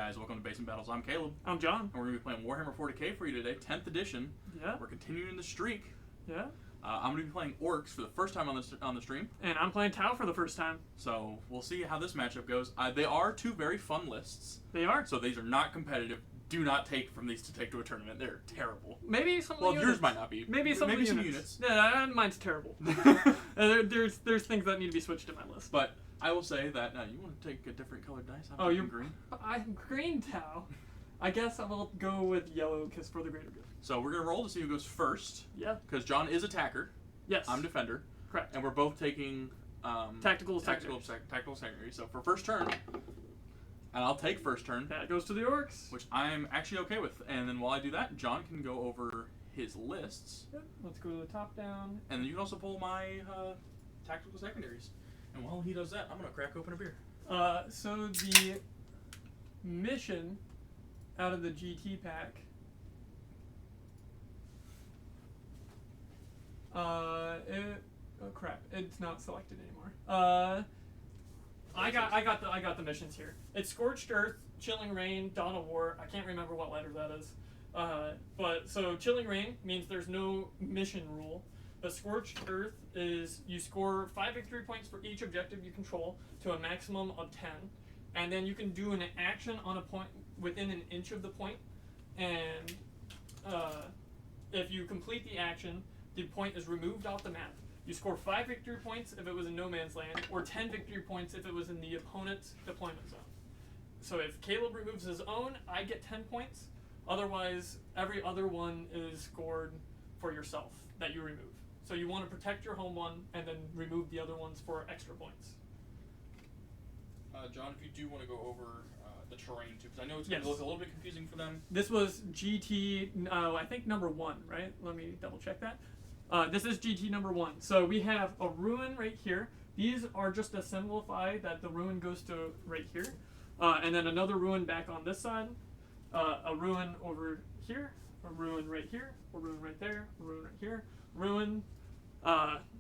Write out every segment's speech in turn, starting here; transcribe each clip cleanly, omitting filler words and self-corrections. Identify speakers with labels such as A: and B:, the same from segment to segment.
A: guys? Welcome to Basement Battles. I'm Caleb.
B: I'm John.
A: And we're going to be playing Warhammer 40k for you today, 10th edition.
B: Yeah.
A: We're continuing the streak.
B: Yeah.
A: I'm going to be playing Orks for the first time on the stream.
B: And I'm playing Tau for the first time.
A: So we'll see how this matchup goes. They are two very fun lists.
B: They are.
A: So these are not competitive. Do not take from these to take to a tournament. They're terrible.
B: Maybe some
A: Well,
B: units.
A: yours might not be.
B: Maybe some
A: units.
B: Yeah, mine's terrible. There's things that need to be switched in my list.
A: But I will say that you want to take a different colored dice.
B: Oh, you're
A: green.
B: I'm green Tau. I guess I will go with yellow because for the greater good.
A: So we're gonna roll to see who goes first.
B: Yeah.
A: Because John is attacker.
B: Yes.
A: I'm defender.
B: Correct.
A: And we're both taking
B: tactical
A: secondary. So for first turn, and I'll take first turn.
B: That goes to the Orks.
A: Which I'm actually okay with. And then while I do that, John can go over his lists.
B: Yep. Let's go to the top down.
A: And then you can also pull my tactical secondaries. And while he does that, I'm gonna crack open a beer.
B: So the mission out of the GT pack. Oh crap! It's not selected anymore. I got the missions here. It's Scorched Earth, Chilling Rain, Dawn of War. I can't remember what letter that is. But so Chilling Rain means there's no mission rule. But Scorched Earth is you score 5 victory points for each objective you control to a maximum of 10, and then you can do an action on a point within an inch of the point, and if you complete the action, the point is removed off the map. You score 5 victory points if it was in no man's land, or 10 victory points if it was in the opponent's deployment zone. So if Caleb removes his own, I get 10 points. Otherwise, every other one is scored for yourself that you remove. So you want to protect your home one and then remove the other ones for extra points.
A: John, if you do want to go over the terrain too, because I know it's going to look a little bit confusing for them.
B: This was GT, I think number 1, right? Let me double check that. This is GT number 1. So we have a ruin right here. These are just to simplify that the ruin goes to right here. And then another ruin back on this side. A ruin over here. A ruin right here. A ruin right there. A ruin right here. Ruin.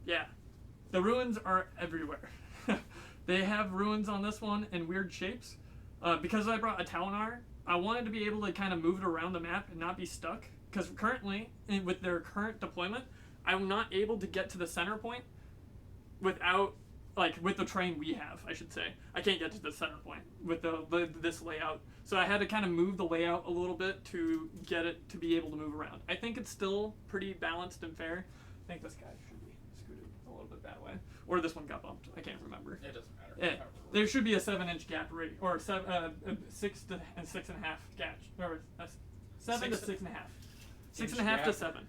B: Yeah. The ruins are everywhere. They have ruins on this one in weird shapes. Because I brought a Talinar, I wanted to be able to kind of move it around the map and not be stuck. Because currently, with their current deployment, I'm not able to get to the center point without, with the terrain we have, I should say. I can't get to the center point with this layout. So I had to kind of move the layout a little bit to get it to be able to move around. I think it's still pretty balanced and fair. I think this guy should be scooted a little bit that way. Or this one got bumped. I can't remember.
A: It doesn't matter.
B: Yeah. There should be a 7-inch gap, or 6 to 6.5 gap, or 7 to 6.5. 6.5 to 7.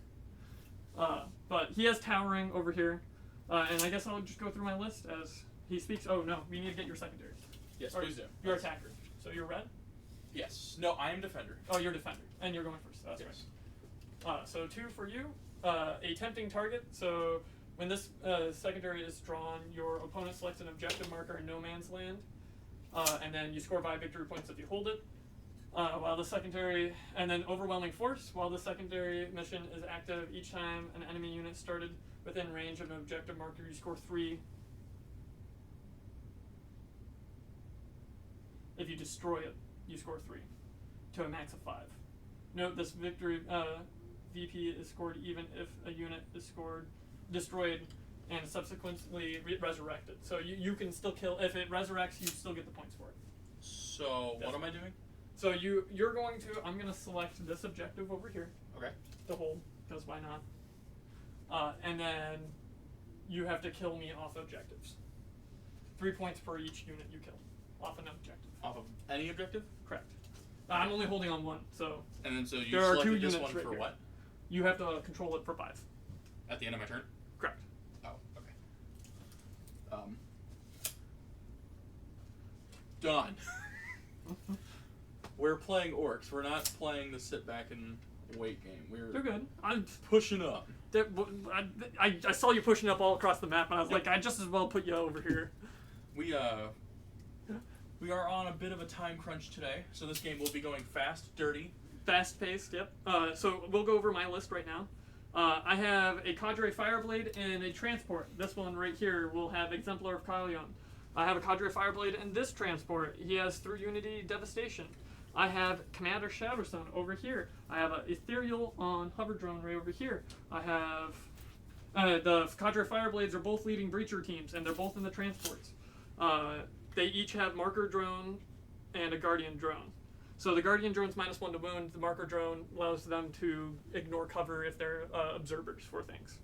B: But he has towering over here, and I guess I'll just go through my list as he speaks. Oh no, we need to get your secondary.
A: Yes, please do.
B: You're attacker, so you're red.
A: Yes. No, I am defender.
B: Oh, you're defender, and you're going first. That's
A: yes.
B: Right. So 2 for you. A tempting target. So when this secondary is drawn, your opponent selects an objective marker in no man's land, and then you score 5 victory points if you hold it. While the secondary, and then overwhelming force, while the secondary mission is active, each time an enemy unit started within range of an objective marker, you score 3. If you destroy it, you score 3 to a max of 5. Note this victory VP is scored even if a unit is destroyed and subsequently resurrected. So you can still kill, if it resurrects, you still get the points for it.
A: So what am I doing?
B: So you're going to, I'm going to select this objective over here.
A: Okay.
B: To hold, because why not? And then you have to kill me off objectives. 3 points for each unit you kill off an objective.
A: Off of any objective?
B: Correct. I'm only holding on 1, so.
A: And then so you
B: there are 2
A: selected this
B: units
A: one
B: right
A: for
B: here.
A: what?
B: You have to control it for 5.
A: At the end of my turn?
B: Correct.
A: Oh, okay. Done. We're playing Orks. We're not playing the sit back and wait game.
B: They're good. I'm
A: pushing up.
B: I saw you pushing up all across the map, and I was like, I just as well put you over here.
A: We are on a bit of a time crunch today, so this game will be going fast, dirty.
B: Fast-paced, yep. So we'll go over my list right now. I have a Cadre Fireblade and a Transport. This one right here will have Exemplar of Kylion. I have a Cadre Fireblade in this transport. He has through Unity Devastation. I have Commander Shadowstone over here. I have an Ethereal on Hover Drone right over here. I have the Cadre Fireblades are both leading Breacher teams, and they're both in the transports. They each have Marker Drone and a Guardian Drone. So the Guardian Drone's -1 to wound. The Marker Drone allows them to ignore cover if they're observers for things.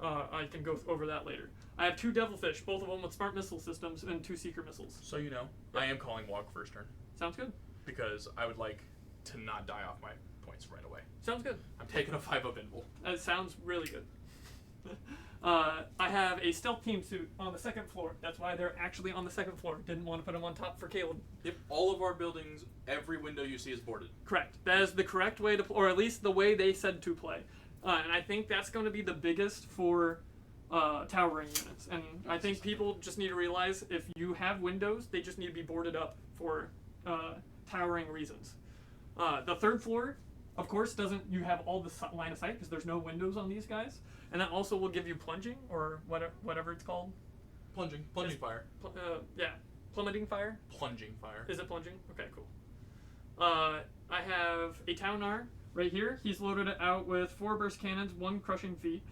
B: I can go over that later. I have 2 Devilfish, both of them with smart missile systems, and 2 Seeker missiles.
A: So you know, I am calling Wog first turn.
B: Sounds good.
A: Because I would like to not die off my points right away.
B: Sounds good.
A: I'm taking a 5-up invul.
B: That sounds really good. I have a stealth team suit on the 2nd floor. That's why they're actually on the 2nd floor. Didn't want to put them on top for Caleb.
A: If all of our buildings, every window you see is boarded.
B: Correct. That is the correct way to, or at least the way they said to play. And I think that's going to be the biggest for towering units. And I think people just need to realize if you have windows, they just need to be boarded up for towering reasons. The 3rd floor, of course, you have all the line of sight because there's no windows on these guys. And that also will give you plunging, or whatever it's called.
A: Plunging fire.
B: Yeah, plummeting fire.
A: Plunging fire.
B: Is it plunging? Okay, cool. I have a Taunar right here. He's loaded it out with 4 burst cannons, 1 crushing feat,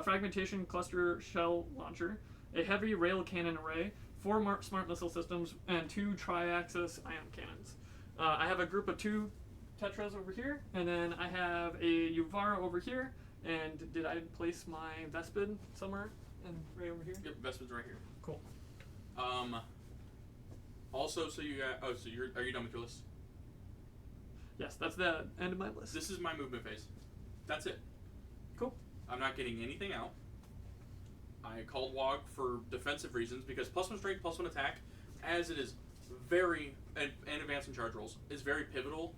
B: fragmentation cluster shell launcher, a heavy rail cannon array, 4 smart missile systems, and 2 tri-axis ion cannons. I have a group of 2 Tetras over here, and then I have a Yuvara over here. And did I place my Vespid somewhere? And right over here?
A: Yep, Vespid's right here.
B: Cool.
A: Also, so you got. Oh, so are you done with your list?
B: Yes, that's the end of my list.
A: This is my movement phase. That's it.
B: Cool.
A: I'm not getting anything out. I called Wog for defensive reasons because +1 strength, +1 attack, as it is very and advance and charge rolls is very pivotal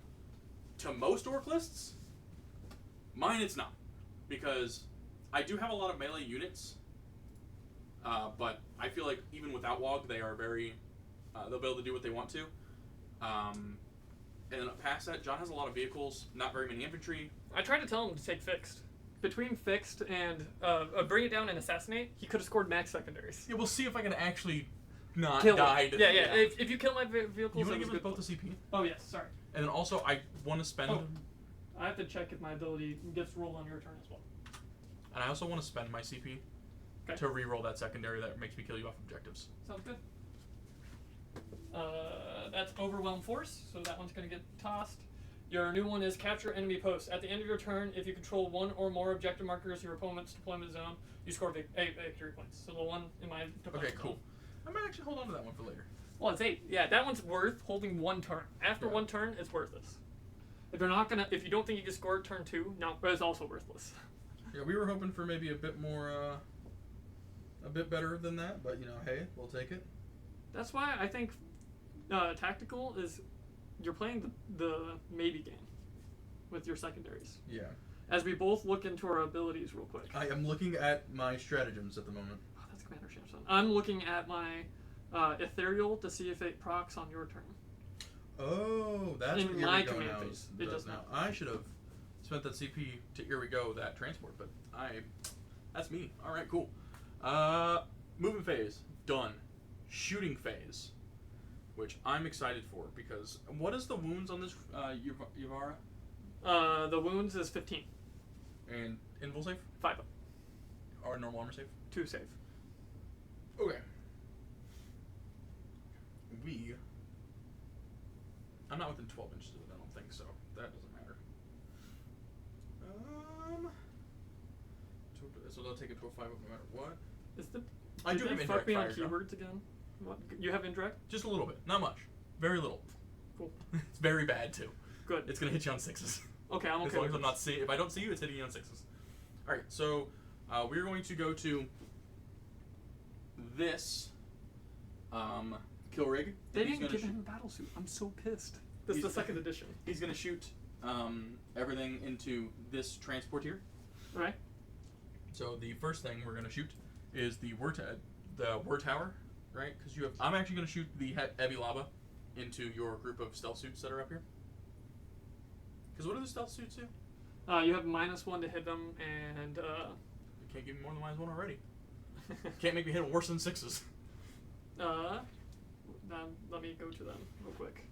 A: to most Ork lists. Mine, it's not. Because I do have a lot of melee units, but I feel like even without Wog, they are very, they'll be able to do what they want to. And then past that, John has a lot of vehicles, not very many infantry.
B: I tried to tell him to take Fixed. Between Fixed and Bring It Down and Assassinate, he could have scored max secondaries.
A: Yeah, we'll see if I can actually not
B: kill
A: die.
B: Yeah. If you kill my vehicles,
A: You want to give us
B: good.
A: both the CP?
B: Oh, yes, sorry.
A: And then also, I want to spend...
B: Oh, I have to check if my ability gets rolled on your turn as well.
A: And I also want to spend my CP to re-roll that secondary that makes me kill you off objectives.
B: Sounds good. That's Overwhelm Force, so that one's going to get tossed. Your new one is Capture Enemy Post. At the end of your turn, if you control 1 or more objective markers in your opponent's deployment zone, you score 8 victory points. So the one in my deployment
A: Okay, cool.
B: zone.
A: I might actually hold on to that one for later.
B: Well, it's 8. Yeah, that one's worth holding 1 turn. After 1 turn, it's worthless. If you don't think you can score turn 2, no, but it's also worthless.
C: Yeah, we were hoping for maybe a bit more, a bit better than that, but you know, hey, we'll take it.
B: That's why I think tactical is you're playing the maybe game with your secondaries.
C: Yeah.
B: As we both look into our abilities real quick.
C: I am looking at my stratagems at the moment.
B: Oh, that's Commander Shamson. I'm looking at my Ethereal to see if it procs on your turn.
C: Oh, that's
B: In
C: what
B: my
C: Here We Go
B: command
C: now
B: phase, it does
C: now.
B: not.
C: I should have spent that CP to Here We Go, that transport, but
A: That's me. All right, cool. Movement phase, done. Shooting phase, which I'm excited for because what is the wounds on this Yuvara?
B: The wounds is 15.
A: And invul save?
B: 5 up.
A: Or normal armor save?
B: 2 save.
A: Okay. I'm not within 12 inches of it, I don't think, so that doesn't matter. So they'll take it to a 5 up no matter what. I do have
B: they fuck
A: indirect
B: me on
A: fire, John.
B: keywords again? What? You have indirect?
A: Just a little bit, not much. Very little.
B: Cool.
A: It's very bad too.
B: Good.
A: It's gonna hit you on 6s.
B: Okay, I'm okay.
A: As long as
B: with
A: I'm not if I don't see you, it's hitting you on 6s. All right, so we're going to go to this kill rig.
B: They
A: He's
B: didn't give
A: gonna
B: him a battle suit. I'm so pissed. This is the 2nd edition.
A: He's gonna shoot everything into this transport here.
B: Right.
A: So the first thing we're gonna shoot is the war tower, right? Because I'm actually gonna shoot the heavy lava into your group of stealth suits that are up here. Because what do the stealth suits do?
B: You have -1 to hit them, and
A: You can't give me more than -1 already. Can't make me hit worse than 6s.
B: let me go to them real quick.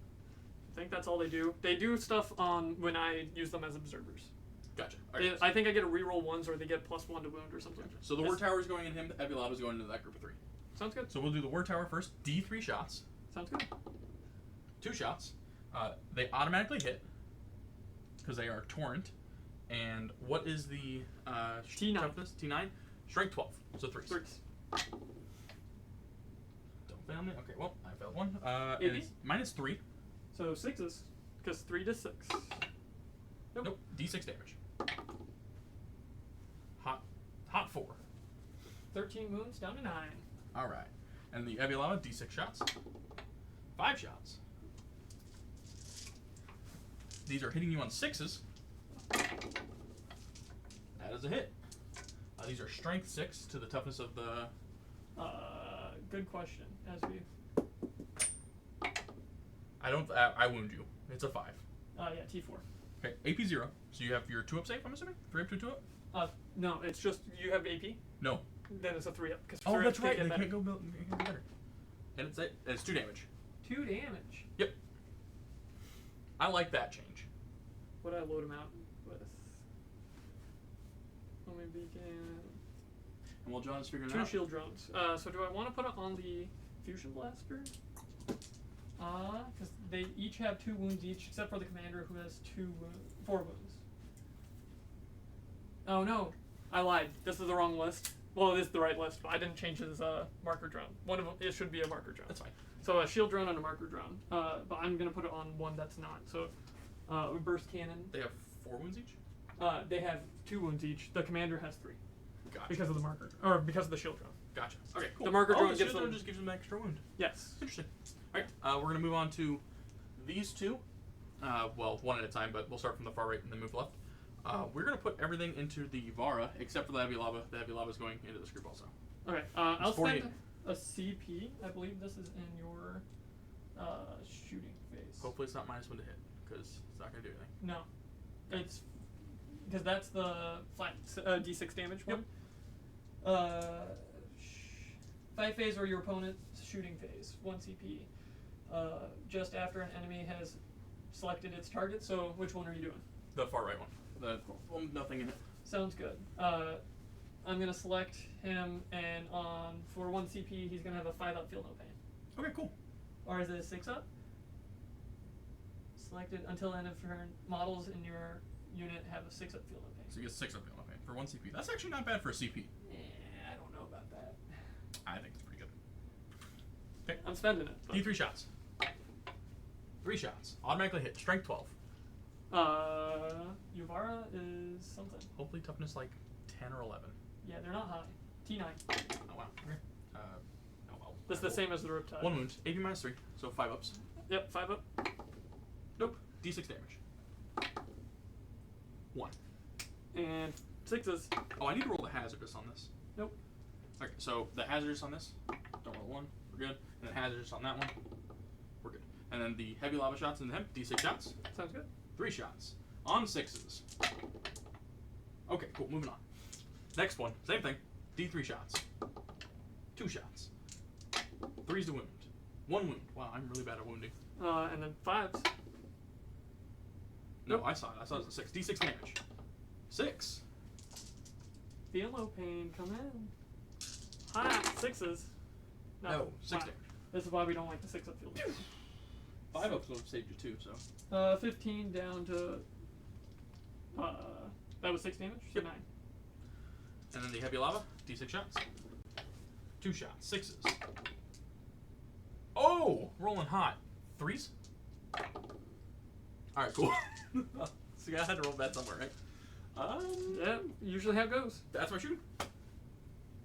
B: think that's all they do. They do stuff on when I use them as observers.
A: Gotcha. Okay.
B: I think I get a reroll ones or they get +1 to wound or something.
A: Gotcha. So the Ward Tower is going in him. The Heavy Lava is going into that group of 3.
B: Sounds good.
C: So we'll do the Ward Tower first. D3 shots.
B: Sounds good.
A: 2 shots.
C: They automatically hit because they are Torrent. And what is the
B: T9.
C: toughness? T9. Strength 12. So 3s.
B: 3s.
C: Don't fail me. Okay, well, I failed one. And
B: AP?
C: it's -3.
B: So 6s, because 3 to 6.
C: Nope. D6 damage. Hot 4.
B: 13 wounds down to 9.
C: All right. And the Heavy Lava, D6 shots. 5 shots. These are hitting you on 6s. That is a hit. These are strength 6 to the toughness of the...
B: Good question. As we...
C: I wound you. It's a 5.
B: Yeah, T4.
C: Okay, AP 0. So you have your 2-up save, I'm assuming? 3-up to 2-up?
B: No, it's just you have AP.
C: No.
B: Then it's a 3-up.
C: Oh, that's right. They can't go better. And it's 2 damage.
B: 2 damage.
C: Yep. I like that change.
B: What did I load him out with? Let me begin.
A: And while John is figuring it
B: 2
A: out,
B: shield drones. So do I want to put it on the fusion blaster? Because they each have 2 wounds each, except for the commander who has 4 wounds. Oh no, I lied. This is the wrong list. Well, it is the right list, but I didn't change his marker drone. One of them, it should be a marker drone.
C: That's fine.
B: So a shield drone and a marker drone. But I'm gonna put it on one that's not. So, burst cannon.
C: They have 4 wounds each?
B: They have 2 wounds each. The commander has 3
C: Gotcha.
B: because of the marker, or because of the shield drone.
C: Gotcha. Okay, cool.
B: The marker drone
C: the
B: gives
C: shield drone
B: them-
C: just gives them an extra wound.
B: Yes.
C: Interesting. Alright, we're going to move on to these 2. Well, one at a time, but we'll start from the far right and then move left. We're going to put everything into the Vara, except for the Heavy Lava. The Heavy Lava is going into this group also.
B: Okay. I'll
C: 48.
B: spend a CP. I believe this is in your shooting phase.
C: Hopefully it's not -1 to hit, because it's not going to do anything.
B: No, it's because that's the flat D6 damage one. Fight phase or your opponent's shooting phase, 1 CP. Just after an enemy has selected its target. So which one are you doing?
C: The far right one. The one with nothing in it.
B: Sounds good. I'm gonna select him, and for 1 CP, he's gonna have a 5-up feel no pain.
C: Okay, cool.
B: Or is it a 6-up? Selected until end of turn. Models in your unit have a 6-up feel no pain.
C: So you get 6 up okay, for 1 CP. That's actually not bad for a CP.
B: I don't know about that.
C: I think it's pretty good. Okay.
B: I'm spending it. but-
C: D3 shots. 3 shots. Automatically hit. Strength 12.
B: Yuvara is something.
C: Hopefully toughness like 10 or 11.
B: Yeah, they're not high. T9.
C: Oh wow. Okay. Oh well.
B: That's the same as the Riptide.
C: 1 wound. AP -3. So 5 ups.
B: Yep, 5-up.
C: Nope. D6 damage. 1.
B: And 6s.
C: Oh, I need to roll the hazardous on this.
B: Nope.
C: Okay, so the hazardous on this. Don't roll 1. We're good. And then hazardous on that one. We're good. And then the heavy lava shots in the hemp. D6 shots.
B: Sounds good.
C: 3 shots. On 6s. Okay, cool. Moving on. Next one. Same thing. D3 shots. 2 shots. 3's to wound. 1 wound. Wow, I'm really bad at wounding.
B: And then 5s.
C: No,
B: Nope.
C: I saw it. I saw it as a 6. D6 damage. 6.
B: Feel no pain. Come in. Hot 6s.
C: No, 6 damage.
B: This is why we don't like the 6-up field.
C: 5 ups would have saved you too, so.
B: 15 down to. That was 6 damage? So
C: Yep.
B: 9.
C: And then the heavy lava, D6 shots. 2 shots, 6s. Oh! Rolling hot. 3s? Alright, cool. See, I had to roll bad somewhere, right?
B: Yeah, usually how it goes.
C: That's my shooting.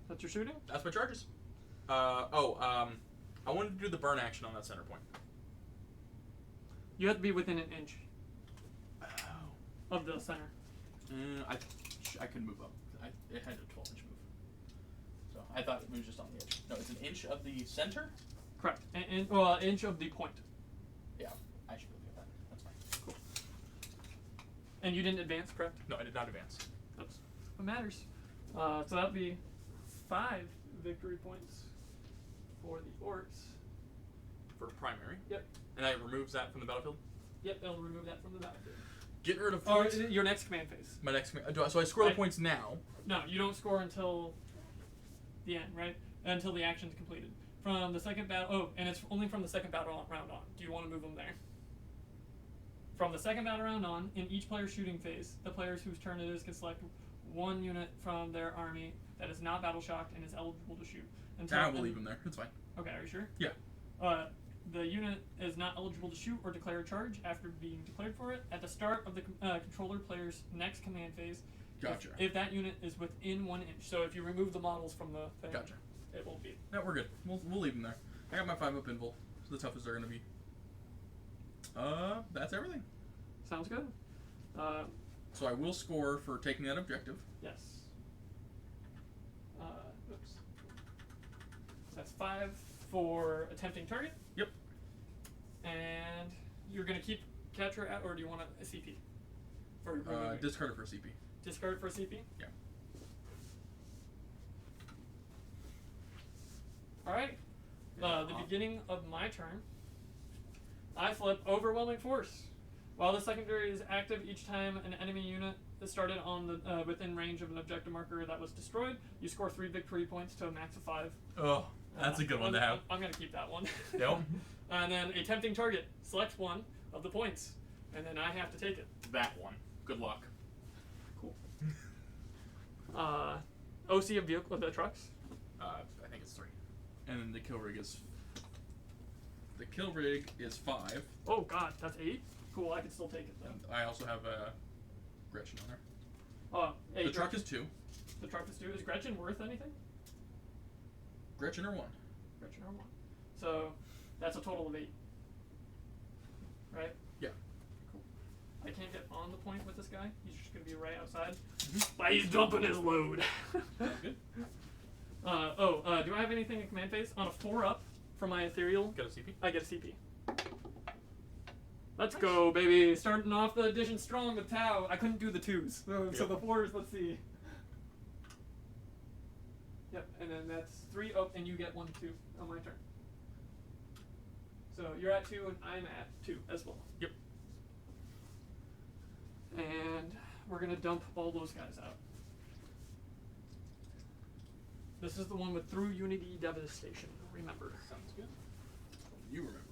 B: That's your shooting?
C: That's my charges. I wanted to do the burn action on that center point.
B: You have to be within an inch
C: Oh.
B: of the center.
C: I could move up. It had a 12-inch move. So I thought it was just on the edge. No, it's an inch of the center?
B: Correct. Well, an inch of the point.
C: Yeah, I should be able to get that. That's fine. Cool.
B: And you didn't advance, correct?
C: No, I did not advance.
B: That's what matters. So that would be 5 victory points for the Orks.
C: For primary.
B: Yep.
C: And that removes that from the battlefield?
B: Yep, it'll remove that from the battlefield.
C: Getting rid of
B: Or
C: points.
B: your next command phase.
C: My next command. So I score the
B: Right.
C: points now.
B: No, you don't score until the end, right? Until the action's completed. From the second battle. Oh, and it's only from the second battle round on. Do you want to move them there? From the second battle round on, in each player's shooting phase, the players whose turn it is can select one unit from their army that is not battle shocked and is eligible to shoot.
C: Nah, we'll leave them there. It's fine.
B: Okay, are you sure?
C: Yeah.
B: The unit is not eligible to shoot or declare a charge after being declared for it at the start of the controller player's next command phase.
C: Gotcha.
B: If that unit is within 1 inch. So if you remove the models from the thing,
C: Gotcha.
B: it won't be.
C: No, we're good. We'll leave them there. I got my 5-up invul. So the toughest they're gonna be. That's everything.
B: Sounds good.
C: So I will score for taking that objective.
B: Yes. Oops. That's 5 for attempting target.
C: Yep.
B: And you're gonna keep capture at, or do you want a CP? For removing?
C: Discard it for CP.
B: Discard it for CP.
C: Yeah.
B: All right. The beginning of my turn, I flip Overwhelming Force. While the secondary is active, each time an enemy unit is started on the within range of an objective marker that was destroyed, you score 3 victory points to a max of 5.
C: Oh, that's a good one to have.
B: I'm gonna keep that one.
C: Yep.
B: And then a tempting target. Select one of the points, and then I have to take it.
C: That one. Good luck.
B: Cool. OC of vehicle of the trucks.
C: I think it's 3. And then the kill rig is. The kill rig is 5.
B: Oh God, that's 8. Cool, I can still take it then.
C: And I also have a Gretchen on there.
B: Oh, hey,
C: The truck is 2.
B: The truck is 2. Is Gretchen worth anything?
C: Gretchen or 1?
B: Gretchen or 1. So that's a total of 8. Right?
C: Yeah.
B: Cool. I can't get on the point with this guy. He's just gonna be right outside.
C: Mm-hmm.
B: But he's dumping his load.
C: Sounds good.
B: Do I have anything in command phase? On a 4-up for my ethereal,
C: Got a CP?
B: I get a CP. Let's go, baby. Starting off the edition strong with Tau. I couldn't do the 2s. So the 4s, let's see. Yep, and then that's 3 up, and you get 1, 2 on my turn. So you're at 2, and I'm at 2 as well.
C: Yep.
B: And we're going to dump all those guys out. This is the one with through Unity Devastation, remember.
C: Sounds good. You remember.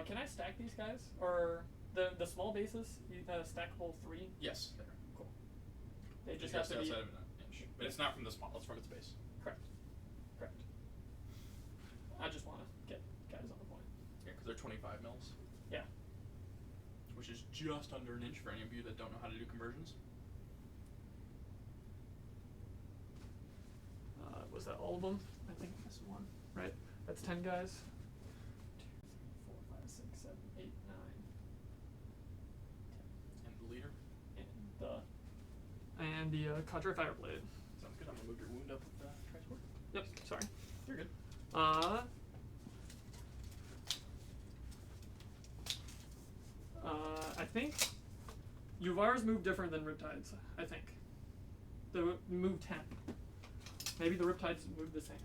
B: Can I stack these guys? Or the small bases, stack all 3?
C: Yes. There.
B: Cool. They just
C: Just
B: have to be...
C: outside of an inch. But it's not from the small, it's from its base.
B: Correct. I just want to get guys on the point.
C: Yeah, because they're 25 mils.
B: Yeah.
C: Which is just under an inch for any of you that don't know how to do conversions.
B: Was that all of them? I think this one. Right? That's 10 guys. 2, 3, 4, 5, 6, 7, 8, 9.
C: And the leader.
B: And the Cadre Fireblade.
C: Sounds good. I'm gonna move your wound up with the transport.
B: Yep, sorry.
C: You're good.
B: I think Yuvar's move different than Riptide's, I think. The move 10. Maybe the Riptides move the same.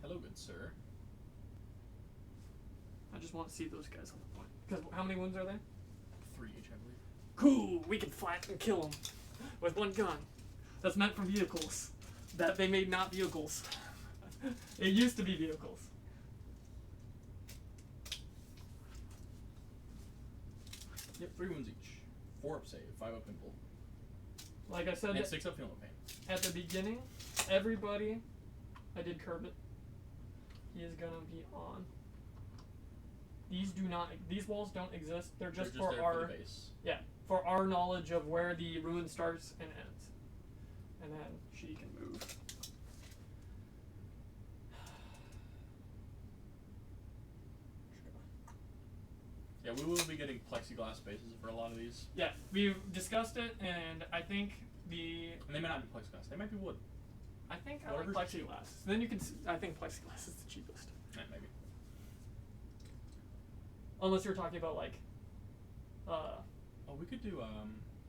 C: Hello, good sir.
B: I just want to see those guys on the point. Because how many wounds are there?
C: 3 each, I believe.
B: Cool! We can flat and kill them with 1 gun. That's meant for vehicles. That they made not vehicles. It used to be vehicles.
C: Yep, 3 wounds each. 4 up save, 5 up invul.
B: Like I said,
C: And 6 up feeling pain.
B: at the beginning, everybody, I did curb it. He is gonna be on. These walls don't exist. They're just,
C: They're
B: for
C: there
B: our,
C: for the base.
B: yeah, for our knowledge of where the ruin starts and ends. And then she can move.
C: Yeah, we will be getting plexiglass bases for a lot of these.
B: Yeah, we've discussed it, and I think
C: And they may not be plexiglass. They might be wood.
B: I like
C: Whatever's cheap.
B: plexiglass. Then you can. I think plexiglass is the cheapest.
C: Yeah, maybe.
B: Unless you're talking about like.
C: Oh, we could do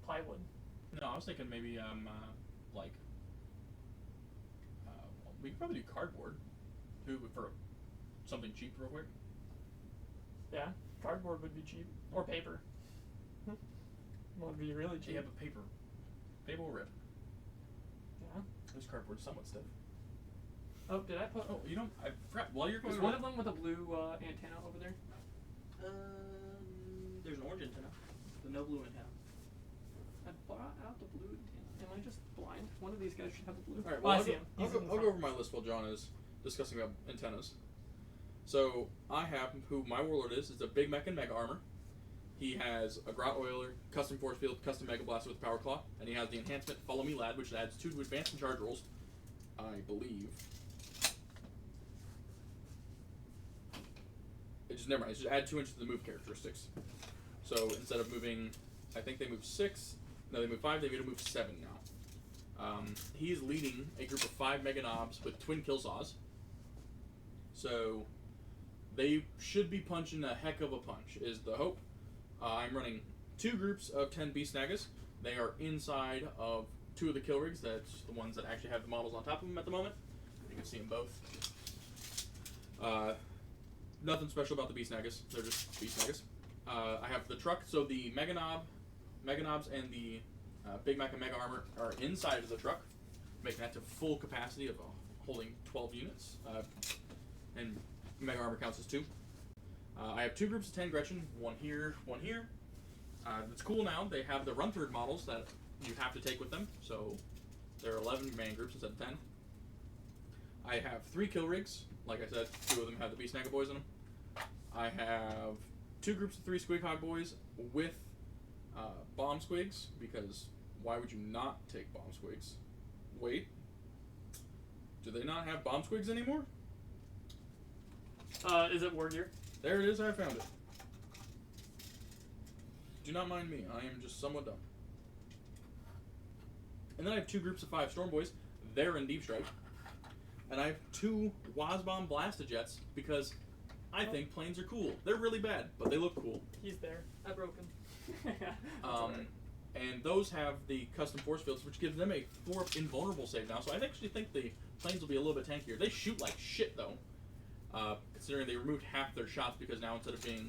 B: plywood.
A: No, I was thinking maybe like we could probably do cardboard, too, for something cheap, real quick.
B: Yeah, cardboard would be cheap, or paper. Would be really cheap.
A: Yeah, but paper will rip.
B: Yeah.
A: This cardboard's somewhat stiff.
B: Oh, did I put?
A: Oh, you don't. I forgot. While you're going.
B: Is one of them with a blue antenna over there?
A: There's an orange antenna. The no blue antenna.
B: I brought out the blue antenna. Am I just blind? One of these guys should have a blue.
A: All right.
B: Oh,
A: Well,
B: I see him.
A: I'll
B: He's in the
A: go
B: front.
A: over my list while John is discussing about antennas. So I have who my warlord is. It's a big mech and mega armor. He has a Grot Oiler, custom force field, custom mega blaster with power claw, and he has the enhancement Follow Me Lad, which adds 2 to advance and charge rolls, I believe. It just never mind. It's just add 2 inches to the move characteristics. So instead of moving, I think they move 6. No, they move 5. They move 7 now. He's leading a group of 5 mega knobs with twin kill saws. So they should be punching a heck of a punch, is the hope. I'm running 2 groups of 10 beast snaggers. They are inside of 2 of the kill rigs. That's the ones that actually have the models on top of them at the moment. You can see them both. Nothing special about the beast snaggers. They're just beast snaggers. I have the truck. So the mega knobs, and the Big Mac and Mega Armor are inside of the truck, making that to full capacity of holding 12 units. And Mega Armor counts as 2. I have 2 groups of 10 Gretchen, one here, one here. It's cool now. They have the run-through models that you have to take with them, so there are 11 man groups instead of 10. I have 3 kill rigs. Like I said, 2 of them have the Beast Snagger boys in them. I have 2 groups of 3 Squig Hog boys with bomb squigs, because why would you not take bomb squigs? Wait, do they not have bomb squigs anymore?
B: Is it war gear?
A: There it is, I found it. Do not mind me, I am just somewhat dumb. And then I have 2 groups of 5 Storm Boys. They're in Deep Strike. And I have 2 Wazbomb Blastajets, because I think planes are cool. They're really bad, but they look cool.
B: He's there. I broke him.
A: And those have the custom force fields, which gives them a 4 invulnerable save now. So I actually think the planes will be a little bit tankier. They shoot like shit, though. Considering they removed half their shots, because now instead of being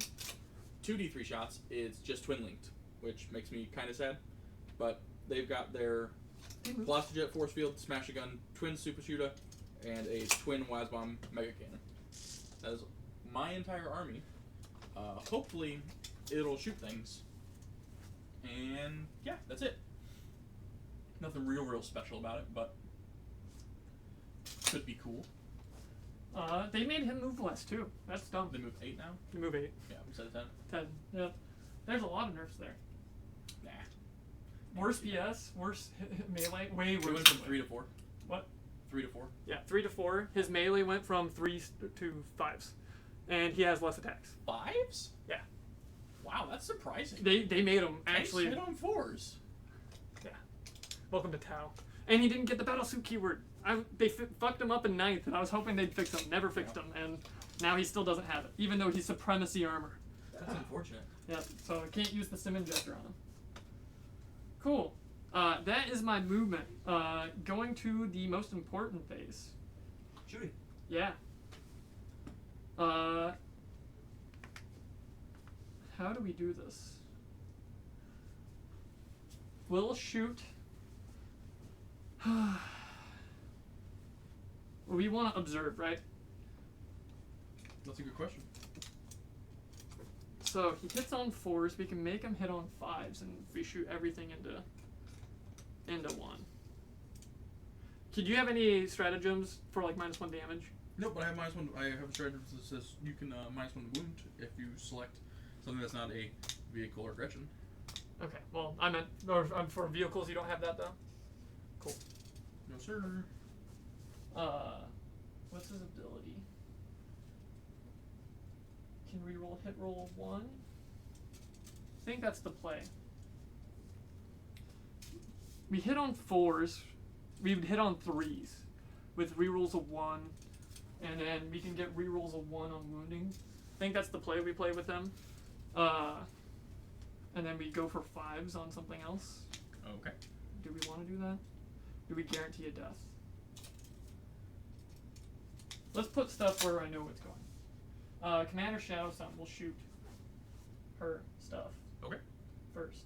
A: 2d3 shots, it's just twin linked, which makes me kind of sad. But they've got their Blastojet force field, Smash Gun, twin super shooter, and a twin Wazbomb mega cannon. That is my entire army. Hopefully, it'll shoot things. And yeah, that's it. Nothing real special about it, but could be cool.
B: They made him move less too. That's dumb.
A: They move 8 now?
B: They move 8.
A: Yeah, instead of 10.
B: 10. Yep. There's a lot of nerfs there.
A: Nah.
B: Worse PS, worse melee, way
A: It
B: worse.
A: went from 3 to 4.
B: What?
A: 3 to 4.
B: Yeah, 3 to 4. His melee went from 3s to 5s, and he has less attacks.
A: 5s?
B: Yeah.
A: Wow, that's surprising.
B: They made him actually.
A: Hit on 4s.
B: Yeah. Welcome to Tau. And he didn't get the battlesuit keyword. They fucked him up in 9th, and I was hoping they'd fix him. Never fixed him, and now he still doesn't have it, even though he's supremacy armor.
A: That's unfortunate.
B: Yeah, so I can't use the sim injector on him. Cool. That is my movement. Going to the most important phase.
A: Shooting.
B: Yeah. How do we do this? We'll shoot. We want to observe, right?
A: That's a good question.
B: So he hits on 4s. We can make him hit on 5s, and we shoot everything into 1. Could you have any stratagems for like -1 damage?
A: Nope, but I have -1. I have a strategy that says you can -1 wound if you select something that's not a vehicle or Gretchen.
B: Okay. Well, I meant for vehicles. You don't have that though. Cool.
A: No sir.
B: What's his ability? Can reroll hit roll 1? I think that's the play. We hit on 4s. We would hit on 3s with rerolls of 1, and then we can get rerolls of 1 on wounding. I think that's the play we play with them. and then we go for 5s on something else.
C: Okay.
B: Do we want to do that? Do we guarantee a death? Let's put stuff where I know what's going. Commander Shadowsun will shoot her stuff
C: Okay.
B: first,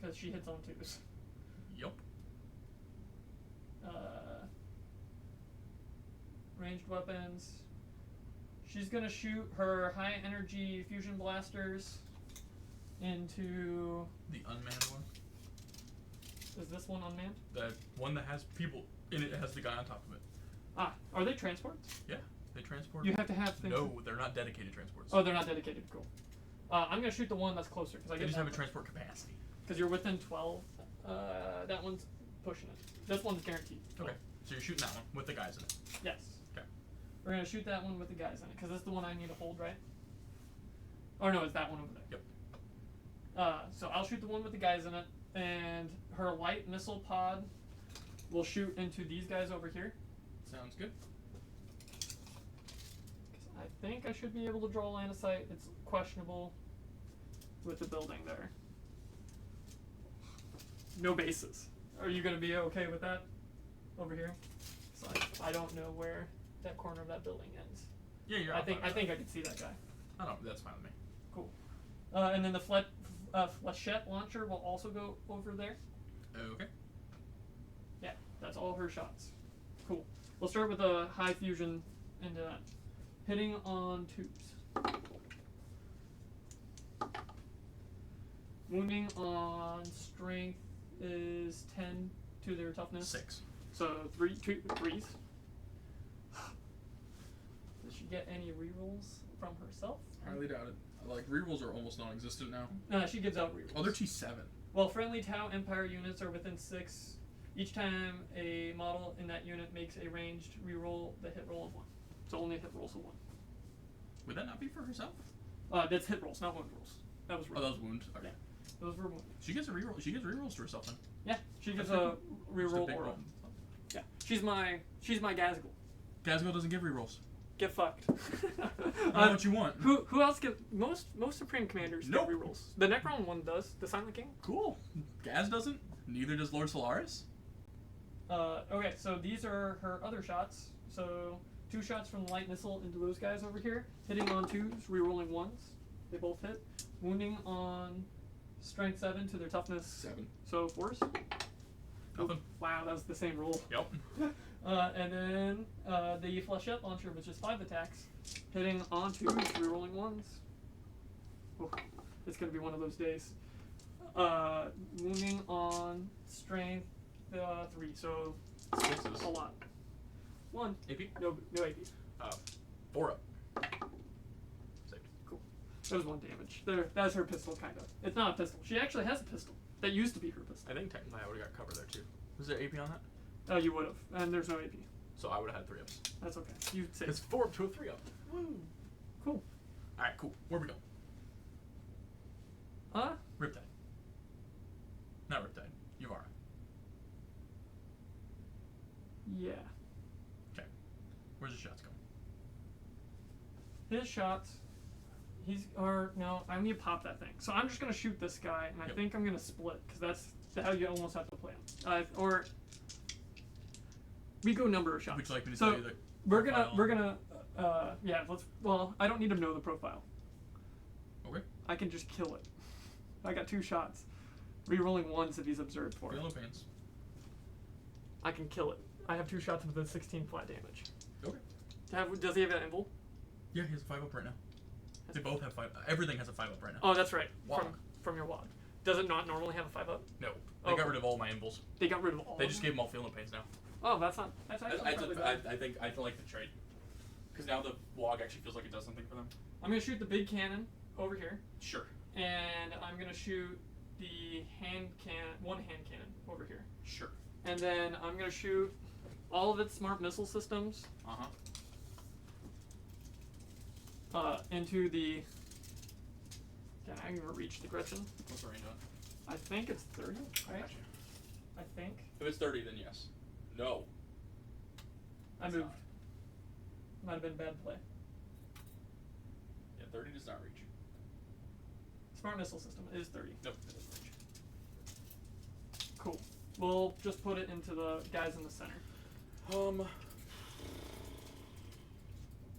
B: because she hits on 2s.
C: Yup.
B: Ranged weapons. She's gonna shoot her high energy fusion blasters into.
C: The unmanned one.
B: Is this one unmanned?
C: The one that has people in it has the guy on top of it.
B: Ah, are they transports?
C: Yeah. They transport.
B: You have to have things.
C: No, they're not dedicated transports.
B: Oh, they're not dedicated. Cool. I'm gonna shoot the one that's closer because I
C: They
B: get
C: just have a transport capacity.
B: because you're within 12. That one's pushing it. This one's guaranteed.
C: Okay. So you're shooting that one with the guys in it.
B: Yes.
C: Okay.
B: We're gonna shoot that one with the guys in it because that's the one I need to hold, right? Or no, it's that one over there.
C: Yep.
B: So I'll shoot the one with the guys in it, and her light missile pod will shoot into these guys over here.
C: Sounds good.
B: 'Cause I think I should be able to draw line of sight. It's questionable with the building there. No bases. Are you gonna be okay with that over here? So I don't know where that corner of that building ends.
C: Yeah, you're.
B: I think I can see that guy.
C: I don't. That's fine with me.
B: Cool. And then the flechette launcher will also go over there.
C: Okay.
B: Yeah, that's all her shots. Cool. We'll start with a high fusion into that. Hitting on 2s. Wounding on strength is 10 to their toughness.
C: 6.
B: So 3s. Does she get any rerolls from herself?
C: Highly doubt it. Like rerolls are almost non-existent now.
B: She gives out rerolls.
C: Oh, they're T7.
B: Well, friendly Tau Empire units are within 6. Each time a model in that unit makes a ranged reroll, the hit roll of 1. So only hit rolls of 1.
C: Would that not be for herself?
B: That's hit rolls, not wound rolls. That was
C: Oh, that was wound. Okay.
B: Yeah. Those were wound.
C: She gets a reroll. She gets rerolls to herself then.
B: Yeah, she gives
C: That's
B: a
C: Just a
B: reroll
C: big
B: aura.
C: roll.
B: Yeah, she's my Gazgul.
C: Gazgul doesn't give rerolls.
B: Get fucked.
C: I know what you want.
B: Who else get most Supreme Commanders
C: Nope.
B: get rerolls? The Necron one does. The Silent King.
C: Cool. Gaz doesn't. Neither does Lord Solaris.
B: Okay, so these are her other shots. So 2 shots from the light missile into those guys over here, hitting on 2s, rerolling 1s. They both hit. Wounding on strength 7 to their toughness.
C: 7.
B: So 4s.
C: Nothing.
B: Wow, that was the same roll.
C: Yep.
B: And then the flechette launcher, which is 5 attacks, hitting on 2s, rerolling 1s. Oh, it's gonna be one of those days. Wounding on strength 3, so
C: 6s.
B: a lot. 1.
C: AP.
B: No AP.
C: 4 up. Saved.
B: Cool. That was 1 damage. There, that's her pistol, kind of. It's not a pistol. She actually has a pistol. That used to be her pistol.
C: I think technically I would have got cover there too. Was there AP on that?
B: Oh, you would have. And there's no AP.
C: So I would have had 3 ups.
B: That's okay. You saved.
C: It's 4 up to a 3 up.
B: Woo. Cool.
C: Alright, cool. Where we go? Riptide. Not Riptide. Yuvara.
B: Yeah.
C: Okay. Where's the shots going?
B: His shots. No, I need to pop that thing. So I'm just gonna shoot this guy, and I
C: Yep.
B: think I'm gonna split because that's how you almost have to play him. Or we go number of shots.
C: Would you like me to
B: so
C: tell you the
B: we're
C: profile?
B: gonna yeah. Well, I don't need to know the profile.
C: Okay.
B: I can just kill it. I got 2 shots. Rerolling 1s if he's observed for it.
C: Feel no pains.
B: I can kill it. I have 2 shots with a 16 flat damage.
C: Okay.
B: Does he have an invul?
C: Yeah, he has a 5 up right now. They both have 5. Everything has a 5 up right now.
B: Oh, that's right.
C: Wog.
B: From your wog. Does it not normally have a 5 up?
C: No. They
B: Oh.
C: got rid of all my imbuls.
B: They got rid of all.
C: They
B: of
C: just
B: them?
C: gave them all feel no pains now.
B: Oh, that's actually probably bad.
A: I think I like the trade. Because now the log actually feels like it does something for them.
B: I'm gonna shoot the big cannon over here,
A: Sure.
B: and I'm gonna shoot the one hand cannon over here,
A: Sure.
B: and then I'm gonna shoot all of its smart missile systems
A: Uh-huh.
B: into the. Can I even reach the Gretchen?
A: What's the range on?
B: I think it's 30,
A: I
B: right?
A: got you.
B: I think.
A: If it's 30, then yes. No.
B: I
A: It's
B: moved.
A: not.
B: Might have been bad play.
A: Yeah, 30 does not reach.
B: Smart missile system is 30.
C: Nope.
B: It is range. Cool. We'll just put it into the guys in the center.
C: It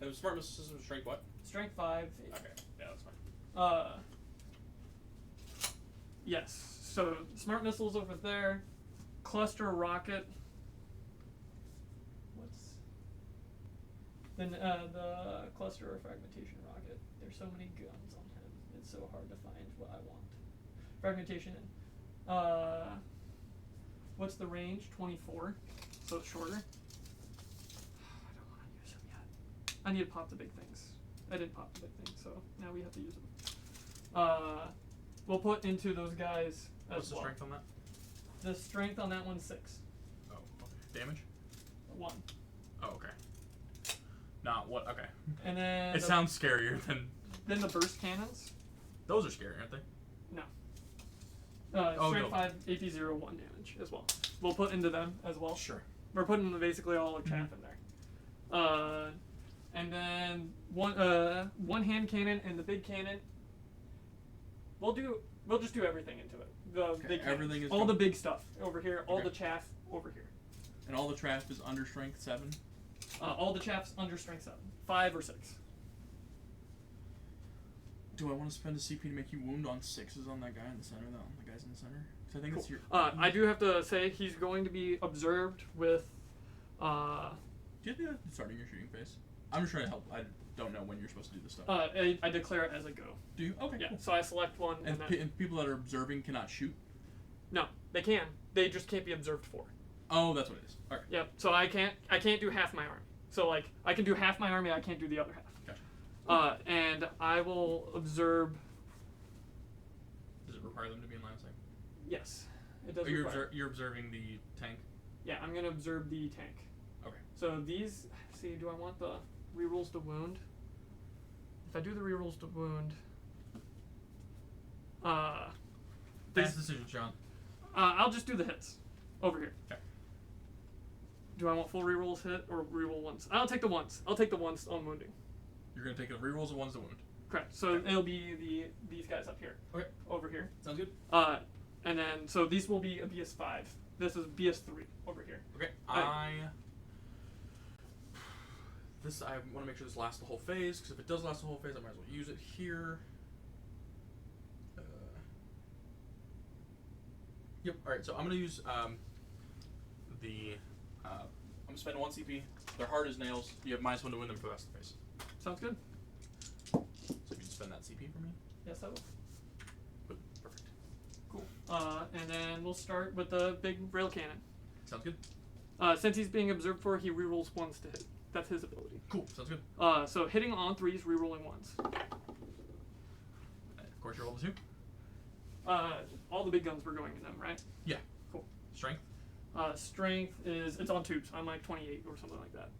C: was smart missile system strength what?
B: Strength 5.
C: Okay. Yeah, that's fine.
B: Yes. So smart missiles over there. Cluster rocket. What's then the cluster or fragmentation rocket? There's so many guns on him. It's so hard to find what I want. Fragmentation. What's the range? 24. So it's shorter. I don't want to use them yet. I need to pop the big things. I didn't pop the big things, so now we have to use them. We'll put into those guys as
C: What's the
B: well.
C: strength on that?
B: The strength on that one's 6.
C: Oh, okay. Damage?
B: 1.
C: Oh, okay. Not what? Okay.
B: And then
C: It sounds scarier than.
B: then the burst cannons.
C: Those are scary, aren't they?
B: No.
C: Oh,
B: strength
C: no.
B: 5, AP 0, 1 damage as well. We'll put into them as well.
C: Sure.
B: We're putting basically all of chaff in there. And then one hand cannon and the big cannon. We'll just do everything into it. The big cannons.
C: everything is
B: all
C: going-
B: the big stuff over here. All
C: Okay.
B: the chaff over here.
C: And all the trash is under strength 7?
B: All the chaff's under strength 7, 5 or 6.
C: Do I want to spend a CP to make you wound on 6s on that guy in the center, though? The guys in the center? Because I think it's your.
B: I do have to say he's going to be observed with.
C: Do you have to starting your shooting phase? I'm just trying to help. I don't know when you're supposed to do this stuff.
B: I declare it as a go.
C: Do you? Okay.
B: Yeah.
C: Cool.
B: So I select one,
C: And,
B: and then
C: and people that are observing cannot shoot.
B: no, they can. They just can't be observed for.
C: Oh, that's what it is. All right.
B: Yep. So I can't do half my army. So like I can do half my army. I can't do the other half.
C: Gotcha.
B: And I will observe.
C: Does it require them to be in line of sight?
B: Yes, it does.
C: Oh, you're,
B: require-
C: you're observing the tank.
B: Yeah, I'm gonna observe the tank.
C: Okay.
B: So these. See, do I want the rerolls to wound? If I do the rerolls to wound.
C: Fast decision, Sean.
B: I'll just do the hits over here.
C: Okay.
B: Do I want full rerolls hit or reroll ones? I'll take the ones. I'll take the ones on wounding.
C: You're gonna take the rerolls of 1s to wound.
B: Correct. So
C: Okay.
B: it'll be these guys up here.
C: Okay.
B: Over here.
C: Sounds good.
B: And then so these will be a BS5. This is BS3 over here.
C: Okay.
B: Alright.
C: I want to make sure this lasts the whole phase, because if it does last the whole phase, I might as well use it here. Yep. All right. So I'm gonna use I'm gonna spend 1 CP. They're hard as nails. You have -1 to win them for the rest of the phase.
B: Sounds good.
C: So if you spend that CP for me.
B: Yes, I will.
C: Good. Perfect.
B: Cool. And then we'll start with the big rail cannon.
C: Sounds good.
B: Since he's being observed for, he rerolls ones to hit. That's his ability.
C: Cool. Sounds good.
B: So hitting on 3s, rerolling ones.
C: And of course, you're level 2.
B: All the big guns were going in them, right?
C: Yeah.
B: Cool.
C: Strength.
B: Strength it's on 2s. I'm like 28 or something like that.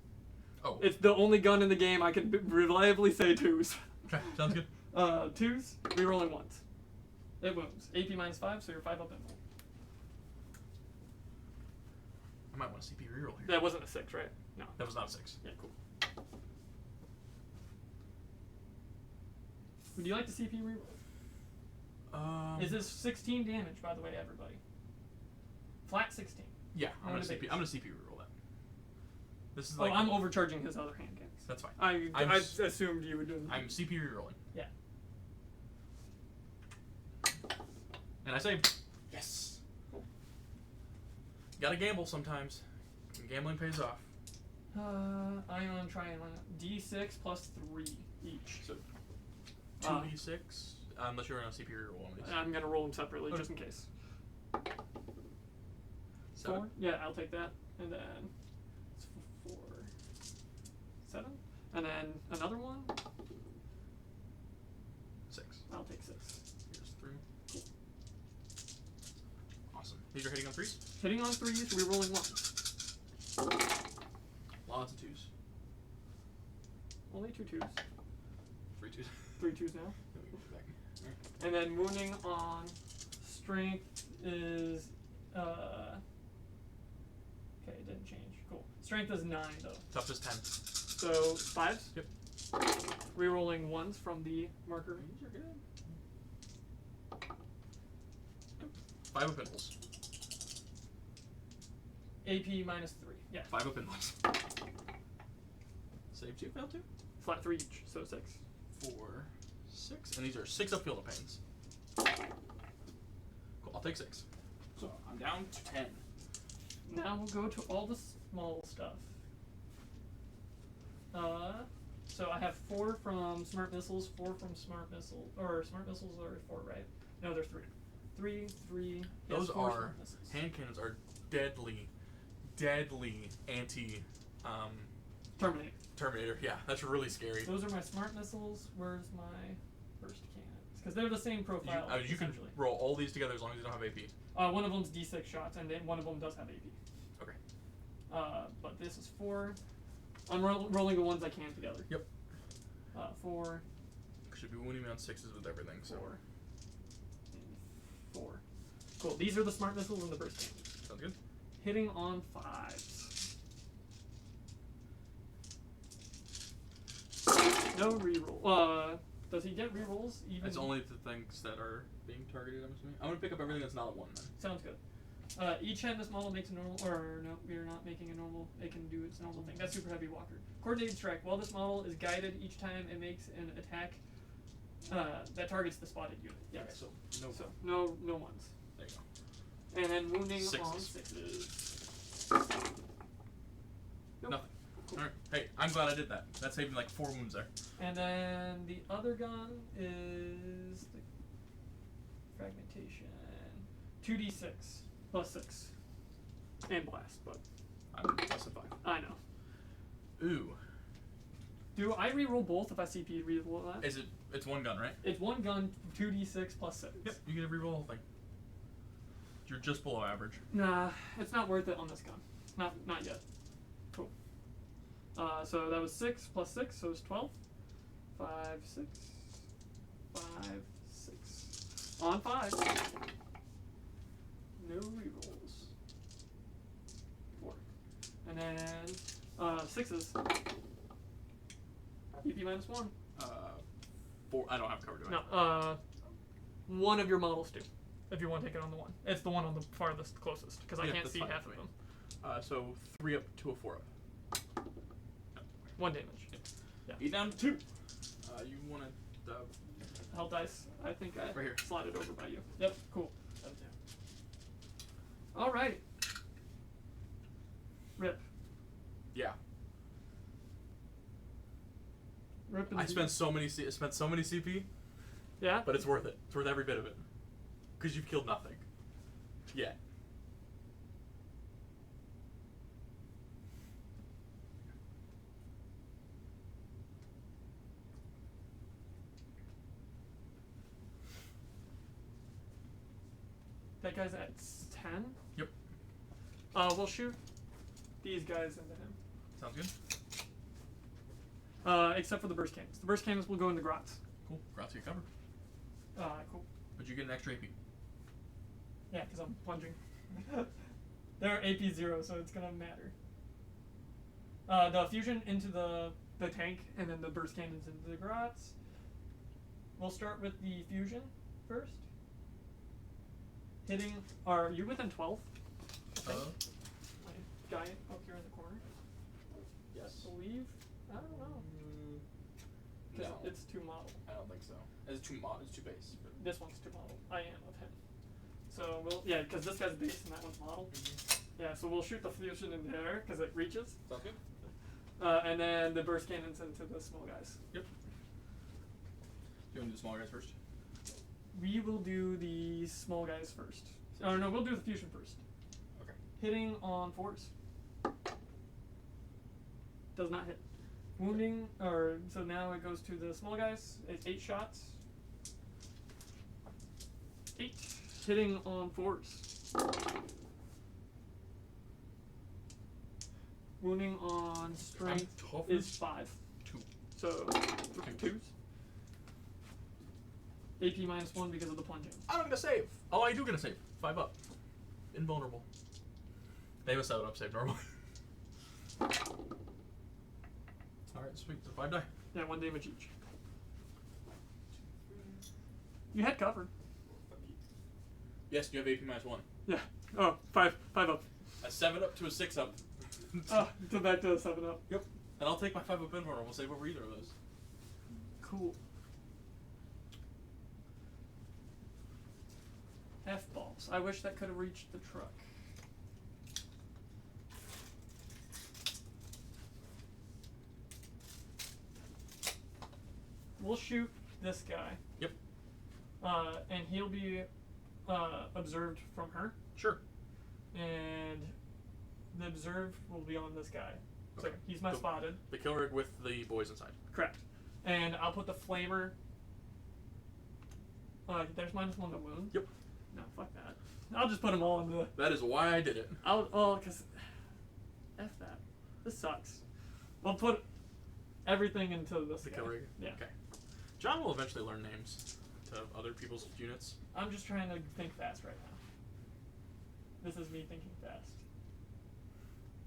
C: Oh.
B: It's the only gun in the game I can reliably say 2s.
C: Okay. Sounds good.
B: 2s, rerolling ones. It wounds. AP -5, so you're 5 up and full.
C: I might want a CP reroll here.
B: That wasn't a 6, right? No.
C: That was not a 6.
B: Yeah, cool. Would you like the CP reroll? Is this 16 damage, by the way, everybody? Flat 16.
C: Yeah, I'm
B: Not
C: gonna
B: a big
C: CP. I'm gonna CP reroll that. This is
B: Oh,
C: like.
B: I'm overcharging his other hand cannons.
C: That's fine.
B: I
C: I'm
B: assumed you were doing.
C: I'm CP rerolling.
B: Yeah.
C: And I say, yes.
B: Cool.
C: Gotta gamble sometimes. Gambling pays off.
B: I'm gonna try and D6 plus 3 each.
C: So 2d6, unless you're on a CP reroll one of these.
B: I'm gonna roll them separately
C: Okay.
B: just in case.
C: 7.
B: 4? Yeah, I'll take that. And then it's 4, 7, and then another one.
C: 6.
B: I'll take 6.
C: Here's 3. Awesome. These are hitting on 3s.
B: Hitting on 3s, rerolling 1s.
C: Lots of 2s.
B: Only 2 2s.
C: 3 2s.
B: 3 2s now.
C: Then we go back. Alright.
B: And then wounding on strength is okay, it didn't change. Cool. Strength is 9 though.
C: Tough is 10.
B: So 5s?
C: Yep.
B: Rerolling 1s from the marker.
C: These are good. 5 up impulse.
B: AP minus 3. Yeah.
C: 5 up impulse. Save 2, fail 2.
B: Flat 3 each, so 6.
C: 4, 6, and these are 6 up field of pains. Cool, I'll take 6.
A: So I'm down to 10.
B: Now we'll go to all the small stuff. So I have 4 from smart missiles, 4 from smart missile, or smart missiles are 4, right? No, they're 3. 3.
C: Those
B: yes, 4
C: are
B: smart missiles.
C: hand cannons are deadly anti Terminator. Yeah, that's really scary.
B: Those are my smart missiles. Where's my burst cannons? Because they're the same profile.
C: You can roll all these together as long as you don't have AP.
B: One of them's D6 shots, and then one of them does have AP.
C: Okay.
B: But this is 4. I'm rolling the ones I can together.
C: Yep.
B: 4.
C: Should be winning me on 6s with everything. So
B: 4. And 4. Cool. These are the smart missiles and the burst cannons.
C: Sounds good.
B: Hitting on 5s. No reroll. Does he get rerolls even?
C: It's only the things that are being targeted, I'm assuming. I'm gonna pick up everything that's not a 1 then.
B: Sounds good. Each time this model makes a normal, or no, we are not making a normal, it can do its normal thing. That's super heavy walker. Coordinated strike. While this model is guided, each time it makes an attack that targets the spotted unit. Yes.
C: Okay, so
B: no ones.
C: there you go.
B: And then wounding
C: Sixes.
B: on 6s. Nope.
C: Nothing.
B: Cool.
C: Alright. Hey, I'm glad I did that. That saved me like 4 wounds there.
B: And then the other gun is the fragmentation. 2d6 plus 6. And blast, but
C: I'm less than 5.
B: I know.
C: Ooh.
B: Do I reroll both if I CP reroll that?
C: It's 1 gun, right?
B: It's 1 gun, 2d6 plus 6.
C: Yep. You get to reroll the whole thing. You're just below average.
B: Nah, it's not worth it on this gun. Not yet. Cool. So that was 6 plus 6, so it's 12. 5, 6. 5, 6. On 5. No rerolls. 4. And then 6s. EP minus 1.
C: 4. I don't have cover, do I?
B: No, one of your models do. If you want to take it on the one. It's the one on the farthest closest, because I
C: Yeah,
B: can't
C: that's
B: see
C: fine
B: half
C: with
B: of
C: me.
B: them.
C: So 3 up to a 4 up.
B: 1 damage. Yeah.
C: Be down to 2. You want to
B: Hell dice. I think I
C: Right here.
B: slide it over by you. Yep, cool. Alright. Rip.
C: Yeah.
B: Rip and
C: I spent so many CP,
B: Yeah?
C: but it's worth it. It's worth every bit of it. Because you've killed nothing. Yeah.
B: That guy's at 10?
C: Yep.
B: We'll shoot these guys into him.
C: Sounds good.
B: Except for the burst cannons. The burst cannons will go in the grots.
C: Cool. Grazie, cover.
B: Cool.
C: But you get an extra AP.
B: Yeah, because I'm plunging. They're AP 0, so it's gonna matter. The fusion into the tank, and then the burst cannons into the grots. We'll start with the fusion first. Hitting. Are you within 12? I think. My giant up here in the corner.
C: Yes.
B: I believe. I don't know. Because
C: No.
B: it's 2 model.
C: I don't think so. It's too base.
B: This one's 2 model. I am of him. So we'll because this guy's base and that one's model. Yeah, so we'll shoot the fusion in there because it reaches.
C: Sounds good.
B: And then the burst cannons into the small guys.
C: Yep. You want to do the small guys first?
B: We will do the small guys first. Oh no, we'll do the fusion first.
C: Okay.
B: Hitting on 4s. Does not hit. Wounding, so now it goes to the small guys. It's 8 shots. 8. Hitting on 4s. Wounding on strength
C: tough
B: is
C: as
B: 5.
C: 2.
B: So 2s. AP minus 1 because of the plunging.
C: I'm gonna save. Oh, I do get a save. 5 up. Invulnerable. They have a 7 up save normally. Alright, sweet. So 5 die.
B: Yeah, 1 damage each. You had cover.
A: Yes, you have AP -1.
B: Yeah. Oh, five up.
A: A 7 up to a 6 up.
B: Oh, so back to a 7 up.
A: Yep. And I'll take my 5 up invulnerable. We'll save over either of those.
B: Cool. F-balls. I wish that could have reached the truck. We'll shoot this guy.
A: Yep.
B: And he'll be observed from her.
A: Sure.
B: And the observed will be on this guy. So
A: Okay.
B: he's my spotted.
A: The kill rig with the boys inside.
B: Correct. And I'll put the flamer. There's -1 to wound.
A: Yep.
B: No, fuck that. I'll just put them all in the.
A: That is why I did it.
B: Cause F that. This sucks. We'll put everything into this
A: The
B: guy.
A: kill rig?
B: Yeah.
A: Okay. John will eventually learn names to other people's units.
B: I'm just trying to think fast right now. This is me thinking fast.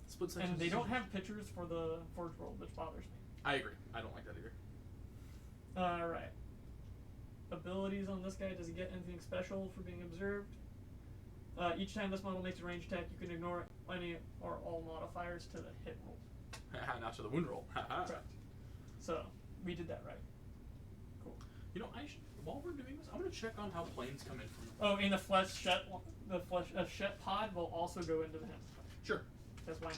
A: Split section.
B: And they don't have pictures for the Forge World, which bothers me.
A: I agree. I don't like that either.
B: Alright. Abilities on this guy. Does he get anything special for being observed? Each time this model makes a range attack, you can ignore any or all modifiers to the hit roll.
A: Not to the wound roll.
B: Correct. So, we did that right. Cool.
A: You know, while we're doing this, I'm going to check on how planes come in from.
B: Oh, and the Shet pod will also go into him.
A: Sure.
B: Because why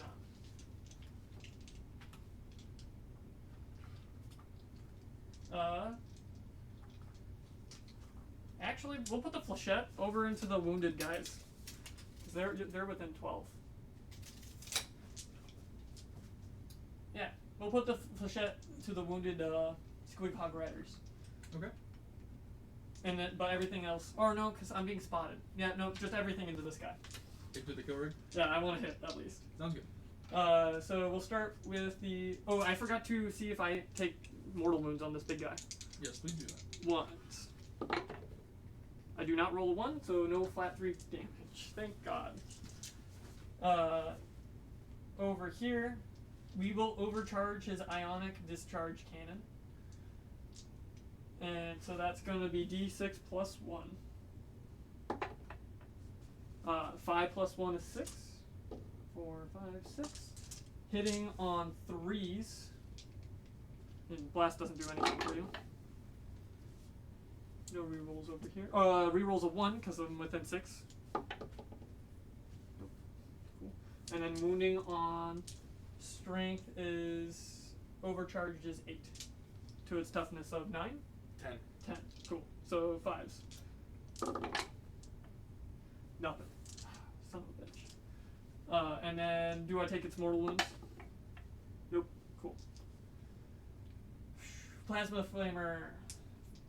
B: not? Actually, we'll put the flechette over into the wounded guys. Because they're within 12. Yeah, we'll put the flechette to the wounded Squig Hog Riders.
A: Okay.
B: And then, but everything else. Or no, because I'm being spotted. Yeah, no, just everything into this guy.
A: Into the kill rig?
B: Yeah, I want to hit at least.
A: Sounds good.
B: So we'll start with the. Oh, I forgot to see if I take mortal wounds on this big guy.
A: Yes, please do that.
B: Ones. I do not roll a 1, so no flat 3 damage. Thank God. Over here, we will overcharge his ionic discharge cannon. And so that's going to be d6 plus 1. 5 plus 1 is 6. 4, 5, 6. Hitting on 3s. And blast doesn't do anything for you. No rerolls over here. Rerolls a 1 because I'm within 6. Nope. Cool. And then wounding on strength is overcharged is 8 to its toughness of 9.
A: 10.
B: 10. Cool. So 5s. Nothing. Son of a bitch. And then do I take its mortal wounds? Nope. Cool. Plasma flamer.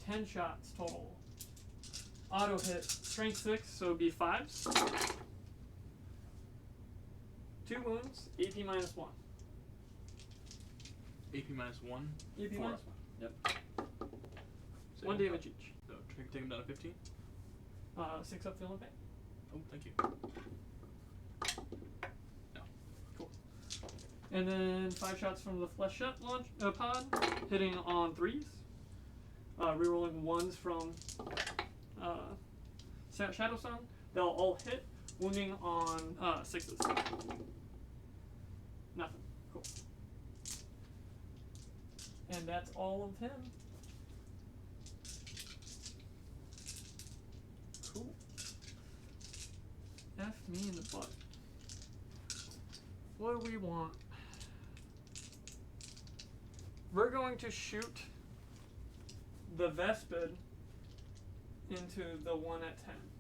B: 10 shots total. Auto hit. Strength 6, so it'd be 5s. 2 wounds. AP -1.
A: AP -1.
B: AP
A: Four.
B: -1. Yep.
A: Save
B: 1
A: him.
B: damage each.
A: So, take him down to 15.
B: 6 up feeling pain.
A: Oh, thank you. No.
B: Cool. And then 5 shots from the flechette launch pod, hitting on 3s. Rerolling 1s from Shadow Sun. They'll all hit, wounding on 6s. Nothing. Cool. And that's all of him. Cool. F me in the butt. What do we want? We're going to shoot the Vespid into the one at 10.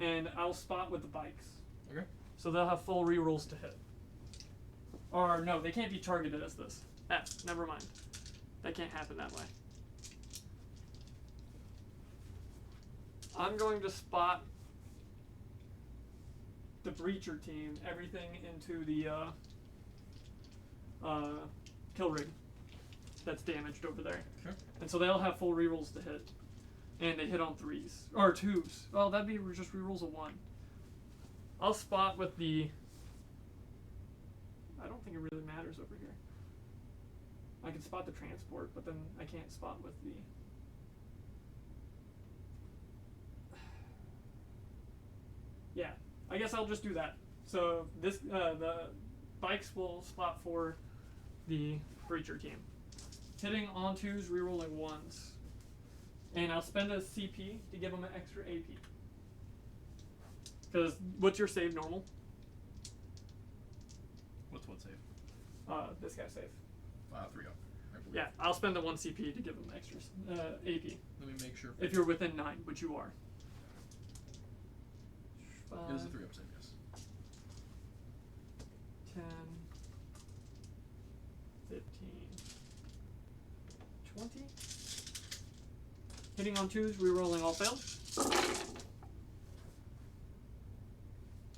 B: And I'll spot with the bikes.
A: Okay.
B: So they'll have full rerolls to hit. Or no, they can't be targeted as this. Never mind. That can't happen that way. I'm going to spot the Breacher team, everything into the kill rig that's damaged over there.
A: Sure.
B: And so they'll have full rerolls to hit. And they hit on 3s. Or 2s. Well, that'd be just rerolls of 1. I'll spot with the... I don't think it really matters over here. I can spot the transport, but then I can't spot with the... I guess I'll just do that. So this the bikes will spot for the breacher team. Hitting on 2s, rerolling 1s. And I'll spend a CP to give them an extra AP. Because what's your save normal?
C: What's what save?
B: This guy's save.
C: 3 up.
B: Yeah, I'll spend the 1 CP to give them extra AP.
C: Let me make sure.
B: If you're within 9, which you are.
C: It is a 3 up save, yes.
B: 10, 15, 20. Hitting on 2s, rerolling all failed.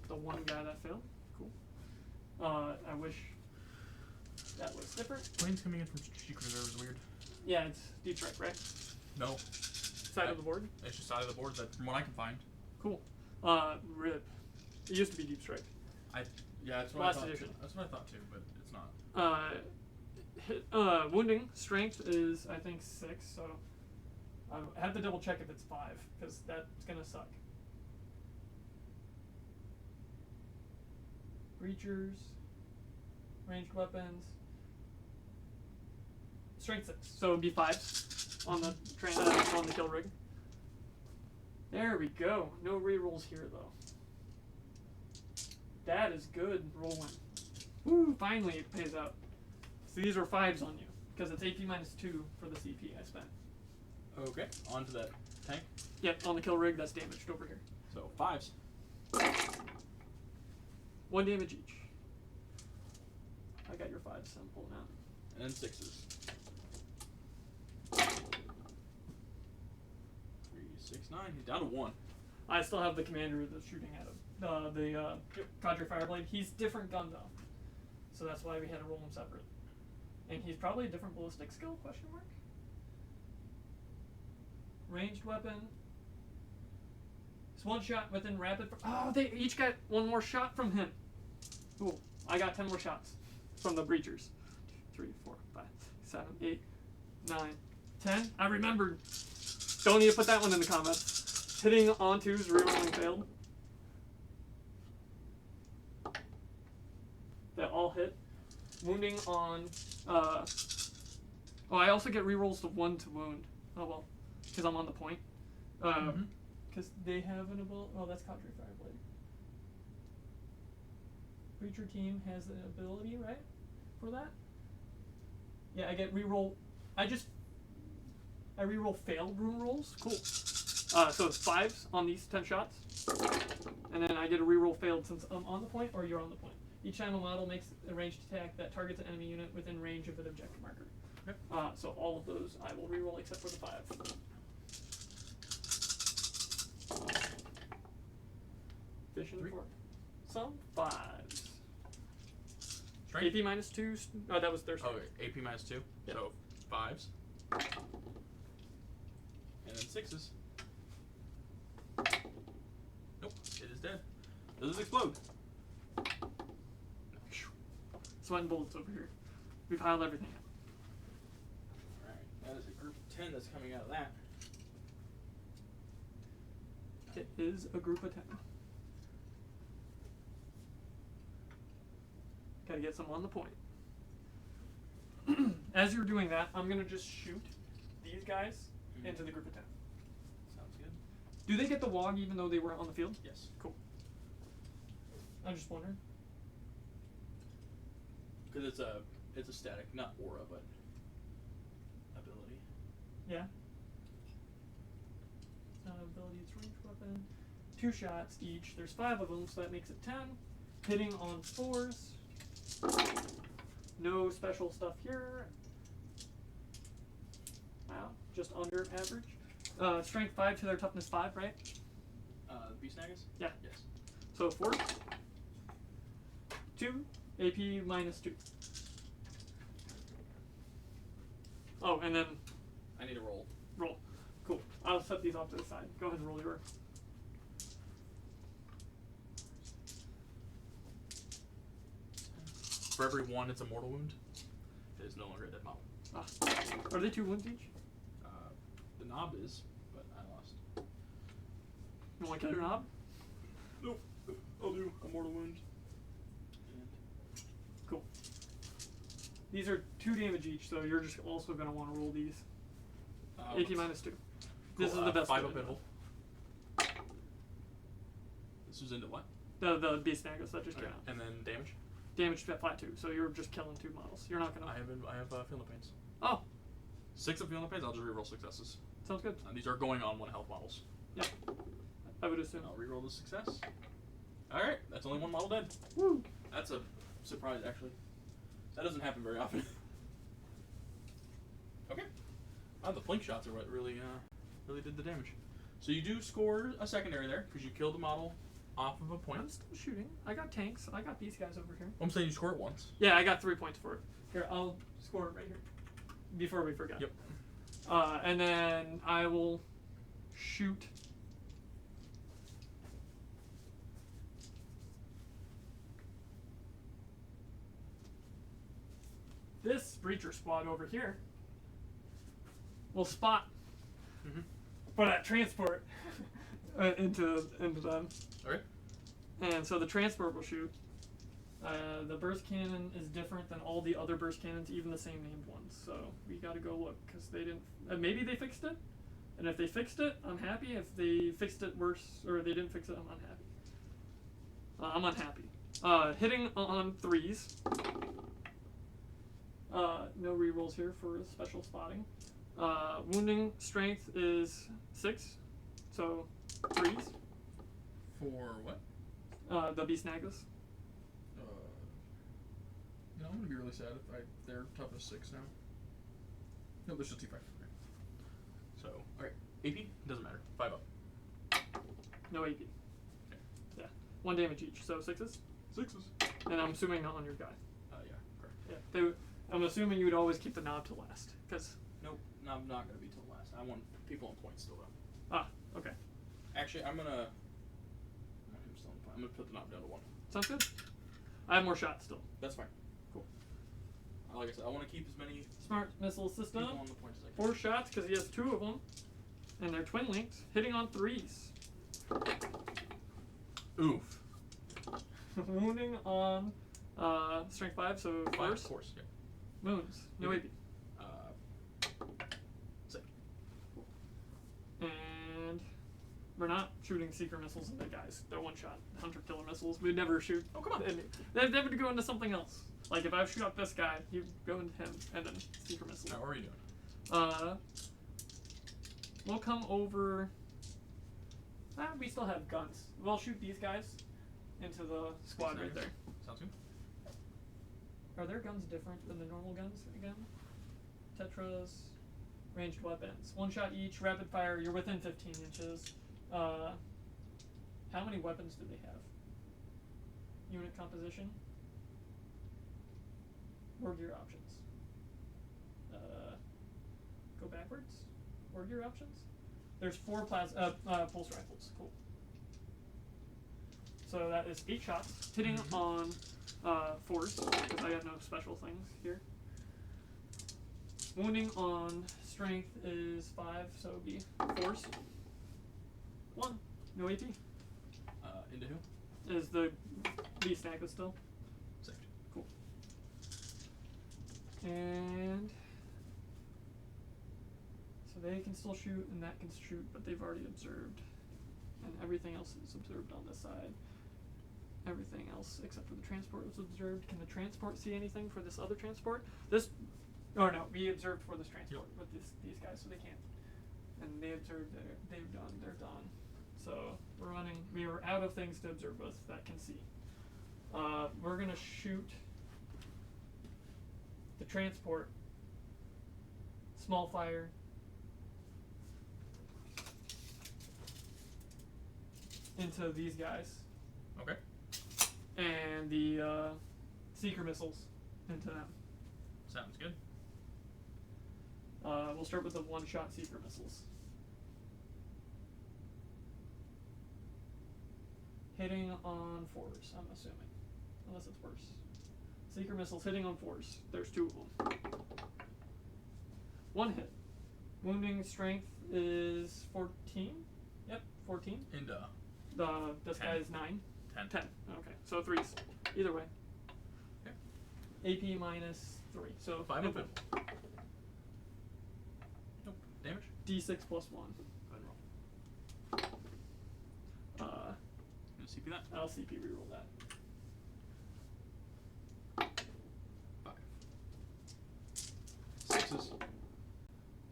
B: The one guy that failed. Cool. I wish that was different.
C: Planes coming in from strategic reserve is weird.
B: Yeah, it's deep strike, right?
C: No.
B: Side of the board?
C: It's just side of the board, that from what I can find.
B: Cool. RIP. It used to be deep strike.
C: Yeah, that's what
B: Last
C: I thought.
B: edition.
C: That's what I thought too, but it's not.
B: Wounding strength is I think 6, so I have to double check if it's 5 because that's gonna suck. Breachers, ranged weapons, strength 6, so it'd be 5s on the on the kill rig. There we go. No rerolls here though. That is good rolling. Woo! Finally it pays out. So these are 5s on you because it's AP -2 for the CP I spent.
C: Okay, on to that tank.
B: Yep, on the kill rig that's damaged over here.
C: So 5s.
B: 1 damage each. I got your 5s, so I'm pulling out.
C: And 6s. 3, 6, 9. He's down to 1.
B: I still have the commander that's shooting at him. The Cadre Fireblade. He's different gun though, so that's why we had to roll him separate. And he's probably a different ballistic skill? Question mark. Ranged weapon. It's 1 shot within rapid. Oh, they each got 1 more shot from him. Cool. I got 10 more shots from the breachers. 2, 3, 4, 5, 7, 8, 9, 10. I remembered. Don't need to put that one in the comments. Hitting on 2s, rerolling failed. That all hit. Wounding on. Oh, I also get rerolls to 1 to wound. Oh well, because I'm on the point. Because they have an ability. Oh, that's Cadre Fireblade. Breacher team has an ability, right? For that? Yeah, I get reroll. I reroll failed rune rolls. Cool. So it's 5s on these 10 shots. And then I get a reroll failed since I'm on the point or you're on the point. Each time a model makes a ranged attack that targets an enemy unit within range of an objective marker.
C: Yep.
B: So all of those I will reroll except for the 5. Vision
C: 3.
B: for some 5s.
C: Strength.
B: AP -2. Oh, that was their strength.
C: Oh, AP -2.
B: Yep.
C: So 5s. And then 6s. Nope, it is dead. Does it explode?
B: Sweat and bullets over here. We piled everything up.
C: Alright, that is a group of 10 that's coming out of that.
B: It is a group of 10. Gotta get some on the point. As you're doing that, I'm gonna just shoot these guys into the group of 10.
C: Sounds good.
B: Do they get the WOG even though they were on the field?
C: Yes.
B: Cool. I'm just wondering.
C: Because it's a static, not aura, but ability.
B: Yeah. It's not an ability, it's ranged weapon. 2 shots each. There's 5 of them, so that makes it 10. Hitting on 4s. No special stuff here. Wow, just under average. Strength 5 to their toughness 5, right?
C: Beast Nagas?
B: Yeah.
C: Yes.
B: So 4. 2. AP -2. Oh, and then
C: I need a roll.
B: roll. Cool. I'll set these off to the side. Go ahead and roll your.
C: For every 1, it's a mortal wound. It is no longer a dead model.
B: Ah. Are they 2 wounds each?
C: The knob is, but I lost.
B: You want to kill your knob?
C: Nope.
A: I'll do a mortal wound.
B: Cool. These are 2 damage each, so you're just also going to want to roll these. AP minus 2. This is the best
C: 5
B: way
C: up
B: to
C: in
B: do it.
C: hole. This was into what?
B: The beast naggers that just came
C: Okay.
B: out.
C: And then damage.
B: Damage to flat 2, so you're just killing 2 models. You're not going to.
C: I have feeling pains.
B: Oh,
C: 6 of feeling pains. I'll just reroll successes.
B: sounds good.
C: These are going on 1 health models.
B: Yeah. I would assume.
C: I'll reroll the success. All right, that's only 1 model dead.
B: Woo!
A: That's a surprise, actually. That doesn't happen very often. Okay. The blink shots are what really did the damage. So you do score a secondary there because you killed a model off of a point.
B: I'm still shooting. I got tanks. I got these guys over here.
C: I'm saying you score it once.
B: Yeah, I got 3 points for it. Here, I'll score it right here. Before we forget.
C: Yep.
B: And then I will shoot. This breacher squad over here will spot
C: Mm-hmm.
B: for that transport into them.
C: Okay.
B: And so the transport will shoot. The burst cannon is different than all the other burst cannons, even the same named ones. So we gotta go look, because they didn't. Maybe they fixed it. And if they fixed it, I'm happy. If they fixed it worse, or they didn't fix it, I'm unhappy. I'm unhappy. Hitting on 3s. No rerolls here for special spotting. Wounding strength is 6, so 3s.
C: For what?
B: The beast nagas.
C: I'm gonna be really sad if they're toughness 6 now. No, they're still T5. Okay. So, all right, AP doesn't matter. 5 up.
B: No AP.
C: Okay.
B: Yeah, 1 damage each, so 6s.
C: 6s.
B: And I'm assuming not on your guy.
C: Yeah, correct.
B: Yeah, I'm assuming you would always keep the knob to last, because.
A: Nope, no, I'm not gonna be till last. I want people on points still though.
B: Ah, okay.
A: Actually, I'm gonna put the knob down to 1.
B: Sounds good. I have more shots still.
A: That's fine.
B: Cool.
A: Like I said, I want to keep as many
B: Smart missile system.
A: people on the points as I can.
B: 4 shots because he has 2 of them, and they're twin linked, hitting on 3s.
C: Oof.
B: Wounding on strength 5, so
C: 5,
B: first.
C: of course. Yeah.
B: Wounds. No
C: Mhm.
B: AP.
C: 7.
B: And we're not shooting seeker missiles into guys. They're 1-shot hunter killer missiles. We'd never shoot.
C: Oh, come on.
B: They'd never go into something else. Like if I shoot up this guy, you go into him, and then seeker missile.
C: Now, what are you doing?
B: We'll come over. We still have guns. We'll shoot these guys into the squad right there.
C: Sounds good.
B: Are their guns different than the normal guns again? Tetras, ranged weapons. 1 shot each, rapid fire, you're within 15 inches. How many weapons do they have? Unit composition? War gear options. Go backwards? War gear options? There's 4 pulse rifles. Cool. So that is 8 shots, hitting on 4s, because I got no special things here. Wounding on strength is 5, so it'd be 4s. 1. No AP.
C: Into who?
B: Is the beast naga still?
C: Saved.
B: Cool. And so they can still shoot, and that can shoot, but they've already observed, and everything else is observed on this side. Everything else except for the transport was observed. Can the transport see anything for this other transport? Oh no, we observed for this transport with these guys, so they can't. And they observed they're done. So we are out of things to observe with that can see. We're gonna shoot the transport. Small fire. Into these guys.
C: Okay.
B: And the seeker missiles into them.
C: Sounds good.
B: We'll start with the 1-shot seeker missiles. Hitting on 4s, I'm assuming. Unless it's worse. Seeker missiles hitting on 4s. There's 2 of them. 1 hit. Wounding strength is 14. Yep, 14.
C: And
B: This guy is 9.
C: 10.
B: 10. Okay, so 3s. Either way.
C: Okay.
B: AP minus 3. So
C: 5
B: no
C: open. Nope. Damage?
B: D6 plus 1.
C: Go ahead and roll. You CP that?
B: I'll CP reroll that.
C: 5. 6s.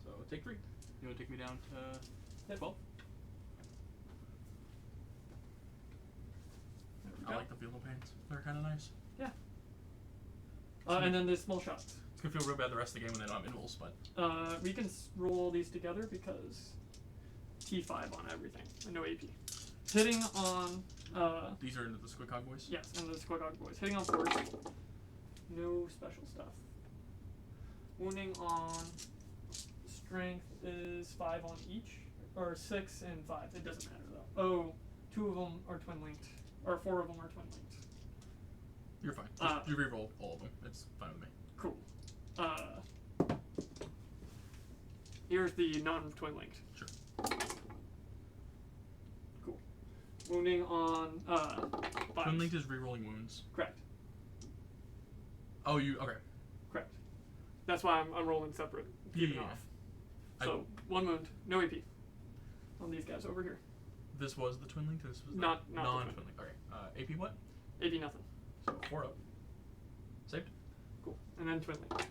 C: So take 3. You want to take me down to 12?
B: There we
A: I
B: go.
A: like the field of pains. They're kind of nice.
B: Yeah. And then there's small shots.
A: It's gonna feel real bad the rest of the game when they don't have invulns, but
B: We can roll these together because T5 on everything and no AP. Hitting on
A: these are into the Squid Cog boys.
B: yes, and the Squigog boys. Hitting on 4s. No special stuff. Wounding on strength is 5 on each, or 6 and 5. It doesn't matter though. Oh, 2 of them are twin linked, or 4 of them are twin linked.
A: You're fine. Just, you reroll all of them. It's fine with me.
B: Cool. Here's the non-twin linked.
A: Sure.
B: Cool. Wounding on 5.
A: Twin linked is rerolling wounds.
B: Correct.
A: Oh, you okay?
B: Correct. That's why I'm rolling separate. Keeping
A: Yeah.
B: off. So 1 wound, no AP. On these guys over here.
A: This was the twin linked. This was
B: Not the
A: non-twin linked. Okay. AP what?
B: AP nothing.
A: So 4 up. Saved.
B: Cool. And then twin link.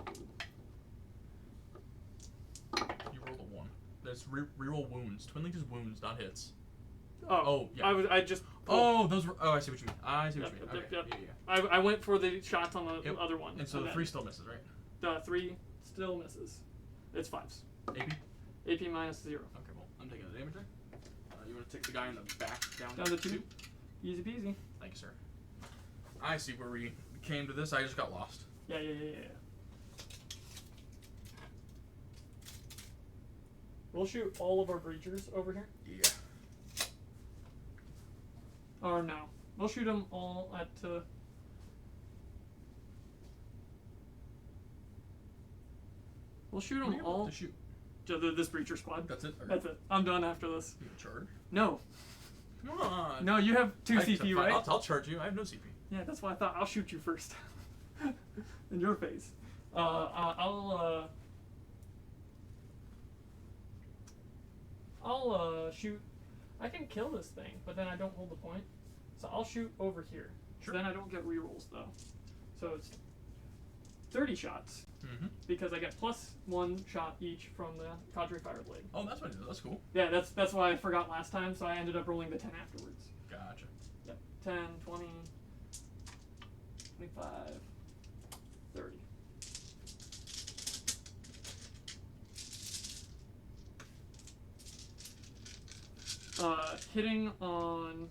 A: You rolled a 1. That's reroll wounds. Twin linked is wounds, not hits.
B: Oh,
A: yeah.
B: I just.
A: Oh, those were. Oh, I see what you mean. I see what
B: Yep,
A: you mean.
B: yep,
A: Okay.
B: yep.
A: Yeah.
B: I went for the shots on the
A: Yep.
B: other one.
A: And so the
B: then
A: 3 still misses, right?
B: The 3 still misses. It's 5s.
A: AP.
B: AP minus 0.
A: Okay. Well, I'm taking the damage there. You want to take the guy in the back down
B: Down to 2.
A: 2?
B: Easy peasy.
A: Thank you, sir. I see where we came to this. I just got lost.
B: Yeah. We'll shoot all of our breachers over here.
A: Yeah.
B: Or no. We'll shoot them all at. We'll shoot them all.
A: to shoot.
B: To this breacher squad.
A: That's it. Okay.
B: That's it. I'm done after this.
A: You can charge.
B: No.
A: Come on.
B: No, you have 2
A: I-
B: CP,
A: fine,
B: right?
A: I'll charge you. I have no CP.
B: Yeah, that's why I thought I'll shoot you first. In your face. I'll shoot. I can kill this thing, but then I don't hold the point. So I'll shoot over here.
A: Sure.
B: Then I don't get rerolls though. So it's 30 shots
A: Mm-hmm.
B: because I get plus 1 shot each from the Cadre Fire Blade.
A: Oh, that's what it is. That's cool.
B: Yeah, that's why I forgot last time. So I ended up rolling the 10 afterwards.
A: Gotcha.
B: Yep. 10, 20, 25, 30. Hitting on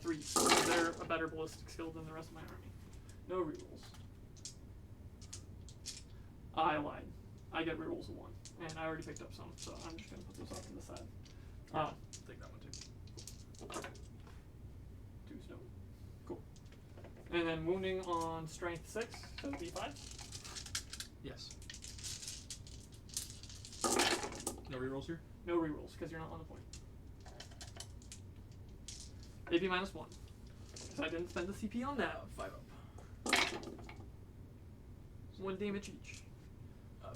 B: 3. They're a better ballistic skill than the rest of my army. No rerolls. I lied. I get rerolls of 1. And I already picked up some, so I'm just going to put those off to the side.
A: Take that one too.
B: 2 stone. Cool. And then wounding on strength 6, so D5.
A: Yes. No rerolls here.
B: No rerolls, because you're not on the point. AP minus 1. Because I didn't spend the CP on that.
A: 5 up.
B: 1 damage each.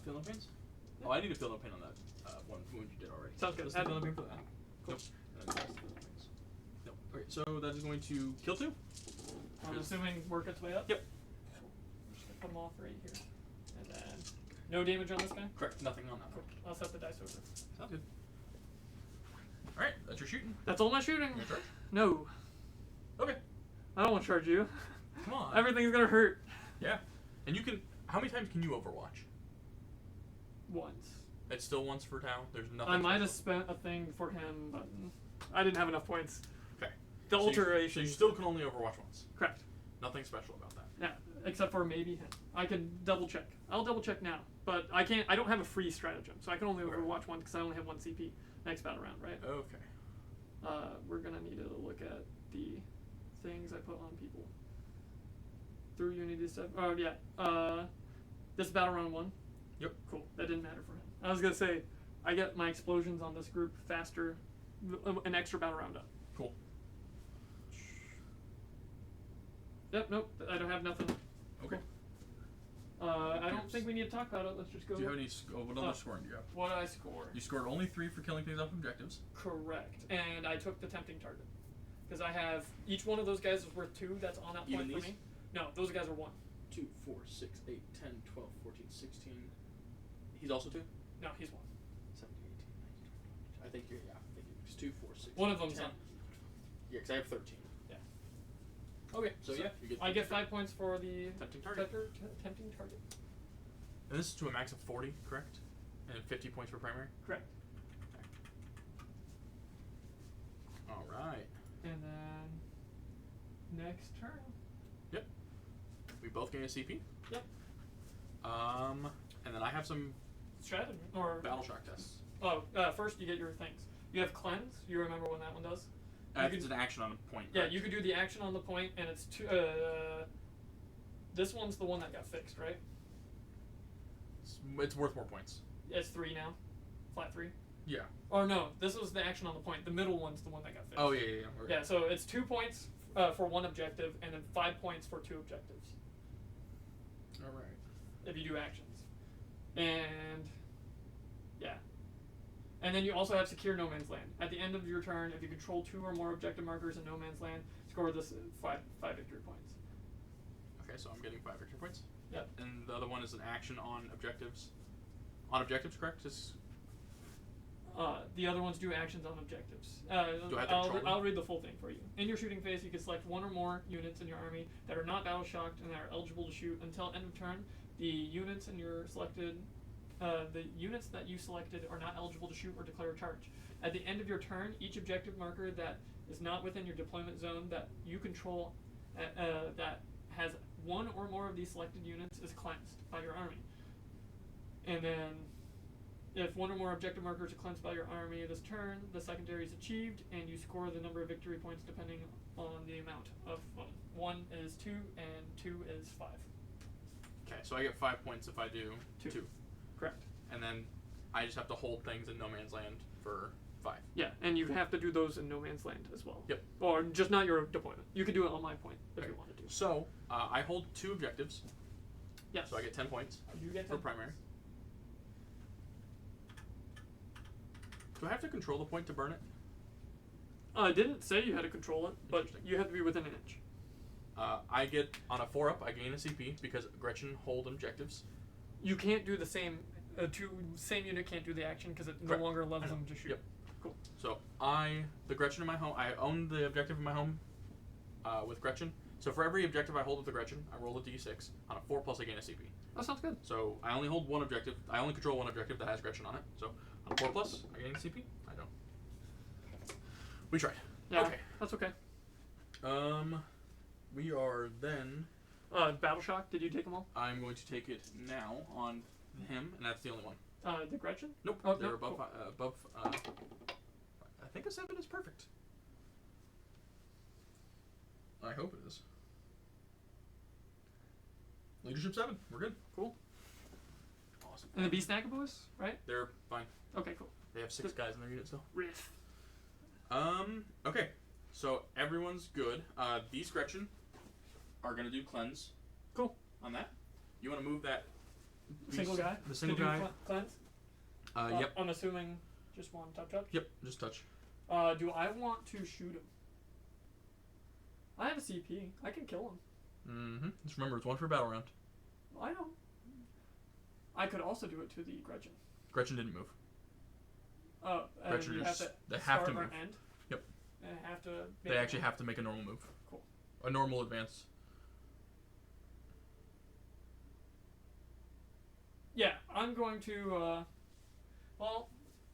A: Feel no pains? Oh, I need to feel no pain on that one wound you did already.
B: Sounds good.
A: Let's do feel no pain for that.
B: Cool.
A: Nope. And then the rest of the feel no pains. Nope. Okay, so that is going to kill 2.
B: I'm assuming work its way up?
A: Yep.
B: I'm just going to put them off right here. And then, no damage on this guy?
A: Correct. Nothing on that
B: Cool.
A: one.
B: I'll set the dice over.
A: Sounds good. Alright, that's your shooting.
B: That's all my shooting.
A: You gonna charge?
B: No.
A: Okay.
B: I don't want to charge you.
A: Come on.
B: Everything's going to hurt.
A: Yeah. And you can. How many times can you overwatch?
B: Once.
A: It's still once for Tau. There's nothing.
B: I might have
A: special.
B: spent a thing for him, but I didn't have enough points.
A: Okay.
B: The
A: So
B: alteration.
A: you still can only overwatch once.
B: Correct.
A: Nothing special about that.
B: Yeah, except for maybe him. I can double check. I'll double check now, but I can't. I don't have a free stratagem, so I can only
A: Okay.
B: overwatch one because I only have 1 CP next battle round, right?
A: Okay.
B: We're gonna need to look at the things I put on people through Unity stuff. Oh yeah. This battle round 1.
A: Yep.
B: Cool. That didn't matter for him. I was gonna say, I get my explosions on this group faster, an extra battle round up.
A: Cool.
B: Yep. Nope. I don't have nothing.
C: Okay.
B: I don't think we need to talk about it. Let's just go.
C: Do you have any? What other scoring do you have?
B: What did I score?
C: You scored only 3 for killing things off objectives.
B: Correct. And I took the tempting target. Because I have each one of those guys is worth 2. That's on that
A: Even
B: point for
A: these?
B: me. No, those guys are 1.
A: 2, 4, 6, 8, 10, 12, 14, 16. He's also 2?
B: No, he's 1.
A: 17, 18, 19, 20, 22. I think you're, yeah. I think it's 2, 4, 6.
B: One of them's
A: 10.
B: on.
A: Yeah, because I have 13.
B: Yeah.
A: Okay, so yeah, you get.
B: I get 5 points for the
A: Tempting target.
B: tempting target.
C: And this is to a max of 40, correct? And 50 points for primary.
B: Correct.
C: All right.
B: And then next turn.
C: Yep. We both gain a CP.
B: Yep.
C: And then I have some
B: Strategy or
C: battle shock tests.
B: Oh, first you get your things. You have cleanse. You remember when that one does?
C: It's an action on a point.
B: Yeah,
C: correct?
B: you could do the action on the point, and it's 2. This one's the one that got fixed, right?
C: It's worth more points.
B: It's 3 now, flat 3.
C: Yeah.
B: Or no, this was the action on the point. The middle one's the one that got fixed.
C: Oh yeah. Okay.
B: Yeah, so it's 2 points for 1 objective, and then 5 points for 2 objectives.
C: All right.
B: If you do actions, and yeah, and then you also have secure no man's land. At the end of your turn, if you control 2 or more objective markers in no man's land, score this 5 victory points.
C: Okay, so I'm getting 5 victory points.
B: Yep.
C: And the other one is an action on objectives. On objectives, correct?
B: The other ones do actions on objectives.
C: Do I have to control them?
B: I'll read the full thing for you. In your shooting phase, you can select 1 or more units in your army that are not battle shocked and that are eligible to shoot until end of turn. The units in your selected, the units that you selected are not eligible to shoot or declare a charge. At the end of your turn, each objective marker that is not within your deployment zone that you control, that has 1 or more of these selected units is cleansed by your army. And then, if 1 or more objective markers are cleansed by your army this turn, the secondary is achieved, and you score the number of victory points depending on the amount of them. 1 is 2, and 2 is 5.
C: Okay, so I get 5 points if I do 2.
B: Correct.
C: And then I just have to hold things in no man's land for 5.
B: Yeah, and you have to do those in no man's land as well.
C: Yep.
B: Or just not your deployment. You could do it on my point if
C: Okay.
B: you wanted to.
C: So I hold 2 objectives.
B: Yes.
C: So I get 10 points
B: You get
C: for
B: 10
C: primary. Do I have to control the point to burn it?
B: I didn't say you had to control it, but
C: Interesting.
B: you have to be within an inch.
C: I get on a 4-up. I gain a CP because Gretchen hold objectives.
B: You can't do the same. Same unit can't do the action because it no
C: Correct.
B: longer allows
C: I know.
B: them to shoot.
C: Yep.
B: Cool.
C: So the Gretchen in my home, I own the objective in my home with Gretchen. So for every objective I hold with the Gretchen, I roll a d6. On a 4+, I gain a CP.
B: That sounds good.
C: So I only hold 1 objective. I only control 1 objective that has Gretchen on it. So on a 4+, I gain a CP. I don't. We tried.
B: Yeah.
C: Okay.
B: That's okay.
C: We are then.
B: Battle shock. Did you take them all?
C: I'm going to take it now on him, and that's the only one.
B: The Gretchen?
C: Nope.
B: Oh,
C: they're
B: no,
C: above.
B: cool.
C: Above. I think a 7 is perfect. I hope it is. Leadership 7. We're good.
B: Cool.
C: Awesome.
B: And the Beast Snacker boys, right?
C: They're fine.
B: Okay, cool.
C: They have 6 guys in their unit still.
B: Riff.
C: Okay. So everyone's good. These Gretchen are gonna do cleanse.
B: Cool.
C: On that. You want to move that.
B: Single guy?
C: The single
B: to do
C: guy.
B: Cleanse?
C: Yep.
B: I'm assuming just one touch.
C: Yep. Just touch.
B: Do I want to shoot him? I have a CP. I can kill him.
C: Mm-hmm. Just remember, it's 1 for battle round.
B: I know. I could also do it to the Gretchen.
C: Gretchen didn't move.
B: Oh,
C: Gretchen
B: you
C: just-
B: have to
C: they have to
B: start or
C: move.
B: end?
C: Yep.
B: And have to.
C: They actually have to make a normal move.
B: Cool.
C: A normal advance.
B: Yeah, I'm going to. Well,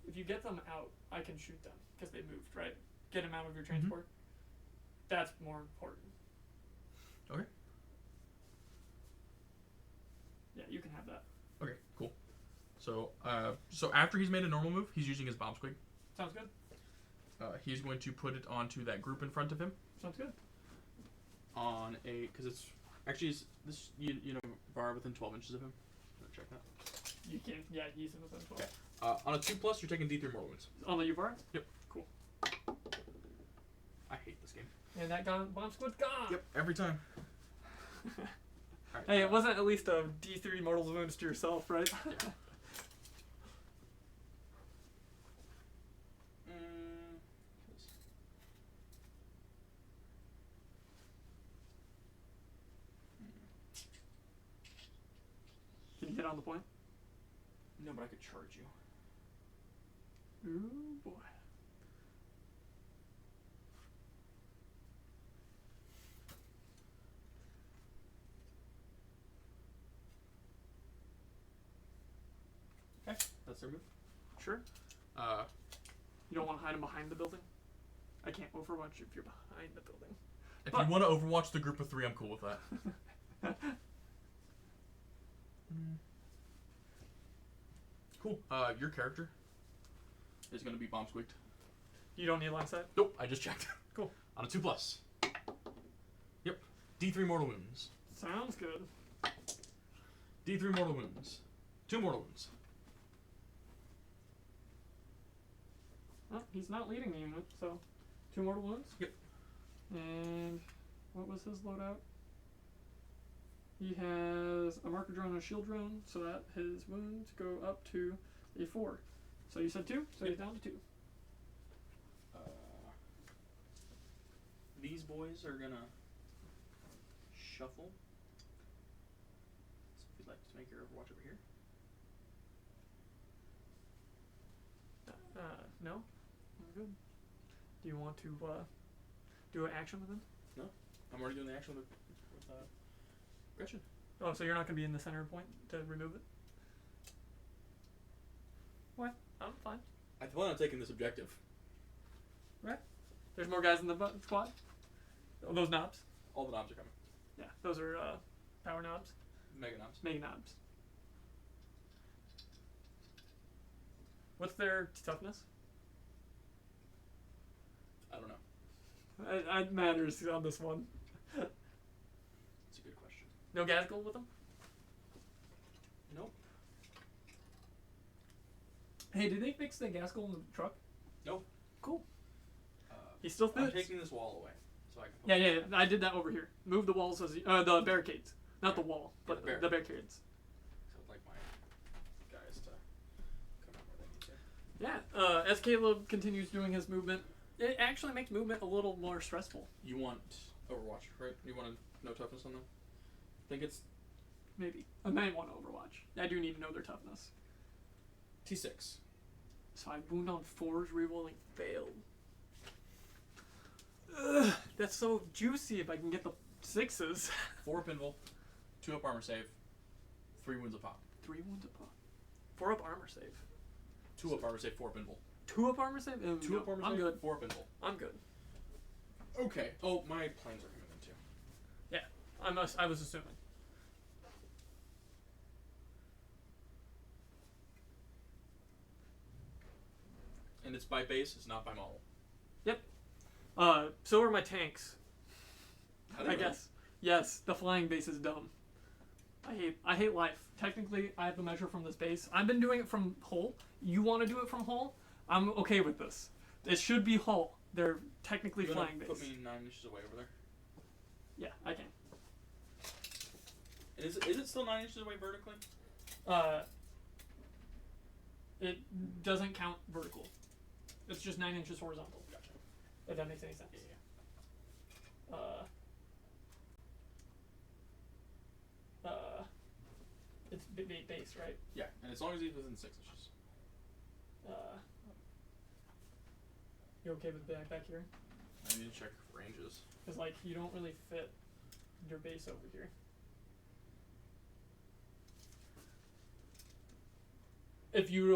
B: if you get them out, I can shoot them because they moved, right? Get them out of your transport. That's more important.
C: Okay.
B: Yeah, you can have that.
C: Okay. Cool. So, so after he's made a normal move, he's using his bomb squig.
B: Sounds good.
C: He's going to put it onto that group in front of him.
B: Sounds good.
C: On a, because it's actually this you know Var within 12 inches of him. Check that.
B: You can. Yeah, he's in within 12.
C: Okay. On a 2+, you're taking D3 mortal wounds.
B: On the UVAR?
C: Yep.
B: Cool.
C: I hate this game.
B: And that bomb squid's gone.
C: Yep. Every time. Alright,
B: Hey, it wasn't at least a D3 mortal wounds to yourself, right?
C: Yeah.
B: Can you get on the point?
C: No, but I could charge you.
B: Ooh boy.
C: Okay, that's their move.
B: Sure.
C: Uh,
B: You don't want to hide him behind the building? I can't overwatch if you're behind the building.
C: if
B: But-
C: you want to Overwatch the group of 3, I'm cool with that. Cool. Your character is going to be bomb squeaked.
B: You don't need line sight?
C: Nope, I just checked.
B: Cool.
C: On a 2+. Yep. D3 mortal wounds.
B: Sounds good.
C: D3 mortal wounds. 2 mortal wounds.
B: Well, he's not leading the unit, so 2 mortal wounds?
C: Yep.
B: And what was his loadout? He has a marker drone and a shield drone, so that his wounds go up to a 4. So you said 2, so
C: Yep.
B: he's down to 2.
C: These boys are gonna shuffle. So if you'd like to make your Overwatch over here.
B: No? I'm good. Do you want to do an action with him?
C: I'm already doing the action with Gretchen.
B: Oh, so you're not going to be in the center point to remove it? What? I'm fine.
C: I plan on taking this objective.
B: There's more guys in the squad? Oh, those knobs?
C: All the knobs are coming.
B: Yeah, those are power knobs.
C: Mega knobs.
B: Mega knobs. What's their toughness?
C: I don't know.
B: It matters on this one.
C: It's a good question.
B: No Gazgul with them?
C: Nope.
B: Hey, did they fix the Gazgul in the truck?
C: Nope.
B: Cool. He still
C: I'm
B: fits.
C: taking this wall away, so I can.
B: Yeah, I did that over here. Move the walls as the barricades, not the wall,
C: Yeah,
B: but
C: the
B: the barricades.
C: So I'd like my guys to come out where they need to.
B: Yeah. As Caleb continues doing his movement, it actually makes movement a little more stressful.
C: You want Overwatch, right? You want no toughness on them? I think it's
B: Maybe I might want to Overwatch. I do need to know their toughness.
C: T6.
B: So I wound on 4s, rerolling failed. Ugh, that's so juicy if I can get the 6s.
C: 4 pinball, 2 up armor save, 3 wounds of pop.
B: 3 wounds a pop. 4 up armor save.
C: 2 up armor save, 4 pinball.
B: 2 up armor save?
C: 2 up armor
B: I'm
C: save,
B: good.
C: 4 pinball.
B: I'm good.
C: Okay. Oh, my planes are coming in too.
B: Yeah, I was assuming.
C: And it's by base, it's not by model.
B: So are my tanks.
C: How
B: I guess. Yes, the flying base is dumb. I hate life. Technically, I have the measure from this base. I've been doing it from hull. You want to do it from hull? I'm okay with this. It should be hull. They're technically
C: You
B: flying base.
C: put me 9 inches away over there.
B: Yeah, I can.
C: And is it still 9 inches away vertically?
B: It doesn't count vertical. It's just 9 inches horizontal.
C: Gotcha.
B: If that makes any sense.
C: Yeah.
B: It's base, right?
C: Yeah, and as long as he's within 6 inches.
B: You okay with back here?
C: I need to check ranges.
B: Because like you don't really fit your base over here. If you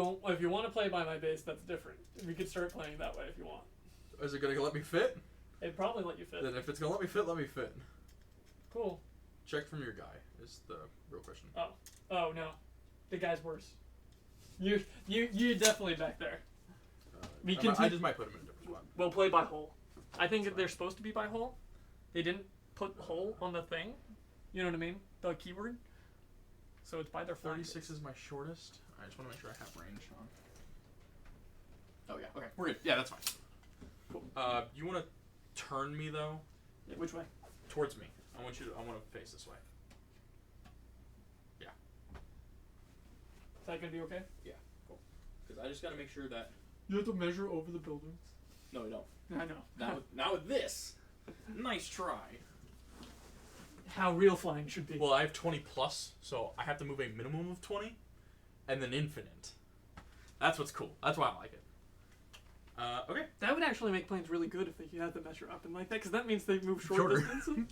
B: want to play by my base, that's different. We could start playing that way if you want.
C: Is it gonna let me fit?
B: It'd probably let you fit.
C: Then if it's gonna let me fit, let me fit.
B: Cool.
C: Check from your guy is the real question.
B: Oh no, the guy's worse. You're definitely back there.
C: I just might put him in a different spot.
B: We'll play by hole. I think they're supposed to be by hole. They didn't put hole on the thing. You know what I mean? The keyword. So it's by their flank.
C: 36 is my shortest. I just want to make sure I have range on. Oh yeah, okay, we're good. Yeah, that's fine.
B: Cool.
C: You want to turn me though?
B: Yeah, which way?
C: Towards me.
A: I want to face this way. Yeah.
B: Is that gonna be okay?
A: Yeah. Cool. Because I just got to make sure that.
B: You have to measure over the buildings.
A: No, we don't.
B: I know.
A: Not with this. Nice try.
B: How real flying should be.
A: Well, I have 20 plus, so I have to move a minimum of 20, and then infinite. That's what's cool. That's why I like it. Okay.
B: That would actually make planes really good if they had to measure up and like that, because that means they move short distances.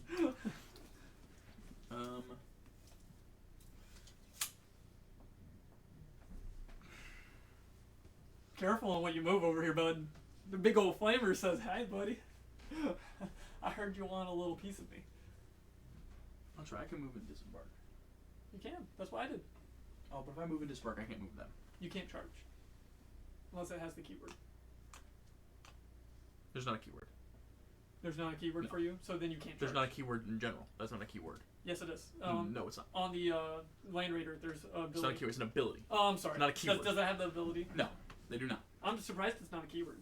B: Careful on what you move over here, bud. The big old flamer says, "Hi, buddy. I heard you want a little piece of me."
A: That's right. I can move and disembark.
B: You can. That's what I did.
A: Oh, but if I move and disembark, I can't move them.
B: You can't charge. Unless it has the keyword.
A: There's not a keyword.
B: There's not a keyword
A: No.
B: for you, so then you can't charge.
A: There's not a keyword in general. That's not a keyword.
B: Yes, it is.
A: No, it's not.
B: On the Land Raider, there's a ability.
A: It's not a keyword. It's an ability.
B: Oh, I'm sorry.
A: It's not a keyword.
B: Does it have the ability?
A: No, they do not.
B: I'm surprised it's not a keyword.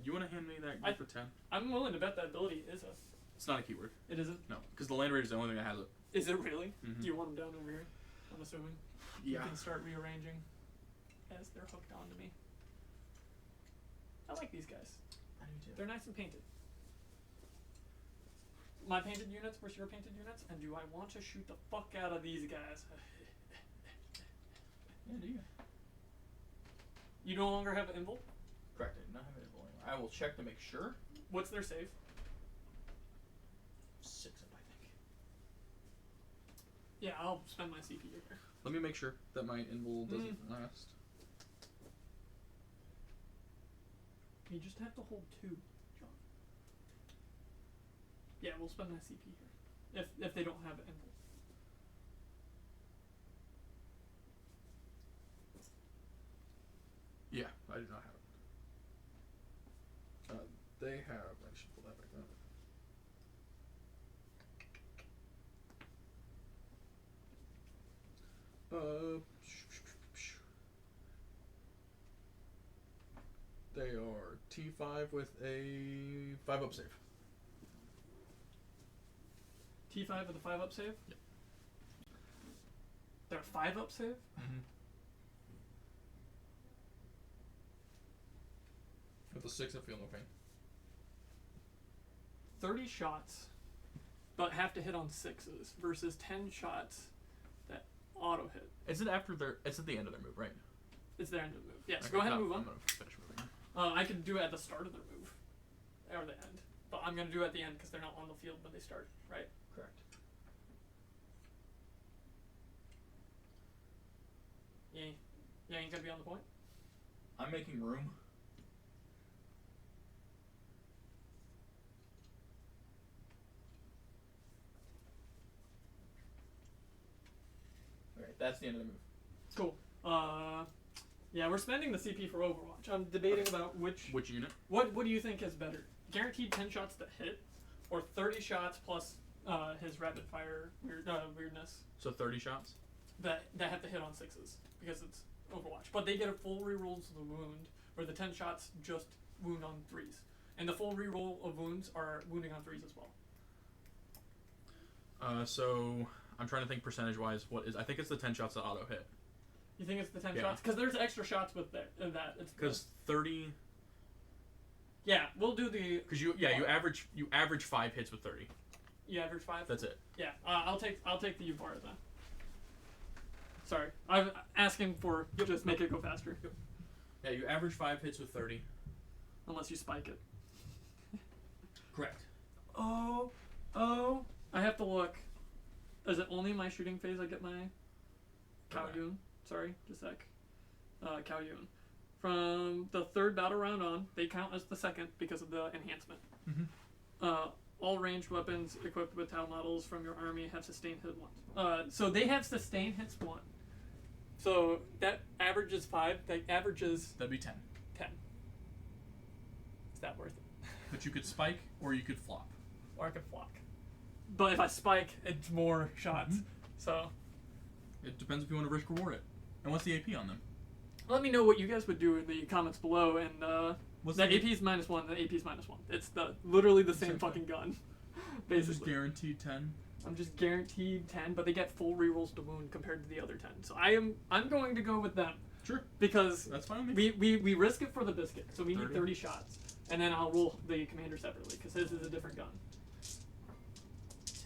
A: You want to hand me that gift for 10?
B: I'm willing to bet that ability is a...
A: It's not a keyword.
B: It isn't?
A: No, because the Land Raider is the only thing that has it.
B: Is it really?
A: Mhm.
B: Do you want them down over here? I'm assuming.
A: Yeah.
B: You can start rearranging as they're hooked onto me. I like these guys.
A: I do too.
B: They're nice and painted. My painted units versus your painted units, and do I want to shoot the fuck out of these guys?
A: Yeah, do you?
B: You no longer have an invul?
A: Correct. I do not have it anymore. I will check to make sure.
B: What's their save?
A: 6 up, I think.
B: Yeah, I'll spend my CP here.
A: Let me make sure that my invul doesn't last.
B: You just have to hold 2, John. Yeah, we'll spend my CP here. If they don't have an invul.
A: Yeah, I do not have it. They have. I should pull that back up. They are T5 with a 5-up save.
B: T5 with a 5-up save?
A: Yep.
B: They're 5-up save?
A: Mm-hmm. With a 6, I feel no pain.
B: 30 shots, but have to hit on 6s versus 10 shots that auto hit.
A: Is it after their? It's at the end of their move, right?
B: It's their end of the move. Yes,
A: Okay,
B: go ahead and
A: no,
B: move on.
A: I'm gonna finish moving.
B: I can do it at the start of their move, or the end. But I'm going to do it at the end because they're not on the field when they start, right?
A: Correct.
B: Yeah, ain't going to be on the point?
A: I'm making room. Alright, that's the end of the move.
B: Cool. Yeah, we're spending the CP for Overwatch. I'm debating about which
A: unit?
B: What do you think is better? Guaranteed 10 shots to hit, or 30 shots plus his rapid fire weirdness
A: So 30 shots?
B: that have to hit on 6s because it's Overwatch. But they get a full reroll to the wound, where the 10 shots just wound on 3s. And the full reroll of wounds are wounding on 3s as well.
A: So I'm trying to think percentage-wise. What is? I think it's the 10 shots that auto hit.
B: You think it's the 10
A: Yeah.
B: shots? Because there's extra shots with that. It's
A: Because 30.
B: yeah, we'll do the.
A: Because you average 5 hits with 30.
B: You average 5.
A: That's it.
B: Yeah, I'll take the U-bar then. Sorry, I'm asking for just make it go faster.
A: Yep. Yeah, you average 5 hits with 30.
B: Unless you spike it.
A: Correct.
B: Oh, I have to look. Is it only my shooting phase I get my Kaoyun? Sorry, just a sec. Kaoyun. From the 3rd battle round on, they count as the 2nd because of the enhancement.
A: Mm-hmm.
B: All ranged weapons equipped with Tau models from your army have sustained hit 1. So they have sustained hits 1. So that averages 5. That averages
A: That'd be 10.
B: 10. Is that worth it?
A: But you could spike or you could flop.
B: Or I could flock. But if I spike, it's more shots. So
A: It depends if you want to risk reward it. And what's the AP on them?
B: let me know what you guys would do in the comments below. And
A: What's
B: the
A: the
B: AP is -1. The AP is -1. It's literally the same
A: Same
B: fucking gun,
A: It's just
B: basically.
A: guaranteed 10.
B: I'm just guaranteed 10, but they get full rerolls to wound compared to the other 10. So I'm going to go with them.
C: Sure.
B: Because
C: That's fine with me.
B: we risk it for the biscuit, so we need
C: 30.
B: 30 shots. And then I'll roll the commander separately, because his is a different gun.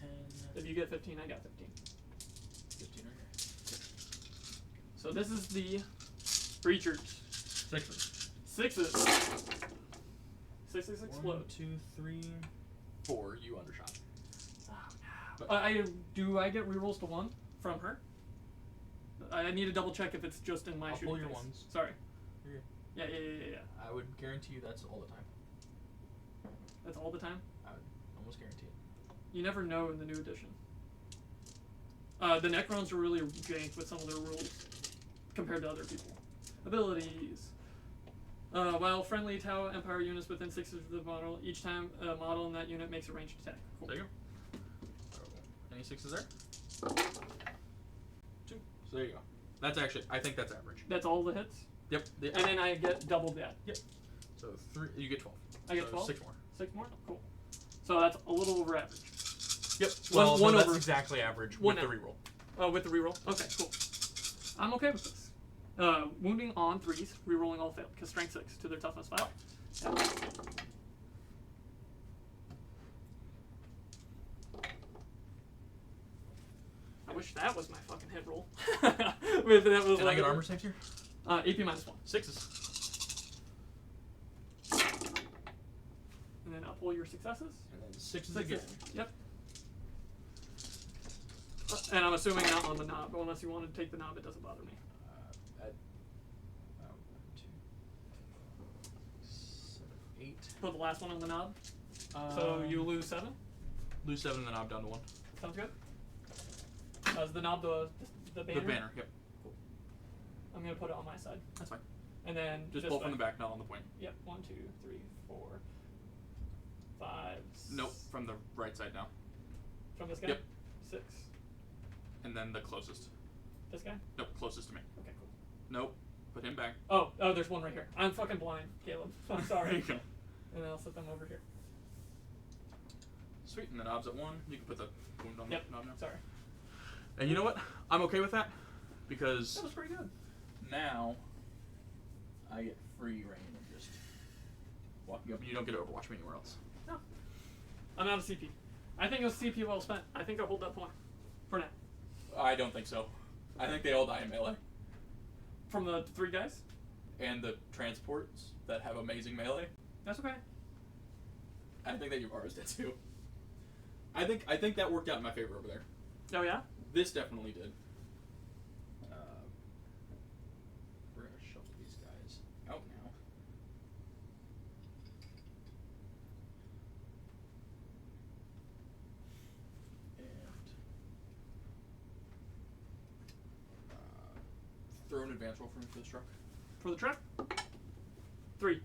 C: 10,
B: If you get 15, I got 15.
C: 15 right here.
B: So this is the Breachers.
C: 6s.
B: Sixes. 6 explode.
C: 1, 2, 3, 4. You undershot.
B: Oh, no.
C: But-
B: Do I get rerolls to 1 from her? I need to double check if it's just in my
C: I'll
B: shooting
C: pull your
B: phase.
C: ones.
B: Sorry.
C: You're good.
B: Yeah.
C: I would guarantee you that's all the time.
B: That's all the time?
C: I would almost guarantee it.
B: You never know in the new edition. The Necrons are really jank with some of their rules compared to other people. Abilities. While friendly Tau Empire units within 6 of the model, each time a model in that unit makes a ranged attack. Cool.
C: There you go. Any 6s there? 2. So there you go. That's actually, I think that's average.
B: That's all the hits?
C: Yep.
B: And then I get double that.
C: Yep. So 3, you get 12.
B: I get
C: So
B: 12?
C: 6 more.
B: 6 more? Cool. So that's a little over average.
C: Yep.
B: One-
C: Well,
B: one
C: no, that's
B: over.
C: exactly average
B: One
C: with the
B: out.
C: reroll.
B: Oh, with the reroll? Okay, cool. I'm okay with this. Wounding on 3s, rerolling all failed, because strength 6 to their toughness 5. Yeah. I wish that was my fucking hit roll. With that was
C: Can I get armor saves here?
B: AP minus 1.
C: 6s.
B: And then up all your successes.
C: And then 6s
B: Sixes.
C: again.
B: Yep. And I'm assuming not on the knob, but unless you want to take the knob, it doesn't bother me.
C: At, 1, 2, 7, 8.
B: Put the last one on the knob. So you lose 7.
C: Lose 7 and then knob down to 1.
B: Sounds good. Is the knob the banner?
C: The banner, yep.
B: I'm gonna put it on my side.
C: That's fine.
B: And then
C: Just
B: this
C: pull
B: way.
C: from the back, not on the point.
B: Yep. 1, 2, 3, 4, 5.
C: Nope, from the right side now.
B: From this guy.
C: Yep.
B: 6.
C: And then the closest.
B: This guy.
C: Nope, closest to me.
B: Okay, cool.
C: Nope, put him back.
B: Oh, there's one right here. I'm fucking blind, Caleb. I'm
C: There
B: sorry.
C: you go.
B: And then I'll set them over here.
C: Sweet, and the knob's at 1. You can put the wound on
B: Yep.
C: the knob now.
B: Sorry.
C: And you know what? I'm okay with that because
B: That was pretty good.
C: now I get free reign of just walking up. You don't get to overwatch me anywhere else.
B: No. I'm out of CP. I think it was CP well spent. I think I'll hold that point. For now.
C: I don't think so. I think they all die in melee.
B: From the 3 guys?
C: And the transports that have amazing melee.
B: That's okay.
C: I think that Yavaris did too. I think that worked out in my favor over there.
B: Oh yeah?
C: This definitely did. We're gonna shuffle these guys out now. And throw an advance roll for me for this truck.
B: For the truck? 3.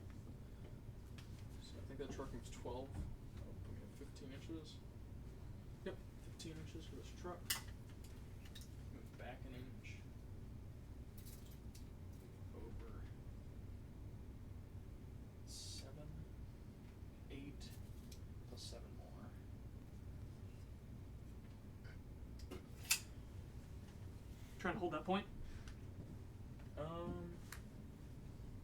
C: So I think that truck moves 12. That'll put me at 15 inches. Yep, 15 inches for this truck. Move back an inch. Over 7, 8, plus 7 more.
B: Trying to hold that point.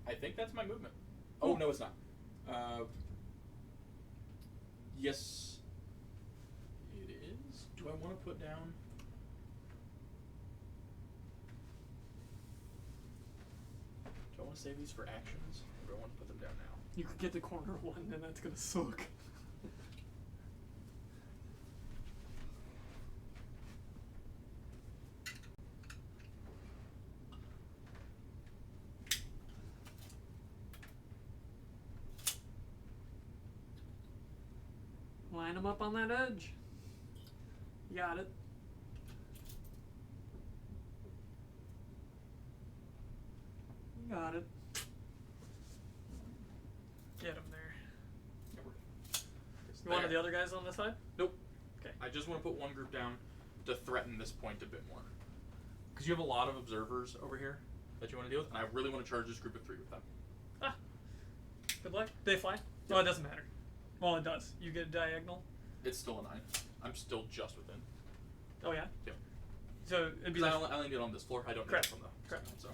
C: I think that's my movement. Oh, no, it's not. Yes, it is. Do I want to put down? Do I want to save these for actions, or do I want to put them down now?
B: You could get the corner one, and that's gonna suck. Line them up on that edge. You got it. You got it. Get him there.
C: Yeah, we're good. It's
B: You wanted
C: there.
B: the other guys on this side?
C: Nope.
B: Okay.
C: I just want to put one group down to threaten this point a bit more. Because you have a lot of observers over here that you want to deal with, and I really want to charge this group of 3 with them.
B: Ah. Good luck. They fly? Oh, it doesn't matter. Well, it does. You get a diagonal.
C: It's still a 9. I'm still just within.
B: Oh yeah.
A: Yep.
B: So it'd be
A: Because
B: like
A: I only did it on this floor. I don't know
B: Correct.
A: from the
B: Correct.
A: So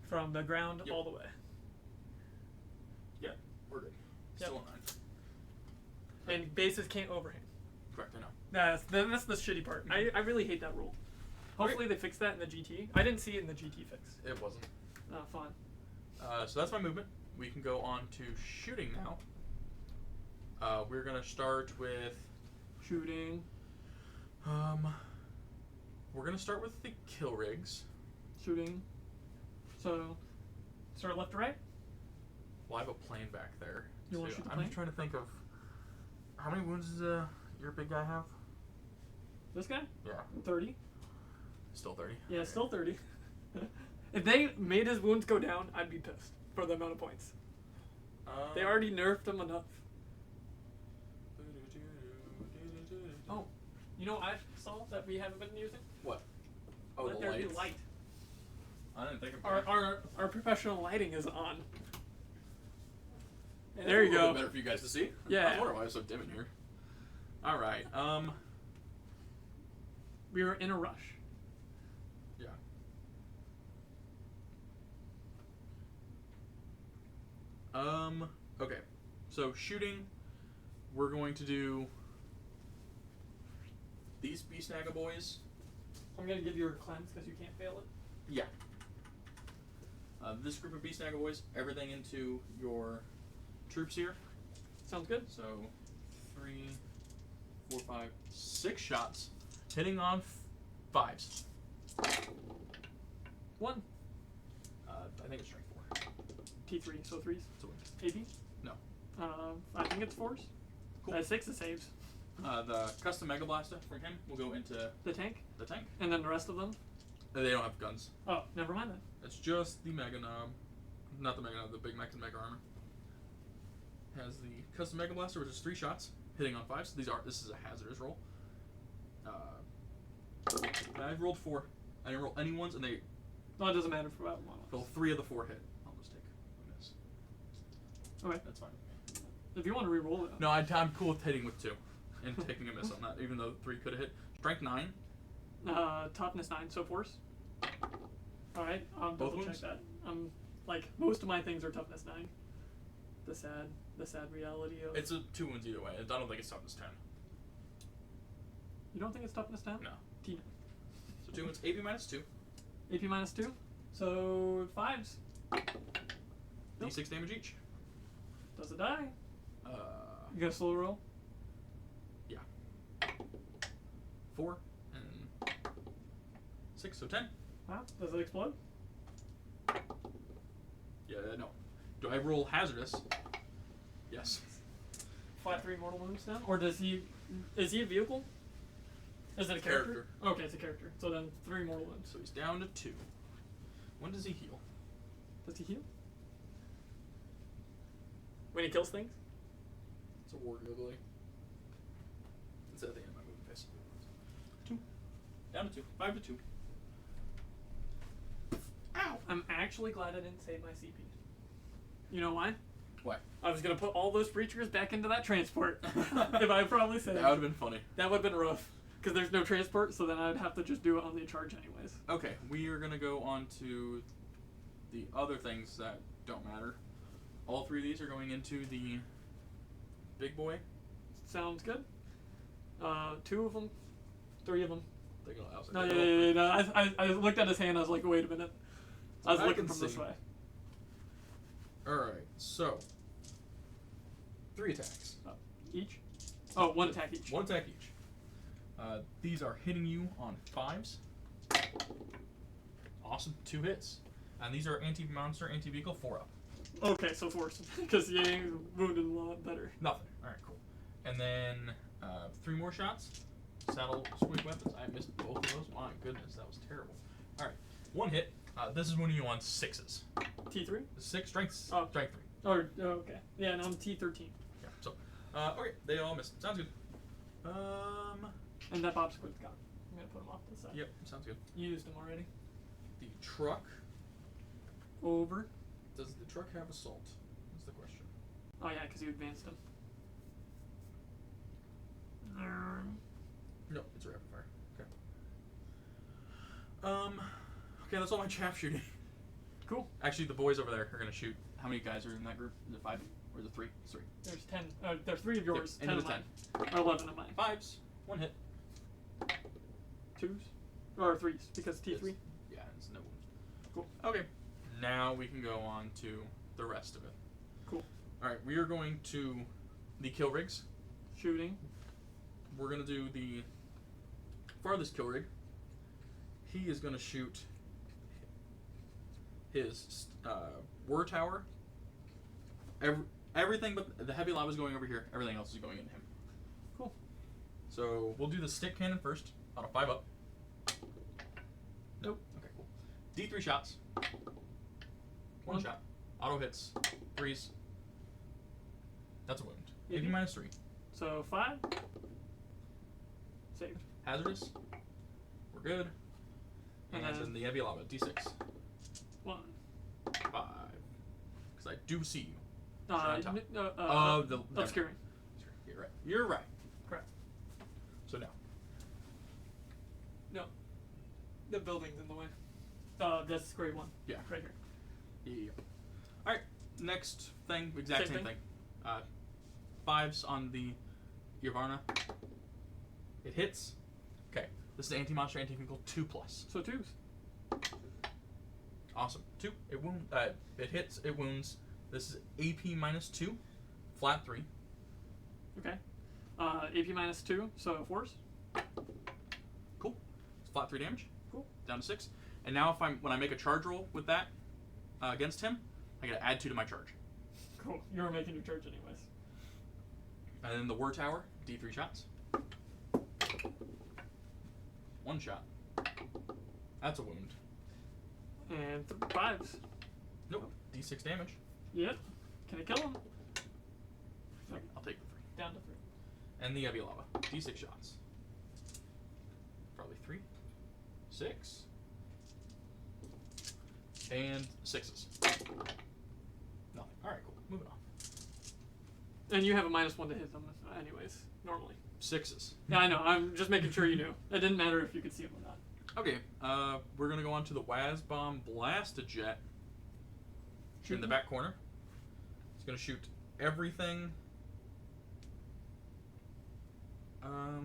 B: from the ground
A: Yep.
B: all the way.
A: yeah, we're good.
B: Yep.
A: Still a 9.
B: And bases can't overhang.
A: Correct. I know.
B: That's the shitty part. I really hate that rule. Hopefully they fix that in the GT. I didn't see it in the GT fix.
A: It wasn't.
B: Oh, fun.
A: So that's my movement. We can go on to shooting now. We're gonna start with.
B: Shooting.
A: We're gonna start with the kill rigs.
B: Shooting. So, start left to right?
A: Well, I have a plane back there.
B: You wanna
A: too.
B: shoot the
A: I'm
B: plane?
A: just trying to think of how many wounds does your big guy have?
B: This guy?
A: Yeah,
B: 30.
A: still 30.
B: Yeah,
A: Okay.
B: still 30. If they made his wounds go down, I'd be pissed for the amount of points. They already nerfed him enough. Oh, you know what I saw that we haven't been using?
A: What? Oh,
B: Let
A: the
B: there be
A: lights.
B: light.
A: I didn't think about it.
B: Our professional lighting is on.
A: Yeah,
B: There you
A: it's a little
B: go.
A: bit better for you guys to see.
B: Yeah.
A: I was wondering why it's so dim in here. All right.
B: We were in a rush.
A: Yeah. Okay. So shooting, we're going to do these Beast Naga boys.
B: I'm gonna give you a cleanse because you can't fail it.
A: Yeah. This group of Beast Naga boys, everything into your troops here.
B: Sounds good.
A: So 3, 4, 5, 6 shots, hitting on 5s.
B: 1.
A: I think it's strength 4.
B: T3, so 3s.
A: It's a win.
B: AP?
A: No.
B: I think it's 4s.
A: Cool.
B: 6 is saves.
A: The custom Mega Blaster from him will go into
B: The tank?
A: the tank.
B: And then the rest of them?
A: They don't have guns.
B: Oh, never mind then.
A: It's just the Mega Knob. Not the Mega Knob, the Big Mech and Mega Armor. Has the custom Mega Blaster, which is 3 shots, hitting on 5s. This is a hazardous roll. I've rolled 4. I didn't roll any ones, and they
B: No, it doesn't matter for that one.
A: roll 3 of the 4 hit. I'll just take a miss.
B: Okay.
A: That's fine.
B: If you want to re-roll it.
A: No, I'm cool with hitting with 2 and taking a miss on that, even though 3 could have hit. Strength 9.
B: Toughness 9, so 4s. Alright, I'll
A: Both
B: double check
A: wounds?
B: that. Like, most of my things are toughness 9. The sad reality of...
A: It's a 2 wounds either way. I don't think it's toughness 10.
B: You don't think it's toughness 10?
A: No.
B: T9.
A: So 2 wounds, AP minus 2.
B: AP minus 2. So 5s. Nope.
A: D6 damage each.
B: Does it die?
A: Uh,
B: You got a slow roll?
A: yeah. 4 and 6, so 10.
B: Wow. Does it explode?
A: Yeah, no. Do I roll hazardous? Yes.
B: Flat 3 mortal wounds now? Or does he... Is he a vehicle? Is it a character? Okay, it's a character. So then 3 mortal wounds.
A: So he's down to 2. When does he heal?
B: Does he heal? When he kills things?
A: It's a war googly. It's at the end of my moving face. 2. Down to 2. 5 to 2. Ow!
B: I'm actually glad I didn't save my CP. You know why?
A: Why?
B: I was gonna put all those breachers back into that transport. If I probably saved.
A: That would have been funny.
B: That would have been rough. Because there's no transport, so then I'd have to just do it on the charge anyways.
A: Okay, we are gonna go on to the other things that don't matter. All 3 of these are going into the big boy.
B: Sounds good. 2 of them. 3 of them.
A: I was
B: No,
A: like,
B: yeah. No, I looked at his hand, I was like, wait a minute. I was
A: I
B: looking
A: can
B: from this
A: see.
B: way.
A: Alright, so 3 attacks.
B: Each? Oh, 1 attack each.
A: 1 attack each. These are hitting you on 5s. Awesome. 2 hits. And these are anti-monster, anti-vehicle, 4 up.
B: Okay, so 4s. Because you ain't wounded a lot better.
A: Nothing. Alright, cool. And then 3 more shots. Saddle squeak weapons. I missed both of those. My goodness, that was terrible. Alright, 1 hit. This is wounding you on 6s.
B: T3?
A: 6 strengths.
B: Oh.
A: Strength 3.
B: Okay. Yeah, and I'm T13.
A: Yeah, so, okay, they all missed. Sounds good.
B: And that Bob Squid's gone. I'm gonna put him off to the side.
A: Yep, sounds good.
B: You used him already.
A: The truck.
B: Over.
A: Does the truck have assault? That's the question.
B: Oh yeah, because you advanced him.
A: No, it's a rapid fire. Okay.
C: Okay, that's all my chaff shooting.
B: Cool.
C: Actually, the boys over there are gonna shoot. How many guys are in that group? Is it 5 or is it 3? It's 3.
B: There's 10. There's 3 of yours.
C: Yep,
B: 10 of
C: into the
B: mine. Or 11 of mine.
C: 5s. 1 hit.
B: 2s or 3s because T3.
C: Yes. Yeah, it's no wound.
B: Cool.
C: Okay. Now we can go on to the rest of it.
B: Cool.
C: All right, we are going to the kill rigs.
B: Shooting.
C: We're gonna do the farthest kill rig. He is gonna shoot his war tower. Everything but the heavy lava is going over here. Everything else is going into him.
B: Cool.
C: So we'll do the stick cannon first. On a 5 up.
B: Nope.
C: Okay, cool. D3 shots. 1 shot. Auto hits. 3s. That's a wound.
B: Mhm.
C: AP minus 3.
B: So 5. Saved.
C: Hazardous. We're good.
B: And
C: And
B: then-
C: then the heavy lava. D6.
B: 1.
C: 5. Because I do see you.
B: Uh,
C: top.
B: the obscuring.
C: You're right. You're right.
B: Correct.
C: So now.
B: No. The building's in the way. This grade 1.
C: Yeah.
B: Right here.
C: Yep. Alright. Next thing. Exact
B: Same
C: same
B: thing.
C: thing. 5s on the Yavarna. It hits. Okay. This is anti-monster, anti-vehicle 2+.
B: So 2s.
C: Awesome. 2. It wound. It hits. It wounds. This is AP minus 2. Flat 3.
B: Okay. AP minus 2. So 4s.
C: Cool. It's flat 3 damage.
B: Cool.
C: Down to 6. And now when I make a charge roll with that against him, I gotta add 2 to my charge.
B: Cool. You were making your charge anyways.
C: And then the war tower. D3 shots. 1 shot. That's a wound.
B: And 5s.
C: Nope. D6 damage.
B: Yep. Can I kill him? Okay.
C: I'll take the 3.
B: Down to 3.
C: And the heavy lava. D6 shots. Probably 3. 6. And 6s. Nothing. Alright, cool. Moving on.
B: And you have a -1 to hit them, anyways, normally.
C: 6s.
B: Yeah, I know. I'm just making sure you knew. It didn't matter if you could see them or not.
C: Okay, we're gonna go on to the Wazbomb Blast-A-Jet in the back corner. It's gonna shoot everything. How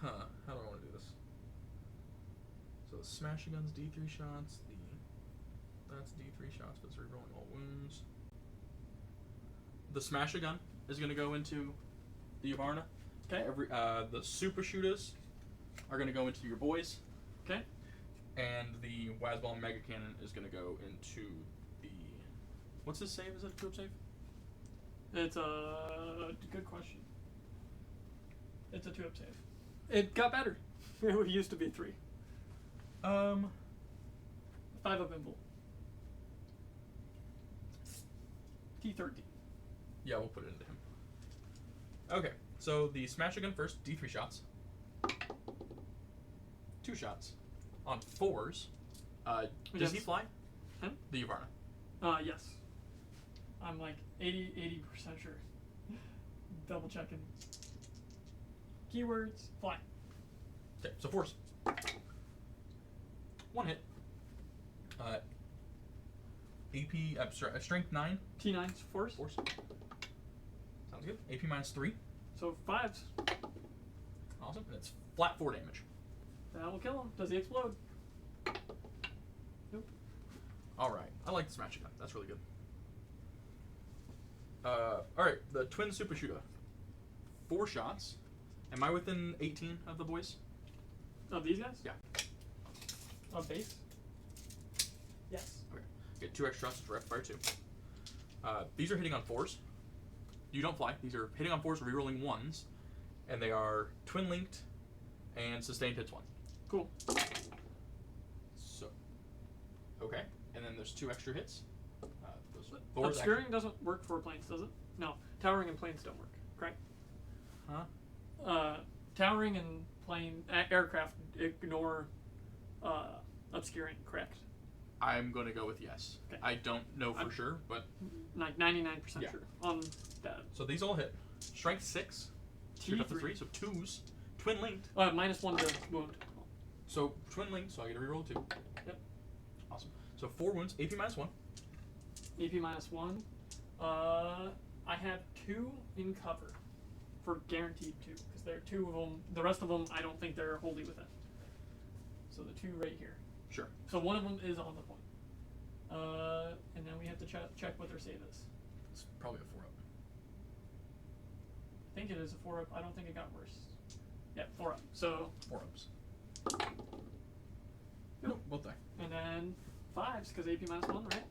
C: do I want to do this? So the Smashing Gun's D3 shots. That's D3 shots, but it's rerolling all wounds. The Smasher Gun is gonna go into the Yavarna.
B: Okay.
C: The Super Shooters are gonna go into your boys.
B: Okay.
C: And the Wazball Mega Cannon is going to go into the... What's this save? Is it a 2-up save?
B: It's a good question. It's a 2-up save. It got better. It used to be 3. 5-up invul. T13.
C: Yeah, we'll put it into him. Okay, so the Smasher Gun first, D3 shots. 2 shots. On 4s. Does he
B: Yes.
C: fly?
B: Him?
C: The Yavarna.
B: Yes. I'm like 80% sure. Double checking. Keywords, fly.
C: Okay, so 4s. 1 hit. AP, strength 9.
B: T9's force.
C: 4s. Sounds good. AP minus 3.
B: So 5s.
C: Awesome. And it's flat 4 damage.
B: That will kill him. Does he explode? Nope.
C: Alright. I like the Smasher Gun. That's really good. Alright. The Twin Super Shooter. 4 shots. Am I within 18 of the boys?
B: Of these guys?
C: Yeah.
B: Of base? Yes.
C: Okay. Get 2 extra shots for fire 2. These are hitting on 4s. You don't fly. These are hitting on 4s, rerolling 1s. And they are twin linked and sustained hits 1.
B: Cool.
C: So. Okay. And then there's 2 extra hits. Those
B: Obscuring doesn't work for planes, does it? No. Towering and planes don't work, correct?
C: Huh?
B: Towering and plane aircraft ignore obscuring, correct?
C: I'm going to go with yes.
B: Okay.
C: I don't know for sure, but...
B: Like 99%
C: Yeah.
B: sure on that.
C: So these all hit. Strength 6. Shoot up to
B: T3.
C: 3, so 2s. Twin linked.
B: -1 to wound.
C: So twin link, so I get to reroll 2.
B: Yep.
C: Awesome. So 4 wounds, AP -1.
B: AP -1. I have 2 in cover for guaranteed 2 because there are 2 of them. The rest of them, I don't think they're wholly within. So the 2 right here.
C: Sure.
B: So one of them is on the point. And then we have to check what their save is.
C: It's probably a 4 up.
B: I think it is a 4 up. I don't think it got worse. Yeah, 4 up. So
C: 4 ups. Nope, both die.
B: and then 5s because AP -1, right?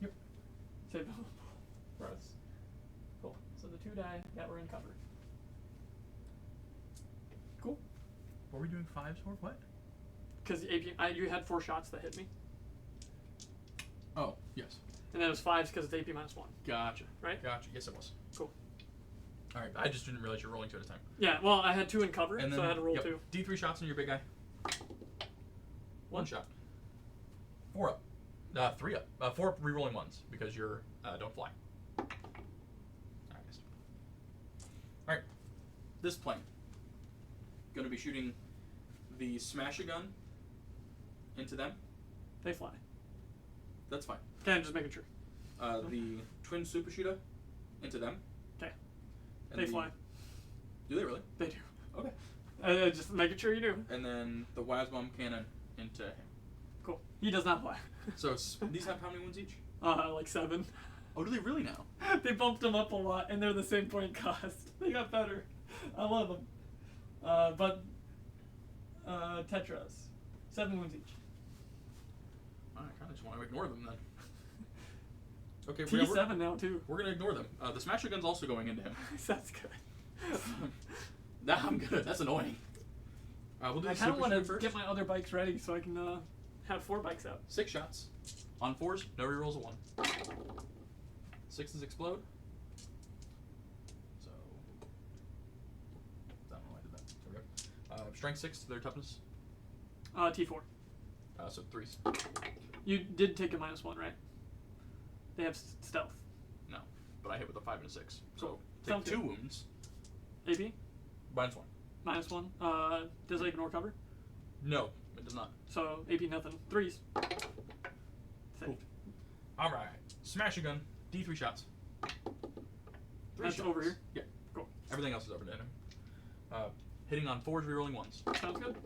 C: Yep.
B: Save for us. Cool. So the 2 die that were in cover. Cool.
C: What were we doing 5s for? What?
B: Because you had 4 shots that hit me,
C: Oh, yes.
B: and then it was 5s because it's AP -1.
C: Gotcha.
B: Right?
C: Gotcha. Yes, it was.
B: Cool.
C: All right. I just didn't realize you were rolling 2 at a time.
B: Yeah. Well, I had 2 in cover,
C: And then,
B: so I had to roll
C: yep,
B: 2.
C: D3 shots on your big guy. 1 shot. 4 up. 3 up. 4 up rerolling 1s because you're don't fly. Alright. Alright. This plane. Gonna be shooting the smash-a-gun into them.
B: They fly.
C: That's fine.
B: Okay, I'm just making sure.
C: The twin super shooter into them.
B: Okay.
C: And
B: They
C: the-
B: fly.
C: Do they really?
B: They do.
C: Okay.
B: Just making sure you do.
C: And then the Wazbomb cannon into him.
B: Cool. He does not fly.
C: So these have how many wounds each?
B: Like 7.
C: Oh, do they really now?
B: They bumped them up a lot, and they're the same point cost. They got better. I love them. Tetras. 7 wounds each.
C: I kind of just want to ignore them then. Okay,
B: T7 now, too.
C: we're gonna ignore them. The smasher gun's also going into him.
B: That's good.
C: Nah, I'm good. That's annoying. We'll do
B: I
C: the
B: kind of
C: super
B: want
C: shooter
B: to
C: first.
B: get my other bikes ready so I can have 4 bikes out.
C: 6 shots. On 4s, no rerolls of 1. 6s explode. So I don't know why I did that. There we go. Strength 6 to their toughness.
B: T4.
C: So 3s.
B: You did take a -1, right? They have stealth.
C: No, but I hit with a 5 and a 6. So
B: Cool.
C: take
B: Sounds
C: 2
B: good.
C: wounds.
B: AP?
C: -1.
B: -1. Does it ignore cover?
C: No, it does not.
B: So AP nothing. 3s.
C: Cool. All right. Smash a gun. D3 shots. 3
B: That's
C: shots.
B: over here?
C: Yeah.
B: Cool.
C: Everything else is over to him. Hitting on 4s, rerolling 1s.
B: Sounds good.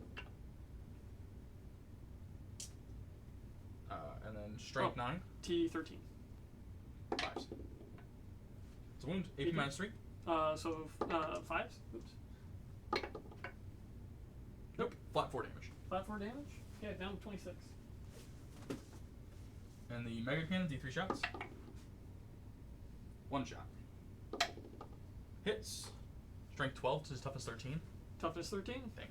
C: And then strength 9.
B: T13.
C: 5s. It's a wound. AP -3.
B: So 5s. Oops.
C: Nope. Flat 4 damage.
B: Flat 4 damage? Okay, down to 26.
C: And the mega cannon, D3 shots. 1 shot. Hits. Strength 12 to his toughness 13.
B: Toughness 13?
C: Thing.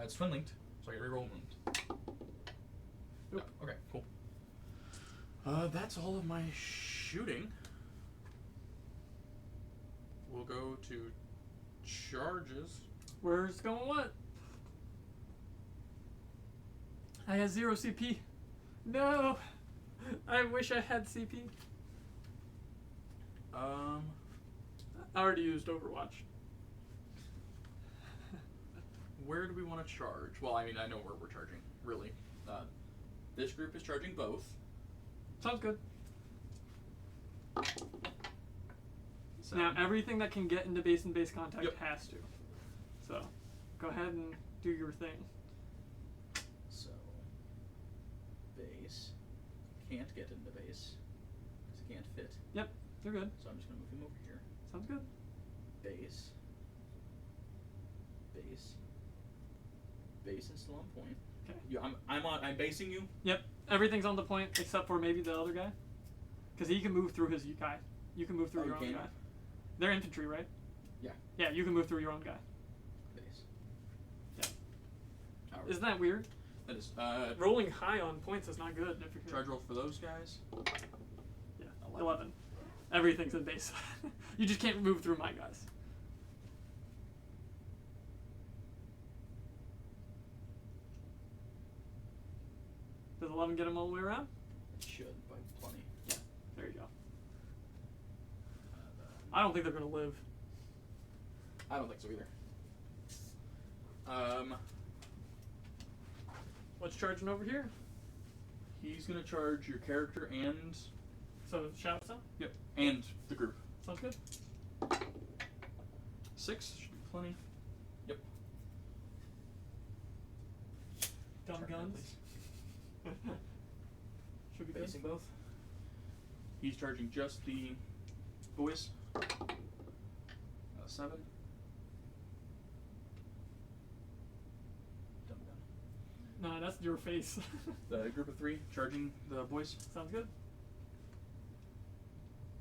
C: It's twin linked, so I get reroll wound.
B: Nope.
C: Yeah, okay, cool. That's all of my shooting. We'll go to charges.
B: Where's going what? I had 0 CP. No! I wish I had CP. I already used Overwatch.
C: Where do we want to charge? Well, I mean, I know where we're charging, really. This group is charging both.
B: Sounds good.
C: So,
B: Now, everything that can get into base and base contact
C: Yep.
B: has to. So, go ahead and do your thing.
C: So, base. Can't get into base. Because it can't fit.
B: Yep, you're good.
C: So I'm just going to move him over here.
B: Sounds good.
C: Base. Base. Base is still on point.
B: Okay.
C: I'm basing you.
B: Yep, everything's on the point except for maybe the other guy. Because he can move through his guy. You can move through your own
C: can?
B: guy. They're infantry, right?
C: Yeah.
B: Yeah, you can move through your own guy.
C: Base.
B: Yeah.
C: Alright.
B: Isn't that weird?
C: That is.
B: Rolling high on points is not good if you're
C: Charge roll for those guys.
B: Yeah, 11. Everything's in base. You just can't move through my guys. Does 11 get him all the way around?
C: It should by plenty.
B: Yeah, there you go. I don't think they're going to live.
C: I don't think so either.
B: What's charging over here?
C: He's gonna charge your character and
B: So shout some.
C: and the group.
B: Sounds good.
C: 6 should be plenty. Yep.
B: Dumb
C: Charge that,
B: guns.
C: please.
B: Should be good.
C: Facing both. He's charging just the boys. 7. Dumb gun.
B: Nah, that's your face.
C: The group of 3 charging the boys.
B: Sounds good.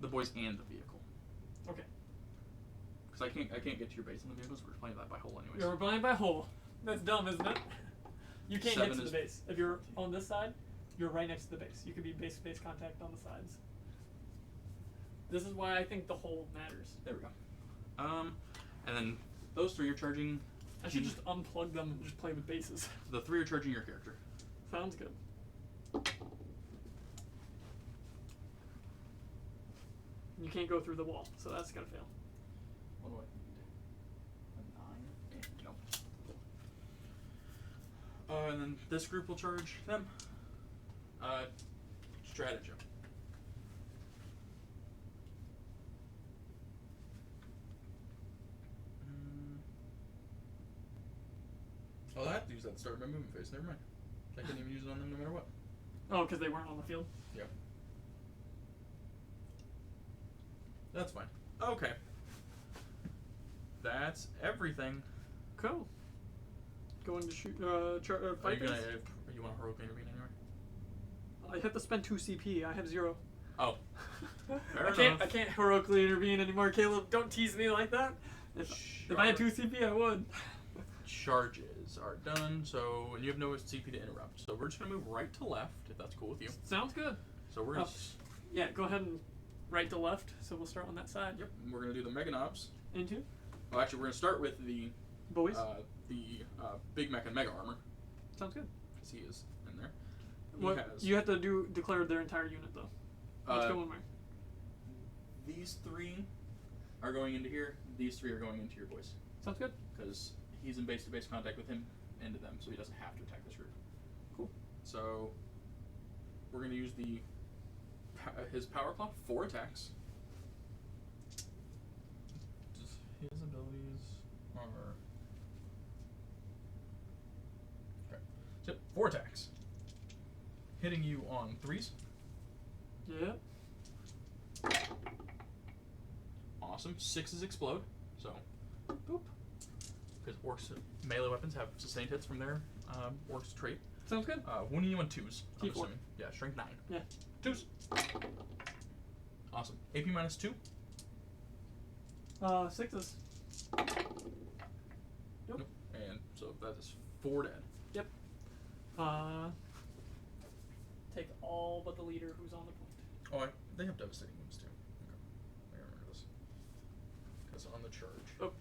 C: The boys and the vehicle.
B: Okay.
C: Because I can't get to your base on the vehicles. We're playing that by hole anyways.
B: You're blind by hole. That's dumb, isn't it? You can't
C: 7
B: get to the
C: is-
B: base. If you're on this side, you're right next to the base. You could be base contact on the sides. This is why I think the hole matters.
C: There we go. And then those 3 are charging.
B: I should just unplug them and just play with bases.
C: The 3 are charging your character.
B: Sounds good. You can't go through the wall, so that's gonna fail.
C: What do I need? A 9 and no. And then this group will charge them. Stratagem. Oh, I have to use that to start my movement phase. Never mind. I couldn't even use it on them no matter what.
B: Oh, because they weren't on the field?
C: Yeah. That's fine. Okay. That's everything.
B: Cool. Going to shoot,
C: Are
B: fight
C: you gonna?
B: base?
C: You want to heroic intervene anywhere?
B: I have to spend 2 CP. I have 0.
C: Oh. Fair
B: I
C: enough.
B: can't heroically intervene anymore, Caleb. Don't tease me like that. If I had 2 CP, I would.
C: Charges are done, so and you have no CP to interrupt. So we're just gonna move right to left, if that's cool with you.
B: Sounds good.
C: So we're gonna.
B: Yeah, go ahead and right to left. So we'll start on that side.
C: Yep. We're gonna do the Mega Knobs.
B: Into
C: Well, actually, we're gonna start with the
B: boys.
C: Big Mech and Mega Armor,
B: Sounds good.
C: because he is in there. He
B: What
C: has
B: you have to declare their entire unit though. Let's go one more.
C: these 3 are going into here. These 3 are going into your boys,
B: Sounds good.
C: because he's in base-to-base contact with him into them, so he doesn't have to attack this group.
B: Cool.
C: So we're gonna use his power claw, 4 attacks. His abilities are okay. So 4 attacks, hitting you on 3s.
B: Yeah.
C: Awesome. 6s explode. So, boop. Because Orks melee weapons have sustained hits from their Orks trait.
B: Sounds good.
C: Wounding you on 2s. I'm
B: T4.
C: assuming. Yeah, strength 9.
B: Yeah.
C: 2s. Awesome. AP minus 2.
B: 6s. Nope.
C: And so that is 4 dead.
B: Yep. Take all but the leader who's on the point.
C: Oh, they have devastating wounds too. Okay. I remember this. Because on the charge.
B: Oh.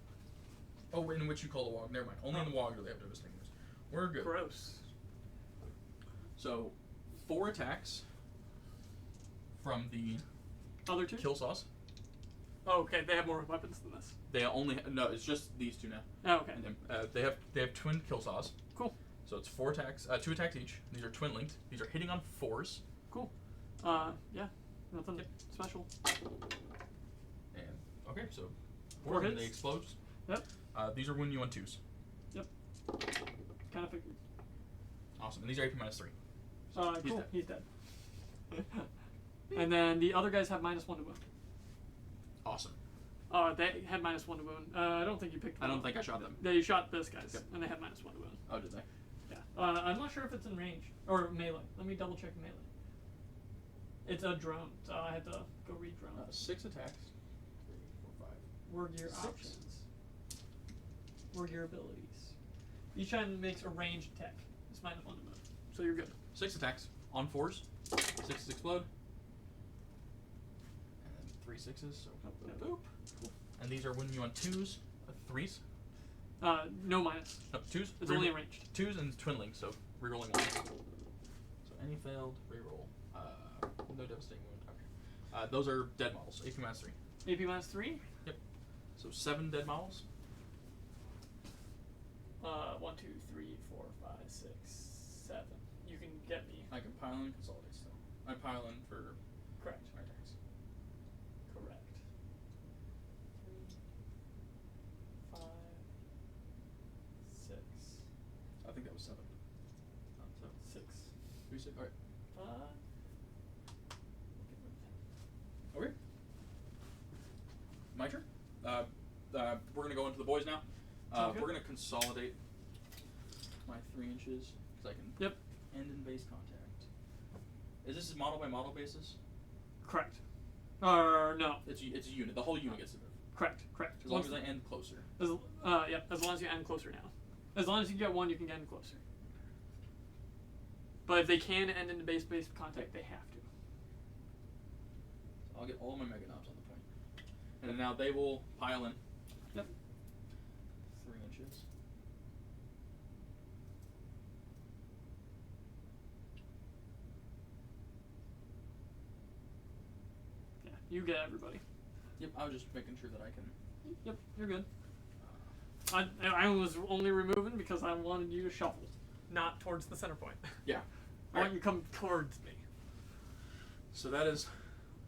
C: Oh, in which you call the Wog. Never mind. Only in the Wog do they have devastating wounds. We're good.
B: Gross.
C: So, 4 attacks from the
B: Other 2?
C: kill saws.
B: Oh, okay. They have more weapons than this.
C: They only no. It's just these 2 now.
B: Oh, okay.
C: And then, they have twin kill saws.
B: Cool.
C: So it's 4 attacks, 2 attacks each. These are twin linked. These are hitting on 4s.
B: Cool. Yeah. Nothing special.
C: And okay, so
B: 4
C: and
B: hits.
C: they explode.
B: Yep.
C: These are wounding you on 2s.
B: Yep. Kind of figured.
C: Awesome. And these are AP minus 3. He's
B: Cool.
C: dead.
B: He's dead. And then the other guys have -1 to wound.
C: Awesome.
B: They had -1 to wound. I don't think you picked them
C: I don't
B: up.
C: think I shot them.
B: They shot this guys,
C: Yep.
B: and they had -1 to wound.
C: Oh, did they?
B: Yeah. I'm not sure if it's in range or melee. Let me double check melee. It's a drone, so I had to go read drone.
C: 6 attacks. 3, 4, 5.
B: War gear
C: 6.
B: options. War gear abilities. Each time makes a ranged attack. It's -1 to move, so you're good.
C: 6 attacks on 4s. 6s explode. And then 3 6s. So
B: Yeah.
C: boop. Cool. And these are wounding you on 2s, 3s.
B: No minus.
C: No, 2s.
B: It's only ranged.
C: 2s and twin links, so rerolling 1. So any failed, reroll. No devastating wound. Okay. Those are dead models. AP minus 3.
B: AP -3.
C: Yep. So 7 dead models.
B: 1, 2, 3, 4, 5, 6, 7. You can get me.
C: I can pile in and consolidate still. I pile in for
B: Correct.
C: my attacks.
B: Correct. 3, 5, 6,
C: I think that was 7.
B: 6.
C: 3, 6. All right. Okay. My turn. We're gonna go into the boys now.
B: Sounds good.
C: We're gonna consolidate my 3 inches because I can.
B: Yep.
C: End in base contact. Is this model by model basis?
B: Correct. Or no.
C: It's a unit. The whole unit gets to move.
B: Correct.
C: As long as I end closer.
B: Yep. As long as you end closer now. As long as you get 1, you can get in closer. But if they can end into base contact, they have to.
C: So I'll get all my mega knobs on the point. And then now they will pile in.
B: Yep.
C: 3 inches.
B: Yeah, you get everybody.
C: Yep, I was just making sure that I can.
B: Yep, you're good. I was only removing because I wanted you to shuffle, not towards the center point.
C: Yeah.
B: I want you to come towards me.
C: So that is.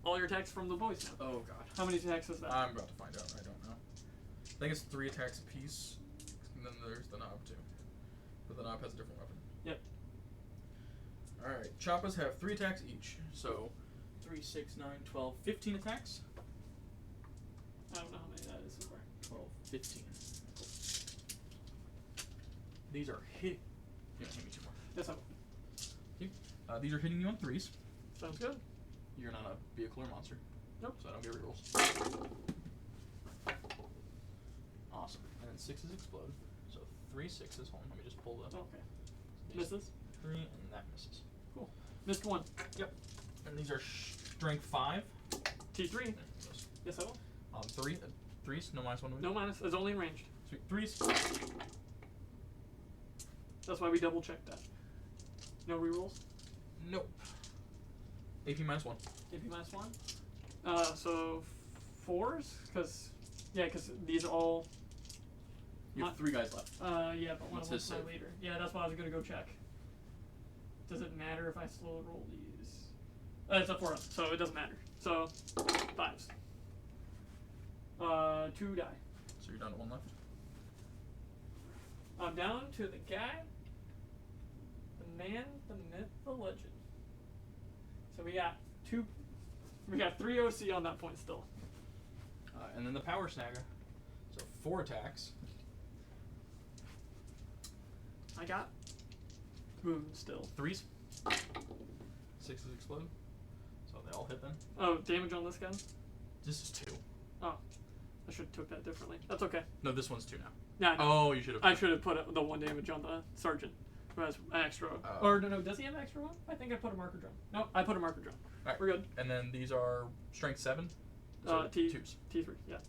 B: All your attacks from the boys now.
C: Oh god.
B: How many attacks is that?
C: I'm about to find out. I don't know. I think it's 3 attacks apiece, and then there's the knob too. But the knob has a different weapon.
B: Yep.
C: All right. Choppas have 3 attacks each. So 3, 6, 9, 12, 15 attacks.
B: I don't know how many that is so far.
C: 12, 15. These are hit. Yeah, hit me 2 more.
B: Yes, I will.
C: These are hitting you on 3s.
B: Sounds good.
C: You're not a vehicle or monster.
B: Nope.
C: So I don't get rerolls. Awesome. And then 6s explode. So 3 6s. Hold on, let me just pull the.
B: Okay. Misses?
C: 3 and that misses.
B: Cool. Missed 1.
C: Yep. And these are strength 5.
B: T3. Yes, I will.
C: 3. 3s. No -1 to
B: No minus. It's only in ranged.
C: Sweet. 3s.
B: That's why we double checked that. No rerolls?
C: Nope. AP -1.
B: AP -1. So 4s? Because these all.
C: You have 3 guys left.
B: Yeah, but one
C: What's
B: of them's
C: his
B: my
C: save?
B: leader. Yeah, that's why I was gonna go check. Does it matter if I slow roll these? It's a 4, so it doesn't matter. So 5s. 2 die.
C: So you're down to 1 left.
B: I'm down to the guy, the man, the myth, the legend. So we got 3 OC on that point still.
C: And then the power snagger. So 4 attacks.
B: I got wounds still.
C: 3s. 6s explode. So they all hit then.
B: Oh, damage on this gun?
C: This is 2.
B: Oh, I should have took that differently. That's okay.
C: No, this one's 2 now.
B: Yeah, I know.
C: Oh, you should have.
B: I should have put the 1 damage on the sergeant, who has an extra. Or no, does he have an extra 1? I think I put a marker drum. No, I put a marker drum.
C: Alright.
B: We're good.
C: And then these are strength 7. So
B: T2s.
C: 2s.
B: T3, yeah.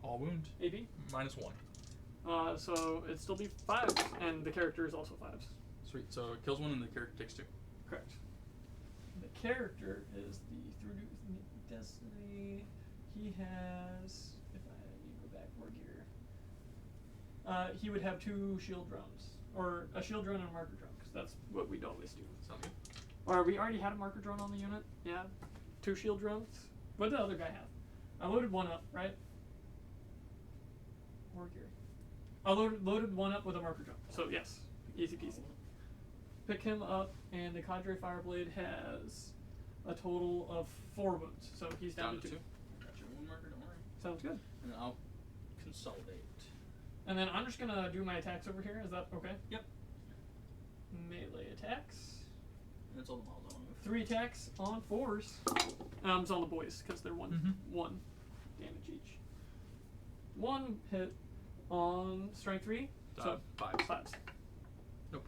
C: All wound.
B: AB?
C: -1.
B: So it'd still be 5s, and the character is also 5s.
C: Sweet. So it kills 1 and the character takes 2.
B: Correct. The character is the Through Destiny. He has, if I need to go back more gear, he would have 2 shield drones, or a shield drone and a marker drone, because that's what we'd always do.
C: Sounds good.
B: Or we already had a marker drone on the unit. Yeah, 2 shield drones. What did the other guy have? I loaded 1 up, right? More gear. I loaded 1 up with a marker drone. So yes, easy peasy. Pick him up, and the Cadre Fireblade has a total of 4 wounds. So he's down to 2.
C: Got your wound marker, don't worry.
B: Sounds good.
C: And then I'll consolidate.
B: And then I'm just gonna do my attacks over here. Is that okay?
C: Yep.
B: Melee attacks.
C: And that's all the models I want to move.
B: 3 attacks on 4s. It's on the boys because they're 1 damage each. 1 hit on strength 3. So
C: 5s.
B: 5s.
C: Nope.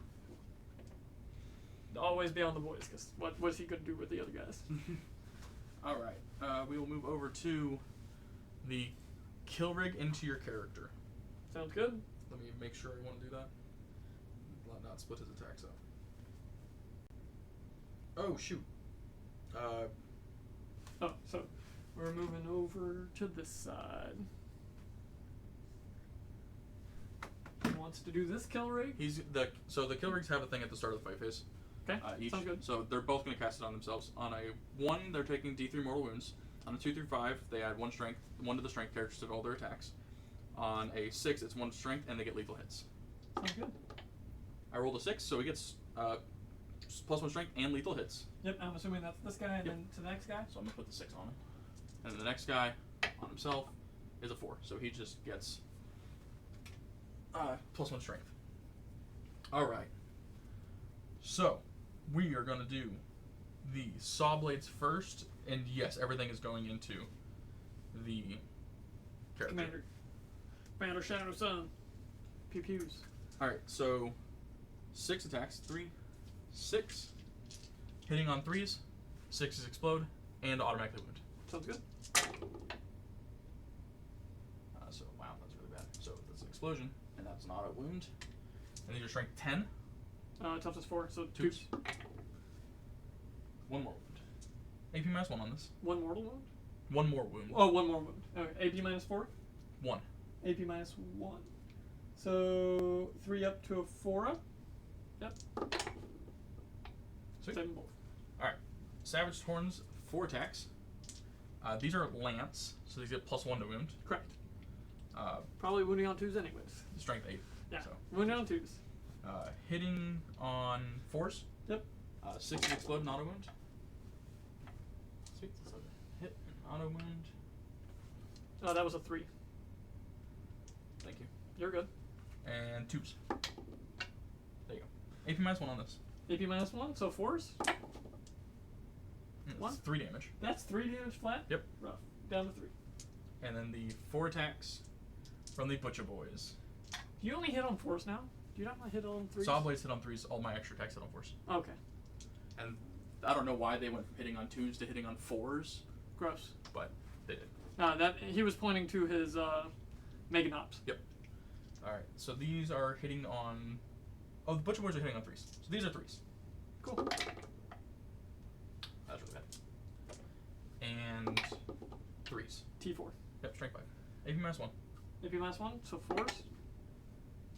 B: Always be on the boys because what's he gonna do with the other guys?
C: All right. We will move over to the kill rig into your character.
B: Sounds good.
C: Let me make sure I want to do that. Not split his attacks up. Oh shoot.
B: Oh, so we're moving over to this side. 1 wants to do this kill rig.
A: So the kill rigs have a thing at the start of the fight phase.
B: Okay,
A: Each.
B: sounds good.
A: So they're both going to cast it on themselves. On a 1, they're taking D3 mortal wounds. On a 2 through 5, they add 1 strength, 1 to the strength characters to all their attacks. On a 6, it's 1 strength, and they get lethal hits.
B: Sounds good.
A: I rolled a 6, so he gets +1 strength and lethal hits.
B: Yep, I'm assuming that's this guy, and
A: Yep.
B: then to the next guy.
A: So I'm going to put the 6 on him. And then the next guy, on himself, is a 4. So he just gets +1 strength. Alright. So, we are going to do the saw blades first. And yes, everything is going into the character.
B: Commander Shadow Sun. Pew pews.
A: Alright, so 6 attacks. 3, 6. Hitting on 3s. 6s explode and automatically wound.
B: Sounds good.
A: So, wow, that's really bad. So, that's an explosion, and that's an auto wound. And these are strength 10.
B: Toughness 4, so 2.
A: 2s. 1 more wound. AP -1 on this.
B: 1 mortal wound?
A: 1 more wound.
B: Oh, 1 more wound. Okay, AP -4?
A: 1.
B: AP -1. So 3 up to a 4 up? Yep.
A: Sweet.
B: 7 both.
A: Alright. Savage Horns, 4 attacks. These are lance, so these get +1 to wound.
B: Correct.
A: Uh,
B: Probably wounding on 2s anyways.
A: strength 8.
B: Yeah,
A: So.
B: wounding on 2s.
A: Hitting on 4s.
B: Yep.
A: 6s explode and auto wound. Sweet. So hit and auto wound.
B: That was a 3.
A: Thank you.
B: You're good.
A: And 2s. There you go. AP -1 on this.
B: AP -1, so 4s?
A: That's
B: One?
A: 3 damage.
B: That's 3 damage flat?
A: Yep.
B: Rough. Down to 3.
A: And then the 4 attacks from the Butcher Boys.
B: Do you only hit on 4s now? Do you not hit on 3s?
A: Saw blades hit on 3s. All my extra attacks hit on 4s.
B: Okay.
A: And I don't know why they went from hitting on 2s to hitting on 4s,
B: Gross.
A: but they did.
B: That he was pointing to his Meganops.
A: Yep. Alright, so these are hitting on... Oh, the Butcher Boys are hitting on 3s. So these are 3s.
B: Cool.
A: That's really bad. And 3s.
B: T4.
A: Yep, strength 5. AP -1.
B: AP -1, so 4s.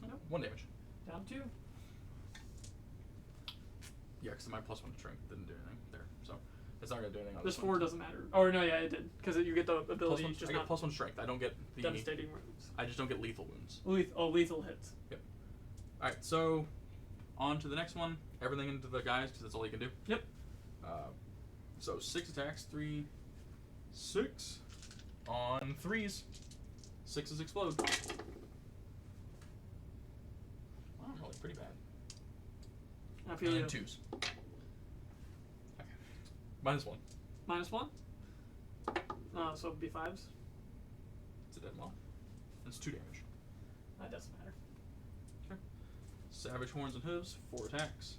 B: Nope.
A: 1 damage.
B: Down 2.
A: Yeah, because my +1 strength didn't do anything there. So it's not going to do anything on
B: This
A: this
B: 4
A: one.
B: doesn't matter. Or no, yeah, it did. Because you get the ability,
A: +1,
B: just
A: I
B: not
A: get +1 strength. I don't get the...
B: devastating wounds.
A: I just don't get lethal wounds.
B: Lethal hits.
A: Yep. Alright, so on to the next one. Everything into the guys, because that's all you can do.
B: Yep.
A: So 6 attacks, 3, 6 on 3s. 6s explode. Wow, I'm rolling pretty bad.
B: I feel
A: And
B: you.
A: 2s. Okay. -1.
B: -1. So it'd be 5s.
A: It's a dead mom. It's 2 damage.
B: That doesn't matter.
A: Okay. Savage Horns and Hooves, 4 attacks.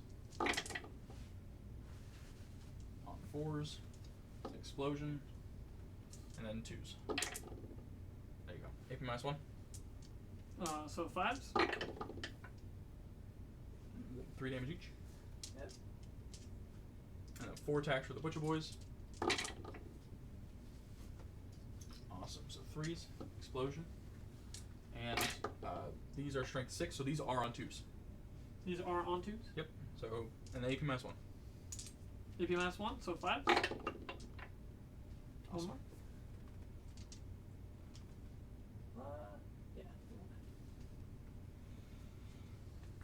A: On 4s. Explosion. And then 2s. There you go. AP -1.
B: So 5s.
A: 3 damage each.
B: Yep.
A: And then 4 attacks for the Butcher Boys. Awesome. So 3s. Explosion. And these are strength 6, so these are on 2s.
B: These are on 2s.
A: Yep. So, and then AP -1.
B: AP -1, so 5s. One
A: Awesome.
B: more. Yeah.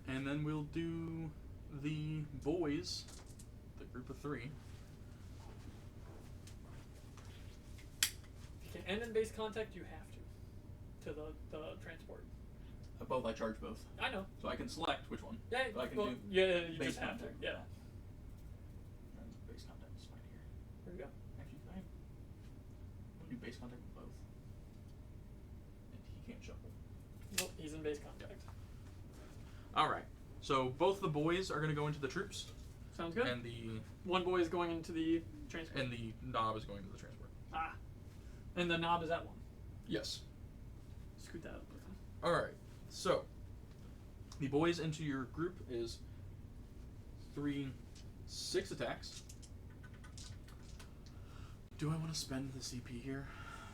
A: And then we'll do the boys, the group of 3.
B: If you can end in base contact, you have to the transport.
A: Both, I charge both.
B: I know.
A: So I can select which one.
B: Yeah,
A: But I can
B: well,
A: do
B: yeah, you
A: base
B: just have to.
A: contact.
B: Yeah.
A: And base contact is fine here.
B: There we go.
A: Actually, can I do base contact with both? And he can't shuffle.
B: Nope, he's in base contact.
A: Alright. So both the boys are going to go into the troops.
B: Sounds good.
A: And the
B: One boy is going into the transport.
A: and the knob is going to the transport.
B: Ah. And the knob is at 1.
A: Yes.
B: Scoot that up with him.
A: Alright. So the boys into your group is 3, 6 attacks. Do I want to spend the CP here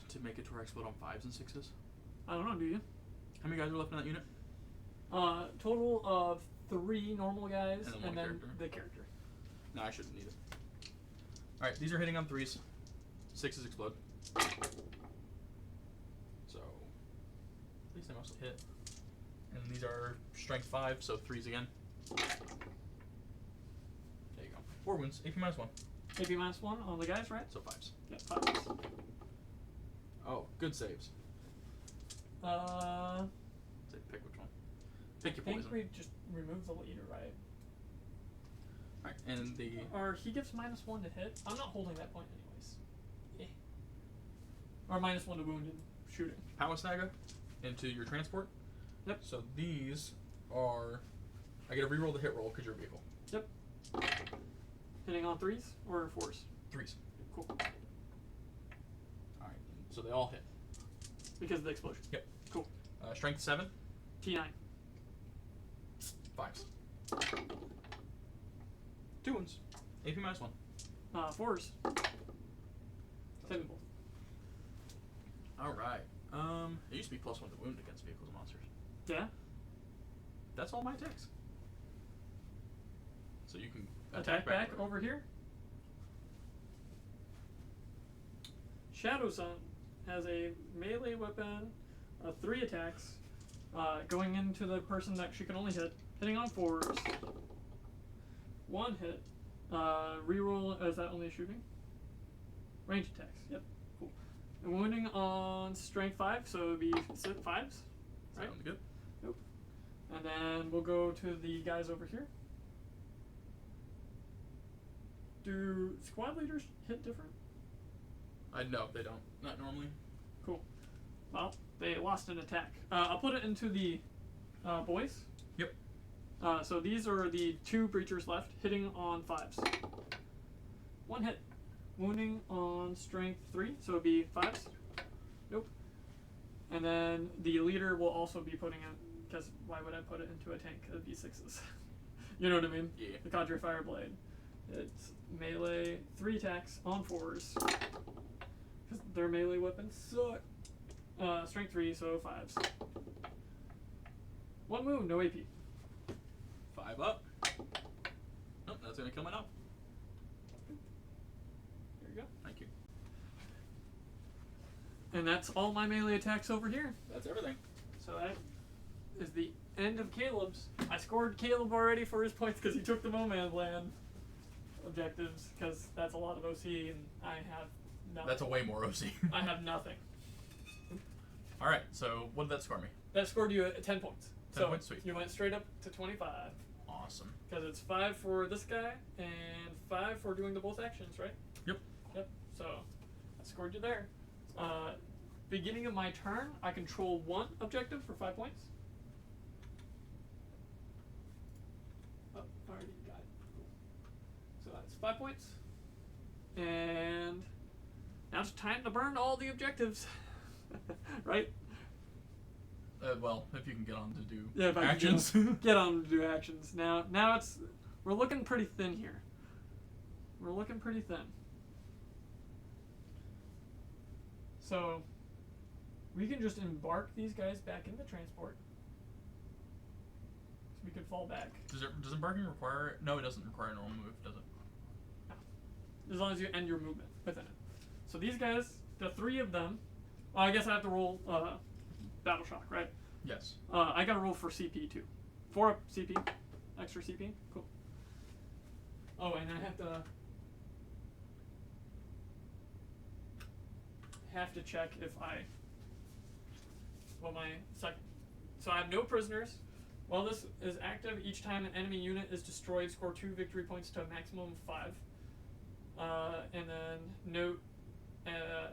A: to make it to where I explode on 5s and 6s?
B: I don't know, do you?
A: How many guys are left in that unit?
B: Total of 3 normal guys,
C: And then
B: and
C: one
B: then
C: character.
B: the character.
C: No, I shouldn't need it. Alright, these are hitting on 3s. 6s explode. So, at least they mostly hit. And these are strength 5, so 3s again. There you go. 4 wounds, AP minus 1.
B: AP -1 on the guys, right?
C: So 5s.
B: Yep, 5s.
C: Oh, good saves. Say pick which one. Pick your
B: I think
C: poison.
B: we just remove the leader, right?
C: Alright, and the
B: Or he gives -1 to hit. I'm not holding that point anyways. Or -1 to wound and shooting.
C: power stagger into your transport.
B: Yep.
C: So these are, I get a reroll the hit roll because you're a vehicle.
B: Yep. Hitting on 3s or 4s?
C: 3s.
B: Cool.
C: Alright, so they all hit.
B: Because of the explosion.
C: Yep.
B: Cool.
C: Strength 7,
B: T9.
C: 5s. 2 wounds. AP minus 1.
B: 4s. 7 both.
C: Alright. It used to be +1 to wound against vehicles and monsters.
B: Yeah.
C: That's all my attacks. So you can
B: Attack back
C: wherever.
B: over here. Shadow Sun has a melee weapon, 3 attacks, going into the person that she can only hit, hitting on 4s. 1 hit. Reroll, is that only shooting? Range attacks, yep, cool. And wounding on strength 5, so it would be 5s, right?
C: Sounds good.
B: Nope. And then we'll go to the guys over here. Do squad leaders hit different?
C: No, they don't. Not normally.
B: Cool. Well, they lost an attack. I'll put it into the boys.
C: Yep.
B: So these are the 2 breachers left, hitting on 5s. 1 hit. Wounding on strength 3, so it'd be 5s. Nope. And then the leader will also be putting it, because why would I put it into a tank? It'd be 6s. You know what I mean?
C: Yeah.
B: The Cadre Fireblade. It's melee, 3 attacks on 4s. Because their melee weapons suck. Strength 3, so 5s. 1 wound, no AP.
C: 5 up. Nope, that's gonna kill my dog.
B: There you go.
C: Thank you.
B: And that's all my melee attacks over here.
C: That's everything.
B: So that is the end of Caleb's. I scored Caleb already for his points because he took the No-Man's Land objectives, because that's a lot of OC and I have nothing.
C: That's a way more OC.
B: I have nothing.
C: Alright, so what did that score me?
B: That scored you at 10 points.
C: 10
B: So
C: points, sweet.
B: you went straight up to 25.
C: Awesome.
B: Because it's 5 for this guy and 5 for doing the both actions, right?
C: Yep.
B: Yep. So I scored you there. Beginning of my turn, I control 1 objective for 5 points. Oh, already got it. Cool. So that's 5 points. And now it's time to burn all the objectives. Right?
C: Well, if you can get on to do
B: Yeah, if I can
C: actions.
B: get on to do actions. Now we're looking pretty thin here. We're looking pretty thin. So we can just embark these guys back into transport. So we could fall back.
C: Does embarking require? No, it doesn't require a normal move, does it?
B: No. As long as you end your movement within it. So these guys, the 3 of them, well, I guess I have to roll Battle Shock, right?
C: Yes.
B: I gotta roll for CP too. 4 up CP. Extra CP. Cool. Oh, and I have to check if my second. So I have no prisoners. While this is active, each time an enemy unit is destroyed, score 2 victory points to a maximum of 5. And then note,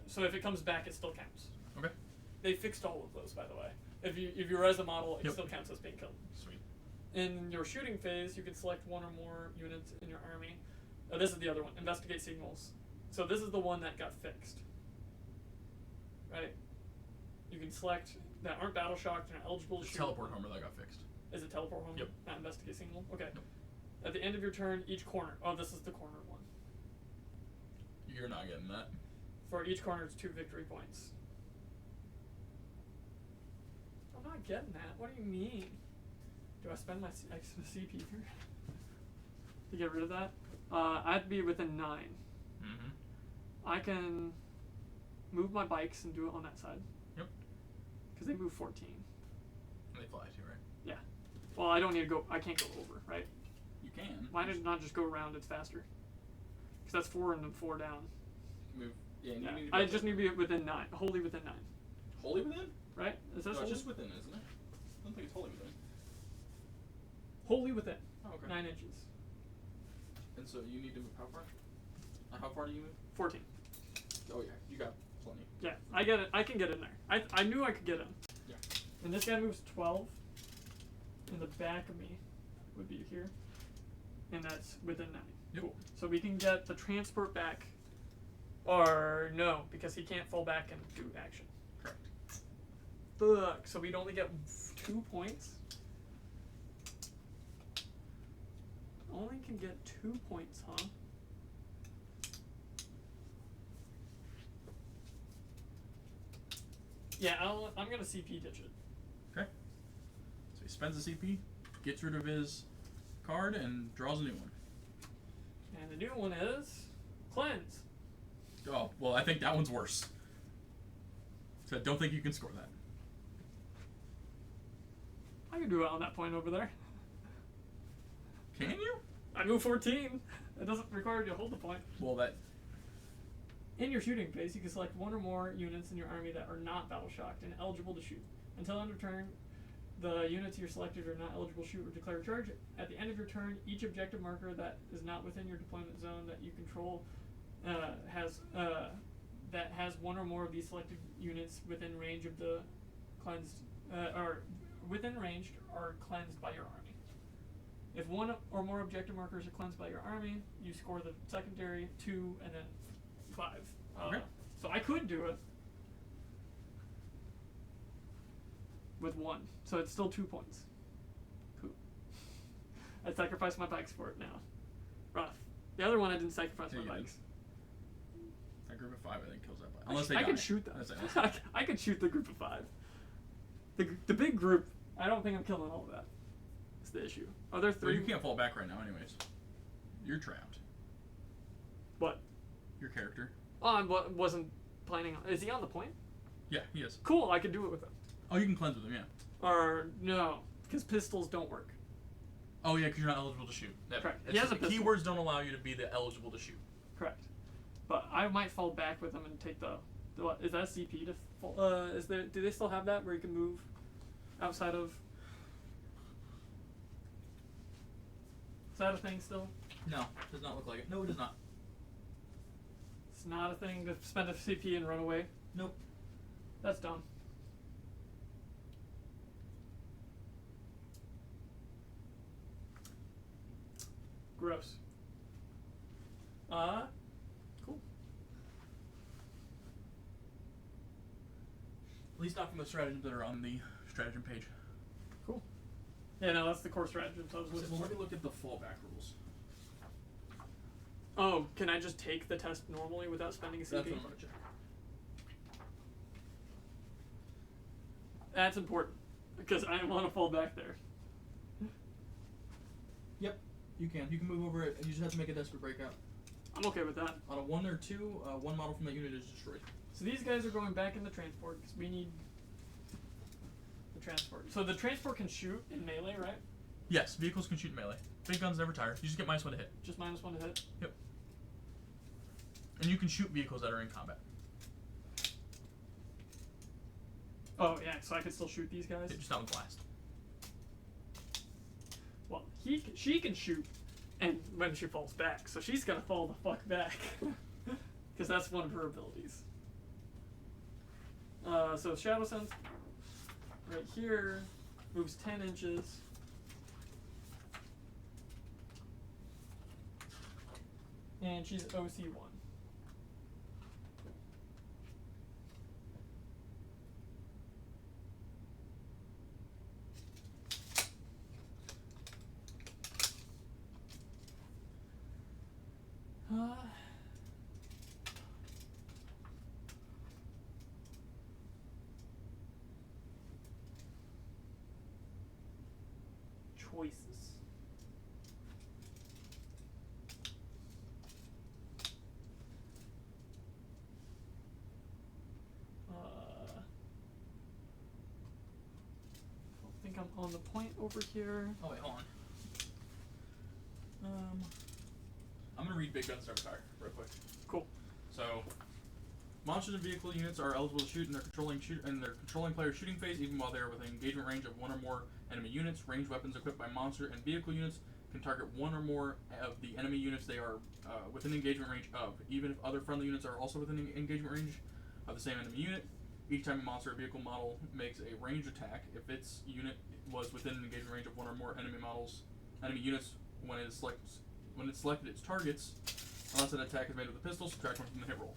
B: so if it comes back, it still counts.
C: Okay.
B: They fixed all of those, by the way. If you res a model, it
C: Yep.
B: still counts as being killed.
C: Sweet.
B: In your shooting phase, you can select 1 or more units in your army. This is the other one, investigate signals. So this is the one that got fixed. Right? You can select that aren't battle shocked and are eligible to
C: It's
B: shoot.
C: teleport homer that got fixed.
B: Is it teleport home?
C: Yep.
B: Not investigate signal? Okay.
C: Nope.
B: At the end of your turn, each corner. Oh, this is the corner one.
C: You're not getting that.
B: For each corner, it's 2 victory points. I'm not getting that. What do you mean? Do I spend my extra CP here to get rid of that? I'd be within 9.
C: Mm-hmm.
B: I can move my bikes and do it on that side.
C: Yep.
B: Because they move 14.
C: And they fly too, right?
B: Yeah. Well, I don't need to go. I can't go over, right?
C: You can.
B: Why did it not just go around? It's faster. Because that's 4 and then 4 down.
A: Move. Yeah, and
B: Yeah.
A: you need to
B: I just need to be within 9. Wholly within 9.
A: wholly within.
B: Right? Is that
A: No, it's
B: wholly?
A: just within, isn't it? I don't think it's wholly within.
B: Wholly within.
A: Oh, okay.
B: 9 inches.
A: And so you need to move how far? How far do you move?
B: 14.
A: Oh yeah, you got plenty.
B: Yeah, I get it. I can get in there. I knew I could get in.
A: Yeah.
B: And this guy moves 12. And the back of me would be here. And that's within 9.
C: Yep.
B: Cool. So we can get the transport back. Or no, because he can't fall back and do action.
C: Correct.
B: Fuck. So we'd only get 2 points. Only can get 2 points, huh? Yeah, I'm gonna CP ditch it.
C: Okay. So he spends the CP, gets rid of his card, and draws a new one.
B: And the new one is cleanse.
C: Oh, well, I think that one's worse. So I don't think you can score that.
B: I can do it on that point over there.
C: Can you?
B: I move 14. It doesn't require you to hold the point.
C: Well, that.
B: In your shooting phase, you can select 1 or more units in your army that are not battle shocked and eligible to shoot. Until end of turn, the units you're selected are not eligible to shoot or declare a charge. At the end of your turn, each objective marker that is not within your deployment zone that you control has 1 or more of these selected units within range of the cleansed or within range are cleansed by your army. If 1 or more objective markers are cleansed by your army, you score the secondary 2 and then 5.
C: Okay.
B: So I could do it with 1, so it's still 2 points. Cool. I sacrificed my bikes for it now. Rough. The other one I didn't sacrifice
C: Yeah,
B: my
C: you did.
B: bikes.
C: That group of 5, I think, kills that. Unless they
B: I
C: die.
B: could shoot them.
C: That's it, unless
B: I could shoot the group of 5. The big group, I don't think I'm killing all of that. That's the issue. Are there 3?
C: Well, you can't fall back right now, anyways. You're trapped.
B: What?
C: Your character.
B: Oh, I wasn't planning on. Is he on the point?
C: Yeah, he is.
B: Cool, I could do it with him.
C: Oh, you can cleanse with him, yeah.
B: Or no, because pistols don't work.
C: Oh, yeah, because you're not eligible to shoot. That,
B: Correct.
C: It's
B: He has
C: just
B: a
C: the
B: pistol.
C: keywords don't allow you to be the eligible to shoot.
B: Correct. But I might fall back with him and take the what? Is that a CP to fall? Is there? Do they still have that where you can move outside of? Is that a thing still?
C: No, does not look like it. No, it does not.
B: It's not a thing to spend a CP and run away.
C: Nope.
B: That's dumb. Gross. Cool.
C: At least not from the stratagems that are on the stratagem page.
B: Cool. Yeah, no, that's the core strategy. So I was looking
A: Well,
B: for.
A: let me look at the fallback rules.
B: Oh, can I just take the test normally without spending a CP?
A: That's what I'm gonna check.
B: That's important because I want to fall back there.
C: Yep, you can. You can move over it, and you just have to make a desperate breakout.
B: I'm okay with that.
C: On a 1 or 2, one model from that unit is destroyed.
B: So these guys are going back in the transport because we need the transport. So the transport can shoot in melee, right?
C: Yes, vehicles can shoot in melee. Big guns never tire. You just get -1 to hit.
B: Just -1 to hit.
C: Yep. And you can shoot vehicles that are in combat.
B: Oh yeah, so I can still shoot these guys.
C: Yeah, just not with blast.
B: Well, she can shoot, and when she falls back, so she's gonna fall the fuck back, because that's one of her abilities. So Shadow Sense right here moves 10 inches. And she's OC1. choices. I don't think I'm on the point over here.
C: Oh wait, hold on. I'm gonna read Big Gun Ceasefire real quick.
B: Cool.
C: So, monsters and vehicle units are eligible to shoot in their controlling player's shooting phase, even while they are within engagement range of one or more enemy units. Ranged weapons equipped by monster and vehicle units can target one or more of the enemy units they are within engagement range of, even if other friendly units are also within engagement range of the same enemy unit. Each time a monster or vehicle model makes a ranged attack, if its unit was within an engagement range of one or more enemy units when it selected its targets, unless an attack is made with a pistol, subtract one from the hit roll.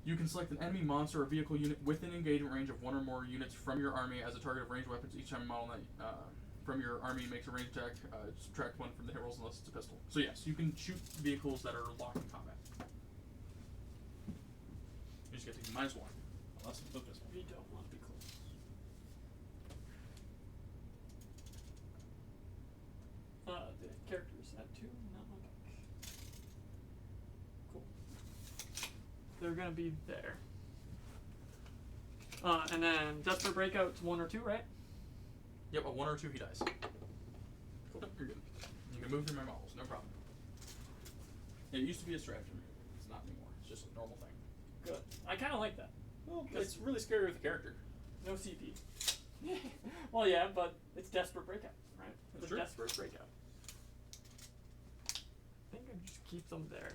C: You can select an enemy monster or vehicle unit within engagement range of one or more units from your army as a target of ranged weapons. Each time a model from your army makes a ranged attack, subtract one from the hit rolls unless it's a pistol. So yes, you can shoot vehicles that are locked in combat. You just get to -1, unless it's a pistol.
B: We don't want to be close. The characters at 2, not my pick. Cool. They're gonna be there. And then Desperate Breakout's 1 or 2, right?
C: Yep, a 1 or 2 he dies. Cool. Nope, you're good. You can move through my models, no problem. It used to be a stratagem. It's not anymore. It's just a normal thing.
B: Good. I kind of like that.
C: Well, it's really scary with the character.
B: No CP. Well, yeah, but it's Desperate Breakout, right?
C: That's
B: It's
C: true.
B: Desperate Breakout. I think I just keep them there.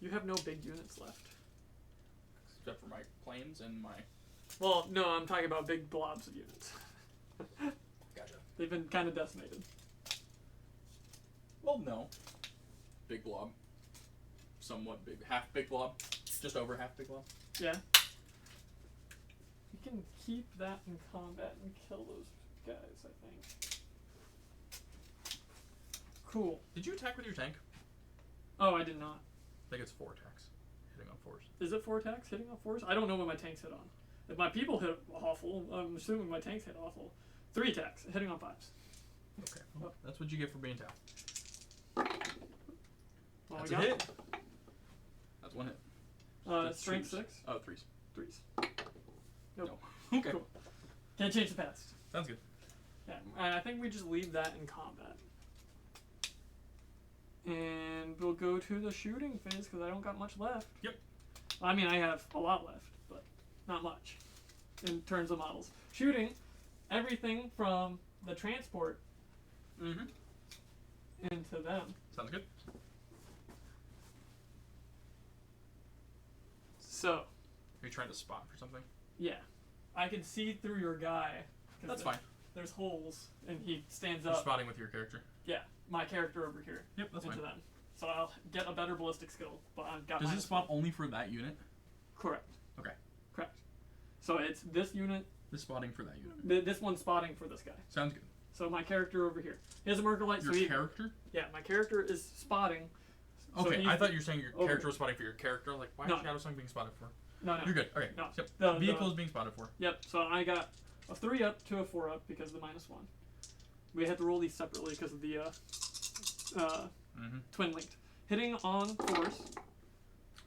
B: You have no big units left.
C: Except for my planes and my...
B: Well, no, I'm talking about big blobs of units.
C: Gotcha.
B: They've been kind of decimated.
C: Well, no. Big blob. Somewhat big. Half big blob. Just over half big blob.
B: Yeah. You can keep that in combat and kill those guys, I think. Cool.
C: Did you attack with your tank?
B: Oh, I did not.
C: I think it's 4 attacks. Hitting on 4s.
B: Is it 4 attacks hitting on 4s? I don't know what my tanks hit on. If my people hit awful, I'm assuming my tanks hit awful. 3 attacks, hitting on 5s.
C: Okay. Well, that's what you get for being tough.
B: Well,
C: That's
B: we
C: a
B: got
C: hit. That's 1 hit. That's
B: strength
C: 2s.
B: 6.
C: Oh, 3s.
B: 3s. Nope.
C: No. Okay.
B: Cool. Can't change the past.
C: Sounds good.
B: Yeah, and I think we just leave that in combat. And we'll go to the shooting phase because I don't got much left.
C: Yep.
B: I mean, I have a lot left, but not much in terms of models. Shooting, everything from the transport
C: Mm-hmm.
B: into them.
C: Sounds good.
B: So,
C: Are you trying to spot for something?
B: yeah, I can see through your guy. 'Cause
C: That's fine.
B: There's holes, and he stands
C: You're
B: up.
C: spotting with your character.
B: Yeah, my character over here.
C: Yep, that's
B: into
C: fine.
B: them. So I'll get a better ballistic skill, but I've got
C: Does
B: minus
C: this spot
B: 1.
C: only for that unit?
B: Correct.
C: Okay.
B: Correct. So it's this unit,
C: This spotting for that unit.
B: this one's spotting for this guy.
C: Sounds good.
B: So my character over here. He has a Mercolite,
C: Your
B: so he,
C: character?
B: yeah, my character is spotting. So
C: Okay,
B: he's-
C: I thought you were saying your
B: over
C: character
B: here.
C: was spotting for your character. Like, why
B: No.
C: is Shadow Song being spotted for?
B: No, no.
C: You're good. Okay.
B: No.
C: Yep.
B: The
C: Vehicle is being spotted for.
B: Yep. So I got a 3 up to a 4 up because of the -1. We had to roll these separately because of the
C: Mm-hmm.
B: twin linked. Hitting on force.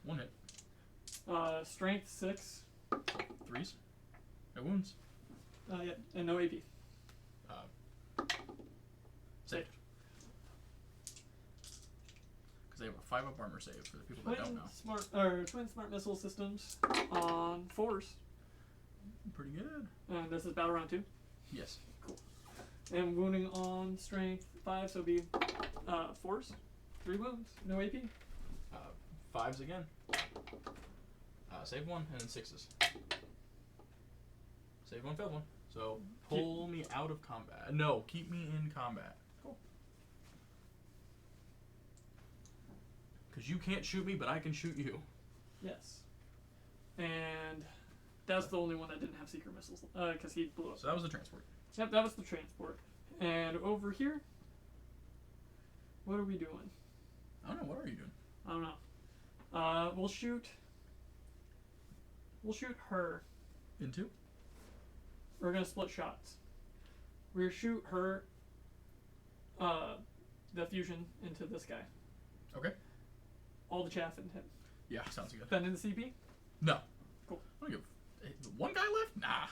C: 1 hit.
B: Strength 6.
C: 3s. No wounds.
B: Yeah, and no AP.
C: Saved. Because they have a 5-up armor save for the people that don't know.
B: Twin smart missile systems on force.
C: Pretty good.
B: And this is battle round 2.
C: Yes.
B: And wounding on strength 5, so it'd be force. 3 wounds, no AP.
C: 5s again. Save 1 and then 6s. Save 1, failed 1. So pull me out of combat. No, keep me in combat.
B: Cool.
C: Because you can't shoot me, but I can shoot you.
B: Yes. And that's the only one that didn't have seeker missiles, because he blew up.
C: So that was the transport.
B: Yep, that was the transport. And over here, what are we doing?
C: I don't know. What are you doing?
B: I don't know. We'll shoot her.
C: Into?
B: We're gonna split shots. We'll shoot her. The fusion into this guy.
C: Okay.
B: All the chaff into him.
C: Yeah, sounds good.
B: Then in the CP.
C: No.
B: Cool.
C: I don't give. One guy left? Nah.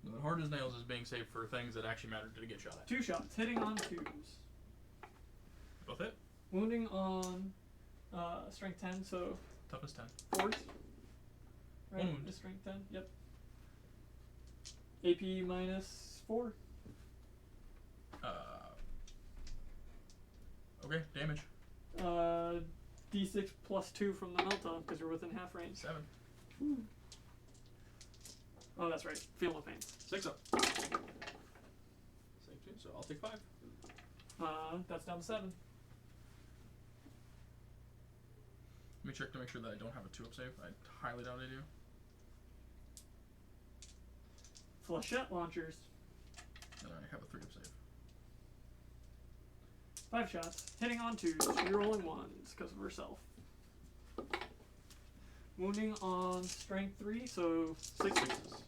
C: The hard as nails is being saved for things that actually matter to get shot at.
B: 2 shots, hitting on 2s.
C: Both hit.
B: Wounding on strength 10, so
C: Toughness 10.
B: 4s. Right?
C: Wound.
B: Is strength 10? Yep. AP minus 4.
C: Okay, damage.
B: D6 plus 2 from the melt because you're within half range.
C: 7.
B: Ooh. Oh, that's right. Feel no pain.
C: 6 up. Save 2, so I'll take 5.
B: That's down to 7.
C: Let me check to make sure that I don't have a 2 up save. I highly doubt I do.
B: Flechette launchers.
C: And I have a 3 up save.
B: 5 shots. Hitting on 2s. Rerolling 1s because of herself. Wounding on strength 3, so 6
C: 6s.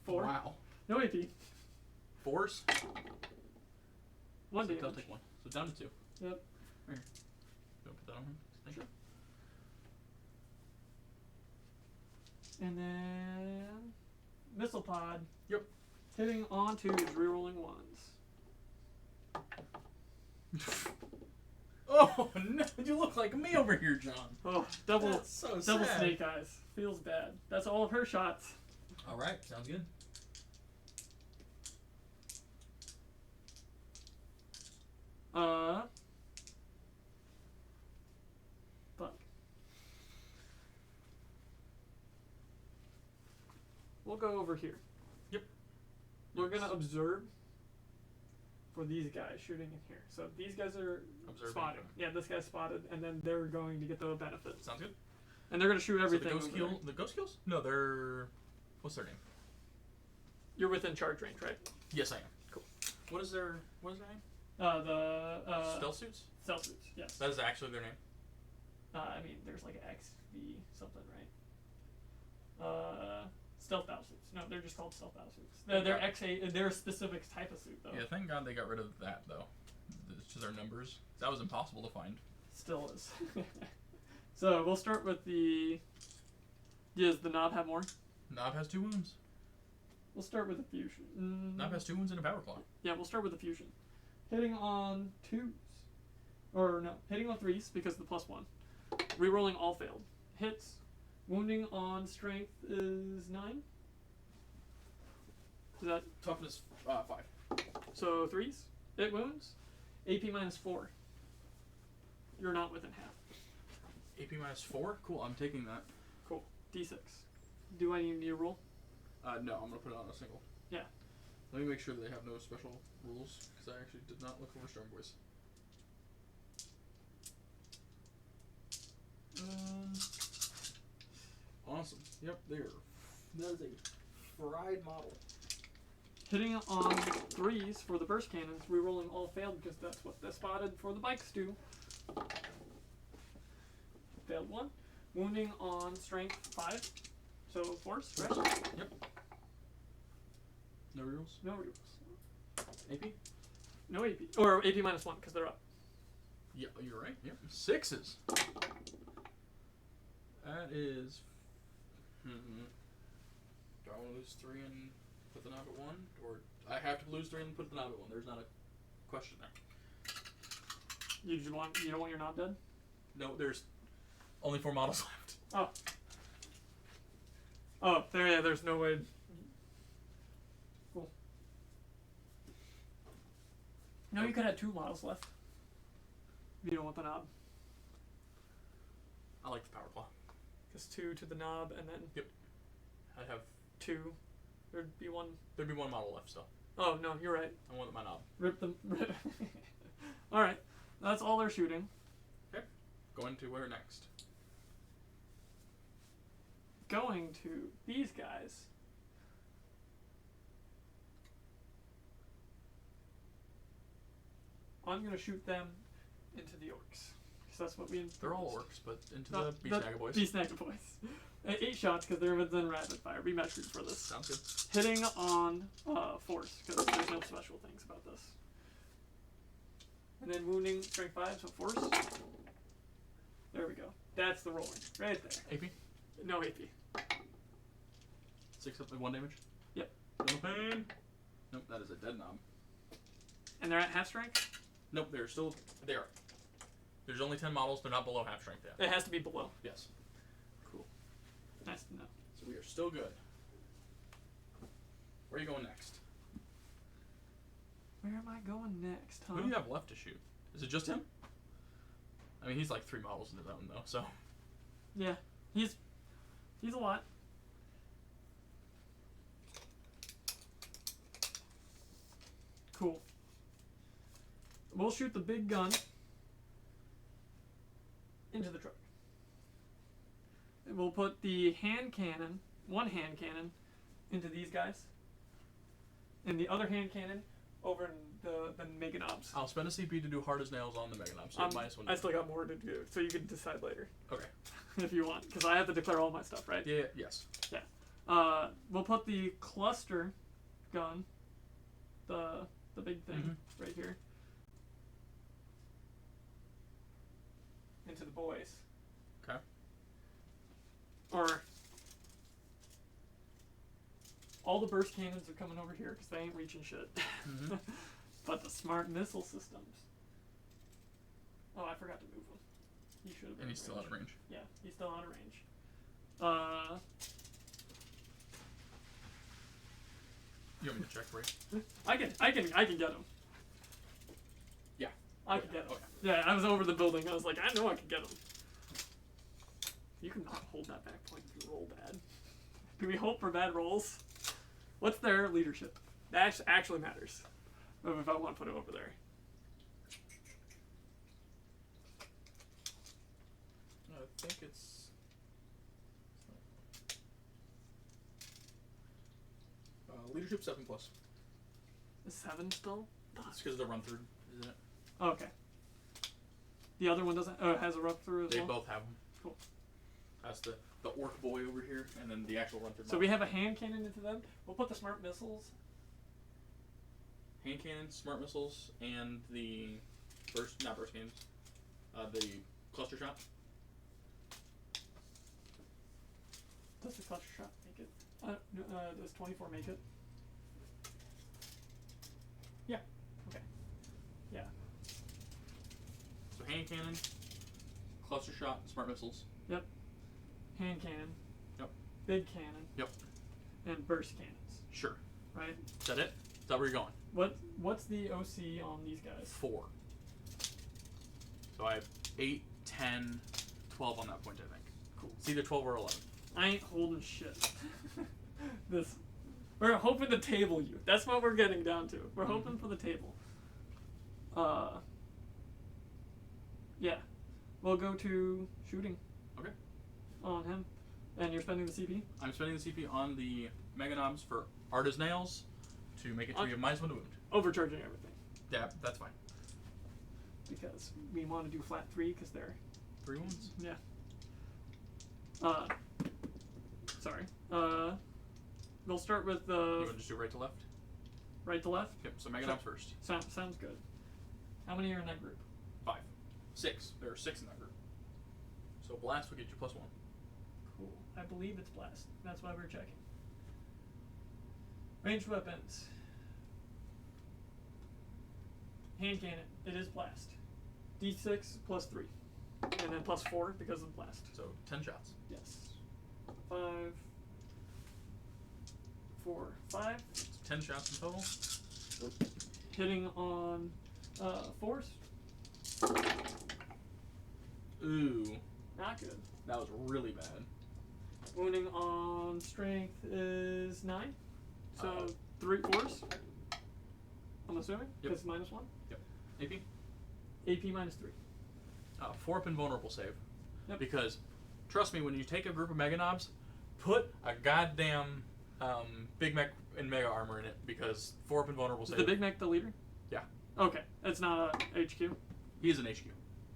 B: 4.
C: Wow.
B: No AP.
C: 4s?
B: 1
C: So
B: damage.
C: I'll take 1. So down to 2.
B: Yep.
C: Right here. Don't put that on him. Thank you.
B: And then missile pod.
C: Yep.
B: Hitting on 2s, rerolling 1s.
C: Oh no! You look like me over here, John.
B: Oh, double
C: That's so
B: double
C: sad.
B: snake eyes. Feels bad. That's all of her shots.
C: All right, sounds good.
B: Fuck. We'll go over here.
C: Yep.
B: We're gonna observe for these guys shooting in here. So these guys are
C: Observing.
B: spotting. Yeah, this guy's spotted, and then they're going to get the benefit.
C: Sounds good.
B: And they're gonna shoot everything.
C: So the ghost
B: over there.
C: kill. The ghost kills? No, they're. What's their name?
B: You're within charge range, right?
C: Yes, I am.
B: Cool.
C: What is their name?
B: The
C: Stealth suits.
B: stealth suits. Yes.
C: That is actually their name.
B: I mean, there's like XV something, right? Stealth battle suits. No, they're just called stealth battle suits. They're XA. They're a specific type of suit, though.
C: Yeah, thank God they got rid of that though. It's just their numbers. That was impossible to find.
B: Still is. So we'll start with the. Does the knob have more?
C: Knob has 2 wounds.
B: We'll start with the fusion.
C: Knob has 2 wounds and a power claw.
B: Yeah, we'll start with the fusion. Hitting on 2s. Or no, hitting on 3s because of the +1. Rerolling all failed. Hits. Wounding on strength is 9. Is that
C: Toughness 5.
B: so 3s? It wounds. AP minus 4. You're not within half.
C: AP minus 4. Cool. I'm taking that.
B: Cool. D6. Do I need to roll?
C: No, I'm gonna put it on a single.
B: Yeah.
C: Let me make sure that they have no special rules because I actually did not look over Strong Boys. Awesome. Yep, there. That is a fried model.
B: Hitting on 3s for the burst cannons, rerolling all failed because that's what they spotted for the bikes do. Failed 1. Wounding on strength 5. So force, right?
C: Yep. No rerolls?
B: No rerolls.
C: AP?
B: No AP. Or AP minus 1 because they're up.
C: Yeah, you're right. Yep. 6s. That is. Do I want to lose 3 and put the knob at 1? Or I have to lose 3 and put the knob at 1? There's not a question there.
B: You don't want your knob dead?
C: No, there's only 4 models left.
B: Oh. Oh, there's no way. Cool. No, you could have 2 models left. If you don't want the knob.
C: I like the power claw.
B: Just 2 to the knob and then
C: Yep. I'd have.
B: 2. There'd be 1.
C: There'd be 1 model left still.
B: Oh, no, you're right.
C: I want my knob.
B: Rip them. Alright. That's all they're shooting.
C: Okay. Going to where next?
B: Going to these guys. I'm gonna shoot them into the orcs. Because that's what we.
C: They're all orcs, but into the Beast Snagga boys.
B: Beast Snagga boys. 8 shots because they're within rapid fire. Be match group for this.
C: Sounds good.
B: Hitting on force because there's no special things about this. And then wounding strength 5, so force. There we go. That's the rolling right there.
C: AP?
B: No AP.
C: 6 up to 1 damage?
B: Yep.
C: No pain. Nope, that is a dead knob.
B: And they're at half strength?
C: Nope, they're still there. There's only 10 models. They're not below half strength yet.
B: It has to be below.
C: Yes. Cool.
B: Nice to know.
C: So we are still good. Where are you going next?
B: Where am I going next, huh?
C: Who do you have left to shoot? Is it just him? I mean, he's like 3 models in his own, though, so.
B: Yeah. He's a lot. Cool. We'll shoot the big gun into the truck. And we'll put the hand cannon, one hand cannon, into these guys. And the other hand cannon over in the Mega Knobs.
C: I'll spend a CP to do hard as nails on the Mega Knob, so -1.
B: I still got more to do, so you can decide later.
C: Okay.
B: If you want, because I have to declare all my stuff, right?
C: Yeah, yes.
B: Yeah. We'll put the cluster gun, the big thing right here, into the boys.
C: Okay.
B: Or all the burst cannons are coming over here because they ain't reaching shit. But the smart missile systems. Oh, I forgot to move him. He should have been.
C: And he's still out of range.
B: Yeah, he's still out of range.
C: You want me to check for you?
B: I can get him.
C: Yeah.
B: I can get him.
C: Okay.
B: Yeah, I was over the building. I was like, I know I can get him. You cannot hold that back point if you roll bad. Do we hope for bad rolls? What's their leadership? That actually matters. If I want to put it over there.
C: I think it's. Leadership 7+.
B: Is 7 still?
C: It's because of the run through, isn't it?
B: Oh, okay. The other one doesn't. Has a run through as
C: They
B: well.
C: both have them.
B: Cool.
C: That's the orc boy over here, and then the actual run through.
B: So we have a hand cannon into them. We'll put the smart missiles.
C: Hand cannon, smart missiles, and the not burst cannons. The cluster shot.
B: Does the cluster shot make it? Does 24 make it? Yeah. Okay. Yeah.
C: So hand cannon, cluster shot, smart missiles.
B: Yep. Hand cannon.
C: Yep.
B: Big cannon.
C: Yep.
B: And burst cannons.
C: Sure.
B: Right?
C: Is that it? Is that where you're going?
B: What's the OC on these guys?
C: 4. So I have 8, 10, 12 on that point, I think.
B: Cool.
C: It's either 12 or 11.
B: I ain't holding shit. We're hoping to table you. That's what we're getting down to. We're hoping for the table. Yeah. We'll go to shooting.
C: Okay.
B: On him. And you're spending the CP?
C: I'm spending the CP on the Mega Knobs for Art as Nails to make it to be a -1 to wound.
B: Overcharging everything.
C: Yeah, that's fine.
B: Because we want to do flat 3 because they're
C: 3 wounds?
B: Yeah. Sorry. We'll start with
C: You want to just do right to left?
B: right to left.
C: Yep, so Mega Knobs first.
B: Sounds good. How many are in that group?
C: 5. 6. There are 6 in that group. So Blast will get you +1.
B: Cool. I believe it's blast. That's why we're checking. Ranged weapons. Hand cannon. It is blast. D6 +3. And then +4 because of blast.
C: So 10 shots.
B: Yes. 5, 4, 5.
C: It's 10 shots in total.
B: Hitting on force.
C: Ooh.
B: Not good.
C: That was really bad.
B: Wounding on strength is 9. So 3 force. I'm assuming?
C: Yep.
B: Because -1.
C: Yep. AP?
B: AP -3.
C: 4 up invulnerable save.
B: Yep.
C: Because, trust me, when you take a group of Mega Knobs, put a goddamn Big Mech and Mega Armor in it, because 4 up invulnerable
B: Is
C: save.
B: the Big Mech the leader?
C: Yeah.
B: Okay, it's not a HQ.
C: He is an HQ.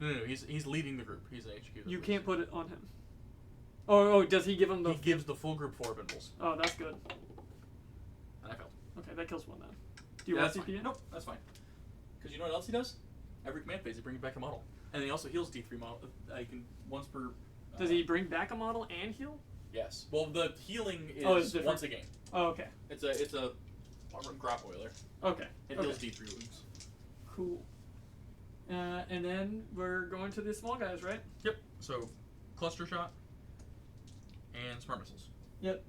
C: No, he's leading the group. He's an HQ.
B: You can't put it on him. Oh, does he give him the...
C: He gives the full group 4 Invulns.
B: Oh, that's good.
C: And I failed.
B: Okay, that kills one then. Do you want
C: that's
B: CP
C: fine.
B: it?
C: Nope, that's fine. Because you know what else he does? Every command phase, he brings back a model. And he also heals D3 model. He can once per...
B: Does he bring back a model and heal?
C: Yes. Well, the healing
B: it's
C: is
B: different.
C: once a game.
B: Oh, okay.
C: It's a grop oiler.
B: Okay.
C: It
B: okay.
C: heals D3 wounds.
B: Cool. And then we're going to the small guys, right?
C: Yep. So, cluster shot and smart missiles.
B: Yep.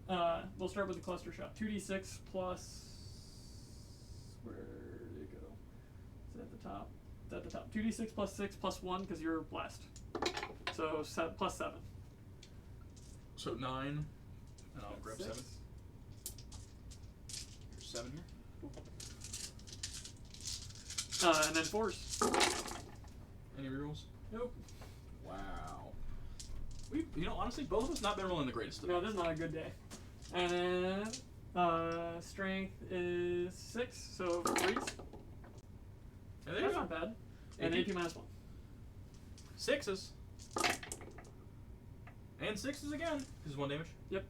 B: We'll start with the cluster shot. 2d6 plus... Where did it go? Is it at the top? It's at the top. 2d6 plus 6 plus 1 because you're blessed. So plus 7.
C: So 9, and I'll grab
B: 6.
C: 7. Here's 7 here.
B: And then 4s.
C: Any rerolls?
B: Nope.
C: Wow. Honestly, both of us not been rolling the greatest today.
B: No, this is not a good day. And then strength is 6, so 3s.
C: Yeah, there you
B: That's
C: go.
B: not bad. And
C: AP.
B: AP minus 1.
C: 6s. And 6s again. This is 1 damage.
B: Yep.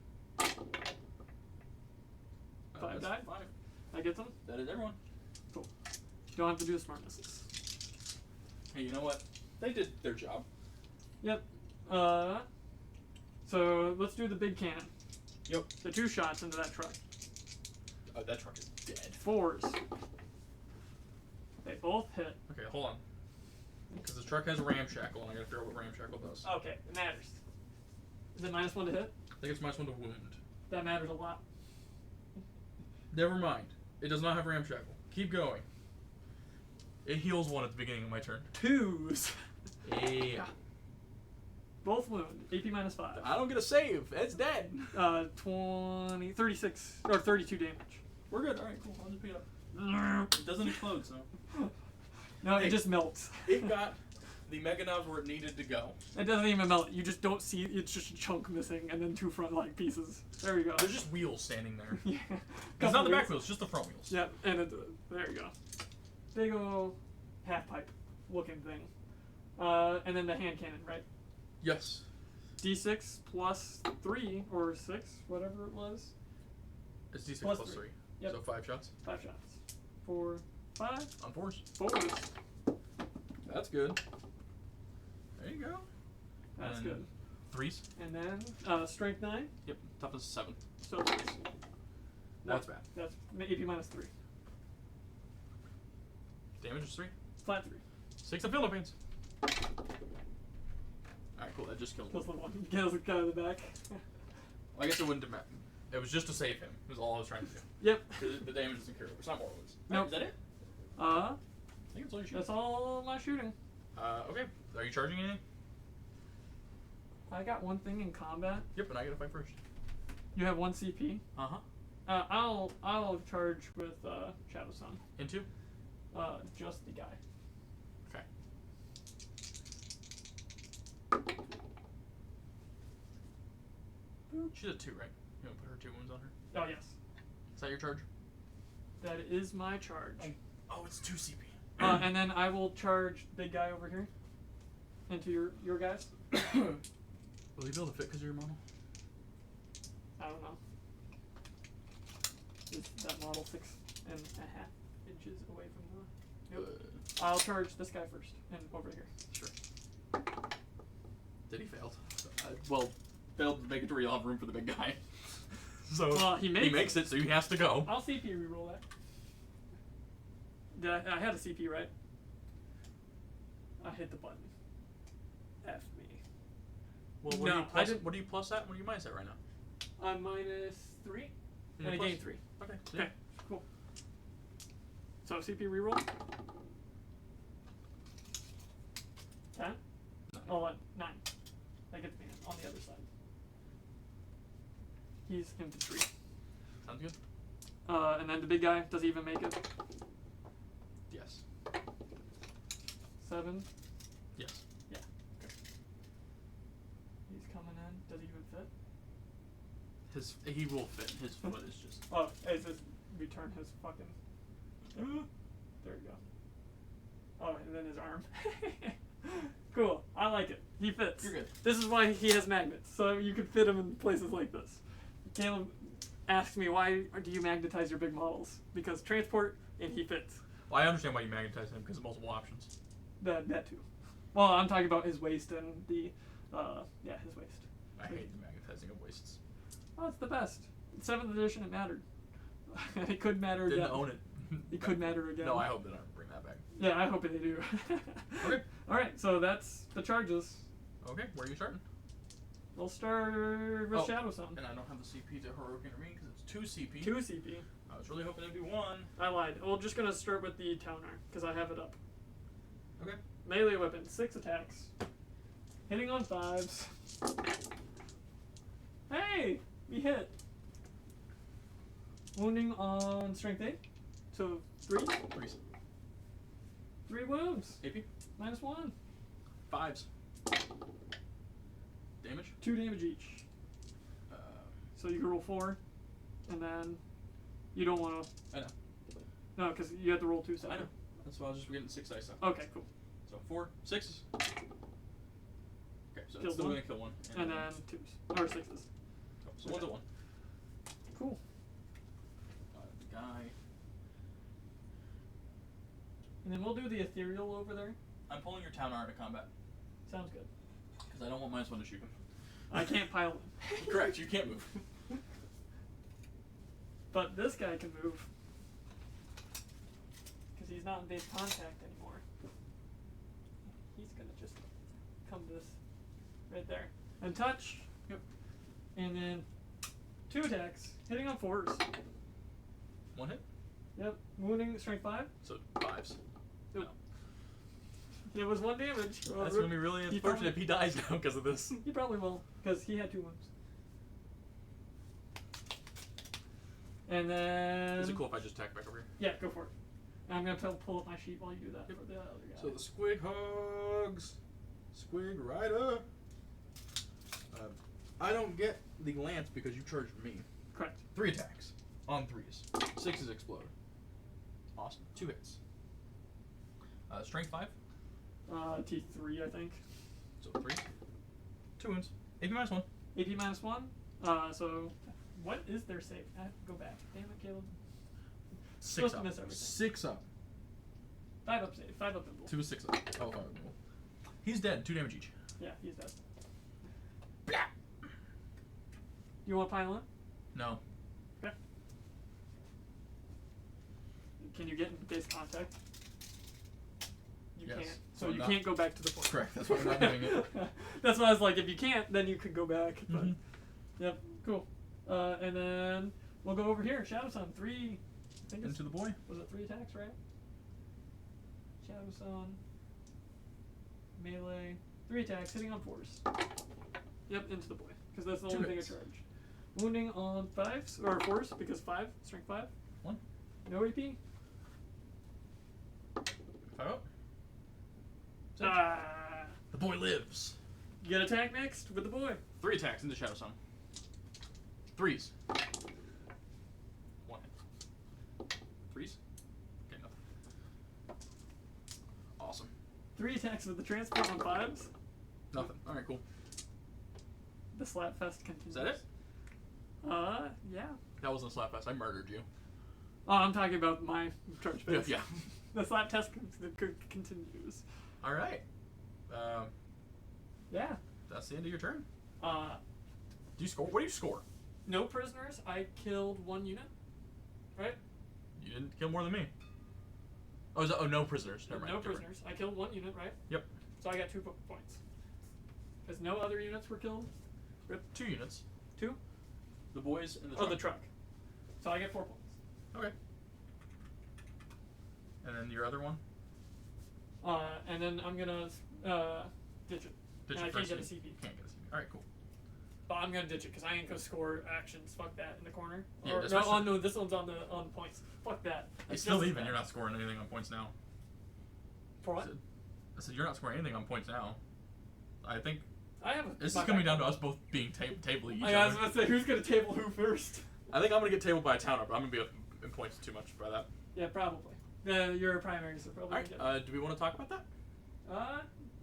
B: 5 die.
C: 5.
B: I get them.
C: That is everyone.
B: Cool. Don't have to do the smart missiles.
C: Hey, you know what? They did their job.
B: Yep. So let's do the big cannon.
C: Yep.
B: The 2 shots into that truck.
C: Oh, that truck is dead.
B: 4s. They both hit.
C: Okay, hold on. Because this truck has ramshackle, and I gotta figure out what ramshackle does.
B: Okay, it matters. Is it minus 1 to hit?
C: I think it's -1 to wound.
B: That matters a lot.
C: Never mind. It does not have ramshackle. Keep going. It heals 1 at the beginning of my turn.
B: 2s.
C: Yeah.
B: Both wound. AP minus 5.
C: I don't get a save. It's dead.
B: 36 or 32 damage.
C: We're good. All right, cool. I'll just pick it up. It doesn't explode, so.
B: No,
C: Hey.
B: it just melts.
C: It got the mega knobs where it needed to go.
B: It doesn't even melt. You just don't see. It's just a chunk missing, and then 2 front leg pieces. There you go.
C: There's just wheels standing there.
B: Yeah.
C: It's not the back
B: wheels.
C: wheels, just the front wheels.
B: Yep, and there you go. Big ol' half pipe looking thing. And then the hand cannon, right?
C: Yes.
B: D6 plus 3 or 6, whatever it was.
C: It's D6
B: Plus
C: plus
B: 3.
C: 3.
B: Yep.
C: So 5 shots.
B: 5 shots. 4, 5,
C: On 4s.
B: 4s.
C: That's good. There you go.
B: That's
C: And
B: good.
C: 3s.
B: And then strength 9.
C: Yep. Toughness 7.
B: So 3s.
C: That's bad.
B: That's AP minus 3.
C: Damage is 3.
B: Flat 3.
C: 6 of Philippines. Alright, cool. That just killed
B: Plus
C: him.
B: the 1. Kills the guy in the back.
C: Well, I guess it wouldn't matter. It was just to save him. It was all I was trying to do.
B: Yep.
C: Because the damage doesn't carry over. It's not more wounds.
B: Nope.
C: Is that it?
B: Uh,
C: I think it's all your shooting.
B: that's all my shooting.
C: Okay. Are you charging anything?
B: I got one thing in combat.
C: Yep, and I gotta fight first.
B: You have 1 CP.
C: Uh-huh.
B: I'll charge with Shadow Sun.
C: Into?
B: Just the guy.
C: Okay. She's a 2, right? You want to put her 2 wounds on her?
B: Oh yes,
C: Is that your charge?
B: that is my charge.
C: Oh, it's 2 CP.
B: And then I will charge the big guy over here into your guys.
C: Will he be able to fit because of your model?
B: I don't know. Is that model 6.5 inches away from the? Nope. I'll charge this guy first and over here.
C: Sure. Did he fail? Well, failed to make it to where you'll have room for the big guy. So
B: Well, he makes
C: it, so he has to go.
B: I'll CP reroll that. I had a CP, right? I hit the button. F me.
C: Well,
B: No, I didn't-
C: what do you plus at? What are you minus at right now?
B: I'm minus 3,
C: You're
B: and I
C: plus-
B: gained 3.
C: Okay.
B: Okay, cool. So CP reroll. 10? Oh, 9. That gets me on the other side. He's infantry.
C: Sounds good.
B: And then the big guy, does he even make it?
C: Yes.
B: 7?
C: Yes.
B: Yeah.
C: Okay.
B: He's coming in. Does he even fit?
C: He will fit. His foot is just.
B: Oh, it's just return his fucking. There you go. Oh, and then his arm. Cool. I like it. He fits.
C: You're good.
B: This is why he has magnets, so you can fit him in places like this. Caleb asked me, why do you magnetize your big models? Because transport, and he fits.
C: Well, I understand why you magnetize him because of multiple options.
B: That too. Well, I'm talking about his waist and the, his waist.
C: I hate the magnetizing of wastes.
B: Oh, it's the best. 7th edition, it mattered. It could matter
C: Didn't
B: again.
C: own it.
B: It could matter again.
C: No, I hope they don't bring that back.
B: Yeah, I hope they do.
C: Okay.
B: Alright, so that's the charges.
C: Okay, where are you starting?
B: We'll start with Shadow Sun.
C: And I don't have the CP to Heroic Intervene because it's 2 CP.
B: 2 CP.
C: I was really hoping it'd be 1.
B: I lied. We're just gonna start with the Town Arc, because I have it up.
C: Okay.
B: Melee weapon, 6 attacks. Hitting on 5s. Hey! We hit. Wounding on strength 8. So 3.
C: 3s.
B: 3 wounds.
C: AP.
B: -1.
C: 5s. Damage.
B: 2 damage each. So you can roll 4. And then you don't want to.
C: I know.
B: No, because you have to roll 2
C: I
B: separate.
C: know. That's why I was just getting 6 dice up.
B: Okay, cool.
C: So 4, 6s. Okay, so
B: Kills
C: it's still
B: one.
C: going to kill 1.
B: And then 2s. Or 6s.
C: So 1's at 1.
B: Cool.
C: The guy.
B: And then we'll do the ethereal over there.
C: I'm pulling your town art into combat
B: Sounds good.
C: because I don't want -1 to shoot him.
B: I can't pile him.
C: Correct, you can't move.
B: But this guy can move. Because he's not in base contact anymore. He's going to just come this right there. And touch.
C: Yep.
B: And then 2 attacks. Hitting on 4s.
C: 1 hit,
B: Yep. Wounding strength 5.
C: so 5s.
B: Nope. It was 1 damage.
C: That's going to be really
B: he
C: unfortunate if he dies now because of this.
B: He probably will. Because he had 2 wounds. And then...
C: Is it cool if I just attack back over here?
B: Yeah, go for it. I'm going to pull up my sheet while you do that for the other guy.
C: So the Squig Hogs. Squig Rider. I don't get the lance because you charged me.
B: Correct.
C: 3 attacks on 3s. 6s explode. Awesome. 2 hits. Strength 5.
B: T3, I think.
C: So 3. 2 wounds. AP -1.
B: AP -1. So, what is their save? I have to go back. Damn it, Caleb.
C: 6
B: Supposed to
C: up.
B: miss everything.
C: 6 up.
B: 5 up save. 5 up imple.
C: 2 is 6 up. Oh, 5 up. He's dead. 2 damage each.
B: Yeah, he's dead.
C: Blah.
B: You want to pile in?
C: No.
B: Okay. Can you get in base contact? You
C: Yes.
B: can't. So
C: So
B: you
C: not-
B: can't go back to the point.
C: Correct. That's why we're not doing it.
B: That's why I was like, if you can't, then you could go back. But
C: Mhm.
B: Yep, cool. And then we'll go over here. Shadow Sun, 3. I think it's,
C: Into the boy.
B: was it 3 attacks, right? Shadow Sun, melee, 3 attacks, hitting on 4s. Yep, into the boy, because that's the
C: 2
B: only
C: hits.
B: thing I charge. Wounding on 5s or 4s because 5, strength 5.
C: 1.
B: No AP.
C: 5 up. 6.
B: Ah,
C: The boy lives.
B: you get attack next with the boy.
C: 3 attacks into Shadow Sun. 3s. 1 hit. 3s. Okay, nothing. Awesome.
B: 3 attacks with the transport on 5s.
C: Nothing. Alright, cool.
B: The slap fest continues.
C: Is that it?
B: Yeah.
C: That wasn't a slap fest. I murdered you.
B: Oh, I'm talking about my charge
C: Yeah.
B: phase.
C: Yeah.
B: The slap test continues.
C: Alright.
B: Yeah.
C: That's the end of your turn.
B: Do
C: you score? What do you score?
B: No prisoners. I killed 1 unit. Right?
C: You didn't kill more than me. No prisoners. Never mind.
B: No
C: different.
B: prisoners. I killed 1 unit, right?
C: Yep.
B: So I got 2 points. Because no other units were killed.
C: 2 units.
B: 2?
C: The boys and the
B: Oh,
C: truck.
B: the truck. So I get 4 points.
C: Okay. And then your other one?
B: And then I'm gonna ditch it.
C: Ditch
B: And I
C: it
B: can't
C: first.
B: get a CP.
C: Can't get a CP. Alright, cool.
B: But I'm gonna ditch it because I ain't gonna score actions. Fuck that in the corner.
C: Yeah,
B: Or,
C: this
B: no,
C: one-
B: no, this one's on points. Fuck that.
C: It's
B: It
C: still
B: doesn't
C: even. You're
B: matter.
C: not scoring anything on points now.
B: For what?
C: I said you're not scoring anything on points now. I think
B: I have a.
C: this
B: my
C: is coming
B: back-
C: down to us both being tabling each
B: I was
C: other.
B: about to say, who's gonna table who first?
C: I think I'm gonna get tabled by a towner, but I'm gonna be up in points too much by that.
B: Yeah, probably. Your primaries are probably
A: Alright,
B: good.
A: do we want to talk about that?